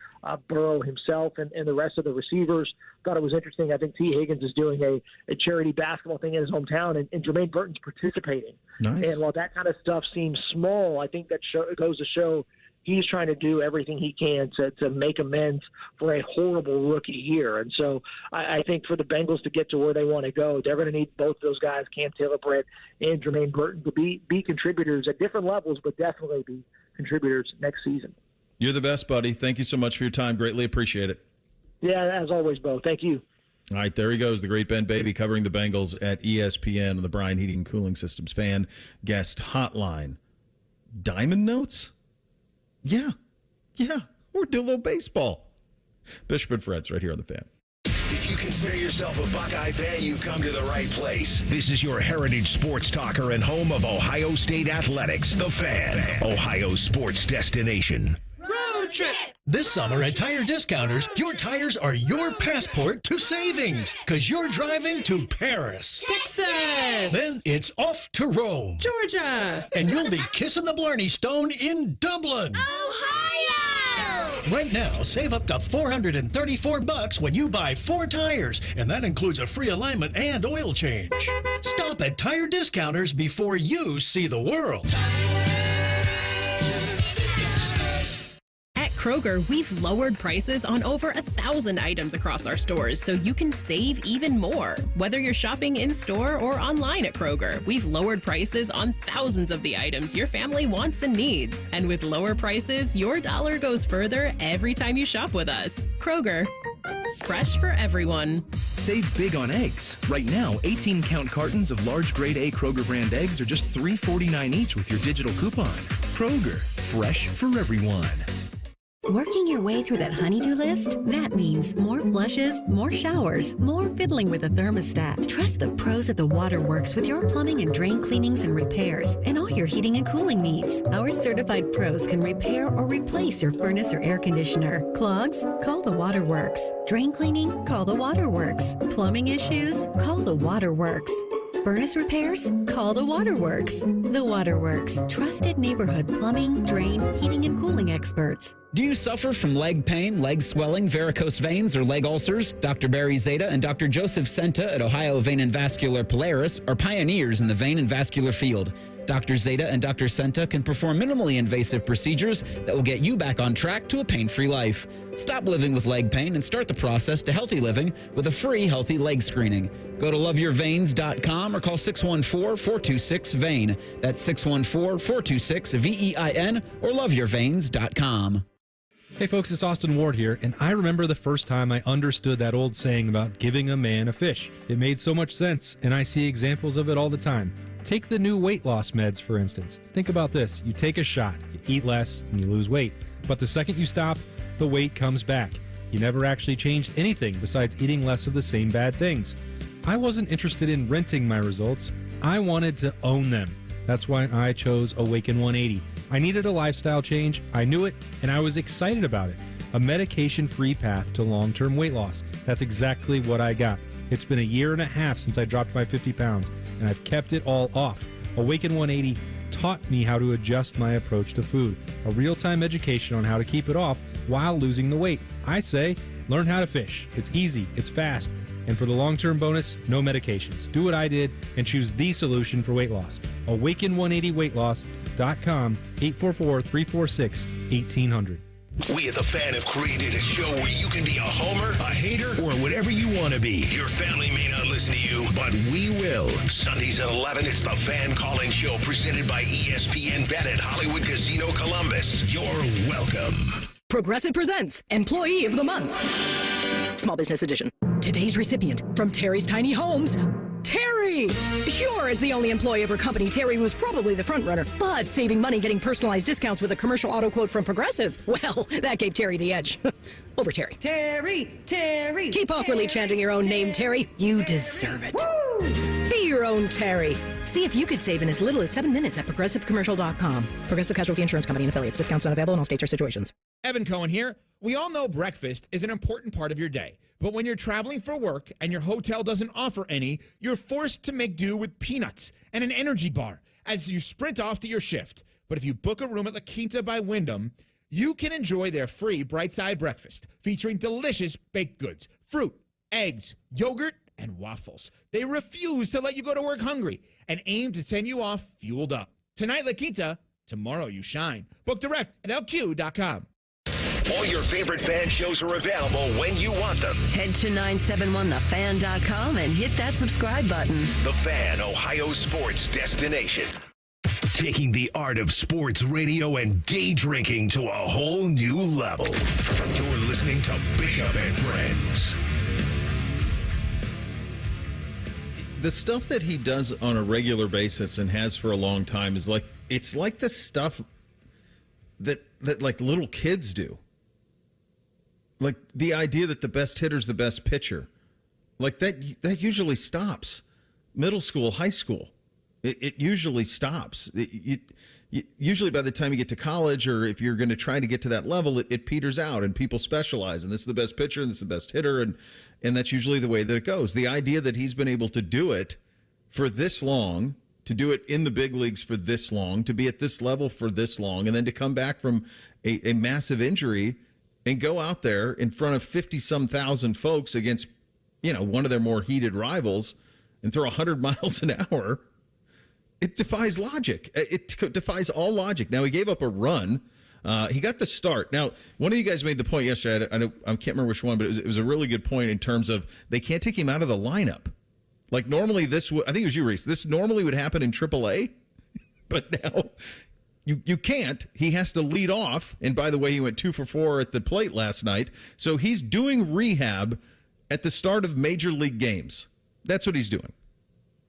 Burrow himself, and the rest of the receivers. Thought it was interesting. I think T. Higgins is doing a charity basketball thing in his hometown, and Jermaine Burton's participating. Nice. And while that kind of stuff seems small, I think that goes to show he's trying to do everything he can to make amends for a horrible rookie year. And so I think for the Bengals to get to where they want to go, they're going to need both those guys, Cam Taylor-Britt and Jermaine Burton, to be contributors at different levels, but definitely be contributors next season. You're the best, buddy. Thank you so much for your time. Greatly appreciate it. Yeah, as always, Bo. Thank you. All right, there he goes, the great Ben Baby covering the Bengals at ESPN on the Brian Heating and Cooling Systems fan guest hotline. Diamond notes? Yeah, we're doing a little baseball. Bishop and Fred's right here on the Fan. If you consider yourself a Buckeye fan, you've come to the right place. This is your heritage sports talker and home of Ohio State athletics, the Fan, Ohio's sports destination. Road trip! This summer at Tire Discounters, your tires are your passport to savings, because you're driving to Paris, Texas, then it's off to Rome, Georgia, and you'll be kissing the Blarney Stone in Dublin, Ohio! Right now, save up to $434 when you buy 4 tires, and that includes a free alignment and oil change. Stop at Tire Discounters before Kroger, we've lowered prices on over 1,000 items across our stores so you can save even more. Whether you're shopping in-store or online at Kroger, we've lowered prices on thousands of the items your family wants and needs. And with lower prices, your dollar goes further every time you shop with us. Kroger, fresh for everyone. Save big on eggs. Right now, 18-count cartons of large grade A Kroger brand eggs are just $3.49 each with your digital coupon. Kroger, fresh for everyone. Working your way through that honey-do list? That means more flushes, more showers, more fiddling with a thermostat. Trust the pros at the Waterworks with your plumbing and drain cleanings and repairs and all your heating and cooling needs. Our certified pros can repair or replace your furnace or air conditioner. Clogs? Call the Waterworks. Drain cleaning? Call the Waterworks. Plumbing issues? Call the Waterworks. Furnace repairs? Call the Waterworks. The Waterworks, trusted neighborhood plumbing, drain, heating, and cooling experts. Do you suffer from leg pain, leg swelling, varicose veins, or leg ulcers? Dr. Barry Zeta and Dr. Joseph Senta at Ohio Vein and Vascular Polaris are pioneers in the vein and vascular field. Dr. Zeta and Dr. Senta can perform minimally invasive procedures that will get you back on track to a pain-free life. Stop living with leg pain and start the process to healthy living with a free healthy leg screening. Go to loveyourveins.com or call 614-426-VEIN. That's 614-426-VEIN or loveyourveins.com. Hey folks, it's Austin Ward here, and I remember the first time I understood that old saying about giving a man a fish. It made so much sense, and I see examples of it all the time. Take the new weight loss meds, for instance. Think about this. You take a shot, you eat less, and you lose weight. But the second you stop, the weight comes back. You never actually changed anything besides eating less of the same bad things. I wasn't interested in renting my results. I wanted to own them. That's why I chose Awaken 180. I needed a lifestyle change, I knew it, and I was excited about it. A medication-free path to long-term weight loss. That's exactly what I got. It's been 1.5 years since I dropped my 50 pounds, and I've kept it all off. Awaken 180 taught me how to adjust my approach to food. A real-time education on how to keep it off while losing the weight. I say, learn how to fish. It's easy, it's fast, and for the long-term bonus, no medications. Do what I did and choose the solution for weight loss. Awaken180weightloss.com, 844-346-1800. We at The Fan have created a show where you can be a homer, a hater, or whatever you want to be. Your family may not listen to you, but we will. Sundays at 11, it's The Fan Call-In Show presented by ESPN Bet at Hollywood Casino Columbus. You're welcome. Progressive presents Employee of the Month. Small Business Edition. Today's recipient from Terry's Tiny Homes, Terry. Sure, as the only employee of her company, Terry was probably the front runner, but saving money getting personalized discounts with a commercial auto quote from Progressive, well, that gave Terry the edge. Over Terry. Terry, Terry. Keep awkwardly chanting your own name, Terry. You deserve it. Woo! Be your own Terry. See if you could save in as little as 7 minutes at progressivecommercial.com. Progressive Casualty Insurance Company and affiliates. Discounts not available in all states or situations. Evan Cohen here. We all know breakfast is an important part of your day, but when you're traveling for work and your hotel doesn't offer any, you're forced to make do with peanuts and an energy bar as you sprint off to your shift. But if you book a room at La Quinta by Wyndham, you can enjoy their free Brightside breakfast featuring delicious baked goods, fruit, eggs, yogurt, and waffles. They refuse to let you go to work hungry and aim to send you off fueled up. Tonight, La Quinta, tomorrow you shine. Book direct at lq.com. All your favorite fan shows are available when you want them. Head to 971thefan.com and hit that subscribe button. The Fan, Ohio sports destination. Taking the art of sports radio and day drinking to a whole new level. You're listening to Bishop and Friends. The stuff that he does on a regular basis and has for a long time is like, it's like the stuff that like little kids do. Like the idea that the best hitter's the best pitcher. Like that usually stops. Middle school, high school. It usually stops. Usually by the time you get to college, or if you're going to try to get to that level, it peters out and people specialize. And this is the best pitcher and this is the best hitter. And that's usually the way that it goes. The idea that he's been able to do it for this long, to do it in the big leagues for this long, to be at this level for this long, and then to come back from a massive injury and go out there in front of 50-some thousand folks against, one of their more heated rivals and throw 100 miles an hour, it defies logic. It defies all logic. Now, he gave up a run He got the start. Now, one of you guys made the point yesterday. I can't remember which one, but it was a really good point in terms of they can't take him out of the lineup. Like normally I think it was you, Reese. This normally would happen in AAA, but now you can't. He has to lead off. And by the way, he went 2 for 4 at the plate last night. So he's doing rehab at the start of major league games. That's what he's doing.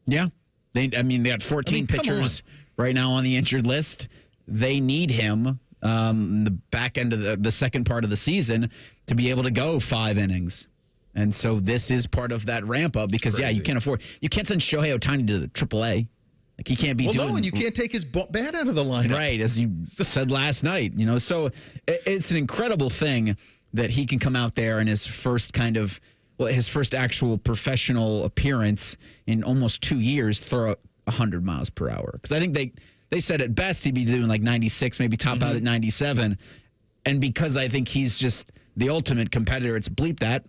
Yeah. They got 14 pitchers right now on the injured list. They need him the back end of the second part of the season to be able to go 5 innings. And so this is part of that ramp up because, you can't send Shohei Otani to the AAA. Like he can't be doing. No, and you can't take his bat out of the lineup. Right, as you said last night. So it's an incredible thing that he can come out there in his first his first actual professional appearance in almost 2 years, throw 100 miles per hour. Because I think they said at best he'd be doing like 96, maybe top out at 97. And because I think he's just the ultimate competitor, it's bleep that,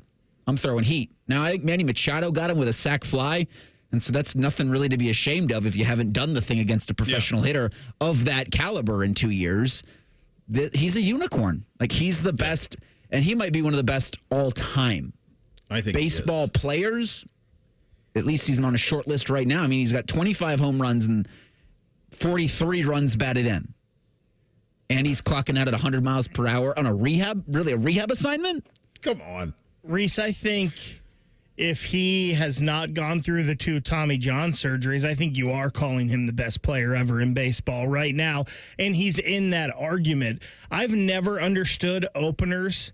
I'm throwing heat. Now, I think Manny Machado got him with a sac fly. And so that's nothing really to be ashamed of if you haven't done the thing against a professional hitter of that caliber in 2 years. He's a unicorn. Like, he's the best, and he might be one of the best all time. I think baseball players, at least he's on a short list right now. I mean, he's got 25 home runs and 43 runs batted in. And he's clocking out at 100 miles per hour on a rehab assignment? Come on. Reese, I think if he has not gone through the 2 Tommy John surgeries, I think you are calling him the best player ever in baseball right now. And he's in that argument. I've never understood openers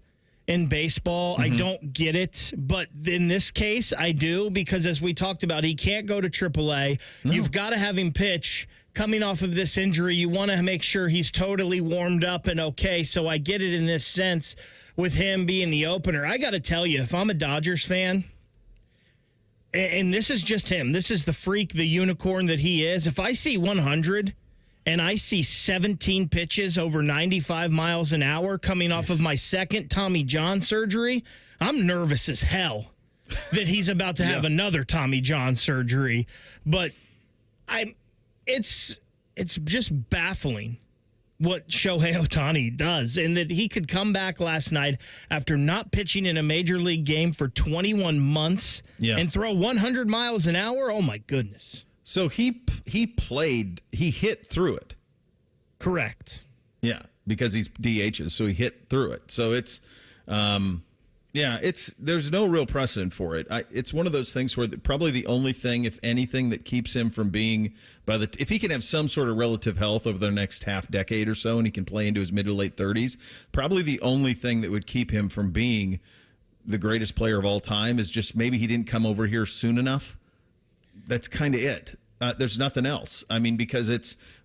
in baseball. I don't get it. But in this case, I do, because as we talked about, he can't go to AAA. No. You've got to have him pitch. Coming off of this injury, you want to make sure he's totally warmed up and okay. So I get it in this sense with him being the opener. I got to tell you, if I'm a Dodgers fan, and this is just him, this is the freak, the unicorn that he is. If I see 100 and I see 17 pitches over 95 miles an hour coming off of my second Tommy John surgery, I'm nervous as hell that he's about to have another Tommy John surgery. But it's just baffling what Shohei Otani does, and that he could come back last night after not pitching in a major league game for 21 months and throw 100 miles an hour. Oh my goodness. So he hit through it. Correct. Yeah, because he's DHs, so he hit through it. So it's there's no real precedent for it. It's one of those things where probably the only thing, if anything, that keeps him from being if he can have some sort of relative health over the next half decade or so, and he can play into his mid to late 30s, probably the only thing that would keep him from being the greatest player of all time is just maybe he didn't come over here soon enough. That's kind of it. There's nothing else. I mean, because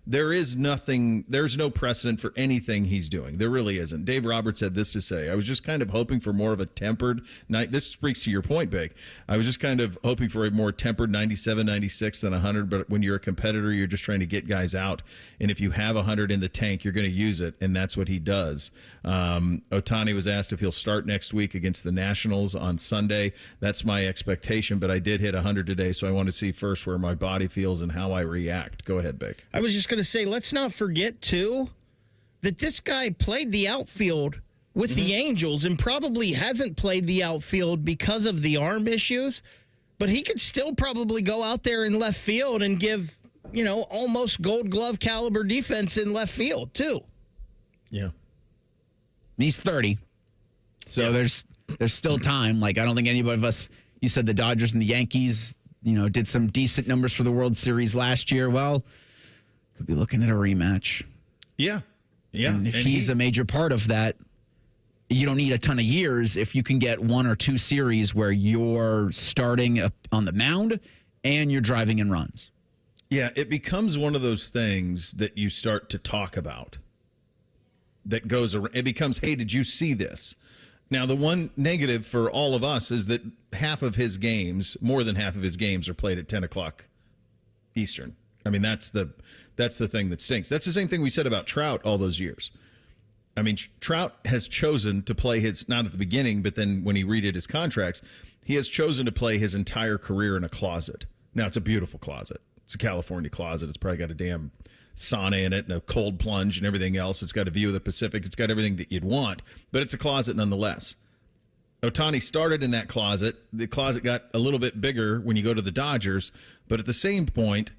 there's no precedent for anything he's doing. There really isn't. Dave Roberts had this to say: I was just kind of hoping for more of a tempered night. This speaks to your point, Big. I was just kind of hoping for a more tempered 97, 96 than 100. But when you're a competitor, you're just trying to get guys out. And if you have 100 in the tank, you're going to use it. And that's what he does. Otani was asked if he'll start next week against the Nationals on Sunday. That's my expectation. But I did hit 100 today, so I want to see first where my body feels and how I react. Go ahead, Big. I was just going to say, let's not forget, too, that this guy played the outfield with the Angels and probably hasn't played the outfield because of the arm issues, but he could still probably go out there in left field and give, almost Gold Glove caliber defense in left field, too. Yeah. He's 30, so there's still time. Like, I don't think anybody of us, you said the Dodgers and the Yankees, did some decent numbers for the World Series last year. Well, could be looking at a rematch. Yeah. And if he's a major part of that, you don't need a ton of years if you can get 1 or 2 series where you're starting on the mound and you're driving in runs. Yeah, it becomes one of those things that you start to talk about that goes around. It becomes, hey, did you see this? Now, the one negative for all of us is that more than half of his games are played at 10 o'clock Eastern. I mean, that's the thing that stinks. That's the same thing we said about Trout all those years. I mean, Trout has chosen to play not at the beginning, but then when he redid his contracts, he has chosen to play his entire career in a closet. Now, it's a beautiful closet. It's a California closet. It's probably got a damn sauna in it and a cold plunge and everything else. It's got a view of the Pacific. It's got everything that you'd want, but it's a closet nonetheless. Otani started in that closet. The closet got a little bit bigger when you go to the Dodgers, but at the same point,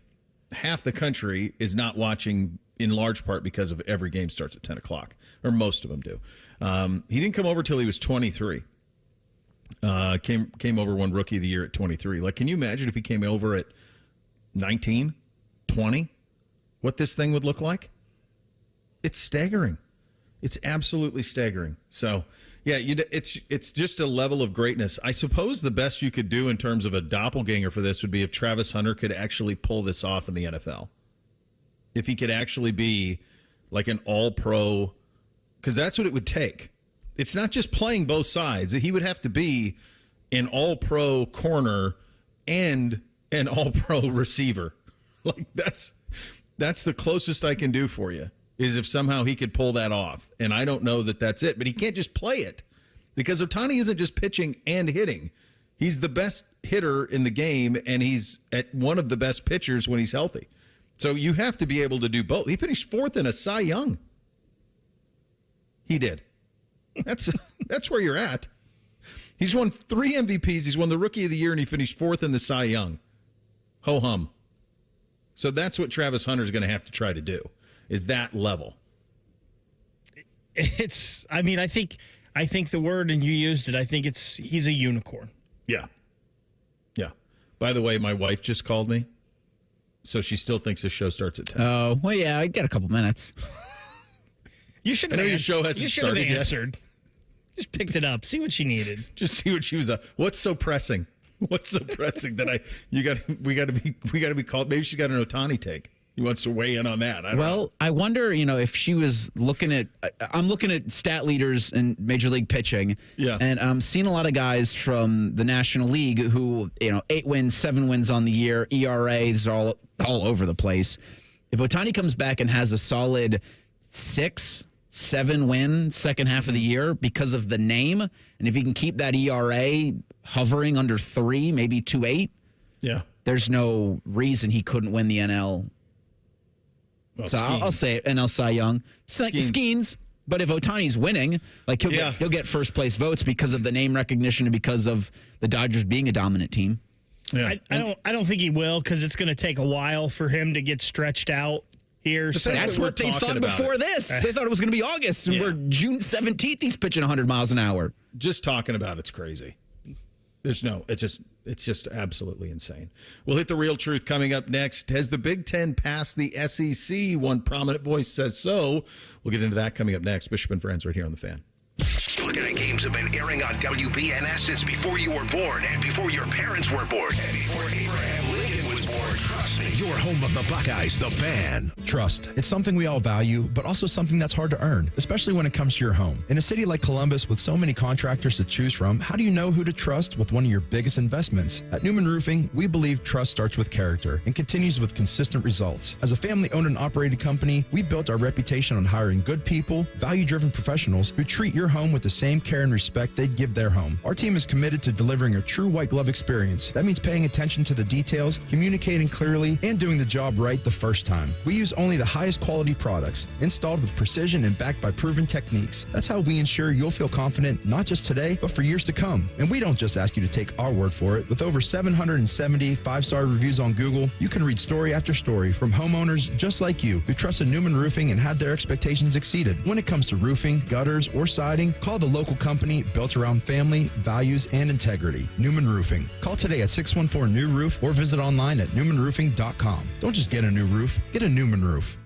half the country is not watching in large part because of every game starts at 10 o'clock, or most of them do. He didn't come over till he was 23. Came over, won Rookie of the Year at 23. Like, can you imagine if he came over at 19, 20, what this thing would look like? It's staggering. It's absolutely staggering. So, yeah, it's just a level of greatness. I suppose the best you could do in terms of a doppelganger for this would be if Travis Hunter could actually pull this off in the NFL. If he could actually be like an all-pro, because that's what it would take. It's not just playing both sides. He would have to be an all-pro corner and an all-pro receiver. Like, that's the closest I can do for you, is if somehow he could pull that off. And I don't know that that's it, but he can't just play it, because Otani isn't just pitching and hitting. He's the best hitter in the game, and he's at one of the best pitchers when he's healthy. So you have to be able to do both. He finished 4th in a Cy Young. He did. That's where you're at. He's won 3 MVPs. He's won the Rookie of the Year, and he finished 4th in the Cy Young. Ho-hum. So that's what Travis Hunter's going to have to try to do, is that level. I think the word, and you used it, I think he's a unicorn. Yeah. Yeah. By the way, my wife just called me, so she still thinks the show starts at 10. Oh, well, yeah, I got a couple minutes. You should have. I know your show hasn't started yet. Answered. Just picked it up. See what she needed. Just see what she was. What's so pressing? What's so pressing that we got to be called? Maybe she got an Otani take. He wants to weigh in on that. I wonder, if she was looking at. I'm looking at stat leaders in Major League pitching. Yeah. And I'm seeing a lot of guys from the National League who, 8 wins, 7 wins on the year, ERAs are all over the place. If Otani comes back and has a solid 6, 7 win second half of the year because of the name, and if he can keep that ERA hovering under 3, maybe 2.8, yeah, there's no reason he couldn't win the NL. Well, so I'll say it, NL Cy Young. Skeens. But if Otani's winning, like he'll get first place votes because of the name recognition and because of the Dodgers being a dominant team. Yeah. I don't think he will, because it's going to take a while for him to get stretched out here. So that's what they thought before this. They thought it was going to be August, and we're June 17th. He's pitching 100 miles an hour. Just talking about it's crazy. It's just absolutely insane. We'll hit the real truth coming up next. Has the Big Ten passed the SEC? One prominent voice says so. We'll get into that coming up next. Bishop and Friends right here on The Fan. Buckeye games have been airing on WBNS since before you were born and before your parents were born and before Abraham Lincoln was born. Trust me. Your home of the Buckeyes, The Fan. Trust. It's something we all value, but also something that's hard to earn, especially when it comes to your home. In a city like Columbus with so many contractors to choose from, how do you know who to trust with one of your biggest investments? At Newman Roofing, we believe trust starts with character and continues with consistent results. As a family-owned and operated company, we built our reputation on hiring good people, value-driven professionals who treat your home with the same care and respect they'd give their home. Our team is committed to delivering a true white glove experience. That means paying attention to the details, communicating clearly, and doing the job right the first time. We use only the highest quality products, installed with precision and backed by proven techniques. That's how we ensure you'll feel confident not just today, but for years to come. And we don't just ask you to take our word for it. With over 770 5-star reviews on Google, you can read story after story from homeowners just like you who trusted Newman Roofing and had their expectations exceeded. When it comes to roofing, gutters, or siding, call the local company built around family, values, and integrity. Newman Roofing. Call today at 614-NEW-ROOF or visit online at newmanroofing.com. Don't just get a new roof, get a Newman roof.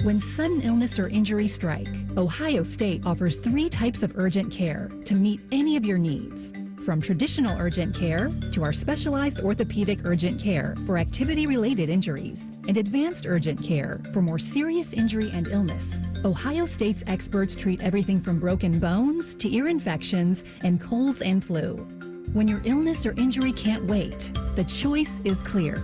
When sudden illness or injury strike, Ohio State offers 3 types of urgent care to meet any of your needs. From traditional urgent care to our specialized orthopedic urgent care for activity-related injuries and advanced urgent care for more serious injury and illness, Ohio State's experts treat everything from broken bones to ear infections and colds and flu. When your illness or injury can't wait, the choice is clear.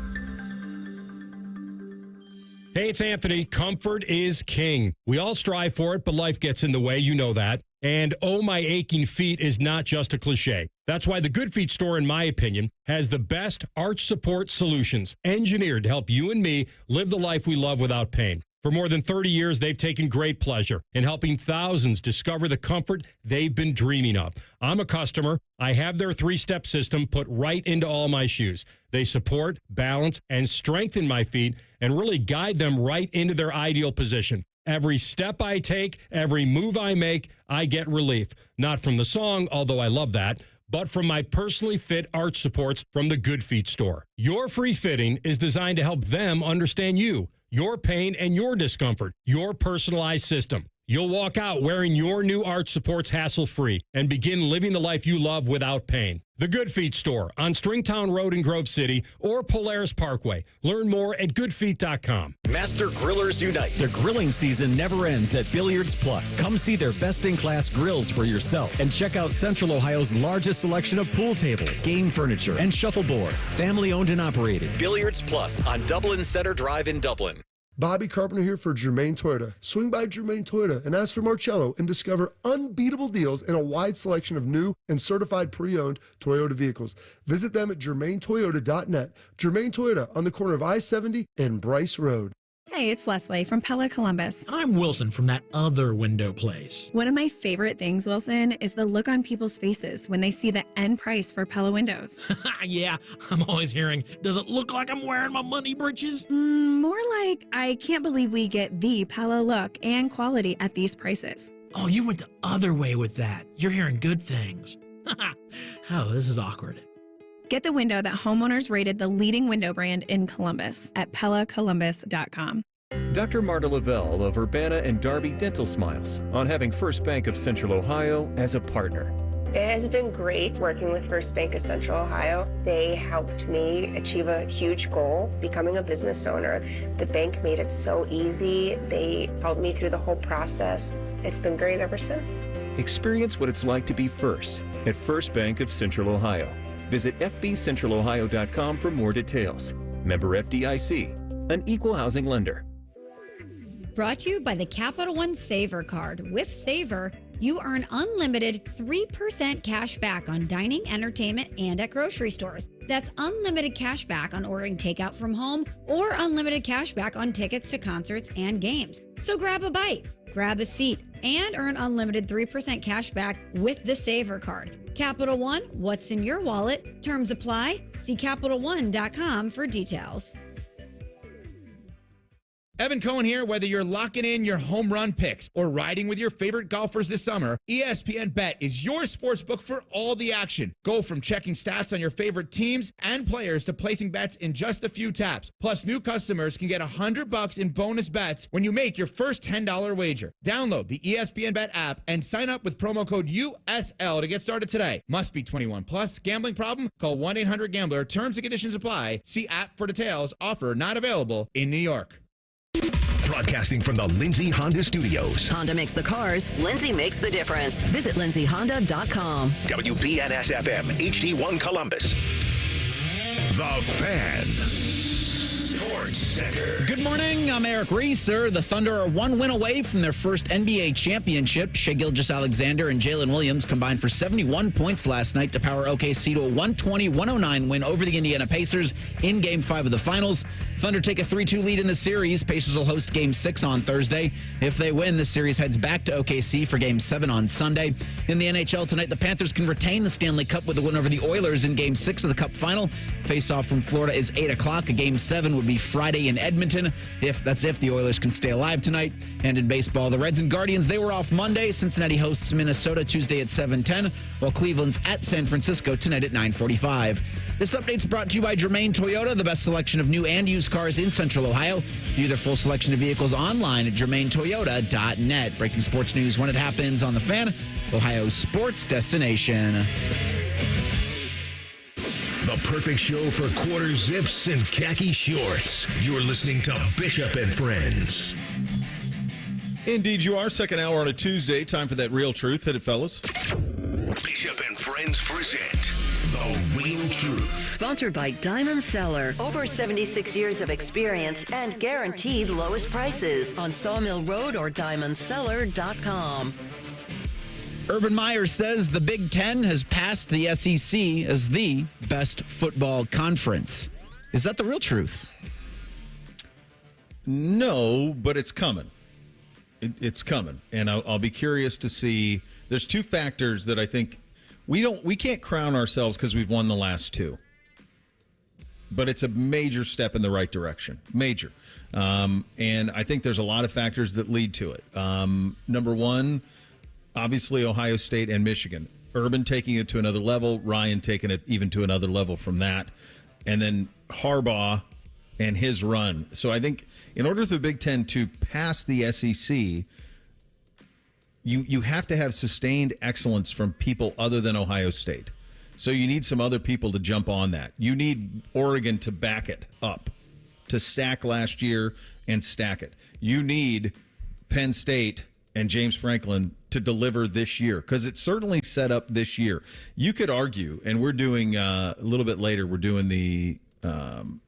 Hey, it's Anthony. Comfort is king. We all strive for it, but life gets in the way. You know that. And oh, my aching feet is not just a cliche. That's why the Good Feet store, in my opinion, has the best arch support solutions engineered to help you and me live the life we love without pain. For more than 30 years, they've taken great pleasure in helping thousands discover the comfort they've been dreaming of. I'm a customer. I have their 3-step system put right into all my shoes. They support, balance, and strengthen my feet and really guide them right into their ideal position. Every step I take, every move I make, I get relief. Not from the song, although I love that, but from my personally fit arch supports from the Good Feet store. Your free fitting is designed to help them understand you, your pain, and your discomfort, your personalized system. You'll walk out wearing your new arch supports hassle-free and begin living the life you love without pain. The Good Feet store on Stringtown Road in Grove City or Polaris Parkway. Learn more at goodfeet.com. Master Grillers Unite. The grilling season never ends at Billiards Plus. Come see their best-in-class grills for yourself and check out Central Ohio's largest selection of pool tables, game furniture, and shuffleboard. Family-owned and operated. Billiards Plus on Dublin Center Drive in Dublin. Bobby Carpenter here for Germain Toyota. Swing by Germain Toyota and ask for Marcello and discover unbeatable deals and a wide selection of new and certified pre-owned Toyota vehicles. Visit them at germaintoyota.net. Germain Toyota on the corner of I-70 and Bryce Road. Hey, it's Leslie from Pella Columbus. I'm Wilson from that other window place. One of my favorite things, Wilson, is the look on people's faces when they see the end price for Pella windows. Yeah, I'm always hearing, does it look like I'm wearing my money britches? More like, I can't believe we get the Pella look and quality at these prices. Oh, you went the other way with that. You're hearing good things. Oh, this is awkward. Get the window that homeowners rated the leading window brand in Columbus at PellaColumbus.com. Dr. Marta Lavelle of Urbana and Darby Dental Smiles on having First Bank of Central Ohio as a partner. It has been great working with First Bank of Central Ohio. They helped me achieve a huge goal, becoming a business owner. The bank made it so easy. They helped me through the whole process. It's been great ever since. Experience what it's like to be first at First Bank of Central Ohio. Visit fbcentralohio.com for more details. Member FDIC, an equal housing lender. Brought to you by the Capital One Saver Card. With Saver, you earn unlimited 3% cash back on dining, entertainment, and at grocery stores. That's unlimited cash back on ordering takeout from home or unlimited cash back on tickets to concerts and games. So grab a bite, grab a seat, and earn unlimited 3% cash back with the Saver Card. Capital One, what's in your wallet? Terms apply. See CapitalOne.com for details. Evan Cohen here. Whether you're locking in your home run picks or riding with your favorite golfers this summer, ESPN Bet is your sportsbook for all the action. Go from checking stats on your favorite teams and players to placing bets in just a few taps. Plus, new customers can get $100 in bonus bets when you make your first $10 wager. Download the ESPN Bet app and sign up with promo code USL to get started today. Must be 21 plus. Gambling problem? Call 1-800-GAMBLER. Terms and conditions apply. See app for details. Offer not available in New York. Broadcasting from the Lindsay Honda Studios. Honda makes the cars. Lindsay makes the difference. Visit lindsayhonda.com. WBNS-FM, HD1 Columbus. The Fan. Sports Center. Good morning. I'm Eric Reeser. The Thunder are one win away from their first NBA championship. Shai Gilgeous-Alexander and Jalen Williams combined for 71 points last night to power OKC to a 120-109 win over the Indiana Pacers in Game 5 of the Finals. Thunder take a 3-2 lead in the series. Pacers will host Game 6 on Thursday. If they win, the series heads back to OKC for Game 7 on Sunday. In the NHL tonight, the Panthers can retain the Stanley Cup with a win over the Oilers in Game 6 of the Cup Final. Face-off from Florida is 8 o'clock. A Game 7 would be Friday in Edmonton, if the Oilers can stay alive tonight. And in baseball, the Reds and Guardians, they were off Monday. Cincinnati hosts Minnesota Tuesday at 7:10, while Cleveland's at San Francisco tonight at 9:45. This update's brought to you by Germain Toyota, the best selection of new and used cars in Central Ohio. View their full selection of vehicles online at germaintoyota.net. Breaking sports news when it happens on The Fan, Ohio's sports destination. The perfect show for quarter zips and khaki shorts. You're listening to Bishop and Friends. Indeed, you are. Second hour on a Tuesday. Time for that real truth. Hit it, fellas. Bishop and Friends present The Real Truth. Sponsored by Diamond Cellar. Over 76 years of experience and guaranteed lowest prices on Sawmill Road or diamondcellar.com. Urban Meyer says the Big Ten has passed the SEC as the best football conference. Is that the real truth? No, but it's coming. It's coming, and I'll be curious to see. There's two factors that I think we can't crown ourselves because we've won the last two, but it's a major step in the right direction. Major. And I think there's a lot of factors that lead to it. Number one, obviously Ohio State and Michigan. Urban taking it to another level, Ryan taking it even to another level from that, and then Harbaugh and his run. So I think in order for the Big Ten to pass the SEC, you have to have sustained excellence from people other than Ohio State. So you need some other people to jump on that. You need Oregon to back it up, to stack last year and stack it. You need Penn State and James Franklin to deliver this year, because it's certainly set up this year. You could argue, and we're doing a little bit later, we're doing the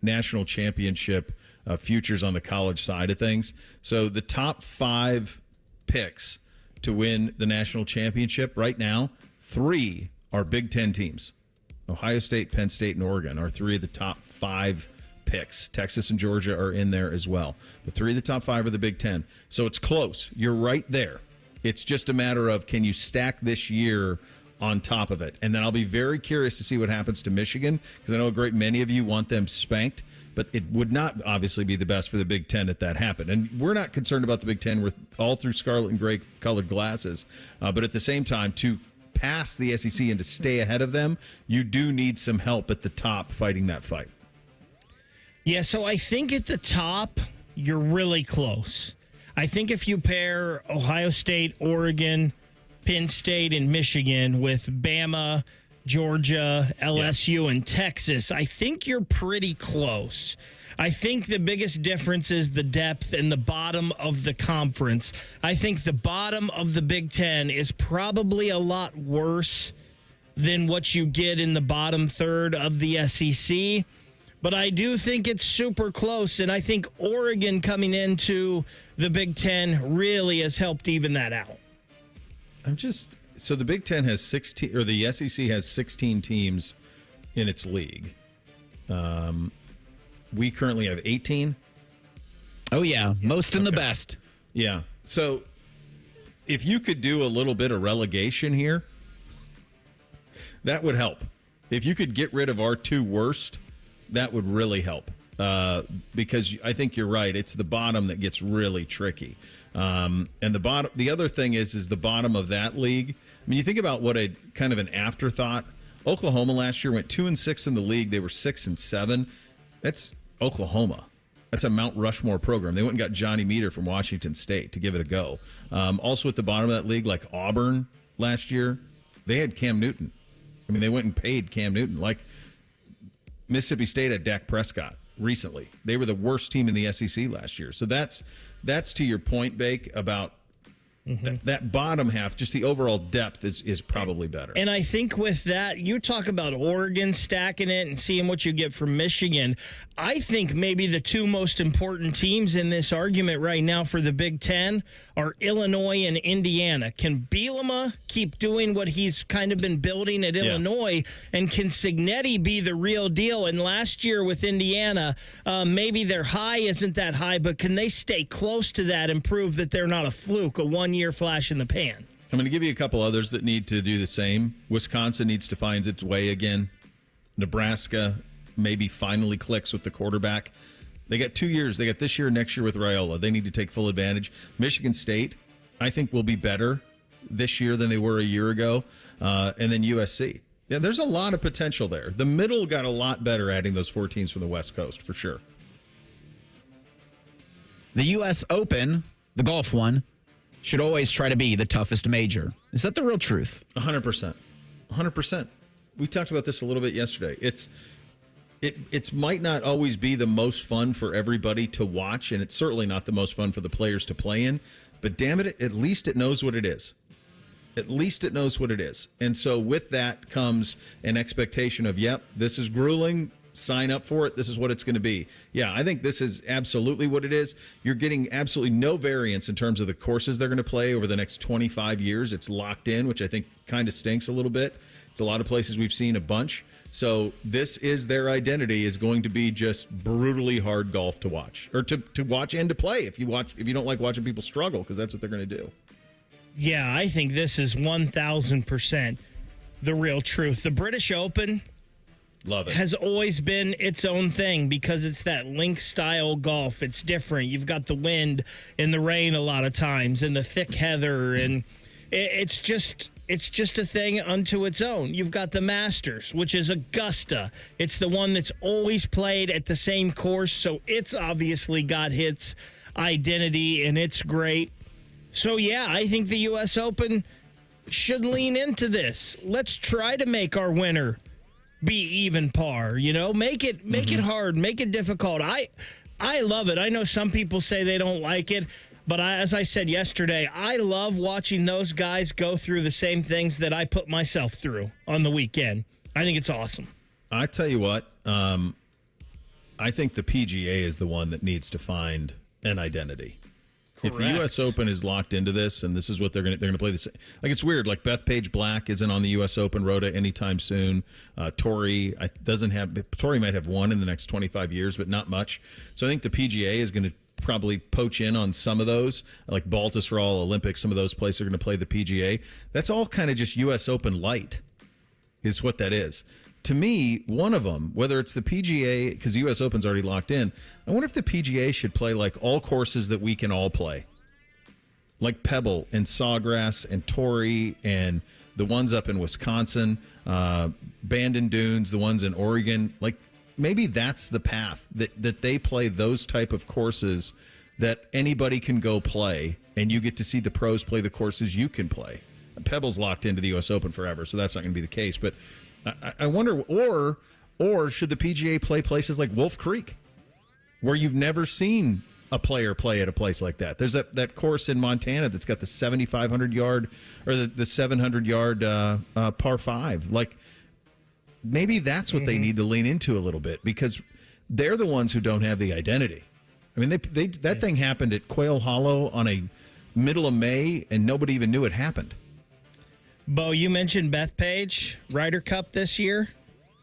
national championship futures on the college side of things. So the top 5 picks to win the national championship right now, 3 are Big Ten teams. Ohio State, Penn State, and Oregon are 3 of the top 5 picks. Texas and Georgia are in there as well. The 3 of the top 5 are the Big Ten. So it's close. You're right there. It's just a matter of, can you stack this year on top of it? And then I'll be very curious to see what happens to Michigan, because I know a great many of you want them spanked, but it would not obviously be the best for the Big Ten if that happened. And we're not concerned about the Big Ten. We're all through scarlet and gray colored glasses. But at the same time, to pass the SEC and to stay ahead of them, you do need some help at the top fighting that fight. Yeah, so I think at the top, you're really close. I think if you pair Ohio State, Oregon, Penn State, and Michigan with Bama, Georgia, LSU, and Texas, I think you're pretty close. I think the biggest difference is the depth in the bottom of the conference. I think the bottom of the Big Ten is probably a lot worse than what you get in the bottom third of the SEC. But I do think it's super close, and I think Oregon coming into the Big Ten really has helped even that out. So the Big Ten has 16, or the SEC has 16 teams in its league. We currently have 18. Oh, yeah. Most in the best. Yeah. So if you could do a little bit of relegation here, that would help. If you could get rid of our 2 worst, that would really help, because I think you're right. It's the bottom that gets really tricky. And the other thing is the bottom of that league. I mean, you think about what a kind of an afterthought. Oklahoma last year went 2-6 in the league. They were 6-7. That's Oklahoma. That's a Mount Rushmore program. They went and got Johnny Meter from Washington State to give it a go. Also at the bottom of that league, like Auburn last year, they had Cam Newton. I mean, they went and paid Cam Newton. Like Mississippi State had Dak Prescott recently. They were the worst team in the SEC last year. So that's to your point, Bake, about that bottom half. Just the overall depth is probably better. And I think with that, you talk about Oregon stacking it and seeing what you get from Michigan. I think maybe the 2 most important teams in this argument right now for the Big Ten are Illinois and Indiana. Can Bielema keep doing what he's kind of been building at Illinois? And can Cignetti be the real deal? And last year with Indiana, maybe their high isn't that high, but can they stay close to that and prove that they're not a fluke, a one-year flash in the pan? I'm going to give you a couple others that need to do the same. Wisconsin needs to find its way again. Nebraska maybe finally clicks with the quarterback. They got 2 years. They got this year and next year with Raiola. They need to take full advantage. Michigan State, I think, will be better this year than they were a year ago. And then USC. Yeah, there's a lot of potential there. The middle got a lot better adding those 4 teams from the West Coast, for sure. The U.S. Open, the golf one, should always try to be the toughest major. Is that the real truth? 100%. 100%. We talked about this a little bit yesterday. It might not always be the most fun for everybody to watch, and it's certainly not the most fun for the players to play in, but damn it, at least it knows what it is. At least it knows what it is. And so with that comes an expectation of, yep, this is grueling, sign up for it, this is what it's going to be. Yeah, I think this is absolutely what it is. You're getting absolutely no variance in terms of the courses they're going to play over the next 25 years. It's locked in, which I think kind of stinks a little bit. It's a lot of places we've seen a bunch. So this is their identity, is going to be just brutally hard golf to watch, or to watch and to play if you don't like watching people struggle, because that's what they're going to do. Yeah, I think this is 1,000% the real truth. The British Open, love it, has always been its own thing because it's that link style golf. It's different. You've got the wind and the rain a lot of times and the thick heather, and it's just a thing unto its own. You've got the Masters, which is Augusta. It's the one that's always played at the same course, so it's obviously got its identity, and it's great. So, yeah, I think the U.S. Open should lean into this. Let's try to make our winner be even par, make it hard, make it difficult. I love it. I know some people say they don't like it, but as I said yesterday, I love watching those guys go through the same things that I put myself through on the weekend. I think it's awesome. I tell you what, I think the PGA is the one that needs to find an identity. Correct. If the U.S. Open is locked into this, and this is what they're going to play, this, like, it's weird. Like, Bethpage Black isn't on the U.S. Open Rota anytime soon. Tori might have one in the next 25 years, but not much. So I think the PGA is going to probably poach in on some of those, like Baltusrol, Olympic. Some of those places are going to play the PGA. That's all kind of just U.S. Open light, is what that is. To me, one of them, whether it's the PGA, because the U.S. Open's already locked in, I wonder if the PGA should play like all courses that we can all play. Like Pebble and Sawgrass and Torrey and the ones up in Wisconsin, Bandon Dunes, the ones in Oregon. Like, maybe that's the path, that they play those type of courses that anybody can go play, and you get to see the pros play the courses you can play. Pebble's locked into the U.S. Open forever, so that's not going to be the case. But I wonder, or should the PGA play places like Wolf Creek, where you've never seen a player play at a place like that? There's that course in Montana that's got the 7,500 yard or the 700 yard par 5. Like, maybe that's what they need to lean into a little bit, because they're the ones who don't have the identity. I mean, that thing happened at Quail Hollow on a middle of May, and nobody even knew it happened. Bo, you mentioned Bethpage Ryder Cup this year.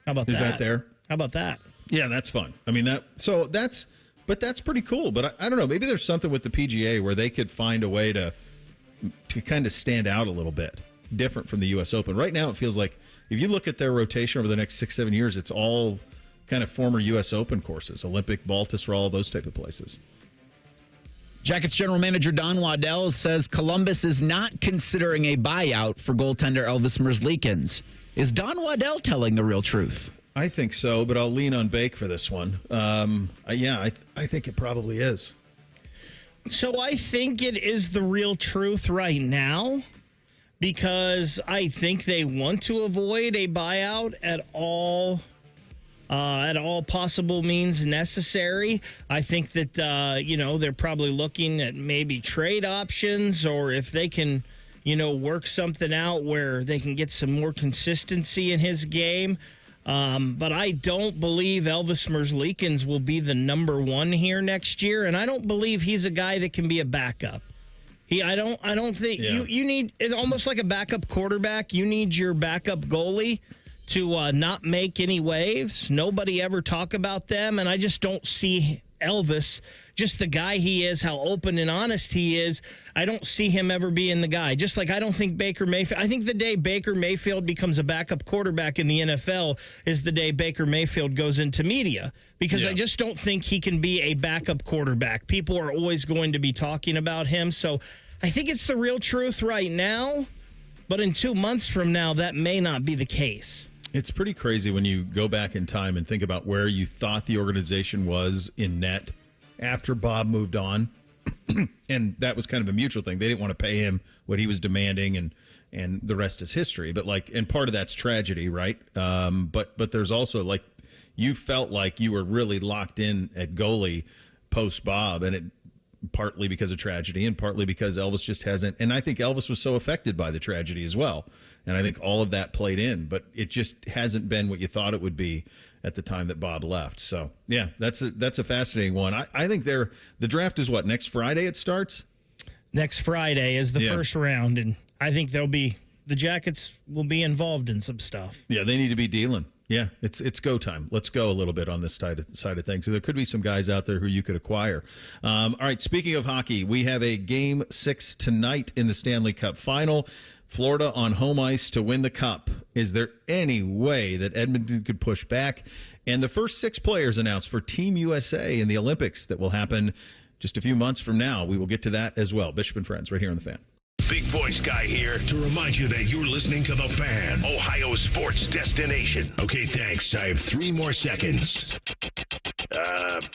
How about that? Is that there? How about that? Yeah, that's fun. I mean, that's pretty cool. But I don't know. Maybe there's something with the PGA where they could find a way to kind of stand out a little bit, different from the U.S. Open. Right now, it feels like if you look at their rotation over the next 6-7 years, it's all kind of former U.S. Open courses, Olympic, Baltusrol, those type of places. Jackets general manager Don Wadell says Columbus is not considering a buyout for goaltender Elvis Merzlikins. Is Don Wadell telling the real truth? I think so, but I'll lean on Bake for this one. I think it probably is. So I think it is the real truth right now, because I think they want to avoid a buyout at all possible means necessary. I think that, they're probably looking at maybe trade options, or if they can, work something out where they can get some more consistency in his game. But I don't believe Elvis Merzlikins will be the number one here next year, and I don't believe he's a guy that can be a backup. I don't think you need, it's almost like a backup quarterback. You need your backup goalie to not make any waves. Nobody ever talk about them, and I just don't see Elvis, just the guy he is, how open and honest he is. I don't see him ever being the guy. Just like I don't think Baker Mayfield. I think the day Baker Mayfield becomes a backup quarterback in the NFL is the day Baker Mayfield goes into media, because I just don't think he can be a backup quarterback. People are always going to be talking about him. So I think it's the real truth right now, but in 2 months from now, that may not be the case. It's pretty crazy when you go back in time and think about where you thought the organization was in net after Bob moved on. And that was kind of a mutual thing. They didn't want to pay him what he was demanding, and the rest is history. But and part of that's tragedy, right? But there's also, like, you felt like you were really locked in at goalie post Bob, and it partly because of tragedy and partly because Elvis just hasn't. And I think Elvis was so affected by the tragedy as well. And I think all of that played in, but it just hasn't been what you thought it would be at the time that Bob left. So, yeah, that's a fascinating one. I think the draft is what, next Friday it starts? Next Friday is the first round, and I think the Jackets will be involved in some stuff. Yeah, they need to be dealing. Yeah, it's go time. Let's go a little bit on this side of things. So there could be some guys out there who you could acquire. All right, speaking of hockey, we have a Game 6 tonight in the Stanley Cup Final. Florida on home ice to win the Cup. Is there any way that Edmonton could push back? And the first 6 players announced for Team USA in the Olympics that will happen just a few months from now. We will get to that as well. Bishop and Friends right here on The Fan. Big voice guy here to remind you that you're listening to The Fan, Ohio sports destination. Okay, thanks. I have 3 more seconds.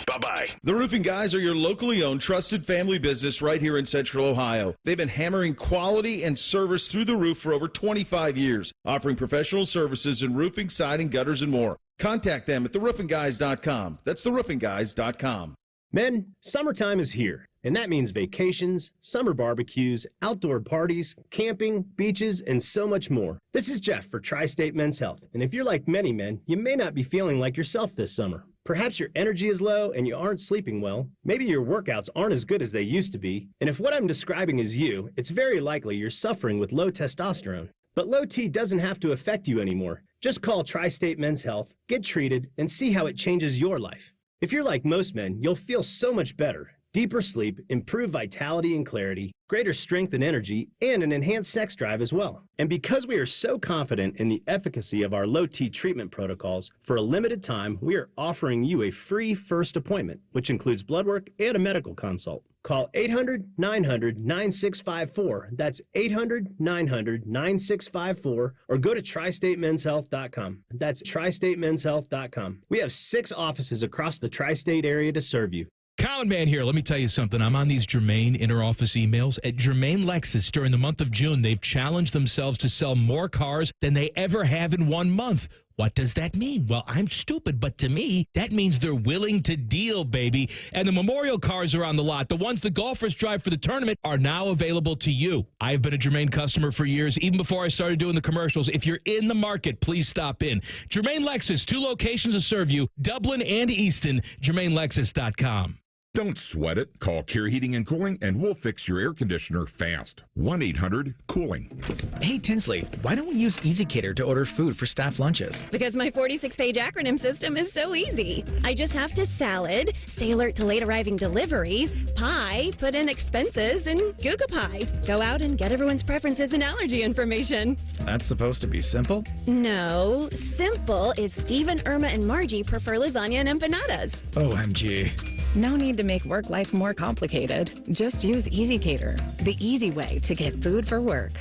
Bye-bye. The Roofing Guys are your locally owned, trusted family business right here in Central Ohio. They've been hammering quality and service through the roof for over 25 years, offering professional services in roofing, siding, gutters, and more. Contact them at theroofingguys.com. That's theroofingguys.com. Men, summertime is here, and that means vacations, summer barbecues, outdoor parties, camping, beaches, and so much more. This is Jeff for Tri-State Men's Health, and if you're like many men, you may not be feeling like yourself this summer. Perhaps your energy is low and you aren't sleeping well. Maybe your workouts aren't as good as they used to be. And if what I'm describing is you, it's very likely you're suffering with low testosterone. But low T doesn't have to affect you anymore. Just call Tri-State Men's Health, get treated, and see how it changes your life. If you're like most men, you'll feel so much better. Deeper sleep, improved vitality and clarity, greater strength and energy, and an enhanced sex drive as well. And because we are so confident in the efficacy of our low T treatment protocols, for a limited time, we are offering you a free first appointment, which includes blood work and a medical consult. Call 800-900-9654. That's 800-900-9654. Or go to tristatemenshealth.com. That's tristatemenshealth.com. We have 6 offices across the tri-state area to serve you. Colin Man here. Let me tell you something. I'm on these Germain interoffice emails. At Germain Lexus, during the month of June, they've challenged themselves to sell more cars than they ever have in 1 month. What does that mean? Well, I'm stupid, but to me, that means they're willing to deal, baby. And the memorial cars are on the lot. The ones the golfers drive for the tournament are now available to you. I've been a Germain customer for years, even before I started doing the commercials. If you're in the market, please stop in. Germain Lexus, 2 locations to serve you, Dublin and Easton, GermainLexus.com. Don't sweat it. Call Care Heating and Cooling and we'll fix your air conditioner fast. 1-800-COOLING. Hey, Tinsley, why don't we use EasyCater to order food for staff lunches? Because my 46-page acronym system is so easy. I just have to salad, stay alert to late arriving deliveries, pie, put in expenses, and Google Pie. Go out and get everyone's preferences and allergy information. That's supposed to be simple? No, simple is Steve and Irma and Margie prefer lasagna and empanadas. OMG. No need to make work life more complicated. Just use EasyCater, the easy way to get food for work.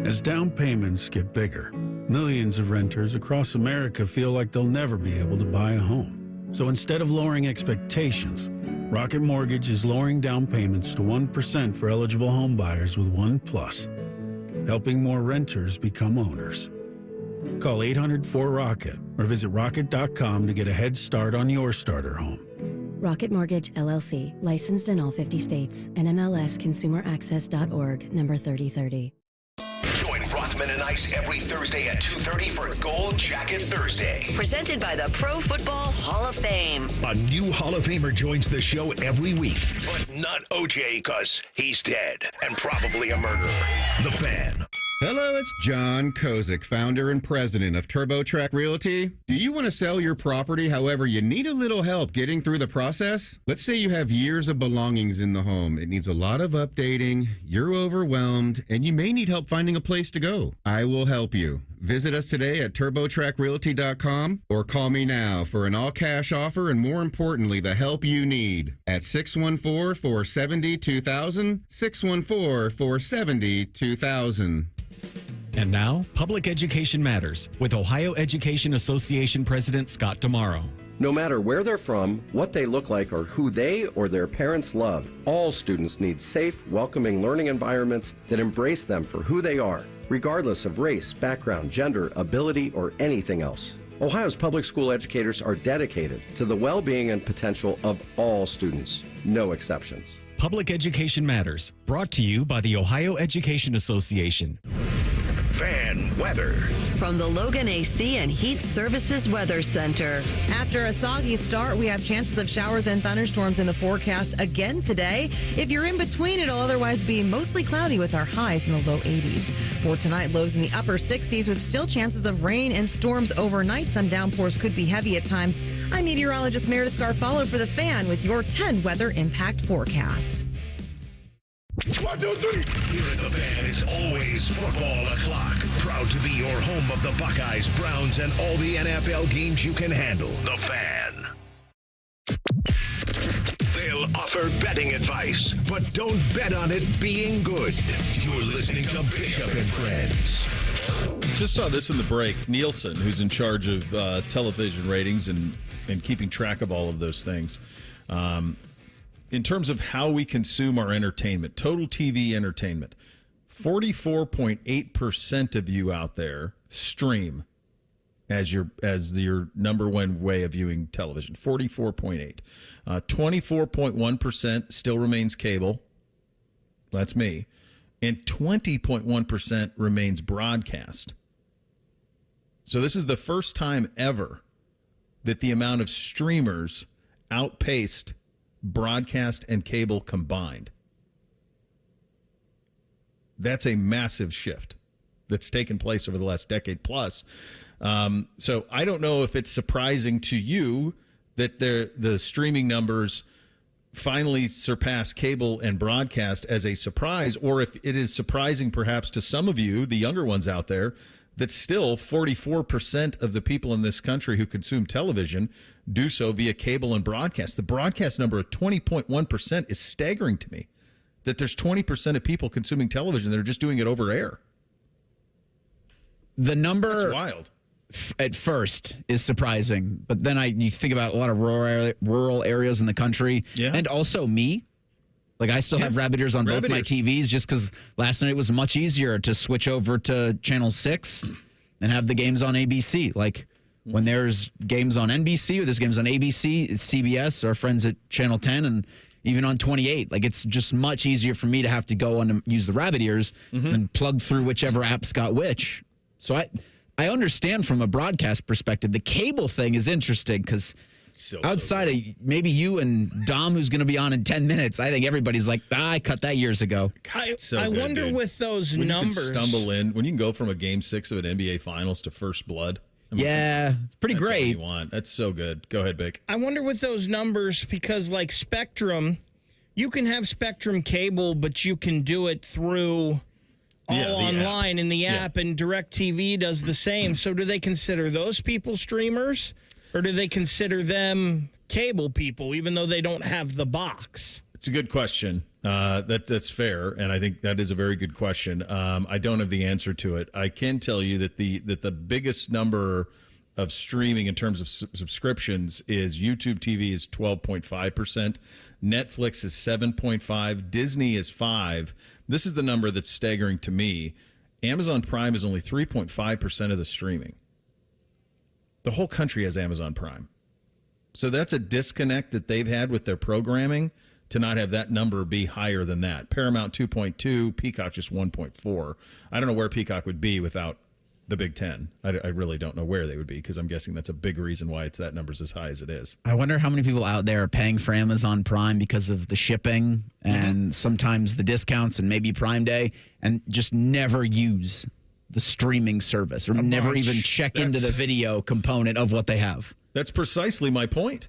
As down payments get bigger, millions of renters across America feel like they'll never be able to buy a home. So instead of lowering expectations, Rocket Mortgage is lowering down payments to 1% for eligible home buyers with OnePlus, helping more renters become owners. Call 800-4ROCKET or visit rocket.com to get a head start on your starter home. Rocket Mortgage, LLC, licensed in all 50 states. NMLSconsumeraccess.org, number 3030. Join Rothman and Ice every Thursday at 2:30 for Gold Jacket Thursday. Presented by the Pro Football Hall of Fame. A new Hall of Famer joins the show every week, but not OJ because he's dead and probably a murderer. The Fan. Hello, it's John Kozik, founder and president of TurboTrack Realty. Do you want to sell your property, however, you need a little help getting through the process? Let's say you have years of belongings in the home. It needs a lot of updating, you're overwhelmed, and you may need help finding a place to go. I will help you. Visit us today at TurboTrackRealty.com or call me now for an all-cash offer and, more importantly, the help you need at 614-470-2000, 614-470-2000. And now, Public Education Matters with Ohio Education Association President Scott Tomorrow. No matter where they're from, what they look like, or who they or their parents love, all students need safe, welcoming learning environments that embrace them for who they are, regardless of race, background, gender, ability, or anything else. Ohio's public school educators are dedicated to the well-being and potential of all students, no exceptions. Public Education Matters, brought to you by the Ohio Education Association. Fan weather. From the Logan AC and Heat Services Weather Center. After a soggy start, we have chances of showers and thunderstorms in the forecast again today. If you're in between, it'll otherwise be mostly cloudy with our highs in the low 80s. For tonight, lows in the upper 60s with still chances of rain and storms overnight. Some downpours could be heavy at times. I'm meteorologist Meredith Garfalo for The Fan with your 10 weather impact forecast. 1, 2, 3. Here at The Fan is always football o'clock. Proud to be your home of the Buckeyes, Browns, and all the NFL games you can handle. The Fan. They'll offer betting advice, but don't bet on it being good. You're listening to Bishop and Friends. Just saw this in the break. Nielsen, who's in charge of television ratings and keeping track of all of those things, in terms of how we consume our entertainment, total TV entertainment, 44.8% of you out there stream as your number one way of viewing television. 44.8. 24.1% still remains cable. That's me. And 20.1% remains broadcast. So this is the first time ever that the amount of streamers outpaced broadcast and cable combined. That's a massive shift that's taken place over the last decade plus. So I don't know if it's surprising to you that the streaming numbers finally surpass cable and broadcast as a surprise, or if it is surprising perhaps to some of you, the younger ones out there, that still 44% of the people in this country who consume television do so via cable and broadcast. The broadcast number of 20.1% is staggering to me, that there's 20% of people consuming television that are just doing it over air. The number... That's wild. At first is surprising, but then you think about a lot of rural areas in the country, and also me. Like, I still have rabbit ears on both my TVs just because last night it was much easier to switch over to Channel 6 and have the games on ABC. Like, when there's games on NBC or there's games on ABC, it's CBS, our friends at Channel 10, and even on 28. Like, it's just much easier for me to have to go on and use the rabbit ears and plug through whichever app's got which. So I understand from a broadcast perspective. The cable thing is interesting because outside of maybe you and Dom, who's going to be on in 10 minutes, I think everybody's like, I cut that years ago. I wonder, dude, with those when numbers. You can stumble in, when you can go from a Game 6 of an NBA Finals to First Blood. It's pretty great. That's what you want. That's so good. Go ahead, Bick. I wonder with those numbers because, like Spectrum, you can have Spectrum cable, but you can do it through... online in the app, and DirecTV does the same. So do they consider those people streamers, or do they consider them cable people, even though they don't have the box? It's a good question. That's fair, and I think that is a very good question. I don't have the answer to it. I can tell you that the biggest number of streaming in terms of subscriptions is YouTube TV is 12.5%, Netflix is 7.5%, Disney is 5%. This is the number that's staggering to me. Amazon Prime is only 3.5% of the streaming. The whole country has Amazon Prime. So that's a disconnect that they've had with their programming to not have that number be higher than that. Paramount 2.2, Peacock just 1.4. I don't know where Peacock would be without the Big Ten. I really don't know where they would be because I'm guessing that's a big reason why that number's as high as it is. I wonder how many people out there are paying for Amazon Prime because of the shipping and sometimes the discounts and maybe Prime Day and just never use the streaming service or never even check into the video component of what they have. That's precisely my point.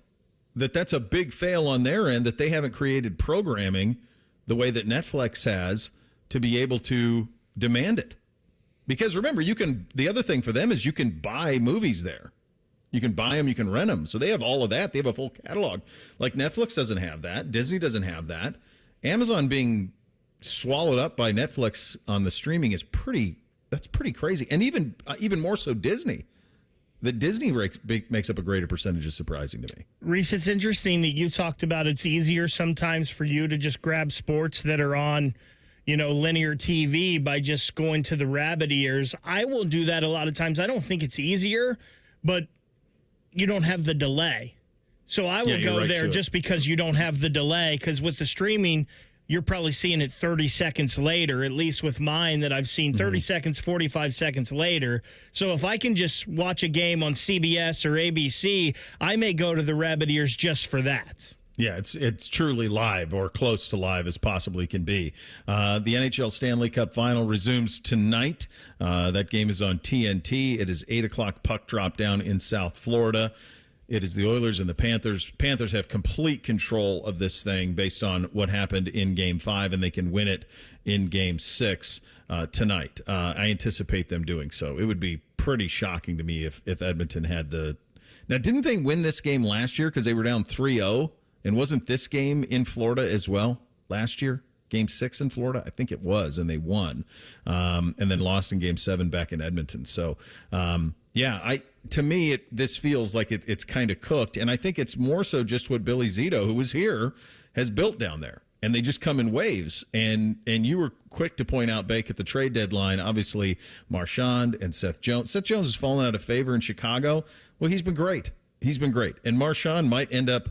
That's a big fail on their end that they haven't created programming the way that Netflix has to be able to demand it. Because remember, the other thing for them is you can buy movies there. You can buy them, you can rent them. So they have all of that. They have a full catalog. Like Netflix doesn't have that. Disney doesn't have that. Amazon being swallowed up by Netflix on the streaming is that's pretty crazy. And even more so Disney. The Disney makes up a greater percentage is surprising to me. Reese, it's interesting that you talked about it's easier sometimes for you to just grab sports that are on linear TV by just going to the rabbit ears. I will do that a lot of times. I don't think it's easier, but you don't have the delay. So I will go there just because you don't have the delay, because with the streaming, you're probably seeing it 30 seconds later, at least with mine that I've seen 30 seconds, 45 seconds later. So if I can just watch a game on CBS or ABC, I may go to the Rabbit Ears just for that. Yeah, it's truly live, or close to live as possibly can be. The NHL Stanley Cup Final resumes tonight. That game is on TNT. It is 8 o'clock puck drop down in South Florida. It is the Oilers and the Panthers. Panthers have complete control of this thing based on what happened in Game 5, and they can win it in Game 6 tonight. I anticipate them doing so. It would be pretty shocking to me if Edmonton had the... Now, didn't they win this game last year because they were down 3-0? And wasn't this game in Florida as well last year? Game 6 in Florida? I think it was, and they won. And then lost in Game 7 back in Edmonton. So, to me, this feels like it's kind of cooked. And I think it's more so just what Billy Zito, who was here, has built down there. And they just come in waves. And you were quick to point out, Bake, at the trade deadline, obviously, Marchand and Seth Jones. Seth Jones has fallen out of favor in Chicago. Well, he's been great. He's been great. And Marchand might end up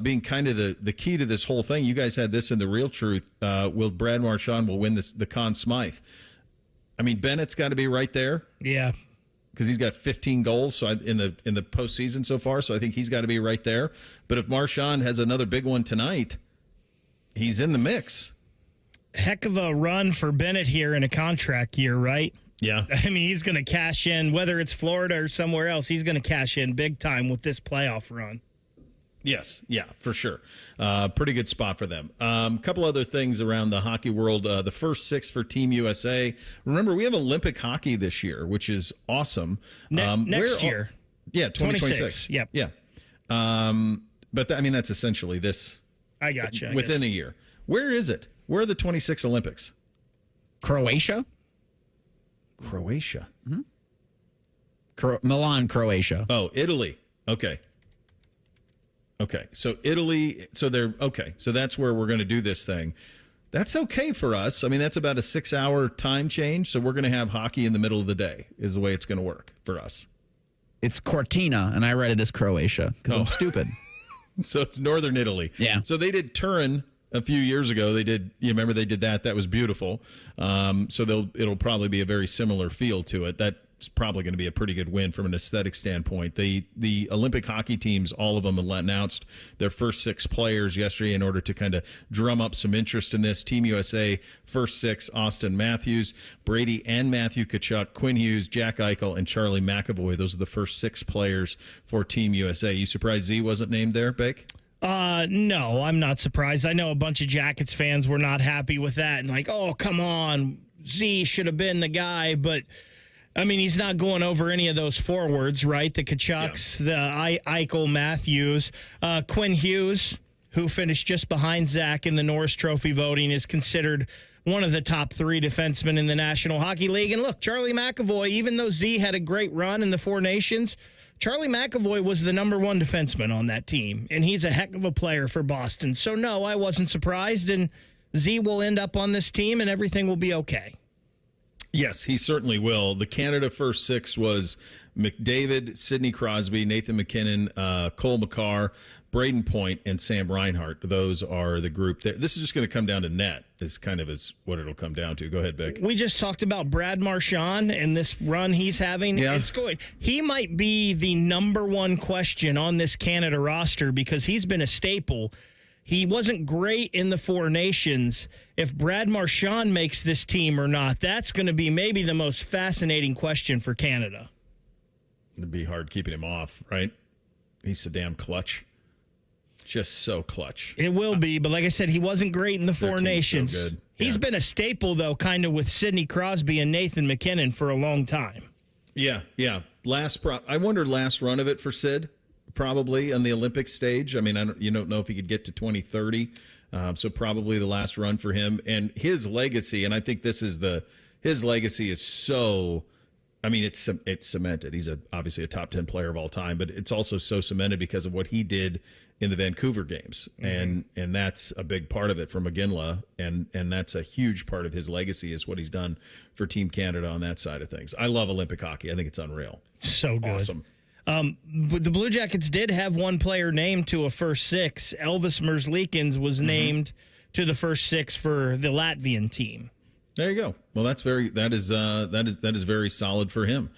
being kind of the key to this whole thing. You guys had this in The Real Truth. Will Brad Marchand will win the Conn Smythe? I mean, Bennett's got to be right there. Yeah. Because he's got 15 goals in the postseason so far, so I think he's got to be right there. But if Marchand has another big one tonight, he's in the mix. Heck of a run for Bennett here in a contract year, right? Yeah. I mean, he's going to cash in, whether it's Florida or somewhere else, he's going to cash in big time with this playoff run. Yes, yeah, for sure. Pretty good spot for them. Couple other things around the hockey world. The first 6 for Team USA. Remember, we have Olympic hockey this year, which is awesome. Next year. Yeah, 2026. Yep. Yeah. But that's essentially this. I got you. Within a year. Where is it? Where are the 26 Olympics? Croatia. Mm-hmm. Milan, Croatia. Oh, Italy. Okay. So Italy, so that's where we're going to do this thing. That's okay for us. I mean, that's about a 6-hour time change, so we're going to have hockey in the middle of the day is the way it's going to work for us. It's Cortina, and I read it as Croatia because I'm stupid. So it's northern Italy. Yeah. So they did Turin a few years ago. You remember they did that? That was beautiful. So it'll probably be a very similar feel to it. That's probably going to be a pretty good win from an aesthetic standpoint. The Olympic hockey teams, all of them announced their first 6 players yesterday in order to kind of drum up some interest in this. Team USA, first 6, Austin Matthews, Brady and Matthew Tkachuk, Quinn Hughes, Jack Eichel, and Charlie McAvoy. Those are the first 6 players for Team USA. You surprised Z wasn't named there, Bake? No, I'm not surprised. I know a bunch of Jackets fans were not happy with that and like, oh, come on, Z should have been the guy, but I mean, he's not going over any of those forwards, right? The Tkachuks, the Eichel, Matthews, Quinn Hughes, who finished just behind Zach in the Norris Trophy voting, is considered one of the top 3 defensemen in the National Hockey League. And look, Charlie McAvoy, even though Z had a great run in the 4 Nations, Charlie McAvoy was the number 1 defenseman on that team, and he's a heck of a player for Boston. So, no, I wasn't surprised, and Z will end up on this team, and everything will be okay. Yes, he certainly will. The Canada first 6 was McDavid, Sidney Crosby, Nathan McKinnon, Cole Makar, Braden Point, and Sam Reinhart. Those are the group. This is just going to come down to net is what it'll come down to. Go ahead, Beck. We just talked about Brad Marchand and this run he's having. Yeah. He might be the number 1 question on this Canada roster because he's been a staple. He wasn't great in the 4 Nations. If Brad Marchand makes this team or not, that's going to be maybe the most fascinating question for Canada. It'd be hard keeping him off, right? He's so damn clutch. Just so clutch. It will be, but like I said, he wasn't great in the 4 Nations. So good. He's been a staple, though, kind of with Sidney Crosby and Nathan McKinnon for a long time. Yeah. I wonder last run of it for Sid. Probably on the Olympic stage. I mean, you don't know if he could get to 2030. So probably the last run for him and his legacy. And I think his legacy is so. I mean, it's cemented. He's obviously a top 10 player of all time, but it's also so cemented because of what he did in the Vancouver games, and that's a big part of it for McGinley, and that's a huge part of his legacy is what he's done for Team Canada on that side of things. I love Olympic hockey. I think it's unreal. So good. Awesome. The Blue Jackets did have one player named to a first 6. Elvis Merzlikins was named to the first 6 for the Latvian team. There you go. Well, that is very solid for him.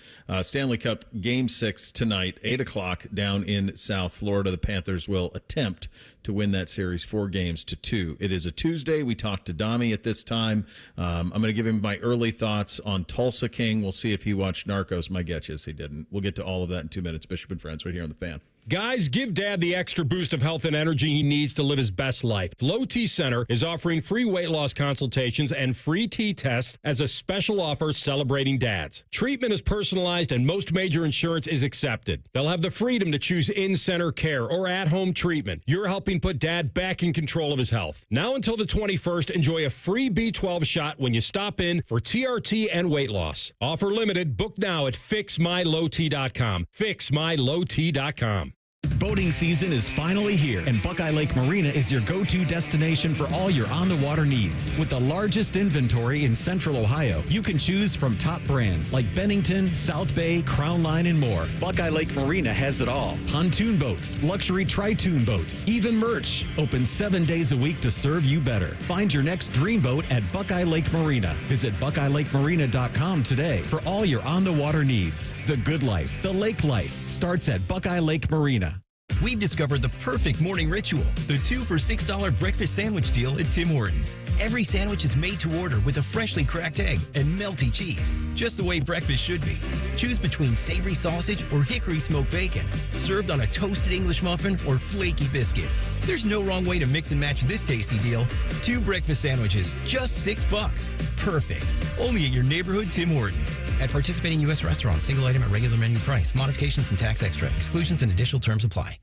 Stanley Cup Game 6 tonight, 8:00 down in South Florida. The Panthers will attempt to win that series 4-2. It is a Tuesday. We talked to Dami at this time. I'm going to give him my early thoughts on Tulsa King. We'll see if he watched Narcos. My guess is he didn't. We'll get to all of that in 2 minutes. Bishop and Friends right here on The Fan. Guys, give Dad the extra boost of health and energy he needs to live his best life. Low T Center is offering free weight loss consultations and free T tests as a special offer celebrating dads. Treatment is personalized and most major insurance is accepted. They'll have the freedom to choose in-center care or at-home treatment. You're helping put Dad back in control of his health. Now until the 21st, enjoy a free B12 shot when you stop in for TRT and weight loss. Offer limited. Book now at fixmylowt.com. Fixmylowt.com. Boating season is finally here, and Buckeye Lake Marina is your go-to destination for all your on-the-water needs. With the largest inventory in Central Ohio, you can choose from top brands like Bennington, South Bay, Crown Line, and more. Buckeye Lake Marina has it all. Pontoon boats, luxury tri-toon boats, even merch. Open 7 days a week to serve you better. Find your next dream boat at Buckeye Lake Marina. Visit BuckeyeLakeMarina.com today for all your on-the-water needs. The good life, the lake life, starts at Buckeye Lake Marina. We've discovered the perfect morning ritual, the 2 for $6 breakfast sandwich deal at Tim Hortons. Every sandwich is made to order with a freshly cracked egg and melty cheese, just the way breakfast should be. Choose between savory sausage or hickory smoked bacon, served on a toasted English muffin or flaky biscuit. There's no wrong way to mix and match this tasty deal. 2 breakfast sandwiches, just $6. Perfect. Only at your neighborhood Tim Hortons. At participating U.S. restaurants, single item at regular menu price. Modifications and tax extra. Exclusions and additional terms apply.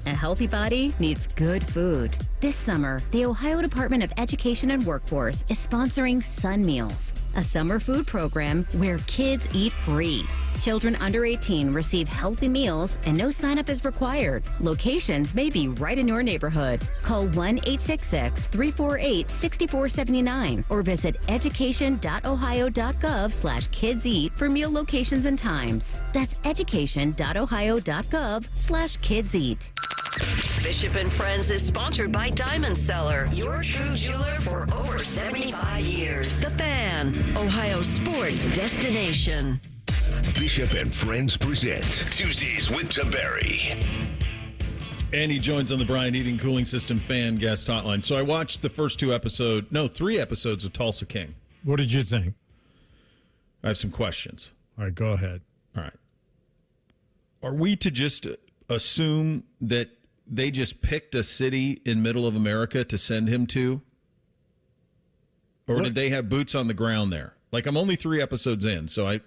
A healthy body needs good food. This summer, the Ohio Department of Education and Workforce is sponsoring Sun Meals, a summer food program where kids eat free. Children under 18 receive healthy meals and no sign-up is required. Locations may be right in your neighborhood. Call 1-866-348-6479 or visit education.ohio.gov/kidseat for meal locations and times. That's education.ohio.gov/kidseat. Bishop and Friends is sponsored by Diamond Seller, your true jeweler for over 75 years. The Fan, Ohio sports destination. Bishop and Friends present Tuesdays with Tiberi. And he joins on the Brian Heating Cooling System Fan Guest Hotline. So I watched the first 3 episodes of Tulsa King. What did you think? I have some questions. All right, go ahead. All right. Are we to just assume that they just picked a city in middle of America to send him to? Or did they have boots on the ground there? Like, I'm only 3 episodes in, so he's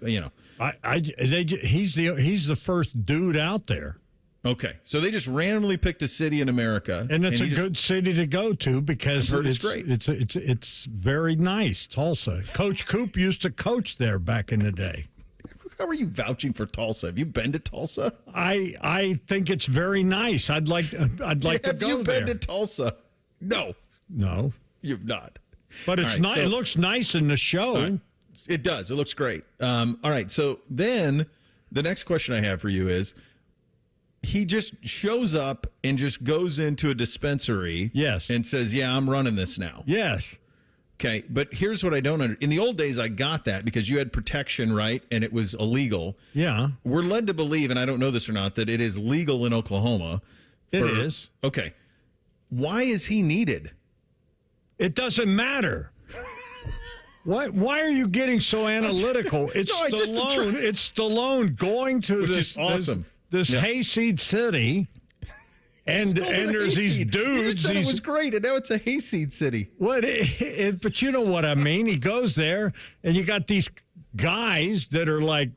the first dude out there. Okay, so they just randomly picked a city in America, and it's a good city to go to because it's great. It's very nice. Tulsa. Coach Coop used to coach there back in the day. How are you vouching for Tulsa? Have you been to Tulsa? I think it's very nice. I'd like to go there. Have you been to Tulsa? No, you've not. But it's nice. It looks nice in the show. Right. It does. It looks great. All right. So then the next question I have for you is, he just shows up and just goes into a dispensary. Yes. And says, yeah, I'm running this now. Yes. Okay. But here's what I don't understand. In the old days, I got that because you had protection, right? And it was illegal. Yeah. We're led to believe, and I don't know this or not, that it is legal in Oklahoma. It is. Okay. Why is he needed? It doesn't matter. Why are you getting so analytical? It's Stallone. It's Stallone going to this awesome. This hayseed city, and there's these dudes. You said it was great, and now it's a hayseed city. What? But you know what I mean. He goes there, and you got these guys that are like,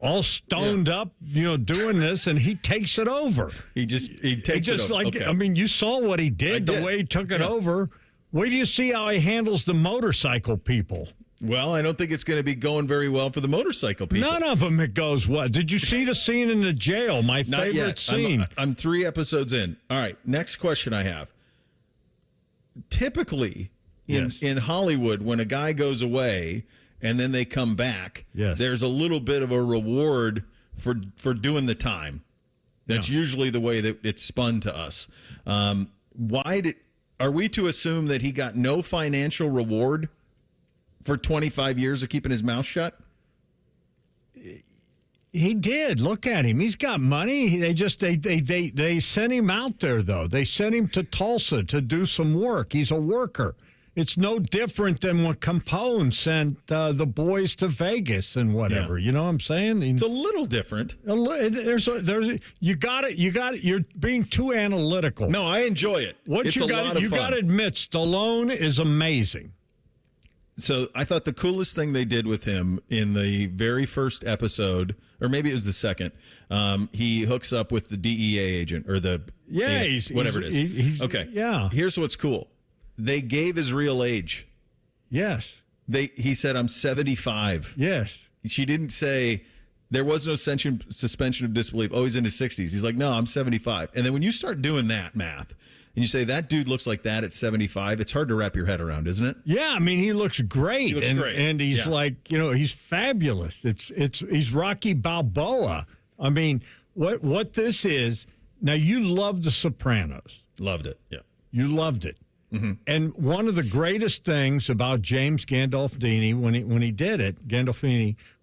all stoned up, doing this, and he takes it over. He takes it over. Like, okay. I mean, you saw what he did, the way he took it over. Wait do you see how he handles the motorcycle people? Well, I don't think it's going to be going very well for the motorcycle people. None of them it goes well. Did you see the scene in the jail? My favorite scene. I'm 3 episodes in. All right, next question I have. Typically, in Hollywood, when a guy goes away and then they come back, there's a little bit of a reward for doing the time. That's usually the way that it's spun to us. Are we to assume that he got no financial reward for 25 years of keeping his mouth shut? He did. Look at him. He's got money. They sent him out there, though. They sent him to Tulsa to do some work. He's a worker. It's no different than when Capone sent the boys to Vegas and whatever. Yeah. You know what I'm saying? It's a little different. You got it. You're being too analytical. No, I enjoy it. You got to admit, Stallone is amazing. So I thought the coolest thing they did with him in the very first episode, or maybe it was the second, he hooks up with the DEA agent or whatever it is. Okay. Yeah. Here's what's cool. They gave his real age. Yes. He said, I'm 75. Yes. She didn't say there was no suspension of disbelief. Oh, he's in his 60s. He's like, no, I'm 75. And then when you start doing that math, and you say that dude looks like that at 75, it's hard to wrap your head around, isn't it? Yeah, I mean, he looks great. He looks great. And he's he's fabulous. He's Rocky Balboa. I mean, what this is, now you love The Sopranos. Loved it, yeah. You loved it. Mm-hmm. And one of the greatest things about James Gandolfini when he did it,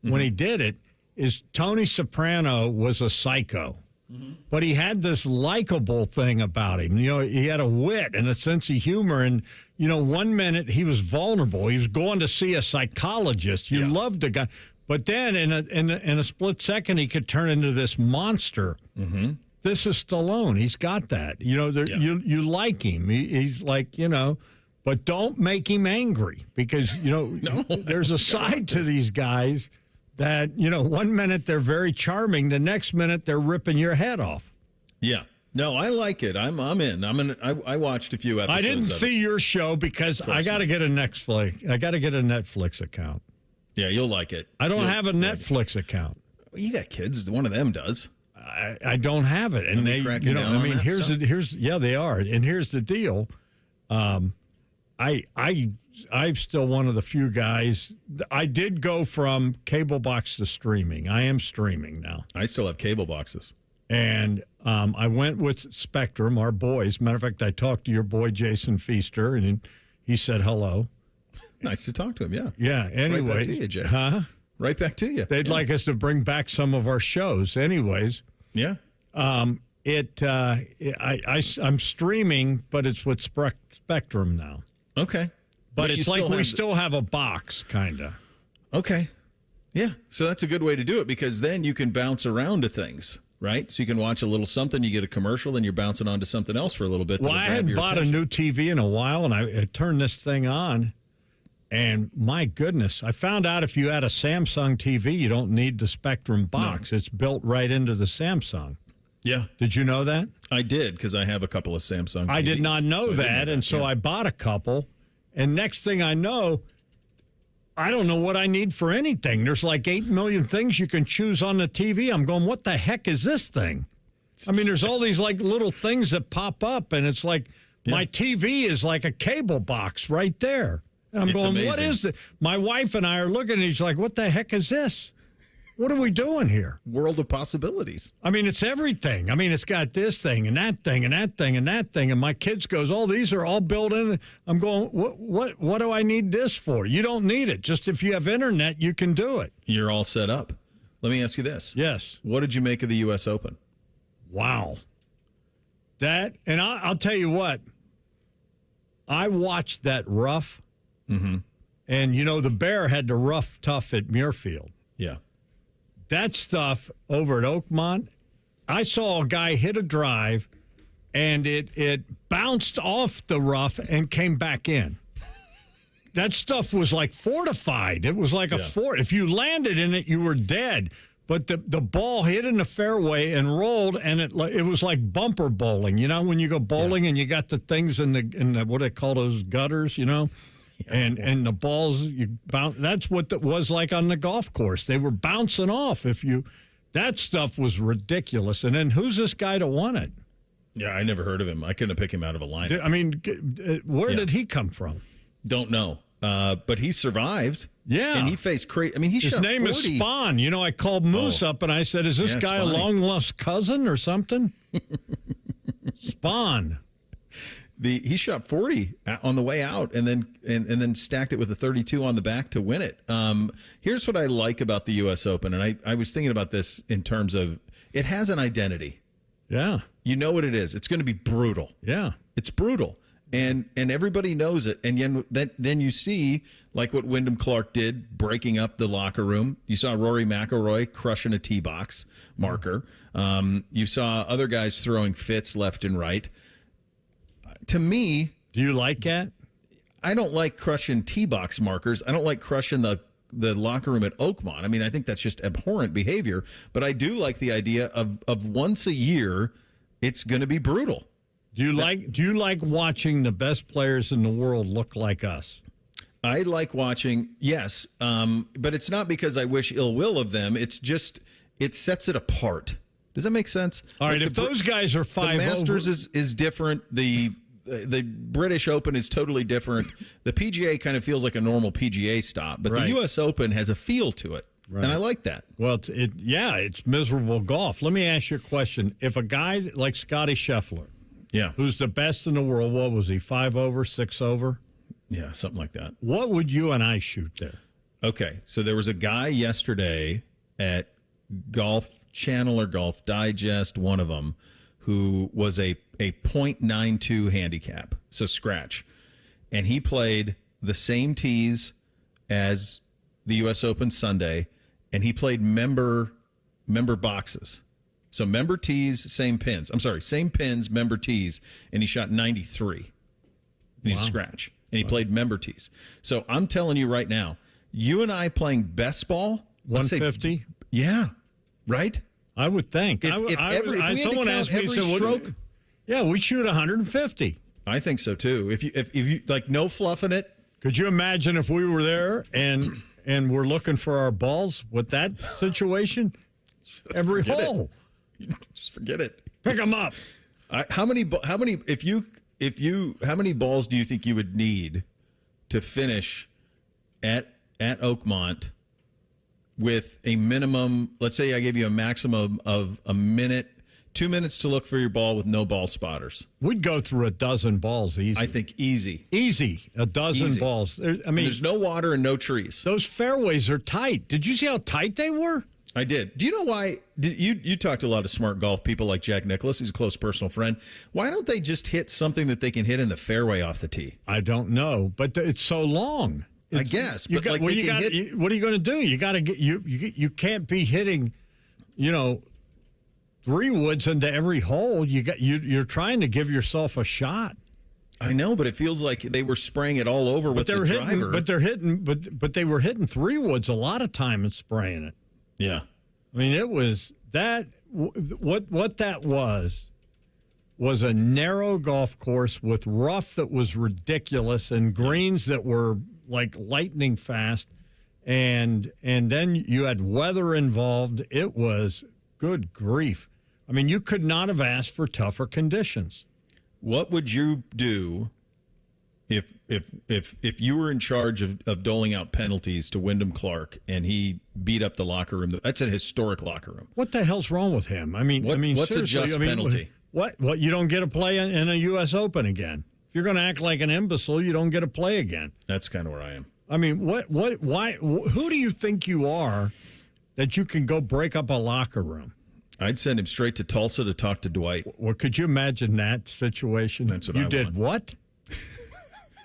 when he did it, is Tony Soprano was a psycho. Mm-hmm. But he had this likable thing about him. You know, he had a wit and a sense of humor. And, you know, one minute he was vulnerable. He was going to see a psychologist. You loved the guy. But then in a split second, he could turn into this monster. Mm-hmm. This is Stallone. He's got that. You know, you like him. He's like, you know, but don't make him angry because, you know, there's a side to these guys that, you know, one minute they're very charming, the next minute they're ripping your head off. Yeah. No, I like it. I'm in. I watched a few episodes. I didn't see your show because I got to get a Netflix. I got to get a Netflix account. Yeah, you'll like it. I don't have a Netflix account. Well, you got kids. One of them does. I don't have it, and they you know, I mean, here's they are, and here's the deal. I'm still one of the few guys. I did go from cable box to streaming. I am streaming now. I still have cable boxes, and I went with Spectrum, our boys. Matter of fact, I talked to your boy Jason Feaster, and he said hello. Nice to talk to him. Yeah. Yeah. Anyways, right back to you, Jay. Huh? Right back to you. They'd like us to bring back some of our shows. Anyways. Yeah. I'm streaming, but it's with Spectrum now. Okay. But it's like we still have a box, kind of. Okay. Yeah. So that's a good way to do it because then you can bounce around to things, right? So you can watch a little something, you get a commercial, then you're bouncing on to something else for a little bit. Well, I hadn't bought a new TV in a while, and I turned this thing on. And my goodness, I found out if you had a Samsung TV, you don't need the Spectrum box. No. It's built right into the Samsung. Yeah. Did you know that? I did, because I have a couple of Samsung TVs. I did not know that, and so I bought a couple. And next thing I know, I don't know what I need for anything. There's like 8 million things you can choose on the TV. I'm going, what the heck is this thing? I mean, there's all these like little things that pop up, and it's like my TV is like a cable box right there. And I'm going, amazing. What is it? My wife and I are looking, and he's like, what the heck is this? What are we doing here? World of possibilities. I mean, it's everything. I mean, it's got this thing and that thing and that thing and that thing. And my kids goes, oh, these are all built in. I'm going, what do I need this for? You don't need it. Just if you have internet, you can do it. You're all set up. Let me ask you this. Yes. What did you make of the U.S. Open? Wow. That, and I'll tell you what, I watched that rough. Mm-hmm. And, you know, the Bear had the rough tough at Muirfield. Yeah. That stuff over at Oakmont, I saw a guy hit a drive, and it bounced off the rough and came back in. That stuff was like fortified. It was like a fort. If you landed in it, you were dead. But the ball hit in the fairway and rolled, and it was like bumper bowling. You know, when you go bowling and you got the things in the what do they call those gutters, you know? And the balls you bounce. That's what it was like on the golf course. They were bouncing off. That stuff was ridiculous. And then who's this guy that won it? Yeah, I never heard of him. I couldn't pick him out of a lineup. I mean, where did he come from? Don't know. But he survived. Yeah, and he faced crazy. I mean, his name is Spawn. You know, I called Moose up and I said, "Is this guy Spawny. a long lost cousin or something?" Spawn. He shot 40 on the way out, and then stacked it with a 32 on the back to win it. Here's what I like about the U.S. Open, and I was thinking about this in terms of it has an identity. Yeah, you know what it is. It's going to be brutal. Yeah, it's brutal, and everybody knows it. And then you see like what Wyndham Clark did, breaking up the locker room. You saw Rory McIlroy crushing a tee box marker. You saw other guys throwing fits left and right. To me, do you like that? I don't like crushing tee box markers. I don't like crushing the locker room at Oakmont. I mean, I think that's just abhorrent behavior. But I do like the idea of once a year, it's going to be brutal. Do you like watching the best players in the world look like us? I like watching, yes, but it's not because I wish ill will of them. It's just it sets it apart. Does that make sense? All right, if those guys are 5 the Masters is different. The British Open is totally different. The PGA kind of feels like a normal PGA stop, but the U.S. Open has a feel to it, and I like that. Well, it's miserable golf. Let me ask you a question. If a guy like Scotty Scheffler, who's the best in the world, what was he, 5 over, 6 over? Yeah, something like that. What would you and I shoot there? Okay, so there was a guy yesterday at Golf Channel or Golf Digest, one of them, who was a .92 handicap, so scratch. And he played the same tees as the U.S. Open Sunday, and he played member boxes. So member tees, same pins. I'm sorry, same pins, member tees, and he shot 93. And he's scratch. And he played member tees. So I'm telling you right now, you and I playing best ball, 150? Yeah, right? I would think. Someone asked me, stroke, we shoot 150. I think so too. If you like, no fluffing it. Could you imagine if we were there and we're looking for our balls with that situation? Every hole. Just forget it. Pick them up. How many balls do you think you would need to finish at Oakmont with a minimum? Let's say I gave you a maximum of a minute, 2 minutes to look for your ball with no ball spotters. We'd go through a dozen balls easy. I think easy. A dozen balls. There's no water and no trees. Those fairways are tight. Did you see how tight they were? I did. Do you know why? You talked to a lot of smart golf people like Jack Nicklaus. He's a close personal friend. Why don't they just hit something that they can hit in the fairway off the tee? I don't know, but it's so long. I guess. What are you going to do? You got to get you can't be hitting, 3 woods into every hole. You're trying to give yourself a shot. I know, but it feels like they were spraying it all over with the driver. But they were hitting 3 woods a lot of time and spraying it. Yeah. I mean, it was that. What that was a narrow golf course with rough that was ridiculous and greens that were like lightning fast, and then you had weather involved. It was good grief. I mean, you could not have asked for tougher conditions. What would you do if you were in charge of doling out penalties to Wyndham Clark and he beat up the locker room? That's a historic locker room. What the hell's wrong with him? What's a just penalty? What you don't get to play in a U.S. Open again? If you're going to act like an imbecile, you don't get to play again. That's kind of where I am. I mean, why? Who do you think you are that you can go break up a locker room? I'd send him straight to Tulsa to talk to Dwight. Well, could you imagine that situation? That's what you I did. want. What?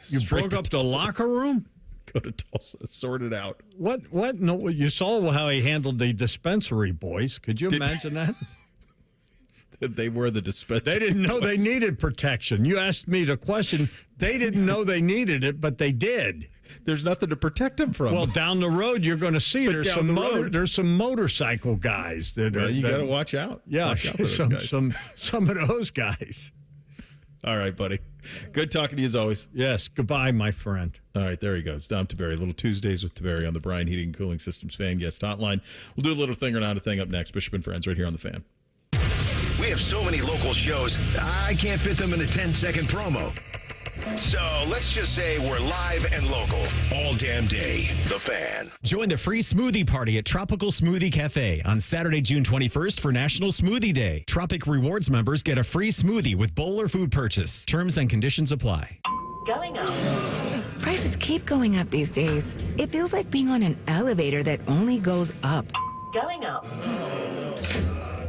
You broke up the locker room? Go to Tulsa, sort it out. What? No, you saw how he handled the dispensary boys. Could you imagine that? They were the dispensary. They didn't know boys. They needed protection. You asked me the question. They didn't know they needed it, but they did. There's nothing to protect them from. Well, down the road, you're going to see there's some motorcycle guys that you got to watch out. Yeah, watch out for those guys. some of those guys. All right, buddy. Good talking to you as always. Yes. Goodbye, my friend. All right, there he goes. Dom Tiberi. Little Tuesdays with Tiberi on the Bryan Heating and Cooling Systems Fan Guest Hotline. We'll do a little thing or not a thing up next. Bishop and Friends right here on the Fan. We have so many local shows, I can't fit them in a 10-second promo. So let's just say we're live and local all damn day. The Fan. Join the free smoothie party at Tropical Smoothie Cafe on Saturday, June 21st for National Smoothie Day. Tropic Rewards members get a free smoothie with bowl or food purchase. Terms and conditions apply. Going up. Prices keep going up these days. It feels like being on an elevator that only goes up. Going up.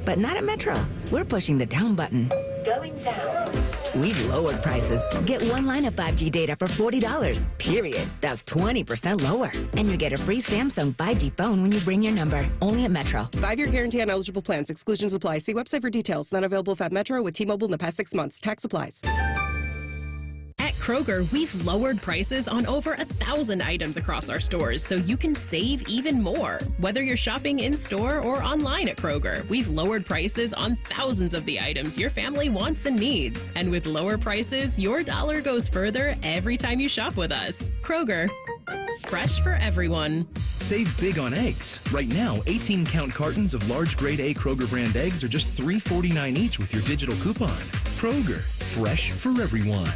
But not at Metro. We're pushing the down button. Going down. We've lowered prices. Get one line of 5G data for $40, period. That's 20% lower. And you get a free Samsung 5G phone when you bring your number. Only at Metro. 5-year guarantee on eligible plans. Exclusions apply. See website for details. Not available at Metro with T-Mobile in the past 6 months. Tax applies. At Kroger, we've lowered prices on over 1,000 items across our stores so you can save even more. Whether you're shopping in-store or online at Kroger, we've lowered prices on thousands of the items your family wants and needs. And with lower prices, your dollar goes further every time you shop with us. Kroger, fresh for everyone. Save big on eggs. Right now, 18-count cartons of large grade A Kroger brand eggs are just $3.49 each with your digital coupon. Kroger, fresh for everyone.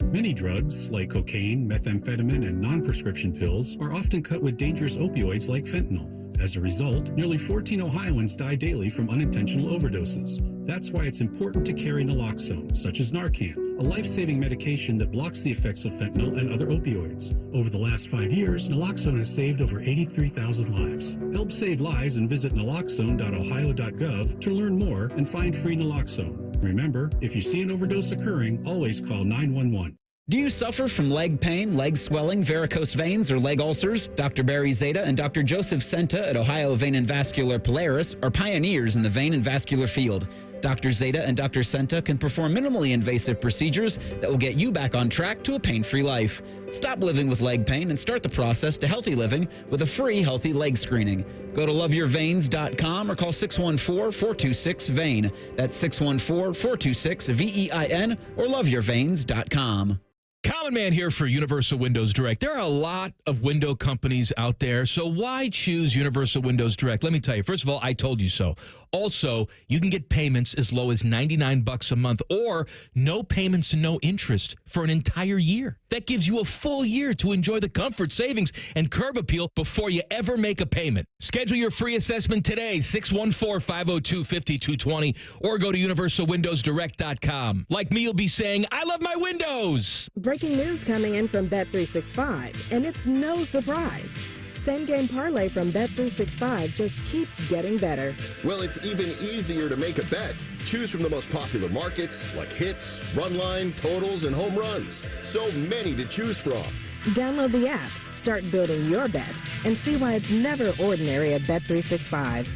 Many drugs, like cocaine, methamphetamine, and non-prescription pills, are often cut with dangerous opioids like fentanyl. As a result, nearly 14 Ohioans die daily from unintentional overdoses. That's why it's important to carry naloxone, such as Narcan, a life-saving medication that blocks the effects of fentanyl and other opioids. Over the last 5 years, naloxone has saved over 83,000 lives. Help save lives and visit naloxone.ohio.gov to learn more and find free naloxone. Remember, if you see an overdose occurring, always call 911. Do you suffer from leg pain, leg swelling, varicose veins, or leg ulcers? Dr. Barry Zeta and Dr. Joseph Senta at Ohio Vein and Vascular Polaris are pioneers in the vein and vascular field. Dr. Zeta and Dr. Senta can perform minimally invasive procedures that will get you back on track to a pain-free life. Stop living with leg pain and start the process to healthy living with a free healthy leg screening. Go to loveyourveins.com or call 614-426-VEIN. That's 614-426-VEIN or loveyourveins.com. Common Man here for Universal Windows Direct. There are a lot of window companies out there, so why choose Universal Windows Direct? Let me tell you. First of all, I told you so. Also, you can get payments as low as $99 a month or no payments and no interest for an entire year. That gives you a full year to enjoy the comfort, savings, and curb appeal before you ever make a payment. Schedule your free assessment today, 614-502-5220, or go to universalwindowsdirect.com. Like me, you'll be saying, I love my windows. Breaking news coming in from Bet365, and it's no surprise. Same game parlay from Bet365 just keeps getting better. Well, it's even easier to make a bet. Choose from the most popular markets like hits, run line, totals, and home runs. So many to choose from. Download the app, start building your bet, and see why it's never ordinary at Bet365.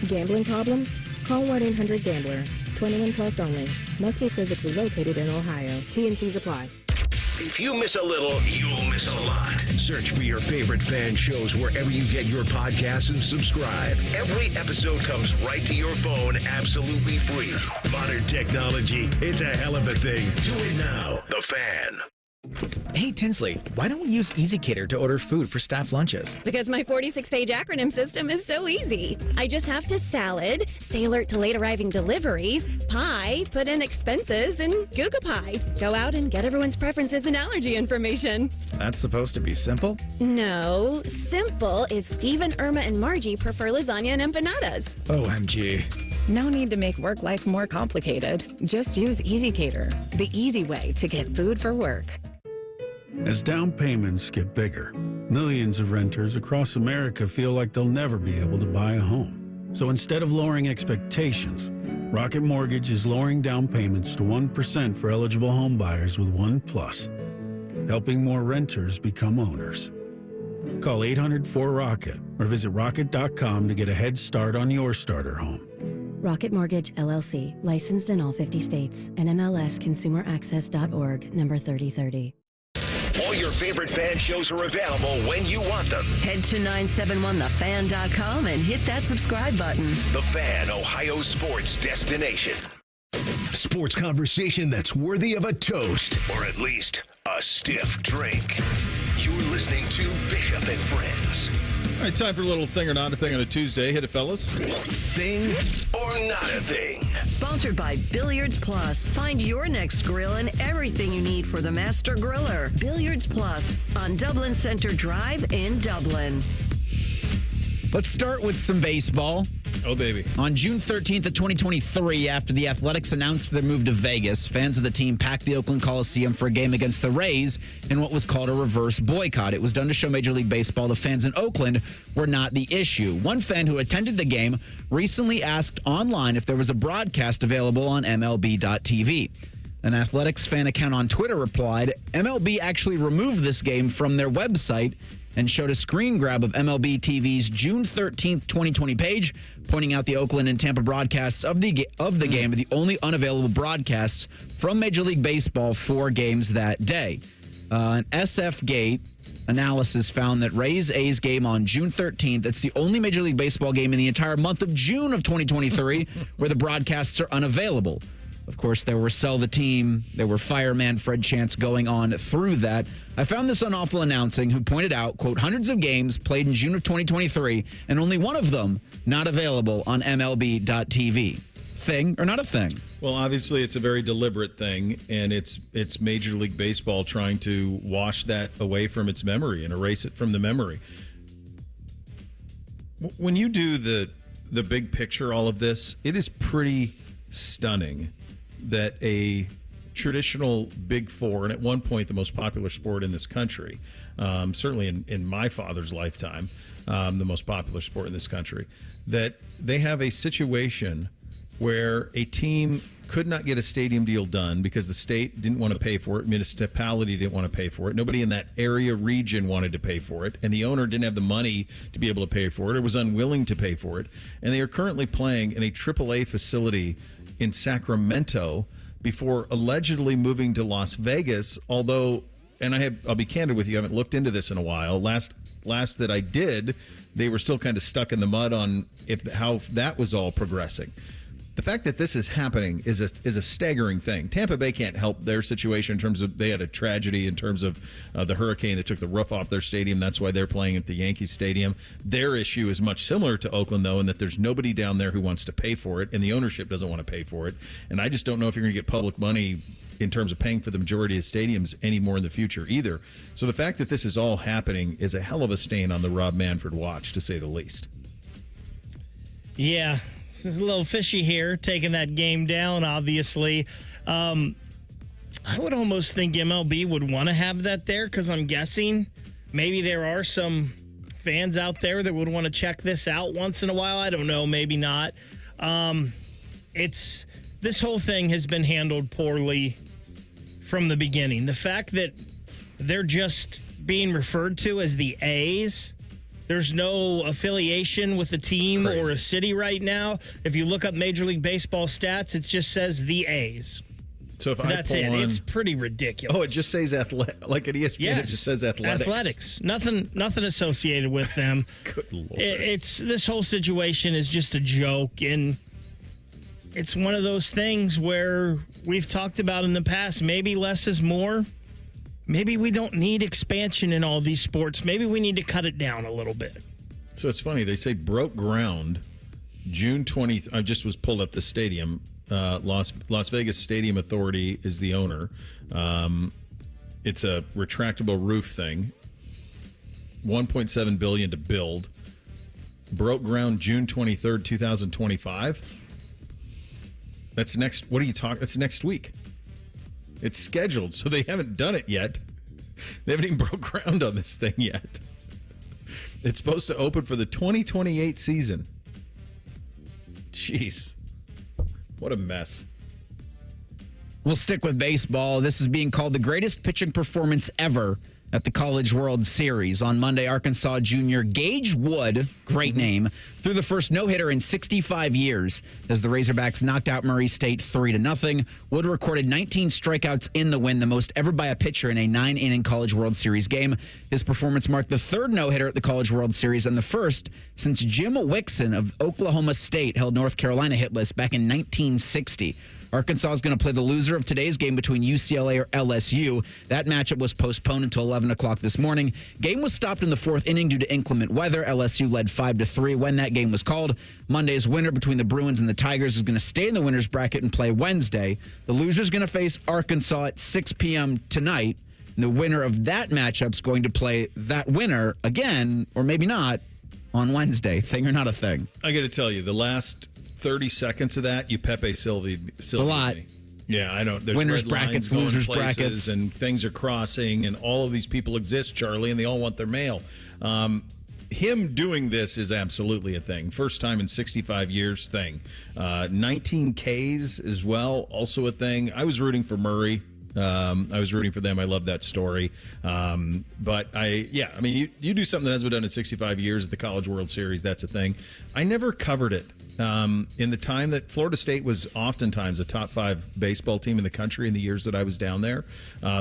Gambling problem? Call 1-800-GAMBLER. 21 plus only. Must be physically located in Ohio. T&Cs apply. If you miss a little, you'll miss a lot. Search for your favorite fan shows wherever you get your podcasts and subscribe. Every episode comes right to your phone absolutely free. Modern technology, it's a hell of a thing. Do it now. The Fan. Hey, Tinsley, why don't we use Etiquette to order food for staff lunches? Because my 46-page acronym system is so easy. I just have to salad, stay alert to late arriving deliveries, pie, put in expenses, and Google Pie. Go out and get everyone's preferences and allergy information. That's supposed to be simple? No, simple is Steve and Irma and Margie prefer lasagna and empanadas. OMG. No need to make work life more complicated. Just use Etiquette, the easy way to get food for work. As down payments get bigger, millions of renters across America feel like they'll never be able to buy a home. So instead of lowering expectations, Rocket Mortgage is lowering down payments to 1% for eligible home buyers with OnePlus, helping more renters become owners. Call 800-4ROCKET or visit rocket.com to get a head start on your starter home. Rocket Mortgage, LLC, licensed in all 50 states, NMLSconsumeraccess.org, number 3030. All your favorite fan shows are available when you want them. Head to 971thefan.com and hit that subscribe button. The Fan, Ohio sports destination. Sports conversation that's worthy of a toast, or at least a stiff drink. You're listening to Bishop and Friends. All right, time for a little thing or not a thing on a Tuesday. Hit it, fellas. Thing or not a thing. Sponsored by Billiards Plus. Find your next grill and everything you need for the master griller. Billiards Plus on Dublin Center Drive in Dublin. Let's start with some baseball. Oh, baby. On June 13th of 2023, after the Athletics announced their move to Vegas, fans of the team packed the Oakland Coliseum for a game against the Rays in what was called a reverse boycott. It was done to show Major League Baseball the fans in Oakland were not the issue. One fan who attended the game recently asked online if there was a broadcast available on MLB.TV. An Athletics fan account on Twitter replied, MLB actually removed this game from their website and showed a screen grab of MLB TV's June 13th, 2020 page, pointing out the Oakland and Tampa broadcasts of the game are the only unavailable broadcasts from Major League Baseball for games that day. An SF Gate analysis found that Rays-A's game on June 13th, it's the only Major League Baseball game in the entire month of June of 2023 where the broadcasts are unavailable. Of course, there were Sell the Team, there were Fireman Fred Chants going on through that. I found this on Awful Announcing, who pointed out, quote, hundreds of games played in June of 2023, and only one of them not available on MLB.TV. Thing or not a thing? Well, obviously, it's a very deliberate thing, and it's Major League Baseball trying to wash that away from its memory and erase it from the memory. When you do the big picture, all of this, it is pretty stunning that a traditional Big Four, and at one point the most popular sport in this country, certainly in my father's lifetime, the most popular sport in this country, that they have a situation where a team could not get a stadium deal done because the state didn't want to pay for it, municipality didn't want to pay for it, nobody in that area region wanted to pay for it, and the owner didn't have the money to be able to pay for it or was unwilling to pay for it, and they are currently playing in a AAA facility in Sacramento before allegedly moving to Las Vegas, although, and I'll be candid with you, I haven't looked into this in a while. Last that I did, they were still kind of stuck in the mud on how that was all progressing. The fact that this is happening is a staggering thing. Tampa Bay can't help their situation in terms of they had a tragedy in terms of the hurricane that took the roof off their stadium. That's why they're playing at the Yankee Stadium. Their issue is much similar to Oakland, though, in that there's nobody down there who wants to pay for it, and the ownership doesn't want to pay for it. And I just don't know if you're going to get public money in terms of paying for the majority of stadiums anymore in the future either. So the fact that this is all happening is a hell of a stain on the Rob Manfred watch, to say the least. Yeah. It's a little fishy here, taking that game down, obviously. I would almost think MLB would want to have that there because I'm guessing maybe there are some fans out there that would want to check this out once in a while. I don't know, maybe not. This whole thing has been handled poorly from the beginning. The fact that they're just being referred to as the A's, there's no affiliation with a team or a city right now. If you look up Major League Baseball stats, it just says the A's. So if that's it. It's pretty ridiculous. Oh, it just says like at ESPN. Yes. It just says athletics. Athletics. Nothing associated with them. Good Lord. It's this whole situation is just a joke, and it's one of those things where we've talked about in the past. Maybe less is more. Maybe we don't need expansion in all these sports. Maybe we need to cut it down a little bit. So it's funny. They say broke ground June 20th. I just was pulled up the stadium. Las Vegas Stadium Authority is the owner. It's a retractable roof thing. $1.7 billion to build. Broke ground June 23rd, 2025. That's next. What are you talking? That's next week. It's scheduled, so they haven't done it yet. They haven't even broke ground on this thing yet. It's supposed to open for the 2028 season. Jeez. What a mess. We'll stick with baseball. This is being called the greatest pitching performance ever at the College World Series. On Monday, Arkansas junior Gage Wood, great name, threw the first no-hitter in 65 years as the Razorbacks knocked out Murray State 3-0. Wood recorded 19 strikeouts in the win, the most ever by a pitcher in a 9-inning College World Series game. His performance marked the third no-hitter at the College World Series and the first since Jim Wixon of Oklahoma State held North Carolina hitless back in 1960. Arkansas is going to play the loser of today's game between UCLA or LSU. That matchup was postponed until 11 o'clock this morning. Game was stopped in the fourth inning due to inclement weather. LSU led 5-3 when that game was called. Monday's winner between the Bruins and the Tigers is going to stay in the winner's bracket and play Wednesday. The loser is going to face Arkansas at 6 p.m. tonight. And the winner of that matchup is going to play that winner again, or maybe not, on Wednesday. Thing or not a thing? I got to tell you, the last 30 seconds of that, you Pepe Silva. It's a lot. Yeah, I don't. There's winners red brackets, lines losers places, brackets, and things are crossing, and all of these people exist, Charlie, and they all want their mail. Him doing this is absolutely a thing. First time in 65 years thing. 19 Ks as well, also a thing. I was rooting for Murray. I was rooting for them. I love that story. But I mean, you do something that hasn't been done in 65 years at the College World Series. That's a thing. I never covered it. In the time that Florida State was oftentimes a top 5 baseball team in the country in the years that I was down there,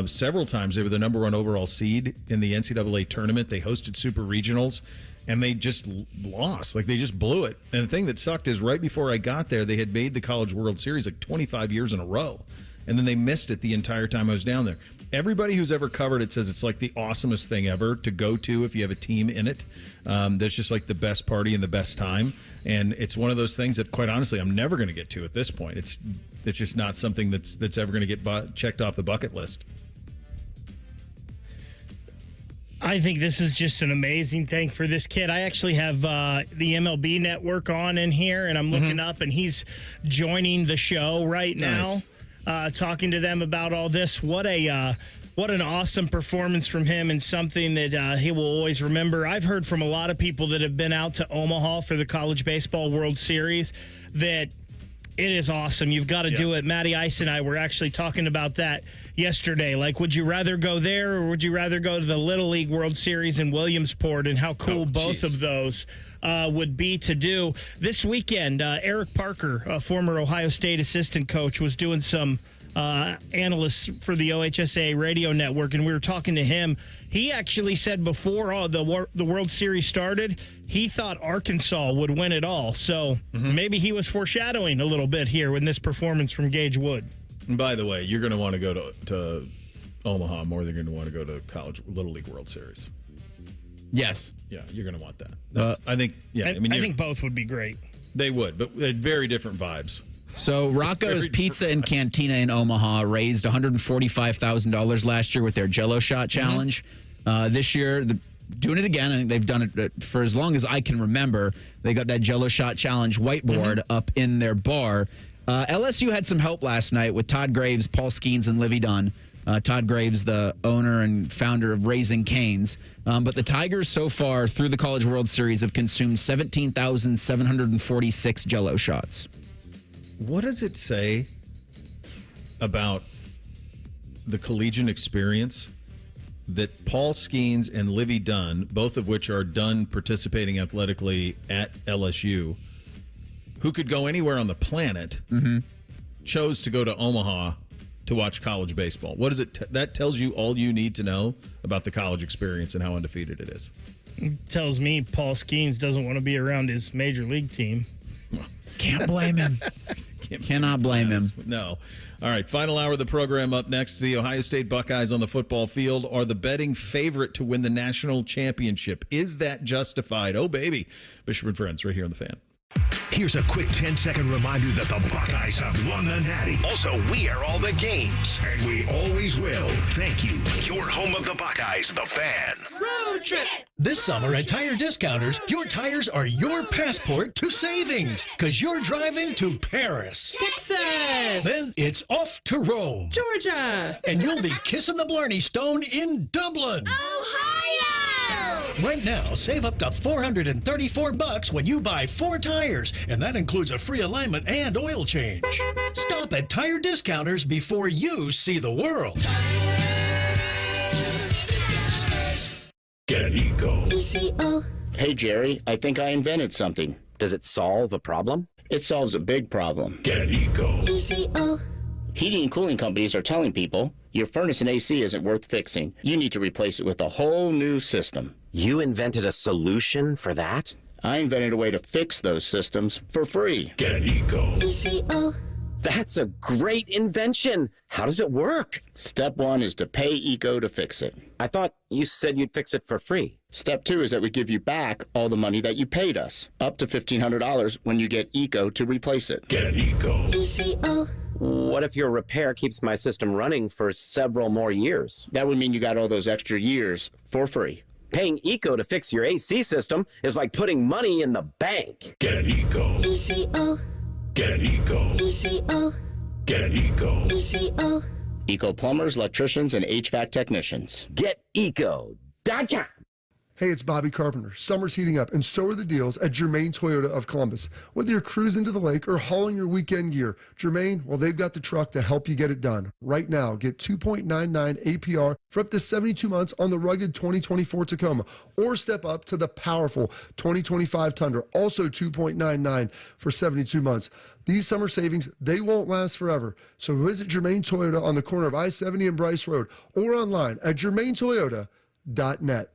several times they were the number 1 overall seed in the NCAA tournament. They hosted super regionals, and they just lost. Like, they just blew it. And the thing that sucked is right before I got there, they had made the College World Series like 25 years in a row, and then they missed it the entire time I was down there. Everybody who's ever covered it says it's like the awesomest thing ever to go to if you have a team in it. That's just like the best party and the best time. And it's one of those things that, quite honestly, I'm never going to get to at this point. It's just not something that's ever going to get checked off the bucket list. I think this is just an amazing thing for this kid. I actually have the MLB Network on in here, and I'm looking up, and he's joining the show right now. Talking to them about all this. What an awesome performance from him, and something that he will always remember. I've heard from a lot of people that have been out to Omaha for the College Baseball World Series that it is awesome. You've got to do it. Matty Ice and I were actually talking about that yesterday. Like, would you rather go there, or would you rather go to the Little League World Series in Williamsport, and how cool both of those would be to do. This weekend, Eric Parker, a former Ohio State assistant coach, was doing some analysts for the OHSA radio network, and we were talking to him. He actually said before the World Series started, he thought Arkansas would win it all. So maybe he was foreshadowing a little bit here in this performance from Gage Wood. And by the way, you're going to want to go to Omaha more than you're going to want to go to College Little League World Series. Yes. Yeah, you're going to want that. I think. Yeah, I think both would be great. They would, but very different vibes. So Rocco's Pizza and Cantina in Omaha raised $145,000 last year with their Jell-O shot challenge. This year, doing it again. I think they've done it for as long as I can remember. They got that Jell-O shot challenge whiteboard up in their bar. LSU had some help last night with Todd Graves, Paul Skeens, and Livy Dunn. Todd Graves, the owner and founder of Raising Cane's. But the Tigers so far through the College World Series have consumed 17,746 Jell-O shots. What does it say about the collegiate experience that Paul Skeens and Livy Dunn, both of which are done participating athletically at LSU, who could go anywhere on the planet, chose to go to Omaha to watch college baseball? What is it? That tells you all you need to know about the college experience and how undefeated it is. It tells me Paul Skeens doesn't want to be around his major league team. Can't blame him. Cannot blame him. No. All right, final hour of the program up next. The Ohio State Buckeyes on the football field are the betting favorite to win the national championship. Is that justified? Oh, baby. Bishop and Friends right here on The Fan. Here's a quick 10-second reminder that the Buckeyes have won the Natty. Also, we are all the games, and we always will. Thank you. Your home of the Buckeyes, The Fan. Road trip. This summer at Tire Discounters, your tires are your passport to savings, because you're driving to Paris, Texas. Then it's off to Rome, Georgia. And you'll be kissing the Blarney Stone in Dublin, Ohio. Right now, save up to $434 when you buy 4 tires, and that includes a free alignment and oil change. Stop at Tire Discounters before you see the world. Get Eco. ECO. Hey, Jerry, I think I invented something. Does it solve a problem? It solves a big problem. Get Eco. ECO. Heating and cooling companies are telling people your furnace and AC isn't worth fixing. You need to replace it with a whole new system. You invented a solution for that? I invented a way to fix those systems for free. Get Eco. ECO. That's a great invention. How does it work? Step 1 is to pay Eco to fix it. I thought you said you'd fix it for free. Step 2 is that we give you back all the money that you paid us, up to $1,500 when you get Eco to replace it. Get Eco. ECO. What if your repair keeps my system running for several more years? That would mean you got all those extra years for free. Paying Eco to fix your AC system is like putting money in the bank. Get Eco. ECO. Get Eco. ECO. Get Eco. ECO. Eco plumbers, electricians, and HVAC technicians. GetEco.com. Hey, it's Bobby Carpenter. Summer's heating up, and so are the deals at Germain Toyota of Columbus. Whether you're cruising to the lake or hauling your weekend gear, Germain, well, they've got the truck to help you get it done. Right now, get 2.99 APR for up to 72 months on the rugged 2024 Tacoma, or step up to the powerful 2025 Tundra, also 2.99 for 72 months. These summer savings, they won't last forever. So visit Germain Toyota on the corner of I-70 and Bryce Road, or online at germaintoyota.net.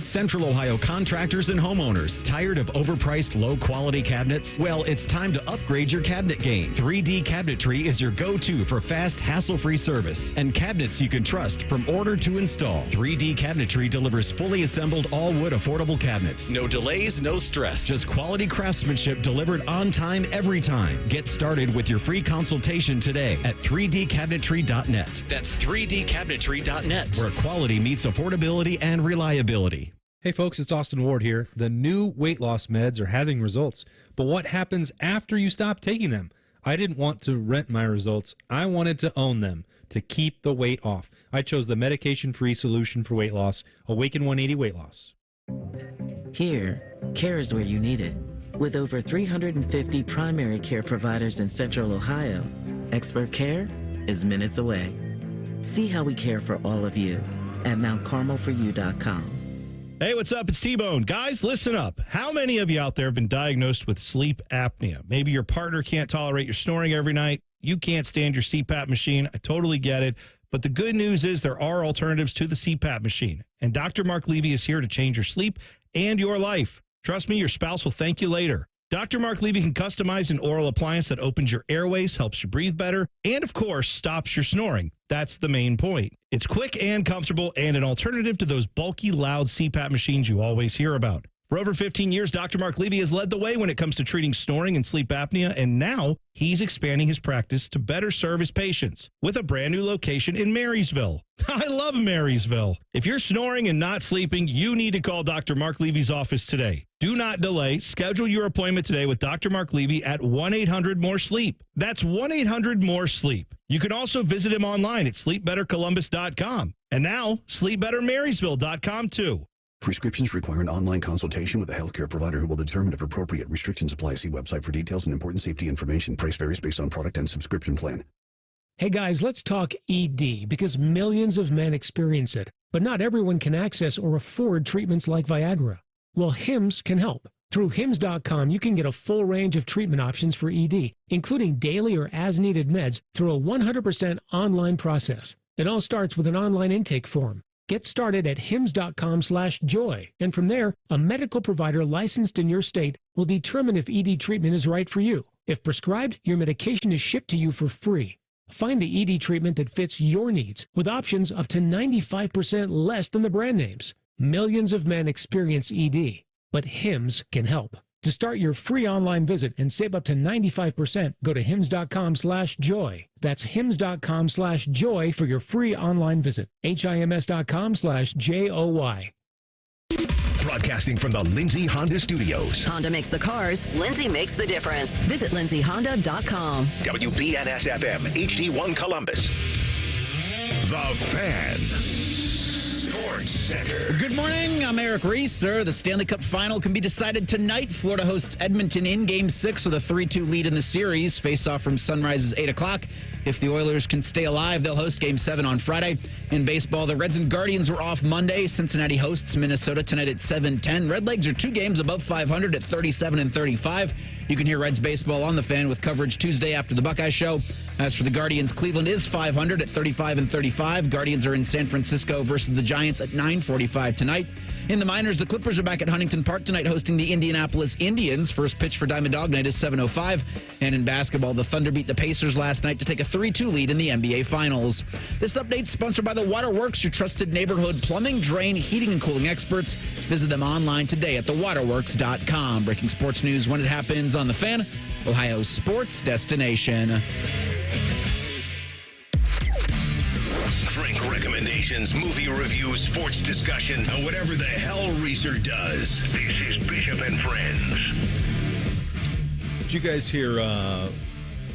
Central Ohio contractors and homeowners. Tired of overpriced, low-quality cabinets? Well, it's time to upgrade your cabinet game. 3D Cabinetry is your go-to for fast, hassle-free service and cabinets you can trust from order to install. 3D Cabinetry delivers fully assembled all-wood affordable cabinets. No delays, no stress. Just quality craftsmanship delivered on time every time. Get started with your free consultation today at 3dcabinetry.net. That's 3dcabinetry.net, where quality meets affordability and reliability. Hey folks, it's Austin Ward here. The new weight loss meds are having results, but what happens after you stop taking them? I didn't want to rent my results. I wanted to own them to keep the weight off. I chose the medication-free solution for weight loss, Awaken 180 Weight Loss. Here, care is where you need it. With over 350 primary care providers in Central Ohio, expert care is minutes away. See how we care for all of you at mountcarmelforyou.com. Hey, what's up? It's T-Bone. Guys, listen up. How many of you out there have been diagnosed with sleep apnea? Maybe your partner can't tolerate your snoring every night. You can't stand your CPAP machine. I totally get it. But the good news is there are alternatives to the CPAP machine. And Dr. Mark Levy is here to change your sleep and your life. Trust me, your spouse will thank you later. Dr. Mark Levy can customize an oral appliance that opens your airways, helps you breathe better, and, of course, stops your snoring. That's the main point. It's quick and comfortable and an alternative to those bulky, loud CPAP machines you always hear about. For over 15 years, Dr. Mark Levy has led the way when it comes to treating snoring and sleep apnea, and now he's expanding his practice to better serve his patients with a brand new location in Marysville. I love Marysville. If you're snoring and not sleeping, you need to call Dr. Mark Levy's office today. Do not delay. Schedule your appointment today with Dr. Mark Levy at 1-800-MORE-SLEEP. That's 1-800-MORE-SLEEP. You can also visit him online at sleepbettercolumbus.com. And now, sleepbettermarysville.com too. Prescriptions require an online consultation with a healthcare provider who will determine if appropriate. Restrictions apply. See website for details and important safety information. Price varies based on product and subscription plan. Hey guys, let's talk ED because millions of men experience it, but not everyone can access or afford treatments like Viagra. Well, Hims can help. Through Hims.com, you can get a full range of treatment options for ED, including daily or as-needed meds through a 100% online process. It all starts with an online intake form. Get started at hims.com/joy, and from there, a medical provider licensed in your state will determine if ED treatment is right for you. If prescribed, your medication is shipped to you for free. Find the ED treatment that fits your needs with options up to 95% less than the brand names. Millions of men experience ED, but Hims can help. To start your free online visit and save up to 95%, go to hims.com/joy. That's hims.com/joy for your free online visit. HIMS.com/JOY. Broadcasting from the Lindsay Honda Studios. Honda makes the cars. Lindsay makes the difference. Visit lindsayhonda.com. WBNS-FM, HD1 Columbus. The Fan. Sports Center. Good morning. I'm Eric Reeser. The Stanley Cup Final can be decided tonight. Florida hosts Edmonton in Game 6 with a 3-2 lead in the series. Face-off from sunrise is 8 o'clock. If the Oilers can stay alive, they'll host Game 7 on Friday. In baseball, the Reds and Guardians were off Monday. Cincinnati hosts Minnesota tonight at 7:10. Redlegs are 2 games above 500 at 37 and 35. You can hear Reds baseball on The Fan with coverage Tuesday after the Buckeye Show. As for the Guardians, Cleveland is 500 at 35-35. Guardians are in San Francisco versus the Giants at 9:45 tonight. In the minors, the Clippers are back at Huntington Park tonight hosting the Indianapolis Indians. First pitch for Diamond Dog Night is 7:05. And in basketball, the Thunder beat the Pacers last night to take a 3-2 lead in the NBA Finals. This update sponsored by the Waterworks, your trusted neighborhood plumbing, drain, heating, and cooling experts. Visit them online today at thewaterworks.com. Breaking sports news when it happens on The Fan, Ohio's sports destination. Drink recommendations, movie reviews, sports discussion, or whatever the hell Reeser does. This is Bishop and Friends. Did you guys hear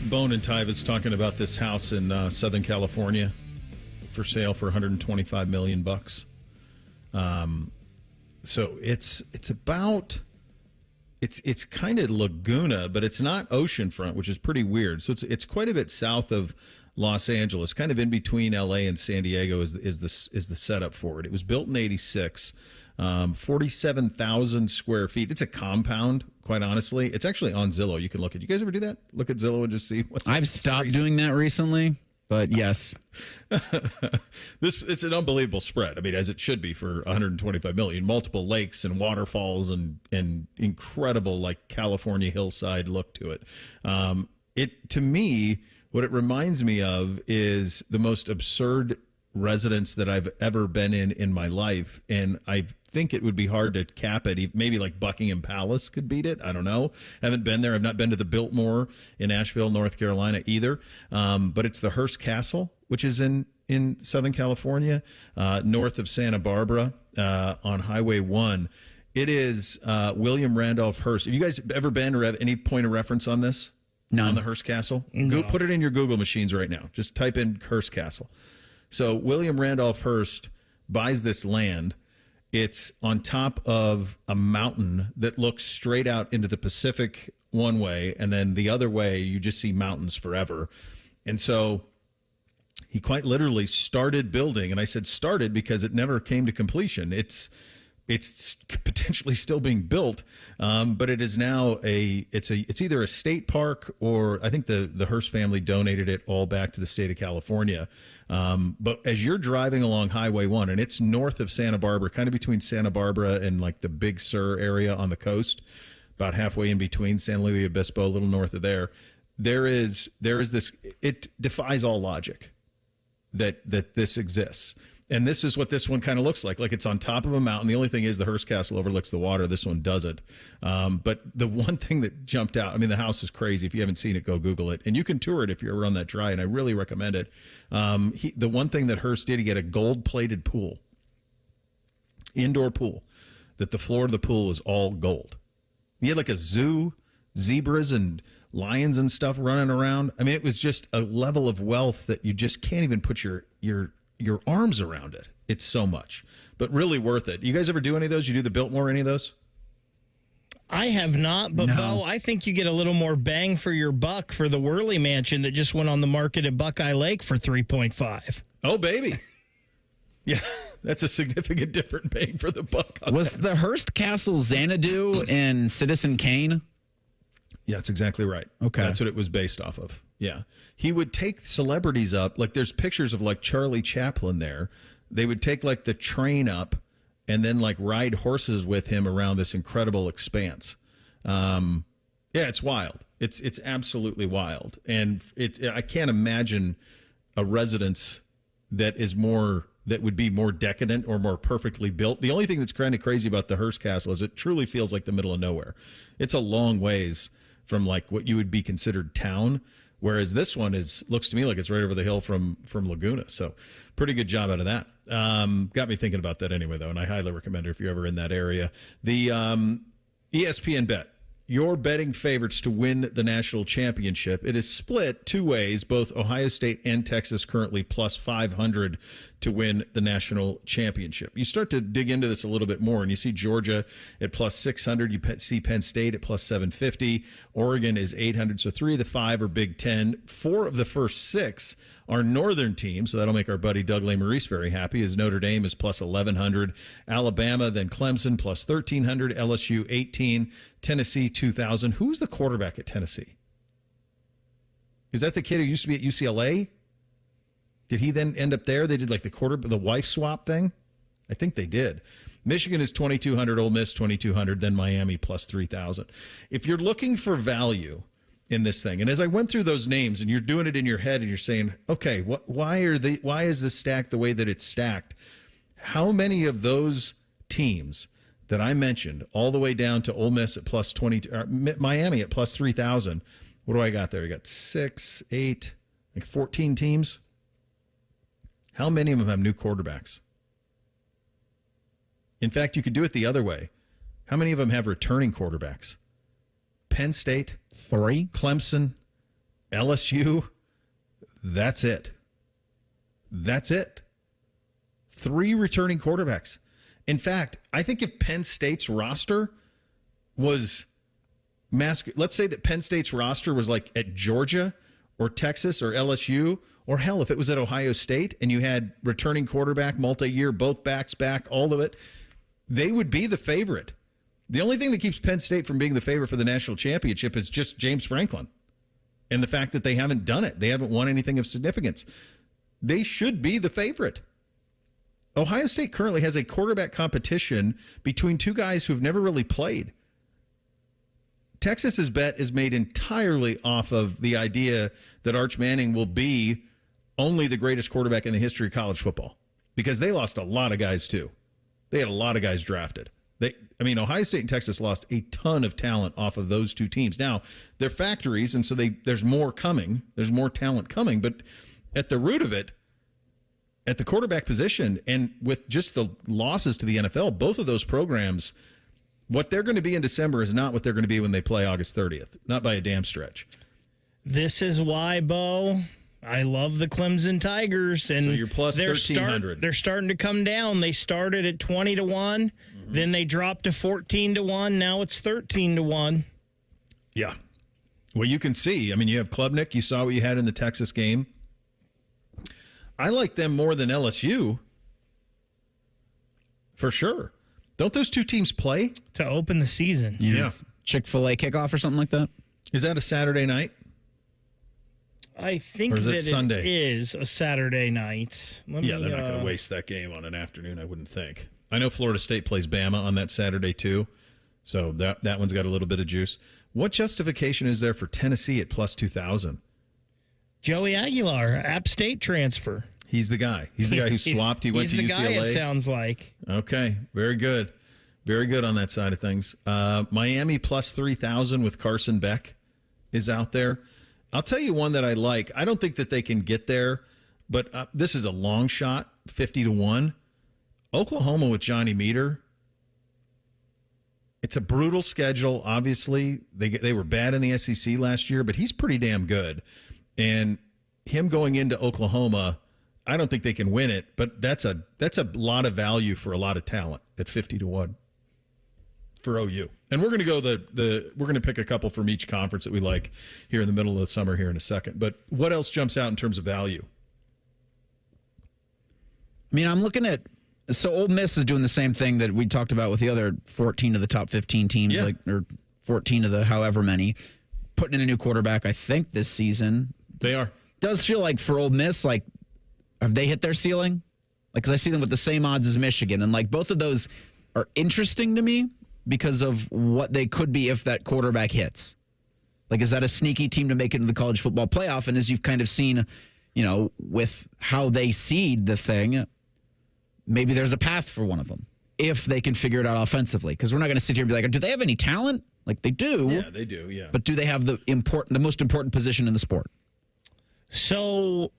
Bone and Tyus talking about this house in Southern California for sale for $125 million? So it's kind of Laguna, but it's not oceanfront, which is pretty weird. So it's quite a bit south of Los Angeles, kind of in between LA and San Diego is the setup for it. It was built in '86, 47,000 square feet. It's a compound, quite honestly. It's actually on Zillow. You can look at. You guys ever do that? Look at Zillow and just see what's. I've stopped doing that recently, but yes. It's an unbelievable spread. I mean, as it should be for $125 million. Multiple lakes and waterfalls and incredible like California hillside look to it. To me, what it reminds me of is the most absurd residence that I've ever been in my life, and I think it would be hard to cap it. Maybe like Buckingham Palace could beat it. I don't know. I haven't been there. I've not been to the Biltmore in Asheville, North Carolina either. But it's the Hurst Castle, which is in Southern California, north of Santa Barbara on Highway 1. It is William Randolph Hearst. Have you guys ever been or have any point of reference on this? None. On the Hearst Castle? No. Go put it in your Google machines right now. Just type in Hearst Castle. So William Randolph Hearst buys this land. It's on top of a mountain that looks straight out into the Pacific one way, and then the other way you just see mountains forever. And so he quite literally started building, and I said started because it never came to completion. It's potentially still being built, but it is now it's either a state park or I think the Hearst family donated it all back to the state of California. But as you're driving along Highway 1, and it's north of Santa Barbara, kind of between Santa Barbara and like the Big Sur area on the coast, about halfway in between San Luis Obispo, a little north of there is this. It defies all logic that this exists. And this is what this one kind of looks like. Like it's on top of a mountain. The only thing is the Hearst Castle overlooks the water. This one doesn't. But the one thing that jumped out, I mean, the house is crazy. If you haven't seen it, go Google it. And you can tour it if you're ever on that dry, and I really recommend it. The one thing that Hearst did, he had a gold-plated pool, indoor pool, that the floor of the pool was all gold. He had like a zoo, zebras and lions and stuff running around. I mean, it was just a level of wealth that you just can't even put your arms around it. It's so much, but really worth it. You guys ever do any of those? You do the Biltmore, any of those? I have not, but No. Bo, I think you get a little more bang for your buck for the Worley Mansion that just went on the market at Buckeye Lake for $3.5. Oh, baby. Yeah, that's a significant different bang for the buck. Was the Hearst Castle Xanadu and Citizen Kane? Yeah, that's exactly right. Okay. That's what it was based off of. Yeah. He would take celebrities up. Like there's pictures of like Charlie Chaplin there. They would take like the train up and then like ride horses with him around this incredible expanse. Yeah, it's wild. It's absolutely wild. And I can't imagine a residence that would be more decadent or more perfectly built. The only thing that's kind of crazy about the Hearst Castle is it truly feels like the middle of nowhere. It's a long ways from like what you would be considered town, whereas this one looks to me like it's right over the hill from Laguna. So pretty good job out of that. Got me thinking about that anyway, though, and I highly recommend it if you're ever in that area. The ESPN Bet. Your betting favorites to win the national championship. It is split two ways, both Ohio State and Texas currently plus 500 to win the national championship. You start to dig into this a little bit more, and you see Georgia at plus 600. You see Penn State at plus 750. Oregon is 800. So 3 of the 5 are Big Ten. 4 of the first 6 are Northern teams, so that'll make our buddy Doug Lesmerises very happy, as Notre Dame is plus 1,100. Alabama, then Clemson, plus 1,300. LSU, 18. Tennessee, 2,000. Who's the quarterback at Tennessee? Is that the kid who used to be at UCLA? Did he then end up there? They did like the wife swap thing? I think they did. Michigan is 2,200, Ole Miss 2,200, then Miami plus 3,000. If you're looking for value in this thing, and as I went through those names, and you're doing it in your head, and you're saying, okay, why is this stacked the way that it's stacked? How many of those teams that I mentioned, all the way down to Ole Miss at plus 20, or Miami at plus 3,000, what do I got there? You got 6, 8, like 14 teams. How many of them have new quarterbacks? In fact, you could do it the other way. How many of them have returning quarterbacks? Penn State, 3, Clemson, LSU. That's it. That's it. 3 returning quarterbacks. In fact, I think if Penn State's roster was let's say that Penn State's roster was like at Georgia or Texas or LSU, or hell, if it was at Ohio State and you had returning quarterback, multi-year, both backs back, all of it, they would be the favorite. The only thing that keeps Penn State from being the favorite for the national championship is just James Franklin and the fact that they haven't done it. They haven't won anything of significance. They should be the favorite. Ohio State currently has a quarterback competition between 2 guys who've never really played. Texas's bet is made entirely off of the idea that Arch Manning will be only the greatest quarterback in the history of college football, because they lost a lot of guys too. They had a lot of guys drafted. Ohio State and Texas lost a ton of talent off of those 2 teams. Now, they're factories, and so there's more coming. There's more talent coming. But at the root of it, at the quarterback position, and with just the losses to the NFL, both of those programs, what they're going to be in December is not what they're going to be when they play August 30th. Not by a damn stretch. This is why, Bo, I love the Clemson Tigers. And so you're plus 1,300. They're starting to come down. They started at 20-1. Then they dropped to 14-1. Now it's 13-1. Yeah. Well, you can see. You have Klubnik. You saw what you had in the Texas game. I like them more than LSU. For sure. Don't those 2 teams play? To open the season. Yeah. Chick-fil-A kickoff or something like that? Is that a Saturday night? I think that Sunday? It is a Saturday night. They're not going to waste that game on an afternoon, I wouldn't think. I know Florida State plays Bama on that Saturday too, so that one's got a little bit of juice. What justification is there for Tennessee at plus 2,000? Joey Aguilar, App State transfer. He's the guy. He's the guy who swapped. He went to UCLA. He's the guy, it sounds like. Okay, very good. Very good on that side of things. Miami plus 3,000 with Carson Beck is out there. I'll tell you one that I like. I don't think that they can get there, but this is a long shot, 50-1. Oklahoma with Johnny Meter. It's a brutal schedule, obviously. They were bad in the SEC last year, but he's pretty damn good. And him going into Oklahoma, I don't think they can win it, but that's a lot of value for a lot of talent at 50-1 for OU. And we're going to go we're going to pick a couple from each conference that we like here in the middle of the summer here in a second. But what else jumps out in terms of value? I'm looking at, so Ole Miss is doing the same thing that we talked about with the other 14 of the top 15 teams, or 14 of the however many, putting in a new quarterback, I think, this season. They are. Does feel like for Ole Miss, have they hit their ceiling? Because I see them with the same odds as Michigan, and both of those are interesting to me because of what they could be if that quarterback hits. Is that a sneaky team to make it into the college football playoff? And as you've kind of seen, with how they seed the thing, maybe there's a path for one of them if they can figure it out offensively. Because we're not going to sit here and be like, do they have any talent? They do. Yeah, they do, yeah. But do they have the most important position in the sport? So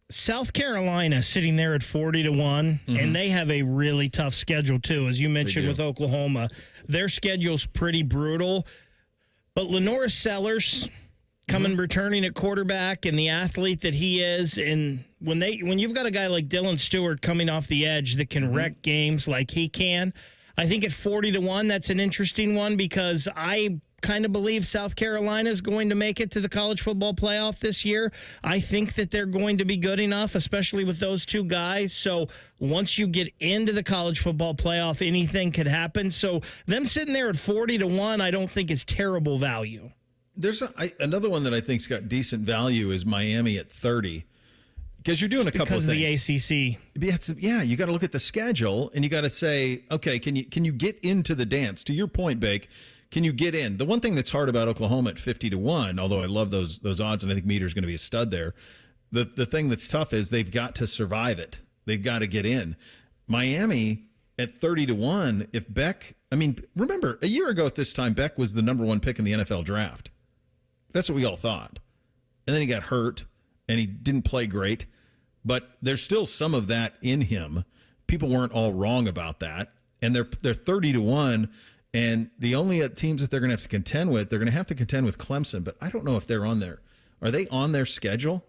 South Carolina sitting there at 40-1, and they have a really tough schedule too, as you mentioned with Oklahoma. Their schedule's pretty brutal. But Lenore Sellers returning at quarterback, and the athlete that he is, and when you've got a guy like Dylan Stewart coming off the edge that can wreck games like he can, I think at 40-1, that's an interesting one, because I kind of believe South Carolina is going to make it to the college football playoff this year. I think that they're going to be good enough, especially with those 2 guys. So once you get into the college football playoff, anything could happen. So them sitting there at 40-1, I don't think is terrible value. There's another one that I think's got decent value is Miami at 30. Because you're doing a couple of things. Because of the ACC. Yeah, you got to look at the schedule, and you got to say, okay, can you get into the dance? To your point, Bake, can you get in? The one thing that's hard about Oklahoma at 50-1, although I love those odds, and I think Meter's going to be a stud there, the thing that's tough is they've got to survive it. They've got to get in. Miami at 30-1, if Beck, remember, a year ago at this time, Beck was the number 1 pick in the NFL draft. That's what we all thought. And then he got hurt, and he didn't play great. But there's still some of that in him. People weren't all wrong about that. And they're 30-1. And the only teams that they're going to have to contend with, they're going to have to contend with Clemson. But I don't know if they're on there. Are they on their schedule?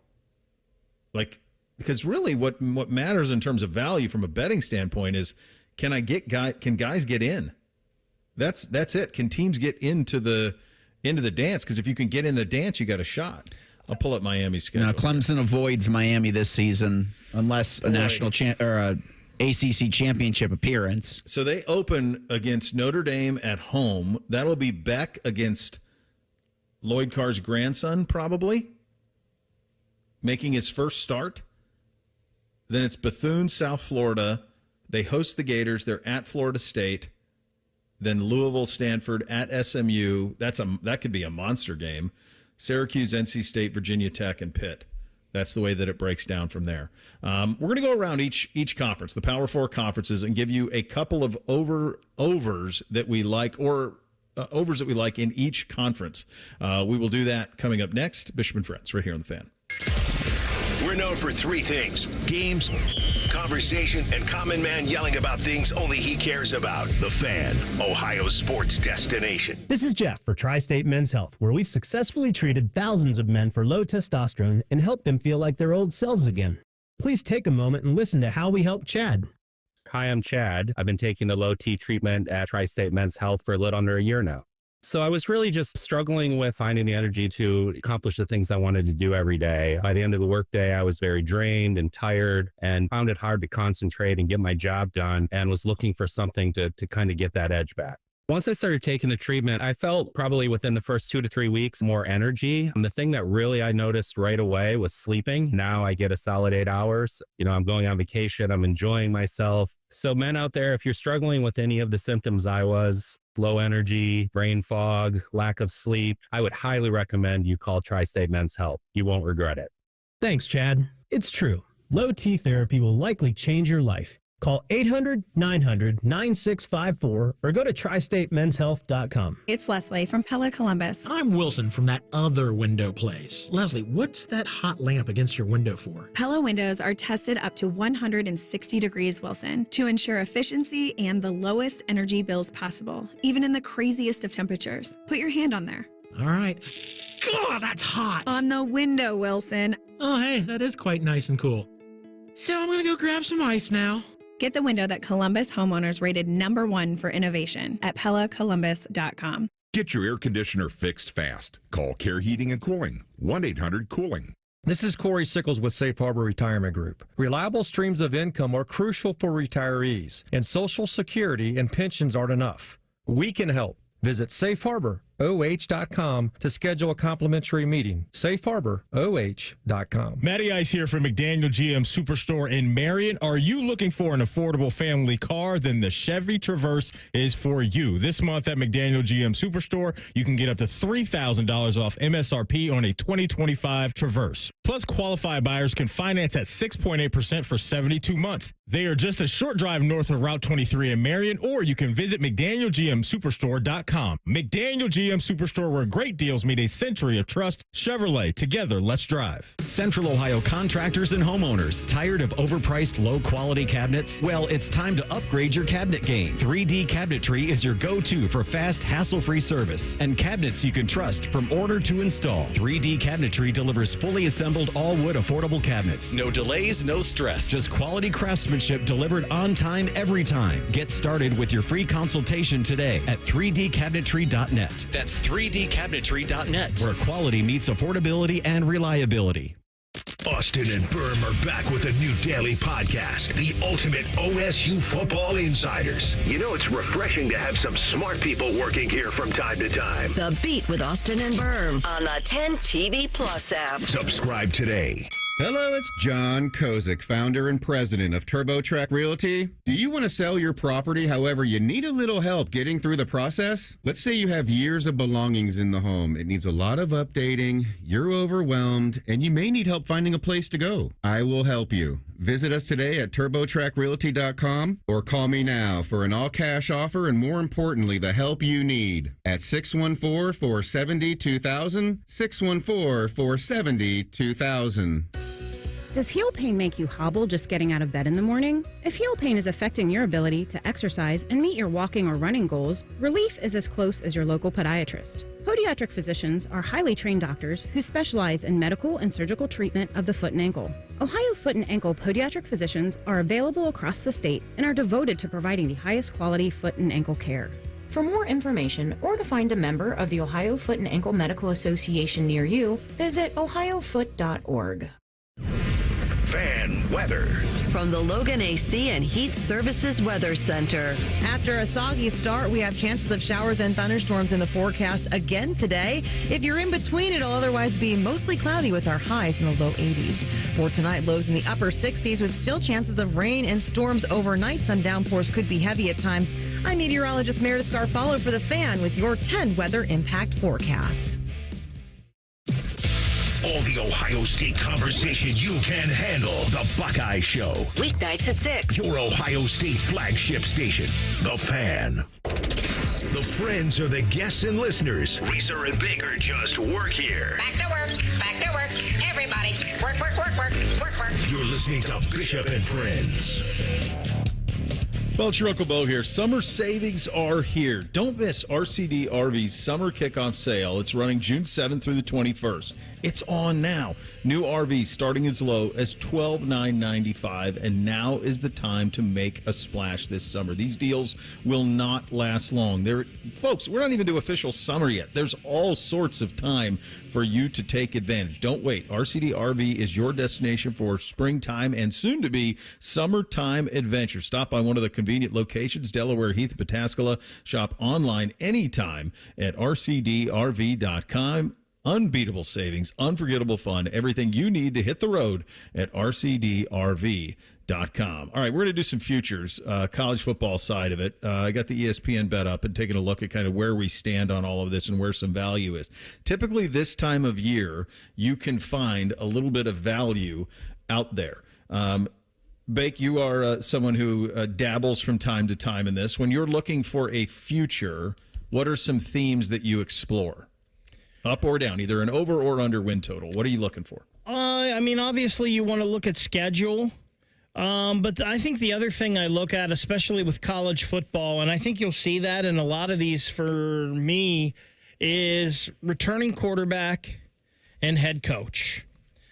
Because really what matters in terms of value from a betting standpoint is can guys get in? That's it. Can teams get into the dance? Because if you can get in the dance, you got a shot. I'll pull up Miami's schedule. Now, Clemson avoids Miami this season unless a national or a ACC championship appearance. So they open against Notre Dame at home. That'll be Beck against Lloyd Carr's grandson, probably, making his first start. Then it's Bethune, South Florida. They host the Gators. They're at Florida State. Then Louisville, Stanford, at SMU. That could be a monster game. Syracuse, NC State, Virginia Tech, and Pitt. That's the way that it breaks down from there. We're going to go around each conference, the Power 4 conferences, and give you a couple of overs that we like, or overs that we like in each conference. We will do that coming up next. Bishop and Friends, right here on The Fan. We're known for 3 things: games, conversation, and common man yelling about things only he cares about. The Fan, Ohio's sports destination. This is Jeff for Tri-State Men's Health, where we've successfully treated thousands of men for low testosterone and helped them feel like their old selves again. Please take a moment and listen to how we help Chad. Hi, I'm Chad. I've been taking the low T treatment at Tri-State Men's Health for a little under a year now. So I was really just struggling with finding the energy to accomplish the things I wanted to do every day. By the end of the workday, I was very drained and tired and found it hard to concentrate and get my job done, and was looking for something to kind of get that edge back. Once I started taking the treatment, I felt probably within the first 2 to 3 weeks more energy. And the thing that really I noticed right away was sleeping. Now I get a solid 8 hours. I'm going on vacation. I'm enjoying myself. So men out there, if you're struggling with any of the symptoms I was, low energy, brain fog, lack of sleep, I would highly recommend you call Tri-State Men's Health. You won't regret it. Thanks, Chad. It's true. Low T therapy will likely change your life. Call 800-900-9654 or go to tristatemenshealth.com. It's Leslie from Pella Columbus. I'm Wilson from that other window place. Leslie, what's that hot lamp against your window for? Pella windows are tested up to 160 degrees Wilson to ensure efficiency and the lowest energy bills possible, even in the craziest of temperatures. Put your hand on there. All right. God, that's hot. On the window, Wilson. Oh, hey, that is quite nice and cool. So I'm going to go grab some ice now. Get the window that Columbus homeowners rated #1 for innovation at PellaColumbus.com. Get your air conditioner fixed fast. Call Care Heating and Cooling, 1-800-COOLING. This is Corey Sickles with Safe Harbor Retirement Group. Reliable streams of income are crucial for retirees, and Social Security and pensions aren't enough. We can help. Visit safeharboroh.com to schedule a complimentary meeting. safeharboroh.com. Matty Ice here from McDaniel GM Superstore in Marion. Are you looking for an affordable family car? Then the Chevy Traverse is for you. This month at McDaniel GM Superstore, you can get up to $3,000 off MSRP on a 2025 Traverse. Plus, qualified buyers can finance at 6.8% for 72 months. They are just a short drive north of Route 23 in Marion, or you can visit McDanielGMSuperstore.com. McDaniel GM Superstore, where great deals meet a century of trust. Chevrolet, together, let's drive. Central Ohio contractors and homeowners. Tired of overpriced, low-quality cabinets? Well, it's time to upgrade your cabinet game. 3D Cabinetry is your go-to for fast, hassle-free service and cabinets you can trust from order to install. 3D Cabinetry delivers fully assembled all-wood affordable cabinets. No delays, no stress. Just quality craftsmanship delivered on time every time. Get started with your free consultation today at 3dcabinetry.net. That's 3dcabinetry.net, where quality meets affordability and reliability. Austin and Berm are back with a new daily podcast, the ultimate OSU football insiders. You know it's refreshing to have some smart people working here from time to time. The Beat with Austin and Berm on the 10 TV Plus app. Subscribe today. Hello, it's John Kozik, founder and president of TurboTrack Realty. Do you want to sell your property, however, you need a little help getting through the process? Let's say you have years of belongings in the home. It needs a lot of updating, you're overwhelmed, and you may need help finding a place to go. I will help you. Visit us today at TurboTrackRealty.com or call me now for an all-cash offer and, more importantly, the help you need at 614-470-2000, 614-470-2000. Does heel pain make you hobble just getting out of bed in the morning? If heel pain is affecting your ability to exercise and meet your walking or running goals, relief is as close as your local podiatrist. Podiatric physicians are highly trained doctors who specialize in medical and surgical treatment of the foot and ankle. Ohio Foot and Ankle podiatric physicians are available across the state and are devoted to providing the highest quality foot and ankle care. For more information or to find a member of the Ohio Foot and Ankle Medical Association near you, visit ohiofoot.org. Fan weather. From the Logan AC and Heat Services Weather Center. After a soggy start, we have chances of showers and thunderstorms in the forecast again today. If you're in between, it'll otherwise be mostly cloudy with our highs in the low 80s. For tonight, lows in the upper 60s with still chances of rain and storms overnight. Some downpours could be heavy at times. I'm meteorologist Meredith Garfalo for The Fan with your 10 weather impact forecast. All the Ohio State conversation you can handle. The Buckeye Show. Weeknights at 6. Your Ohio State flagship station. The Fan. The friends are the guests and listeners. Reeser and Baker just work here. Back to work. Back to work. Everybody. Work, work, work, work, work, work. You're listening to Bishop and Friends. Well, it's your Uncle Bo here. Summer savings are here. Don't miss RCD RV's summer kickoff sale. It's running June 7th through the 21st. It's on now. New RVs starting as low as $12,995, and now is the time to make a splash this summer. These deals will not last long. Folks, we're not even to official summer yet. There's all sorts of time for you to take advantage. Don't wait. RCD RV is your destination for springtime and soon-to-be summertime adventure. Stop by one of the convenient locations, Delaware, Heath, Pataskala. Shop online anytime at rcdrv.com. Unbeatable savings, unforgettable fun, everything you need to hit the road at rcdrv.com. All right, we're going to do some futures, college football side of it. I got the ESPN bet up and taking a look at kind of where we stand on all of this and where some value is. Typically this time of year, you can find a little bit of value out there. Bake, you are someone who dabbles from time to time in this. When you're looking for a future, what are some themes that you explore? Up or down, either an over or under win total. What are you looking for? I mean, obviously you want to look at schedule. But I think the other thing I look at, especially with college football, and I think you'll see that in a lot of these for me, is returning quarterback and head coach.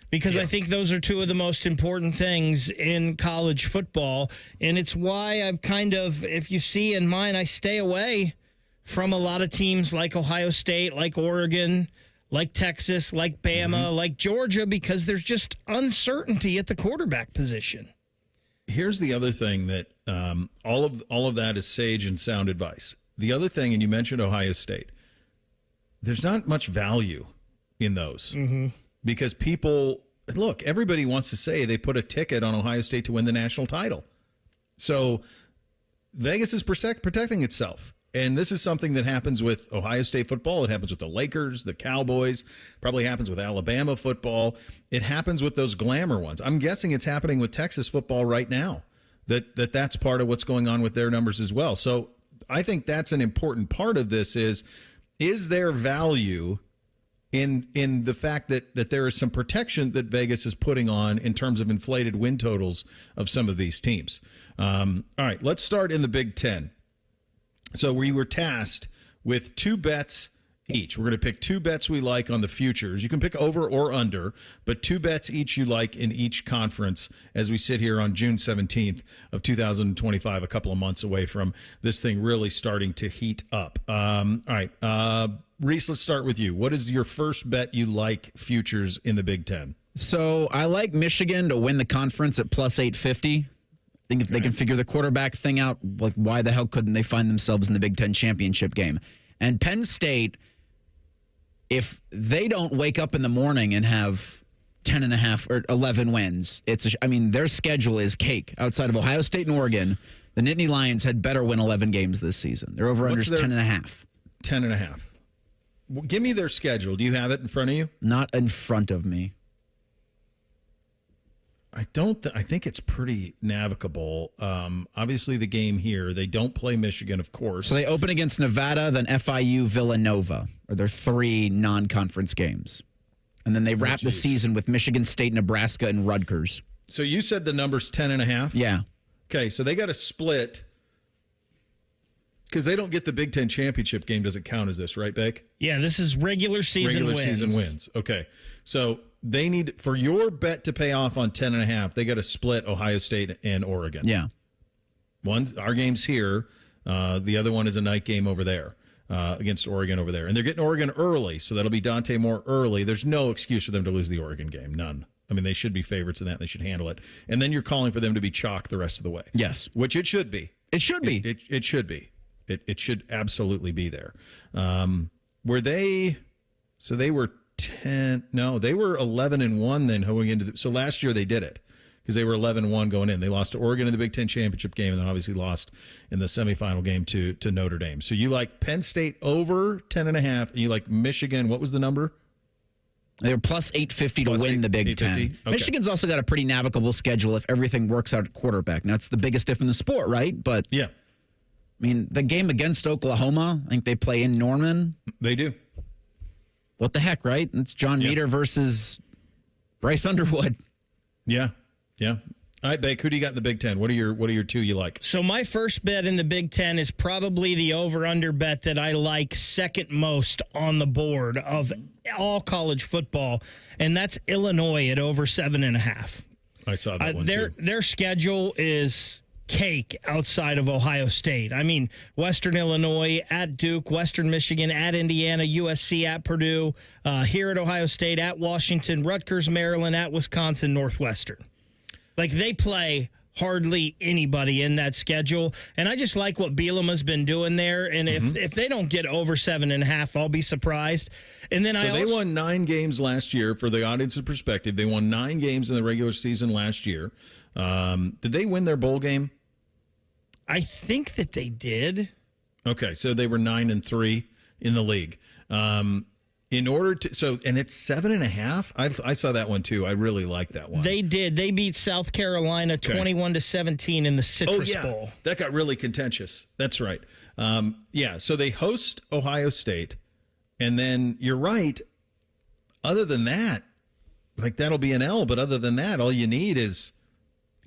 Because I think those are two of the most important things in college football. And it's why I've kind of, if you see in mine, I stay away from a lot of teams like Ohio State, like Oregon, like Texas, like Bama, like Georgia, because there's just uncertainty at the quarterback position. Here's the other thing that all of that is sage and sound advice. The other thing, and you mentioned Ohio State, there's not much value in those because people, look, everybody wants to say they put a ticket on Ohio State to win the national title. So Vegas is protecting itself. And this is something that happens with Ohio State football. It happens with the Lakers, the Cowboys, probably happens with Alabama football. It happens with those glamour ones. I'm guessing it's happening with Texas football right now, that's part of what's going on with their numbers as well. So I think that's an important part of this is there value in the fact that there is some protection that Vegas is putting on in terms of inflated win totals of some of these teams. All right, let's start in the Big Ten. So we were tasked with two bets each. We're going to pick two bets we like on the futures. You can pick over or under, but two bets each you like in each conference as we sit here on June 17th of 2025, a couple of months away from this thing really starting to heat up. All right. Reese, let's start with you. What is your first bet you like futures in the Big Ten? So I like Michigan to win the conference at plus 850. I think if they can figure the quarterback thing out, like why the hell couldn't they find themselves in the Big Ten championship game? And Penn State, if they don't wake up in the morning and have 10.5 or 11 wins, their schedule is cake. Outside of Ohio State and Oregon, the Nittany Lions had better win 11 games this season. Their over-under is 10.5. 10.5. Well, give me their schedule. Do you have it in front of you? Not in front of me. I don't. I think it's pretty navigable. Obviously, the game here, they don't play Michigan, of course. So they open against Nevada, then FIU, Villanova are their 3 non-conference games. And then they wrap the season with Michigan State, Nebraska, and Rutgers. So you said the number's 10.5? Yeah. Okay, so they got to split because they don't get the Big Ten championship game. Doesn't count as this, right, Beck? Yeah, this is regular season wins. Okay, so they need, for your bet to pay off on 10.5, they got to split Ohio State and Oregon. Yeah. Our game's here. The other one is a night game over there against Oregon over there. And they're getting Oregon early, so that'll be Dante Moore early. There's no excuse for them to lose the Oregon game. None. I mean, they should be favorites in that. They should handle it. And then you're calling for them to be chalk the rest of the way. Yes. Which it should be. It should be. It should be. It should absolutely be there. Were they, so they were 10, no, they were 11-1 then going into so last year they did it because they were 11-1 going in. They lost to Oregon in the Big Ten championship game and then obviously lost in the semifinal game to Notre Dame. So you like Penn State over 10.5 and you like Michigan. What was the number? They were plus 850 to win the Big Ten. Okay. Michigan's also got a pretty navigable schedule if everything works out at quarterback. Now, it's the biggest if in the sport, right? But yeah. I mean, the game against Oklahoma, I think they play in Norman. They do. What the heck, right? It's John Meter versus Bryce Underwood. Yeah. Yeah. All right, Bake, who do you got in the Big Ten? What are your 2 you like? So my first bet in the Big Ten is probably the over-under bet that I like second most on the board of all college football, and that's Illinois at over 7.5. I saw that one too. Their schedule is cake outside of Ohio State. I mean, Western Illinois, at Duke, Western Michigan, at Indiana, USC, at Purdue, here at Ohio State, at Washington, Rutgers, Maryland, at Wisconsin, Northwestern. Like, they play hardly anybody in that schedule. And I just like what Bielema's been doing there. And if they don't get over 7.5, I'll be surprised. And then they won 9 games last year. For the audience's perspective, they won 9 games in the regular season last year. Did they win their bowl game? I think that they did. Okay, so they were 9-3 in the league. In order to and it's 7.5. I saw that one too. I really like that one. They did. They beat South Carolina 21-17 in the Citrus Bowl. That got really contentious. That's right. So they host Ohio State, and then you're right. Other than that, like that'll be an L. But other than that, all you need is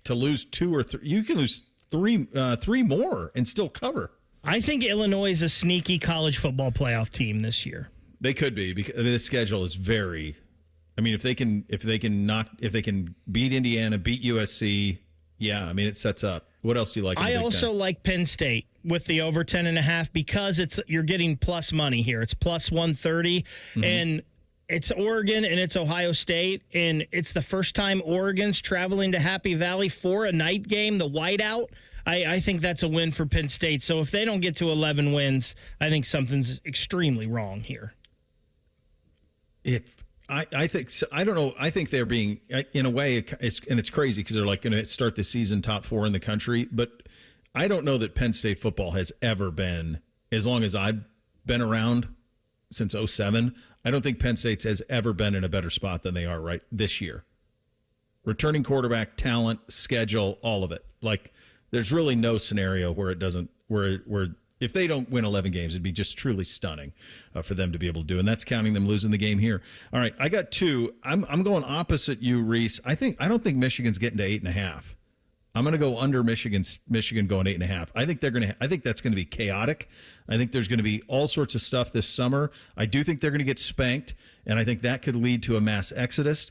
to lose 2 or 3. You can lose 3 more and still cover. I think Illinois is a sneaky college football playoff team this year. They could be because this schedule is very. I mean, if they can beat Indiana, beat USC, yeah. I mean, it sets up. What else do you like? I also like Penn State with the over 10.5 because you're getting plus money here. It's plus 130, and it's Oregon and it's Ohio State, and it's the first time Oregon's traveling to Happy Valley for a night game, the whiteout. I think that's a win for Penn State. So if they don't get to 11 wins, I think something's extremely wrong here. I think I don't know. I think they're being in a way, and it's crazy because they're like going to start the season top 4 in the country. But I don't know that Penn State football has ever been, as long as I've been around since 2007. I don't think Penn State has ever been in a better spot than they are right this year. Returning quarterback, talent, schedule, all of it. Like there's really no scenario where it doesn't where if they don't win 11 games, it'd be just truly stunning for them to be able to do. And that's counting them losing the game here. All right, I got 2. I'm going opposite you, Reese. I don't think Michigan's getting to 8.5. I'm going to go under Michigan going 8.5. I think that's going to be chaotic. I think there's going to be all sorts of stuff this summer. I do think they're going to get spanked, and I think that could lead to a mass exodus.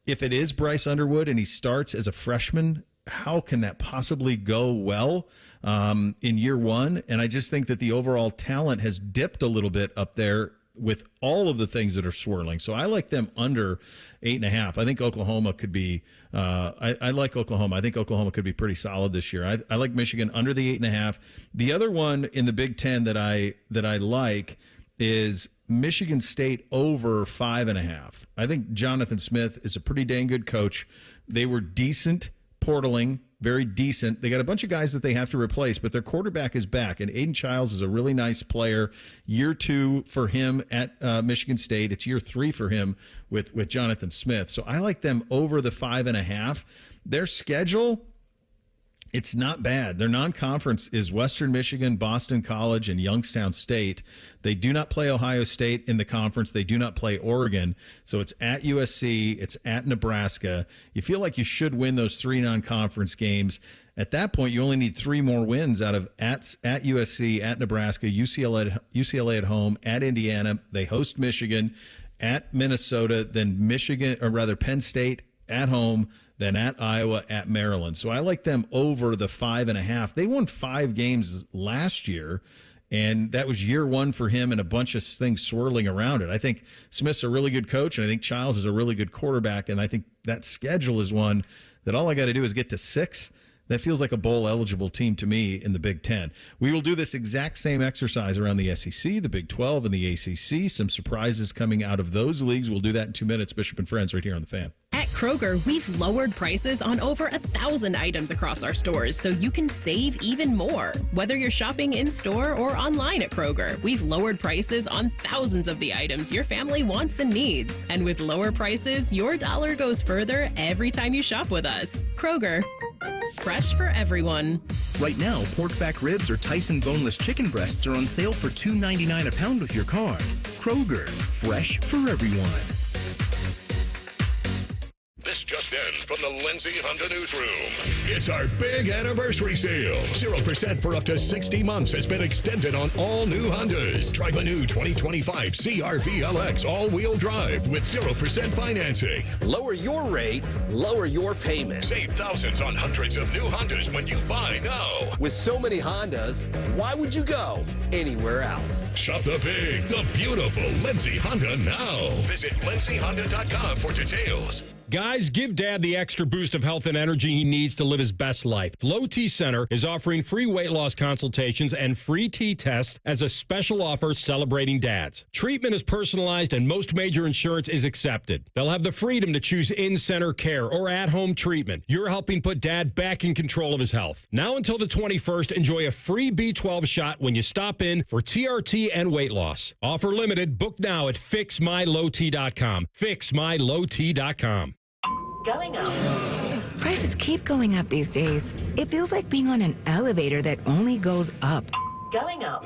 If it is Bryce Underwood and he starts as a freshman, how can that possibly go well in year one? And I just think that the overall talent has dipped a little bit up there with all of the things that are swirling. So I like them under 8.5. I think Oklahoma could be. I like Oklahoma. I think Oklahoma could be pretty solid this year. I like Michigan under the 8.5. The other one in the Big Ten that I like is Michigan State over 5.5. I think Jonathan Smith is a pretty dang good coach. They were decent portaling, very decent. They got a bunch of guys that they have to replace, but their quarterback is back, and Aiden Childs is a really nice player. Year 2 for him at Michigan State. It's year 3 for him with Jonathan Smith. So I like them over the 5.5. Their schedule, it's not bad. Their non-conference is Western Michigan, Boston College, and Youngstown State. They do not play Ohio State in the conference. They do not play Oregon. So it's at USC. It's at Nebraska. You feel like you should win those 3 non-conference games. At that point, you only need 3 more wins out of at USC, at Nebraska, UCLA at home, at Indiana. They host Michigan, at Minnesota, then Penn State at home, then at Iowa, at Maryland. So I like them over the 5.5. They won 5 games last year, and that was year 1 for him and a bunch of things swirling around it. I think Smith's a really good coach, and I think Childs is a really good quarterback, and I think that schedule is one that all I got to do is get to 6. That feels like a bowl-eligible team to me in the Big Ten. We will do this exact same exercise around the SEC, the Big 12, and the ACC. Some surprises coming out of those leagues. We'll do that in 2 minutes. Bishop and Friends right here on The Fan. At Kroger, we've lowered prices on over 1,000 items across our stores so you can save even more. Whether you're shopping in-store or online at Kroger, we've lowered prices on thousands of the items your family wants and needs. And with lower prices, your dollar goes further every time you shop with us. Kroger, fresh for everyone. Right now, pork back ribs or Tyson boneless chicken breasts are on sale for $2.99 a pound with your card. Kroger, fresh for everyone. This just in from the Lindsay Honda newsroom. It's our big anniversary sale. 0% for up to 60 months has been extended on all new Hondas. Drive a new 2025 CR-V LX all-wheel drive with 0% financing. Lower your rate, lower your payment. Save thousands on hundreds of new Hondas when you buy now. With so many Hondas, why would you go anywhere else? Shop the big, the beautiful Lindsay Honda now. Visit lindsayhonda.com for details. Guys, give Dad the extra boost of health and energy he needs to live his best life. Low T Center is offering free weight loss consultations and free T tests as a special offer celebrating dads. Treatment is personalized and most major insurance is accepted. They'll have the freedom to choose in-center care or at-home treatment. You're helping put Dad back in control of his health. Now until the 21st, enjoy a free B12 shot when you stop in for TRT and weight loss. Offer limited. Book now at fixmylowt.com. Fixmylowt.com. Going up. Prices keep going up these days. It feels like being on an elevator that only goes up. Going up.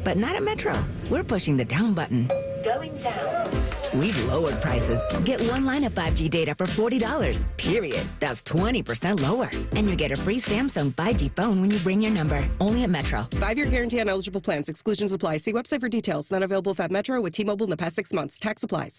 But not at Metro. We're pushing the down button. Going down. We've lowered prices. Get one line of 5G data for $40. Period. That's 20% lower. And you get a free Samsung 5G phone when you bring your number. Only at Metro. 5-year guarantee on eligible plans. Exclusions apply. See website for details. Not available at Metro with T-Mobile in the past 6 months. Tax applies.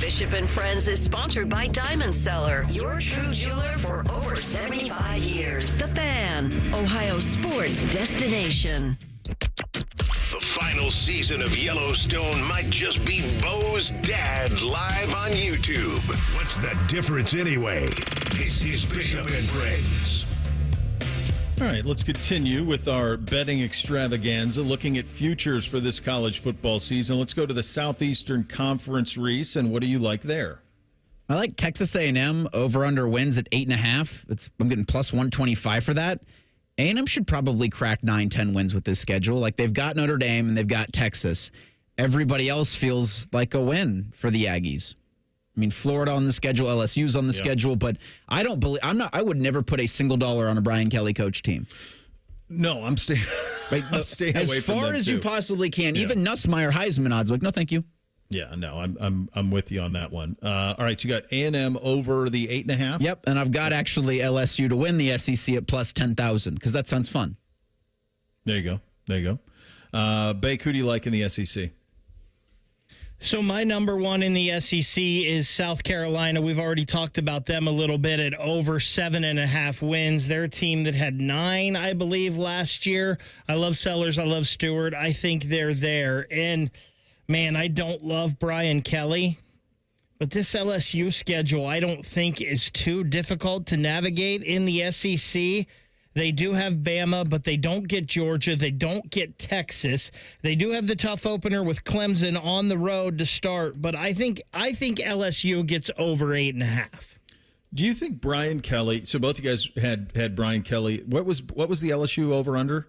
Bishop and Friends is sponsored by Diamond Seller, your true jeweler for over 75 years. The Fan, Ohio sports destination. The final season of Yellowstone might just be Bo's dad live on YouTube. What's the difference anyway? This is Bishop and Friends. All right, let's continue with our betting extravaganza, looking at futures for this college football season. Let's go to the Southeastern Conference, Reese, and what do you like there? I like Texas A&M over-under wins at 8.5. I'm getting plus 125 for that. A&M should probably crack 9-10 wins with this schedule. Like, they've got Notre Dame and they've got Texas. Everybody else feels like a win for the Aggies. I mean, Florida on the schedule, LSU's on the schedule, but I would never put a single dollar on a Brian Kelly coach team. No, I'm staying away from them as far as you possibly can. Yeah. Even Nussmeier Heisman odds, like, no, thank you. Yeah, no, I'm with you on that one. All right, so you got A&M over the 8.5. Yep, and I've got actually LSU to win the SEC at plus 10,000 because that sounds fun. There you go. Bake, who do you like in the SEC? So my number one in the SEC is South Carolina. We've already talked about them a little bit at over 7.5 wins. They're a team that had 9, I believe, last year. I love Sellers. I love Stewart. I think they're there. And, man, I don't love Brian Kelly. But this LSU schedule I don't think is too difficult to navigate in the SEC. They do have Bama, but they don't get Georgia. They don't get Texas. They do have the tough opener with Clemson on the road to start. But I think LSU gets over 8.5. Do you think Brian Kelly? So both you guys had Brian Kelly. What was the LSU over under?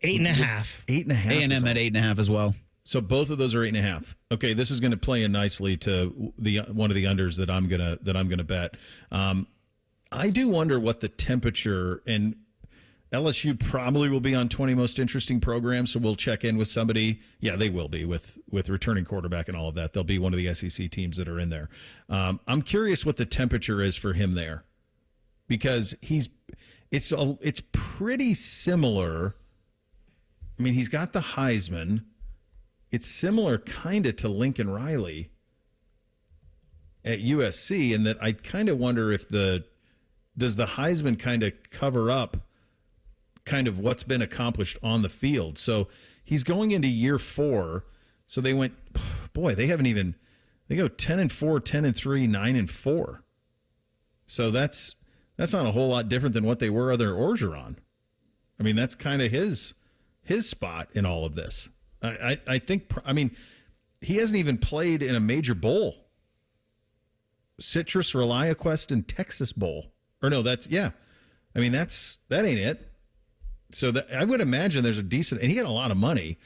8.5. 8.5. A&M at 8.5 as well. So both of those are 8.5. Okay, this is going to play in nicely to one of the unders that I'm gonna bet. I do wonder what the temperature, and LSU probably will be on 20 most interesting programs, so we'll check in with somebody. Yeah, they will be with returning quarterback and all of that. They'll be one of the SEC teams that are in there. I'm curious what the temperature is for him there, because it's pretty similar. I mean, he's got the Heisman. It's similar kind of to Lincoln Riley at USC, in that I kind of wonder if does the Heisman kind of cover up kind of what's been accomplished on the field. So he's going into year 4. So they went, boy, they go 10-4, 10-3, 9-4. So that's not a whole lot different than what they were under Orgeron. I mean, that's kind of his spot in all of this. I think, he hasn't even played in a major bowl. Citrus, ReliaQuest, and Texas Bowl. Or no, that ain't it. So I would imagine there's a decent, and he had a lot of money.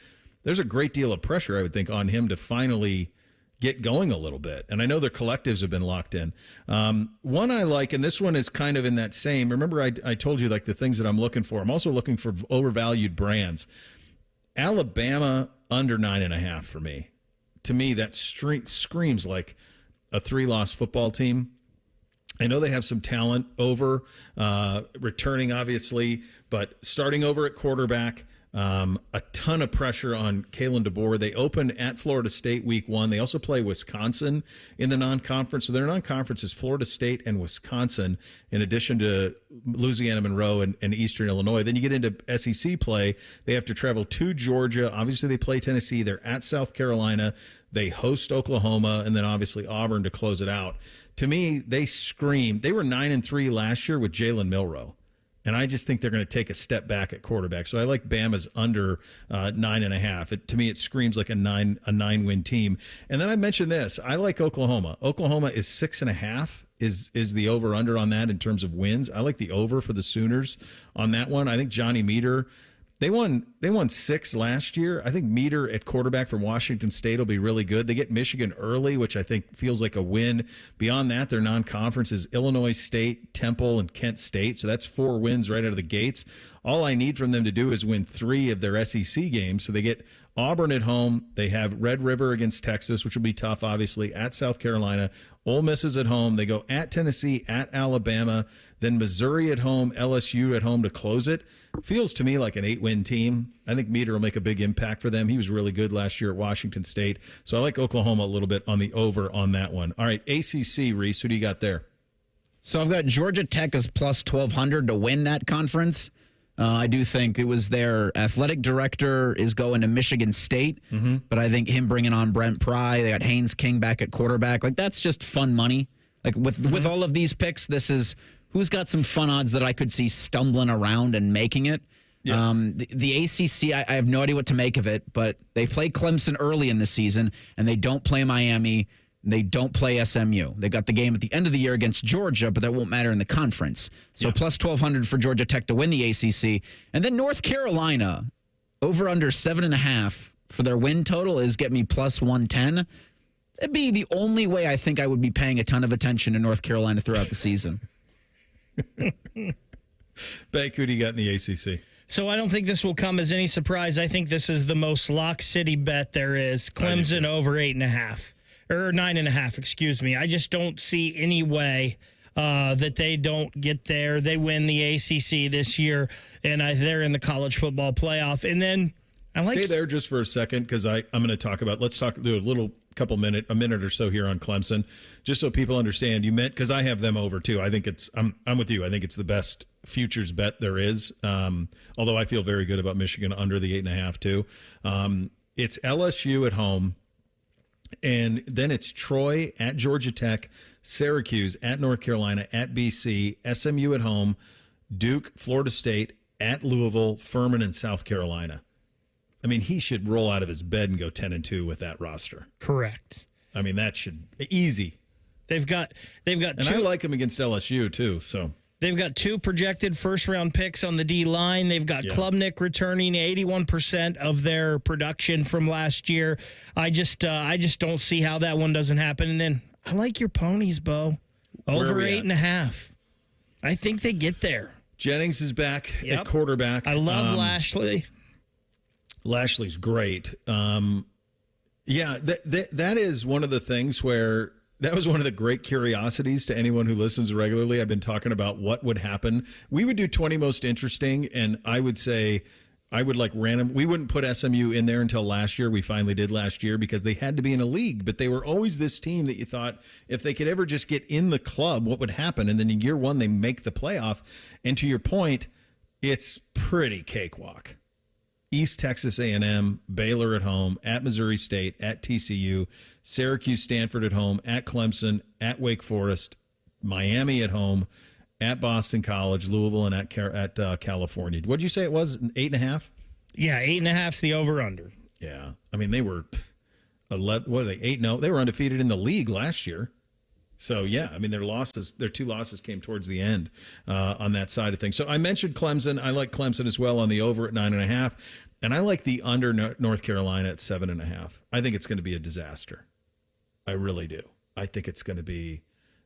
There's a great deal of pressure, I would think, on him to finally get going a little bit. And I know their collectives have been locked in. One I like, and this one is kind of in that same, remember I told you like the things that I'm looking for. I'm also looking for overvalued brands. Alabama under 9.5 for me. To me, that screams like a 3-loss football team. I know they have some talent over, returning obviously, but starting over at quarterback, a ton of pressure on Kalen DeBoer. They open at Florida State week 1. They also play Wisconsin in the non-conference. So their non-conference is Florida State and Wisconsin, in addition to Louisiana Monroe and Eastern Illinois. Then you get into SEC play. They have to travel to Georgia. Obviously, they play Tennessee. They're at South Carolina. They host Oklahoma, and then obviously Auburn to close it out. To me, they scream. They were 9-3 last year with Jalen Milroe. And I just think they're going to take a step back at quarterback. So I like Bama's under 9.5. To me, it screams like a 9-win team. And then I mentioned this. I like Oklahoma. Oklahoma is 6.5 is the over-under on that in terms of wins. I like the over for the Sooners on that one. I think Johnny Meter, they won 6 last year. I think Meter at quarterback from Washington State will be really good. They get Michigan early, which I think feels like a win. Beyond that, their non-conference is Illinois State, Temple, and Kent State. So that's 4 wins right out of the gates. All I need from them to do is win 3 of their SEC games. So they get Auburn at home. They have Red River against Texas, which will be tough, obviously, at South Carolina. Ole Miss is at home. They go at Tennessee, at Alabama, then Missouri at home, LSU at home to close it. Feels to me like an 8-win team. I think Meter will make a big impact for them. He was really good last year at Washington State. So I like Oklahoma a little bit on the over on that one. All right, ACC, Reese, who do you got there? So I've got Georgia Tech as plus 1,200 to win that conference. I do think it was their athletic director is going to Michigan State, but I think him bringing on Brent Pry, they got Haynes King back at quarterback. Like, that's just fun money. Like, with all of these picks, this is who's got some fun odds that I could see stumbling around and making it. Yeah. The ACC, I have no idea what to make of it, but they play Clemson early in the season, and they don't play Miami. They don't play SMU. They got the game at the end of the year against Georgia, but that won't matter in the conference. So plus 1,200 for Georgia Tech to win the ACC. And then North Carolina, over under 7.5 for their win total is get me plus 110. That'd be the only way I think I would be paying a ton of attention to North Carolina throughout the season. Beck, who do you got in the ACC? So I don't think this will come as any surprise. I think this is the most lock city bet there is. Clemson over 8.5. Or 9.5, excuse me. I just don't see any way that they don't get there. They win the ACC this year, and they're in the college football playoff. And then Stay there just for a second because I'm going to talk about. Let's do a minute or so here on Clemson, just so people understand. You meant because I have them over too. I think I'm with you. I think it's the best futures bet there is. Although I feel very good about Michigan under the 8.5 too. It's LSU at home, and then it's Troy at Georgia Tech, Syracuse at North Carolina, at BC, SMU at home, Duke, Florida State at Louisville, Furman, and South Carolina. I mean, he should roll out of his bed and go 10-2 with that roster. Correct. I mean, that should easy. They've got and I like him against LSU too. So they've got 2 projected first-round picks on the D line. They've got Klubnik returning 81% of their production from last year. I just don't see how that one doesn't happen. And then I like your ponies, Bo. Over 8.5. I think they get there. Jennings is back at quarterback. I love Lashley. Lashley's great. That is one of the things where that was one of the great curiosities to anyone who listens regularly. I've been talking about what would happen. We would do 20 most interesting, and I would say I would like random. We wouldn't put SMU in there until last year. We finally did last year because they had to be in a league, but they were always this team that you thought if they could ever just get in the club, what would happen? And then in year one, they make the playoff. And to your point, it's pretty cakewalk. East Texas A&M, Baylor at home, at Missouri State, at TCU, Syracuse, Stanford at home, at Clemson, at Wake Forest, Miami at home, at Boston College, Louisville, and at California. What did you say it was? 8.5? Yeah, 8.5's the over/under. Yeah, I mean they were 11. What are they? 8-0. They were undefeated in the league last year. So yeah, I mean their 2 losses came towards the end on that side of things. So I mentioned Clemson. I like Clemson as well on the over at 9.5, and I like the under North Carolina at 7.5. I think it's going to be a disaster. I really do. I think it's going to be.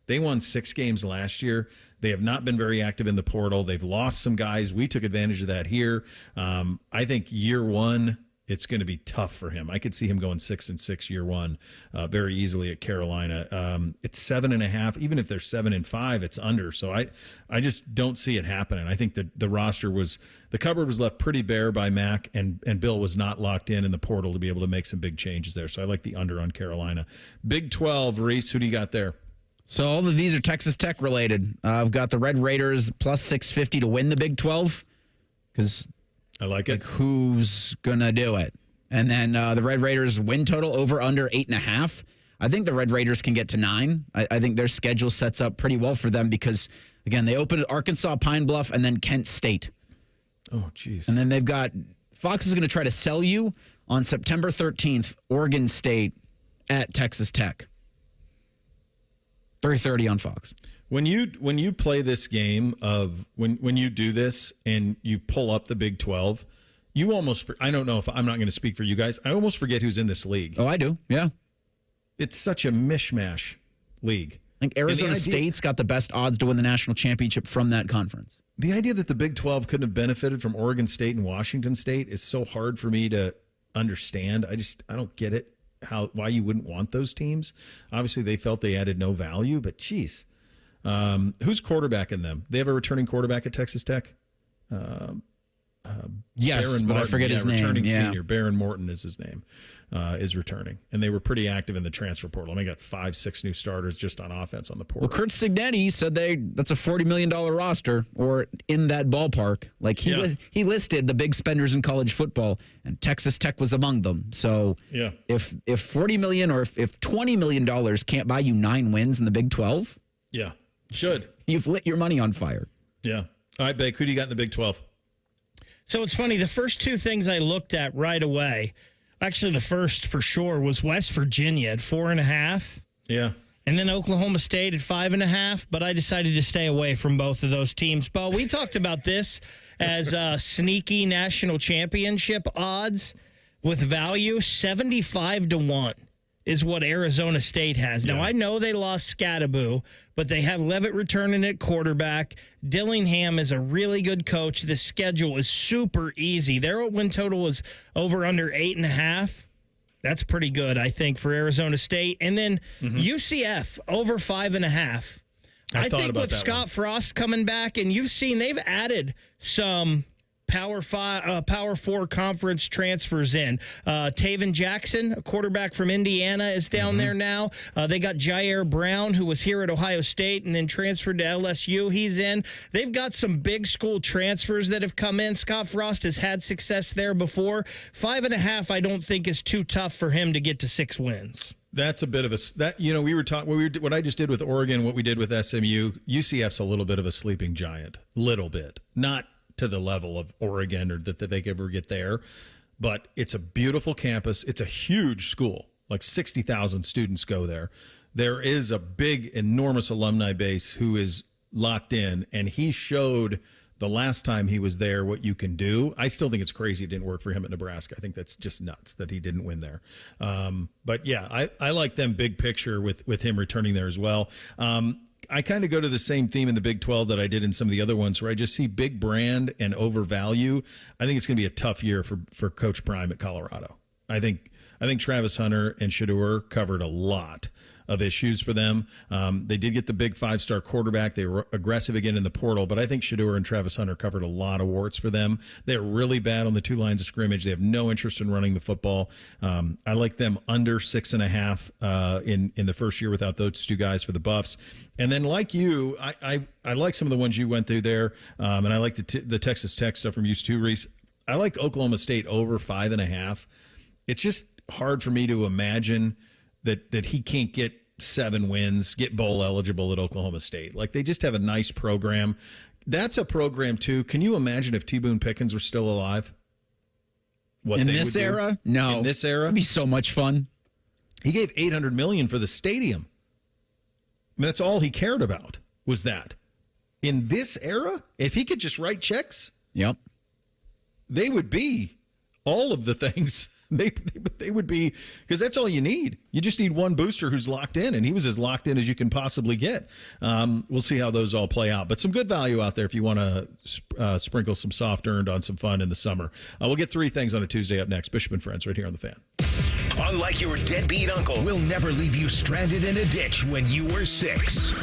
They won 6 games last year. They have not been very active in the portal. They've lost some guys. We took advantage of that here. I think year one, it's going to be tough for him. I could see him going 6-6 year one very easily at Carolina. It's 7.5. Even if they're 7-5, it's under. So I just don't see it happening. I think that the cupboard was left pretty bare by Mac, and Bill was not locked in the portal to be able to make some big changes there. So I like the under on Carolina. Big 12, Reese, who do you got there? So all of these are Texas Tech related. I've got the Red Raiders plus 650 to win the Big 12 because I like it. Who's going to do it? And then the Red Raiders win total over under 8.5. I think the Red Raiders can get to 9. I think their schedule sets up pretty well for them because, again, they open at Arkansas, Pine Bluff, and then Kent State. Oh, jeez. And then they've got Fox is going to try to sell you on September 13th, Oregon State at Texas Tech. 3:30 on Fox. When you play this game of when you do this and you pull up the Big 12, you almost I don't know if I'm not going to speak for you guys. I almost forget who's in this league. Oh, I do. Yeah. It's such a mishmash league. I think Arizona State's got the best odds to win the national championship from that conference. The idea that the Big 12 couldn't have benefited from Oregon State and Washington State is so hard for me to understand. I don't get it. Why you wouldn't want those teams. Obviously, they felt they added no value, but geez. Who's quarterbacking them? They have a returning quarterback at Texas Tech? Yes, Baron but Morton. I forget his name. Returning senior. Baron Morton is his name, is returning. And they were pretty active in the transfer portal. I mean, got 5-6 new starters just on offense on the portal. Well, Kurt Signetti said that's a $40 million roster or in that ballpark. Like he listed the big spenders in college football, and Texas Tech was among them. So if $40 million or if $20 million can't buy you 9 wins in the Big 12, should. You've lit your money on fire. Yeah. All right, Bake, who do you got in the Big 12? So it's funny. The first 2 things I looked at right away, actually the first for sure was West Virginia at 4.5. Yeah. And then Oklahoma State at 5.5. But I decided to stay away from both of those teams. But we talked about this as sneaky national championship odds with value 75-1. Is what Arizona State has. Now, I know they lost Scattaboo, but they have Levitt returning at quarterback. Dillingham is a really good coach. The schedule is super easy. Their win total is over under 8.5. That's pretty good, I think, for Arizona State. And then UCF over 5.5. I think with Scott Frost coming back, and you've seen they've added some Power 4 conference transfers in. Taven Jackson, a quarterback from Indiana, is down there now. They got Jair Brown, who was here at Ohio State and then transferred to LSU. He's in. They've got some big school transfers that have come in. Scott Frost has had success there before. 5.5, I don't think, is too tough for him to get to 6 wins. That's a bit of we were talking, what I just did with Oregon, what we did with SMU, UCF's a little bit of a sleeping giant, little bit, not to the level of Oregon or that they could ever get there, but it's a beautiful campus. It's a huge school, like 60,000 students go there. There is a big, enormous alumni base who is locked in, and he showed the last time he was there what you can do. I still think it's crazy it didn't work for him at Nebraska. I think that's just nuts that he didn't win there. But yeah, I like them big picture with him returning there as well. I kind of go to the same theme in the Big 12 that I did in some of the other ones, where I just see big brand and overvalue. I think it's going to be a tough year for Coach Prime at Colorado. I think Travis Hunter and Shador covered a lot of issues for them. They did get the big 5-star quarterback. They were aggressive again in the portal, but I think Shador and Travis Hunter covered a lot of warts for them. They're really bad on the 2 lines of scrimmage. They have no interest in running the football. I like them under 6.5 in the first year without those 2 guys for the Buffs. And then, like you, I like some of the ones you went through there, and I like the Texas Tech stuff from used to, Reese. I like Oklahoma State over 5.5. It's just hard for me to imagine that he can't get 7 wins, get bowl eligible at Oklahoma State. Like, they just have a nice program. That's a program, too. Can you imagine if T. Boone Pickens were still alive? In this era? No. In this era? It'd be so much fun. He gave $800 million for the stadium. I mean, that's all he cared about was that. In this era, if he could just write checks, they would be all of the things. They would be, because that's all you need. You just need one booster who's locked in, and he was as locked in as you can possibly get. We'll see how those all play out. But some good value out there if you want to sprinkle some soft earned on some fun in the summer. We'll get 3 things on a Tuesday up next. Bishop and Friends right here on The Fan. Unlike your deadbeat uncle, we'll never leave you stranded in a ditch when you were 6.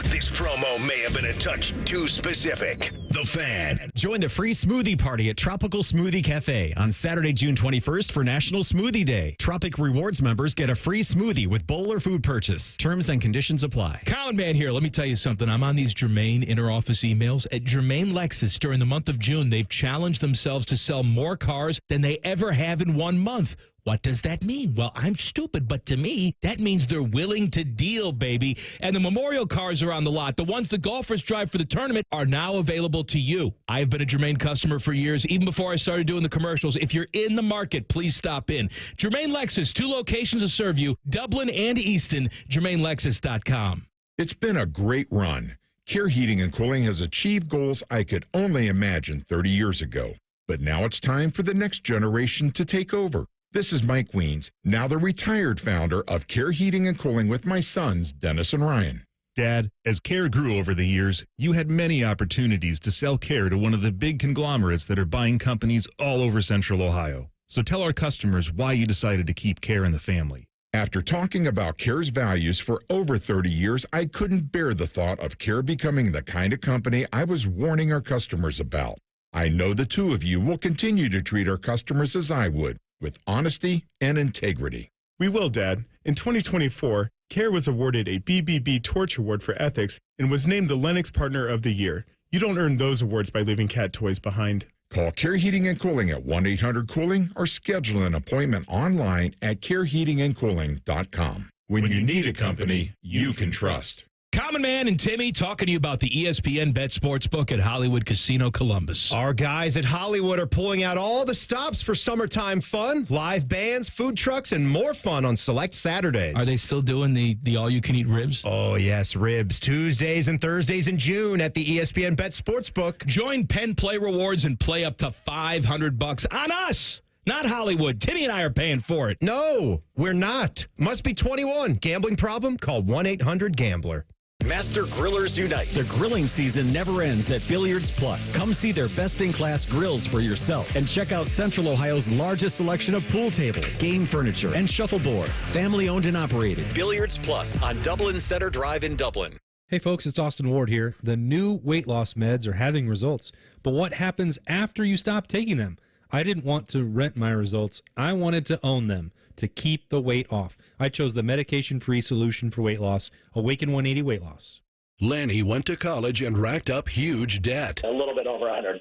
This promo may have been a touch too specific. The Fan. Join the free smoothie party at Tropical Smoothie Cafe on Saturday, June 21st for National Smoothie Day. Tropic Rewards members get a free smoothie with bowl or food purchase. Terms and conditions apply. Common Man here. Let me tell you something. I'm on these Germain interoffice emails. At Germain Lexus, during the month of June, they've challenged themselves to sell more cars than they ever have in 1 month. What does that mean? Well, I'm stupid, but to me, that means they're willing to deal, baby. And the memorial cars are on the lot. The ones the golfers drive for the tournament are now available to you. I've been a Germain customer for years, even before I started doing the commercials. If you're in the market, please stop in. Germain Lexus, 2 locations to serve you, Dublin and Easton, GermainLexus.com. It's been a great run. Care Heating and Cooling has achieved goals I could only imagine 30 years ago. But now it's time for the next generation to take over. This is Mike Weens, now the retired founder of Care Heating and Cooling with my sons, Dennis and Ryan. Dad, as Care grew over the years, you had many opportunities to sell Care to one of the big conglomerates that are buying companies all over Central Ohio. So tell our customers why you decided to keep Care in the family. After talking about Care's values for over 30 years, I couldn't bear the thought of Care becoming the kind of company I was warning our customers about. I know the 2 of you will continue to treat our customers as I would, with honesty and integrity. We will, Dad. In 2024, Care was awarded a BBB Torch Award for Ethics and was named the Lennox Partner of the Year. You don't earn those awards by leaving cat toys behind. Call Care Heating and Cooling at 1-800-COOLING or schedule an appointment online at careheatingandcooling.com. When you need a company you can trust. Common Man and Timmy talking to you about the ESPN Bet Sportsbook at Hollywood Casino Columbus. Our guys at Hollywood are pulling out all the stops for summertime fun, live bands, food trucks, and more fun on select Saturdays. Are they still doing the all-you-can-eat ribs? Oh, yes, ribs. Tuesdays and Thursdays in June at the ESPN Bet Sportsbook. Join Penn Play Rewards and play up to $500 on us. Not Hollywood. Timmy and I are paying for it. No, we're not. Must be 21. Gambling problem? Call 1-800-GAMBLER. Master Grillers Unite. The grilling season never ends at Billiards Plus. Come see their best-in-class grills for yourself and check out Central Ohio's largest selection of pool tables, game furniture, and shuffleboard. Family-owned and operated. Billiards Plus on Dublin Center Drive in Dublin. Hey folks, it's Austin Ward here. The new weight loss meds are having results, but what happens after you stop taking them? I didn't want to rent my results. I wanted to own them to keep the weight off. I chose the medication-free solution for weight loss, Awaken 180 Weight Loss. Lanny went to college and racked up huge debt. A little bit over $100,000.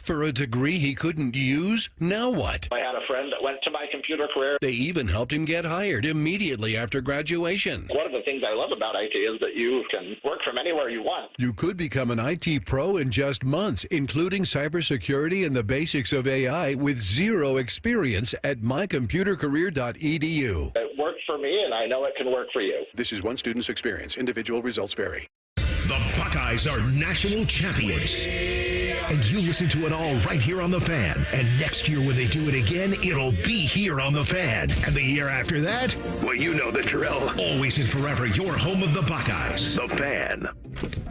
For a degree he couldn't use? Now what? I had a friend that went to my computer career. They even helped him get hired immediately after graduation. One of the things I love about IT is that you can work from anywhere you want. You could become an IT pro in just months, including cybersecurity and the basics of AI with zero experience at mycomputercareer.edu. It worked for me, and I know it can work for you. This is one student's experience. Individual results vary. The Buckeyes are national champions. And you listen to it all right here on The Fan. And next year when they do it again, it'll be here on The Fan. And the year after that, well, you know the drill. Always and forever, your home of the Buckeyes. The Fan.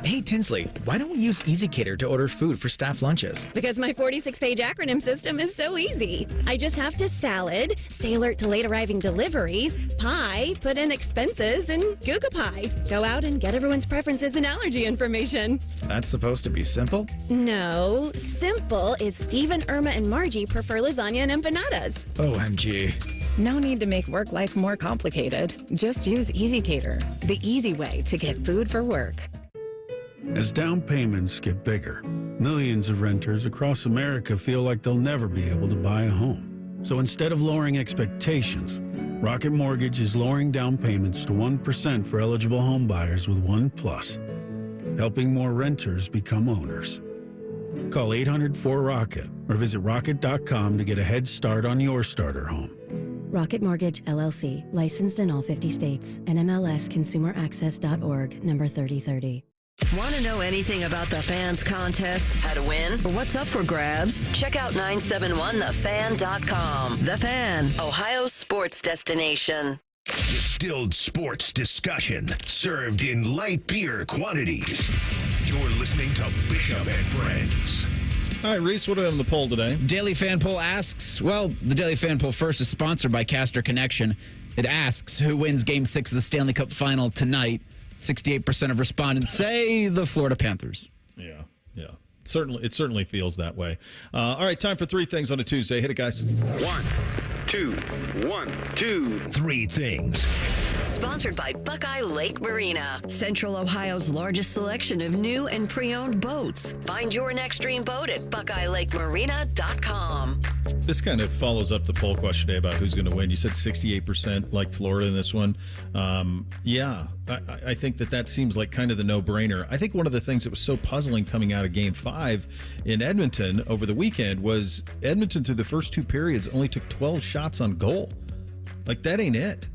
Hey, Tinsley, why don't we use Etiquette to order food for staff lunches? Because my 46-page acronym system is so easy. I just have to salad, stay alert to late arriving deliveries, pie, put in expenses, and Google Pie. Go out and get everyone's preferences and allergy information. That's supposed to be simple? No, simple is Stephen, Irma, and Margie prefer lasagna and empanadas. OMG. No need to make work life more complicated. Just use Etiquette, the easy way to get food for work. As down payments get bigger, millions of renters across America feel like they'll never be able to buy a home. So instead of lowering expectations, Rocket Mortgage is lowering down payments to 1% for eligible home buyers with One Plus, helping more renters become owners. Call 800-4ROCKET or visit rocket.com to get a head start on your starter home. Rocket Mortgage, LLC, licensed in all 50 states. NMLSconsumeraccess.org, number 3030. Want to know anything about the Fans contest, how to win, or what's up for grabs? Check out 971thefan.com. The Fan, Ohio's sports destination. Distilled sports discussion served in light beer quantities. You're listening to Bishop and Friends. All right, Reese, what do we have on the poll today? Daily Fan Poll asks, well, the Daily Fan Poll first is sponsored by Caster Connection. It asks, who wins Game 6 of the Stanley Cup Final tonight? 68% of respondents say the Florida Panthers. Yeah. It certainly feels that way. All right, time for three things on a Tuesday. Hit it, guys. 1, 2, 1, 2, 3 things. Sponsored by Buckeye Lake Marina, Central Ohio's largest selection of new and pre-owned boats. Find your next dream boat at BuckeyeLakeMarina.com. This kind of follows up the poll question today about who's going to win. You said 68% like Florida in this one. I think that seems like kind of the no-brainer. I think one of the things that was so puzzling coming out of Game 5 in Edmonton over the weekend was Edmonton through the first two periods only took 12 shots on goal. Like, that ain't it.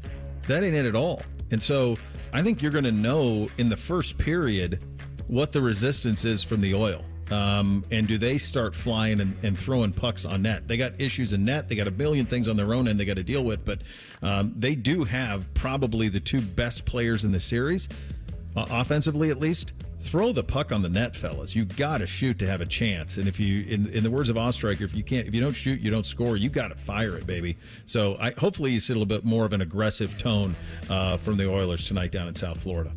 That ain't it at all. And so I think you're going to know in the first period what the resistance is from the Oil. And do they start flying and throwing pucks on net? They got issues in net. They got a billion things on their own end they got to deal with. But they do have probably the two best players in the series, offensively at least. Throw the puck on the net, fellas. You got to shoot to have a chance. And if you, in the words of Ostreicher, if you don't shoot, you don't score. You got to fire it, baby. So hopefully you see a little bit more of an aggressive tone from the Oilers tonight down in South Florida.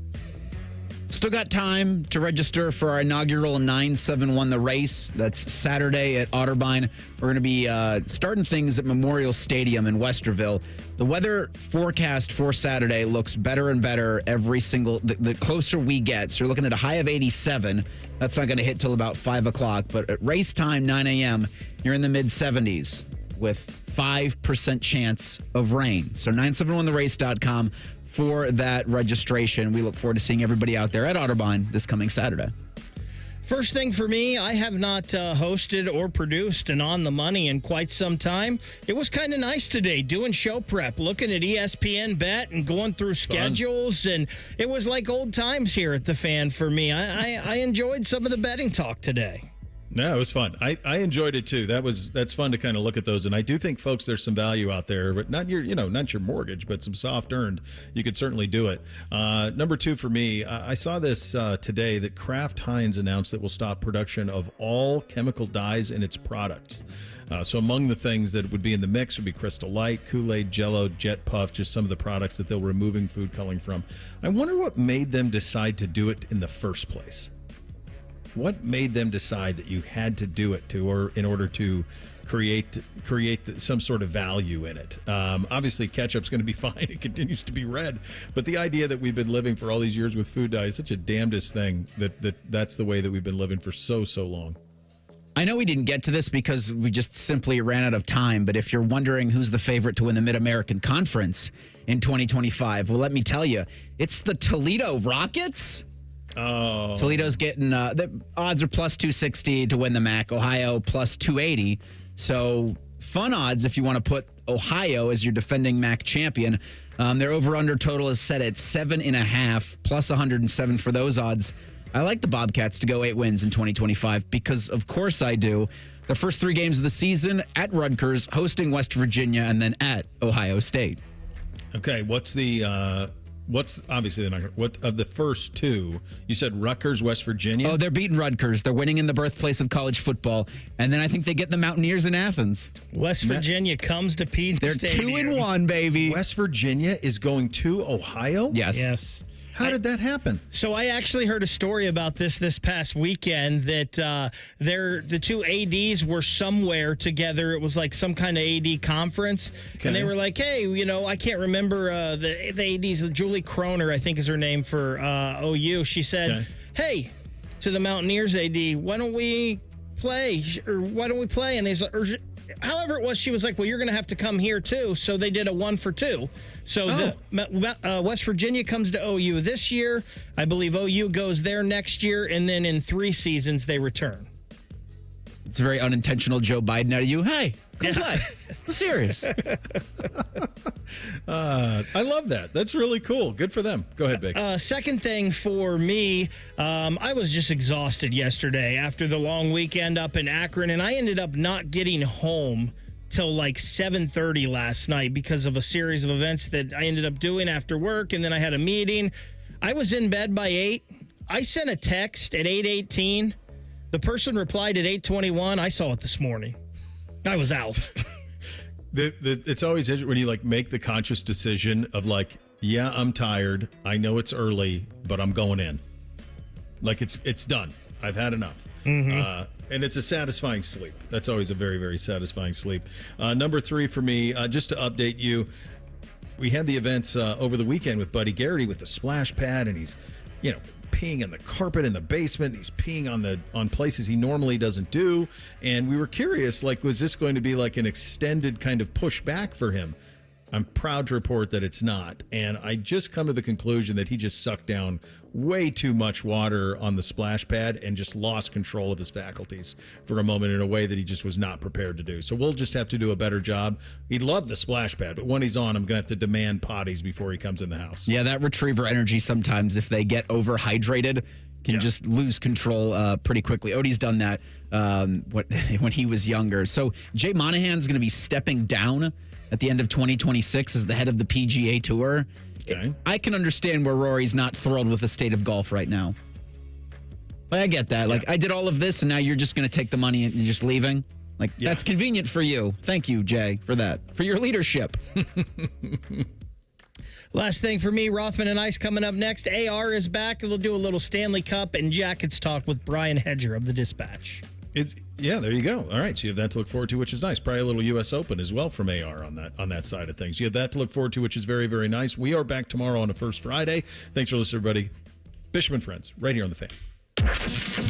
Still got time to register for our inaugural 971 The Race. That's Saturday at Otterbein. We're going to be starting things at Memorial Stadium in Westerville. The weather forecast for Saturday looks better and better every single, the closer we get. So you're looking at a high of 87. That's not going to hit till about 5 o'clock. But at race time, 9 a.m., you're in the mid-70s with 5% chance of rain. So 971therace.com. for that registration. We look forward to seeing everybody out there at Otterbein this coming Saturday. First thing for me, I have not hosted or produced an On the Money in quite some time. It was kind of nice today doing show prep, looking at ESPN Bet and going through schedules, and it was like old times here at the Fan for me. I enjoyed some of the betting talk today. No, it was fun. I enjoyed it too. That's fun to kind of look at those, and I do think, folks, there's some value out there, but not your mortgage, but some soft earned. You could certainly do it. Number 2 for me, I saw this today that Kraft Heinz announced that will stop production of all chemical dyes in its products. So among the things that would be in the mix would be Crystal Light, Kool-Aid, Jell-O, Jet Puff, just some of the products that they're removing food coloring from. I wonder what made them decide to do it in the first place. What made them decide that you had to do it in order to create some sort of value in it? Obviously, ketchup's going to be fine. It continues to be red. But the idea that we've been living for all these years with food dye is such a damnedest thing that's the way that we've been living for so long. I know we didn't get to this because we just simply ran out of time, but if you're wondering who's the favorite to win the Mid-American Conference in 2025, well, let me tell you, it's the Toledo Rockets. Oh. Toledo's getting the odds are plus 260 to win the MAC. Ohio plus 280. So fun odds if you want to put Ohio as your defending MAC champion. Their over/under total is set at 7.5 plus 107 for those odds. I like the Bobcats to go 8 wins in 2025 because, of course, I do. The first 3 games of the season at Rutgers, hosting West Virginia, and then at Ohio State. Okay, what's obviously what of the first 2? You said Rutgers, West Virginia. Oh, they're beating Rutgers. They're winning in the birthplace of college football, and then I think they get the Mountaineers in Athens. West Virginia comes to Pete Stadium. They're 2-1, baby. West Virginia is going to Ohio. Yes. How did that happen? So I actually heard a story about this past weekend that the 2 ADs were somewhere together. It was like some kind of AD conference. Okay. And they were like, hey, I can't remember the ADs. Julie Croner, I think is her name for OU. She said, hey, to the Mountaineers AD, why don't we play? And they said, however it was, she was like, well, you're going to have to come here too. So they did a 1 for 2. So West Virginia comes to OU this year. I believe OU goes there next year, and then in 3 seasons they return. It's a very unintentional Joe Biden out of you. Hey, come play. I'm serious. I love that. That's really cool. Good for them. Go ahead, Big. Second thing for me, I was just exhausted yesterday after the long weekend up in Akron, and I ended up not getting home till like 7:30 last night because of a series of events that I ended up doing after work, and then I had a meeting. I was in bed by 8. I sent a text at 8:18. The person replied at 8:21. I saw it this morning. I was out. It's always interesting when you make the conscious decision of yeah, I'm tired. I know it's early, but I'm going in. It's done. I've had enough. Mm-hmm. And it's a satisfying sleep. That's always a very, very satisfying sleep. Number 3 for me, just to update you, we had the events over the weekend with Buddy Garrity with the splash pad, and he's, peeing on the carpet in the basement. He's peeing on places he normally doesn't do. And we were curious, was this going to be an extended kind of pushback for him? I'm proud to report that it's not. And I just come to the conclusion that he just sucked down way too much water on the splash pad and just lost control of his faculties for a moment in a way that he just was not prepared to do. So we'll just have to do a better job. He loved the splash pad, but when he's on, I'm going to have to demand potties before he comes in the house. Yeah, that retriever energy sometimes, if they get overhydrated, can just lose control pretty quickly. Odie's done that when he was younger. So Jay Monahan's going to be stepping down at the end of 2026 as the head of the PGA Tour. Okay. I can understand where Rory's not thrilled with the state of golf right now. But I get that. I did all of this, and now you're just going to take the money and you're just leaving? That's convenient for you. Thank you, Jay, for that. For your leadership. Last thing for me, Rothman and Ice coming up next. AR is back. We'll do a little Stanley Cup and Jackets talk with Brian Hedger of the Dispatch. Yeah, there you go. All right, so you have that to look forward to, which is nice. Probably a little U.S. Open as well from AR on that side of things. You have that to look forward to, which is very, very nice. We are back tomorrow on a First Friday. Thanks for listening, everybody. Bishop and Friends, right here on The Fan.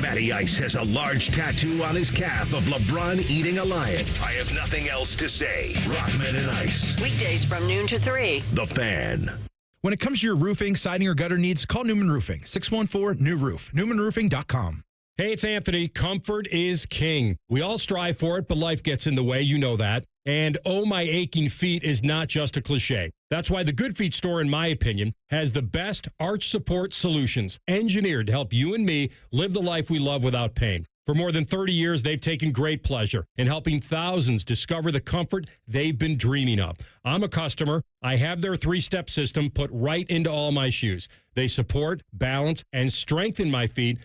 Matty Ice has a large tattoo on his calf of LeBron eating a lion. I have nothing else to say. Rothman and Ice. Weekdays from noon to 3. The Fan. When it comes to your roofing, siding, or gutter needs, call Newman Roofing. 614-NEW-ROOF. NewmanRoofing.com. Hey, it's Anthony. Comfort is king. We all strive for it, but life gets in the way. You know that. And oh, my aching feet is not just a cliche. That's why the Good Feet store, in my opinion, has the best arch support solutions engineered to help you and me live the life we love without pain. For more than 30 years, they've taken great pleasure in helping thousands discover the comfort they've been dreaming of. I'm a customer. I have their 3-step system put right into all my shoes. They support, balance, and strengthen my feet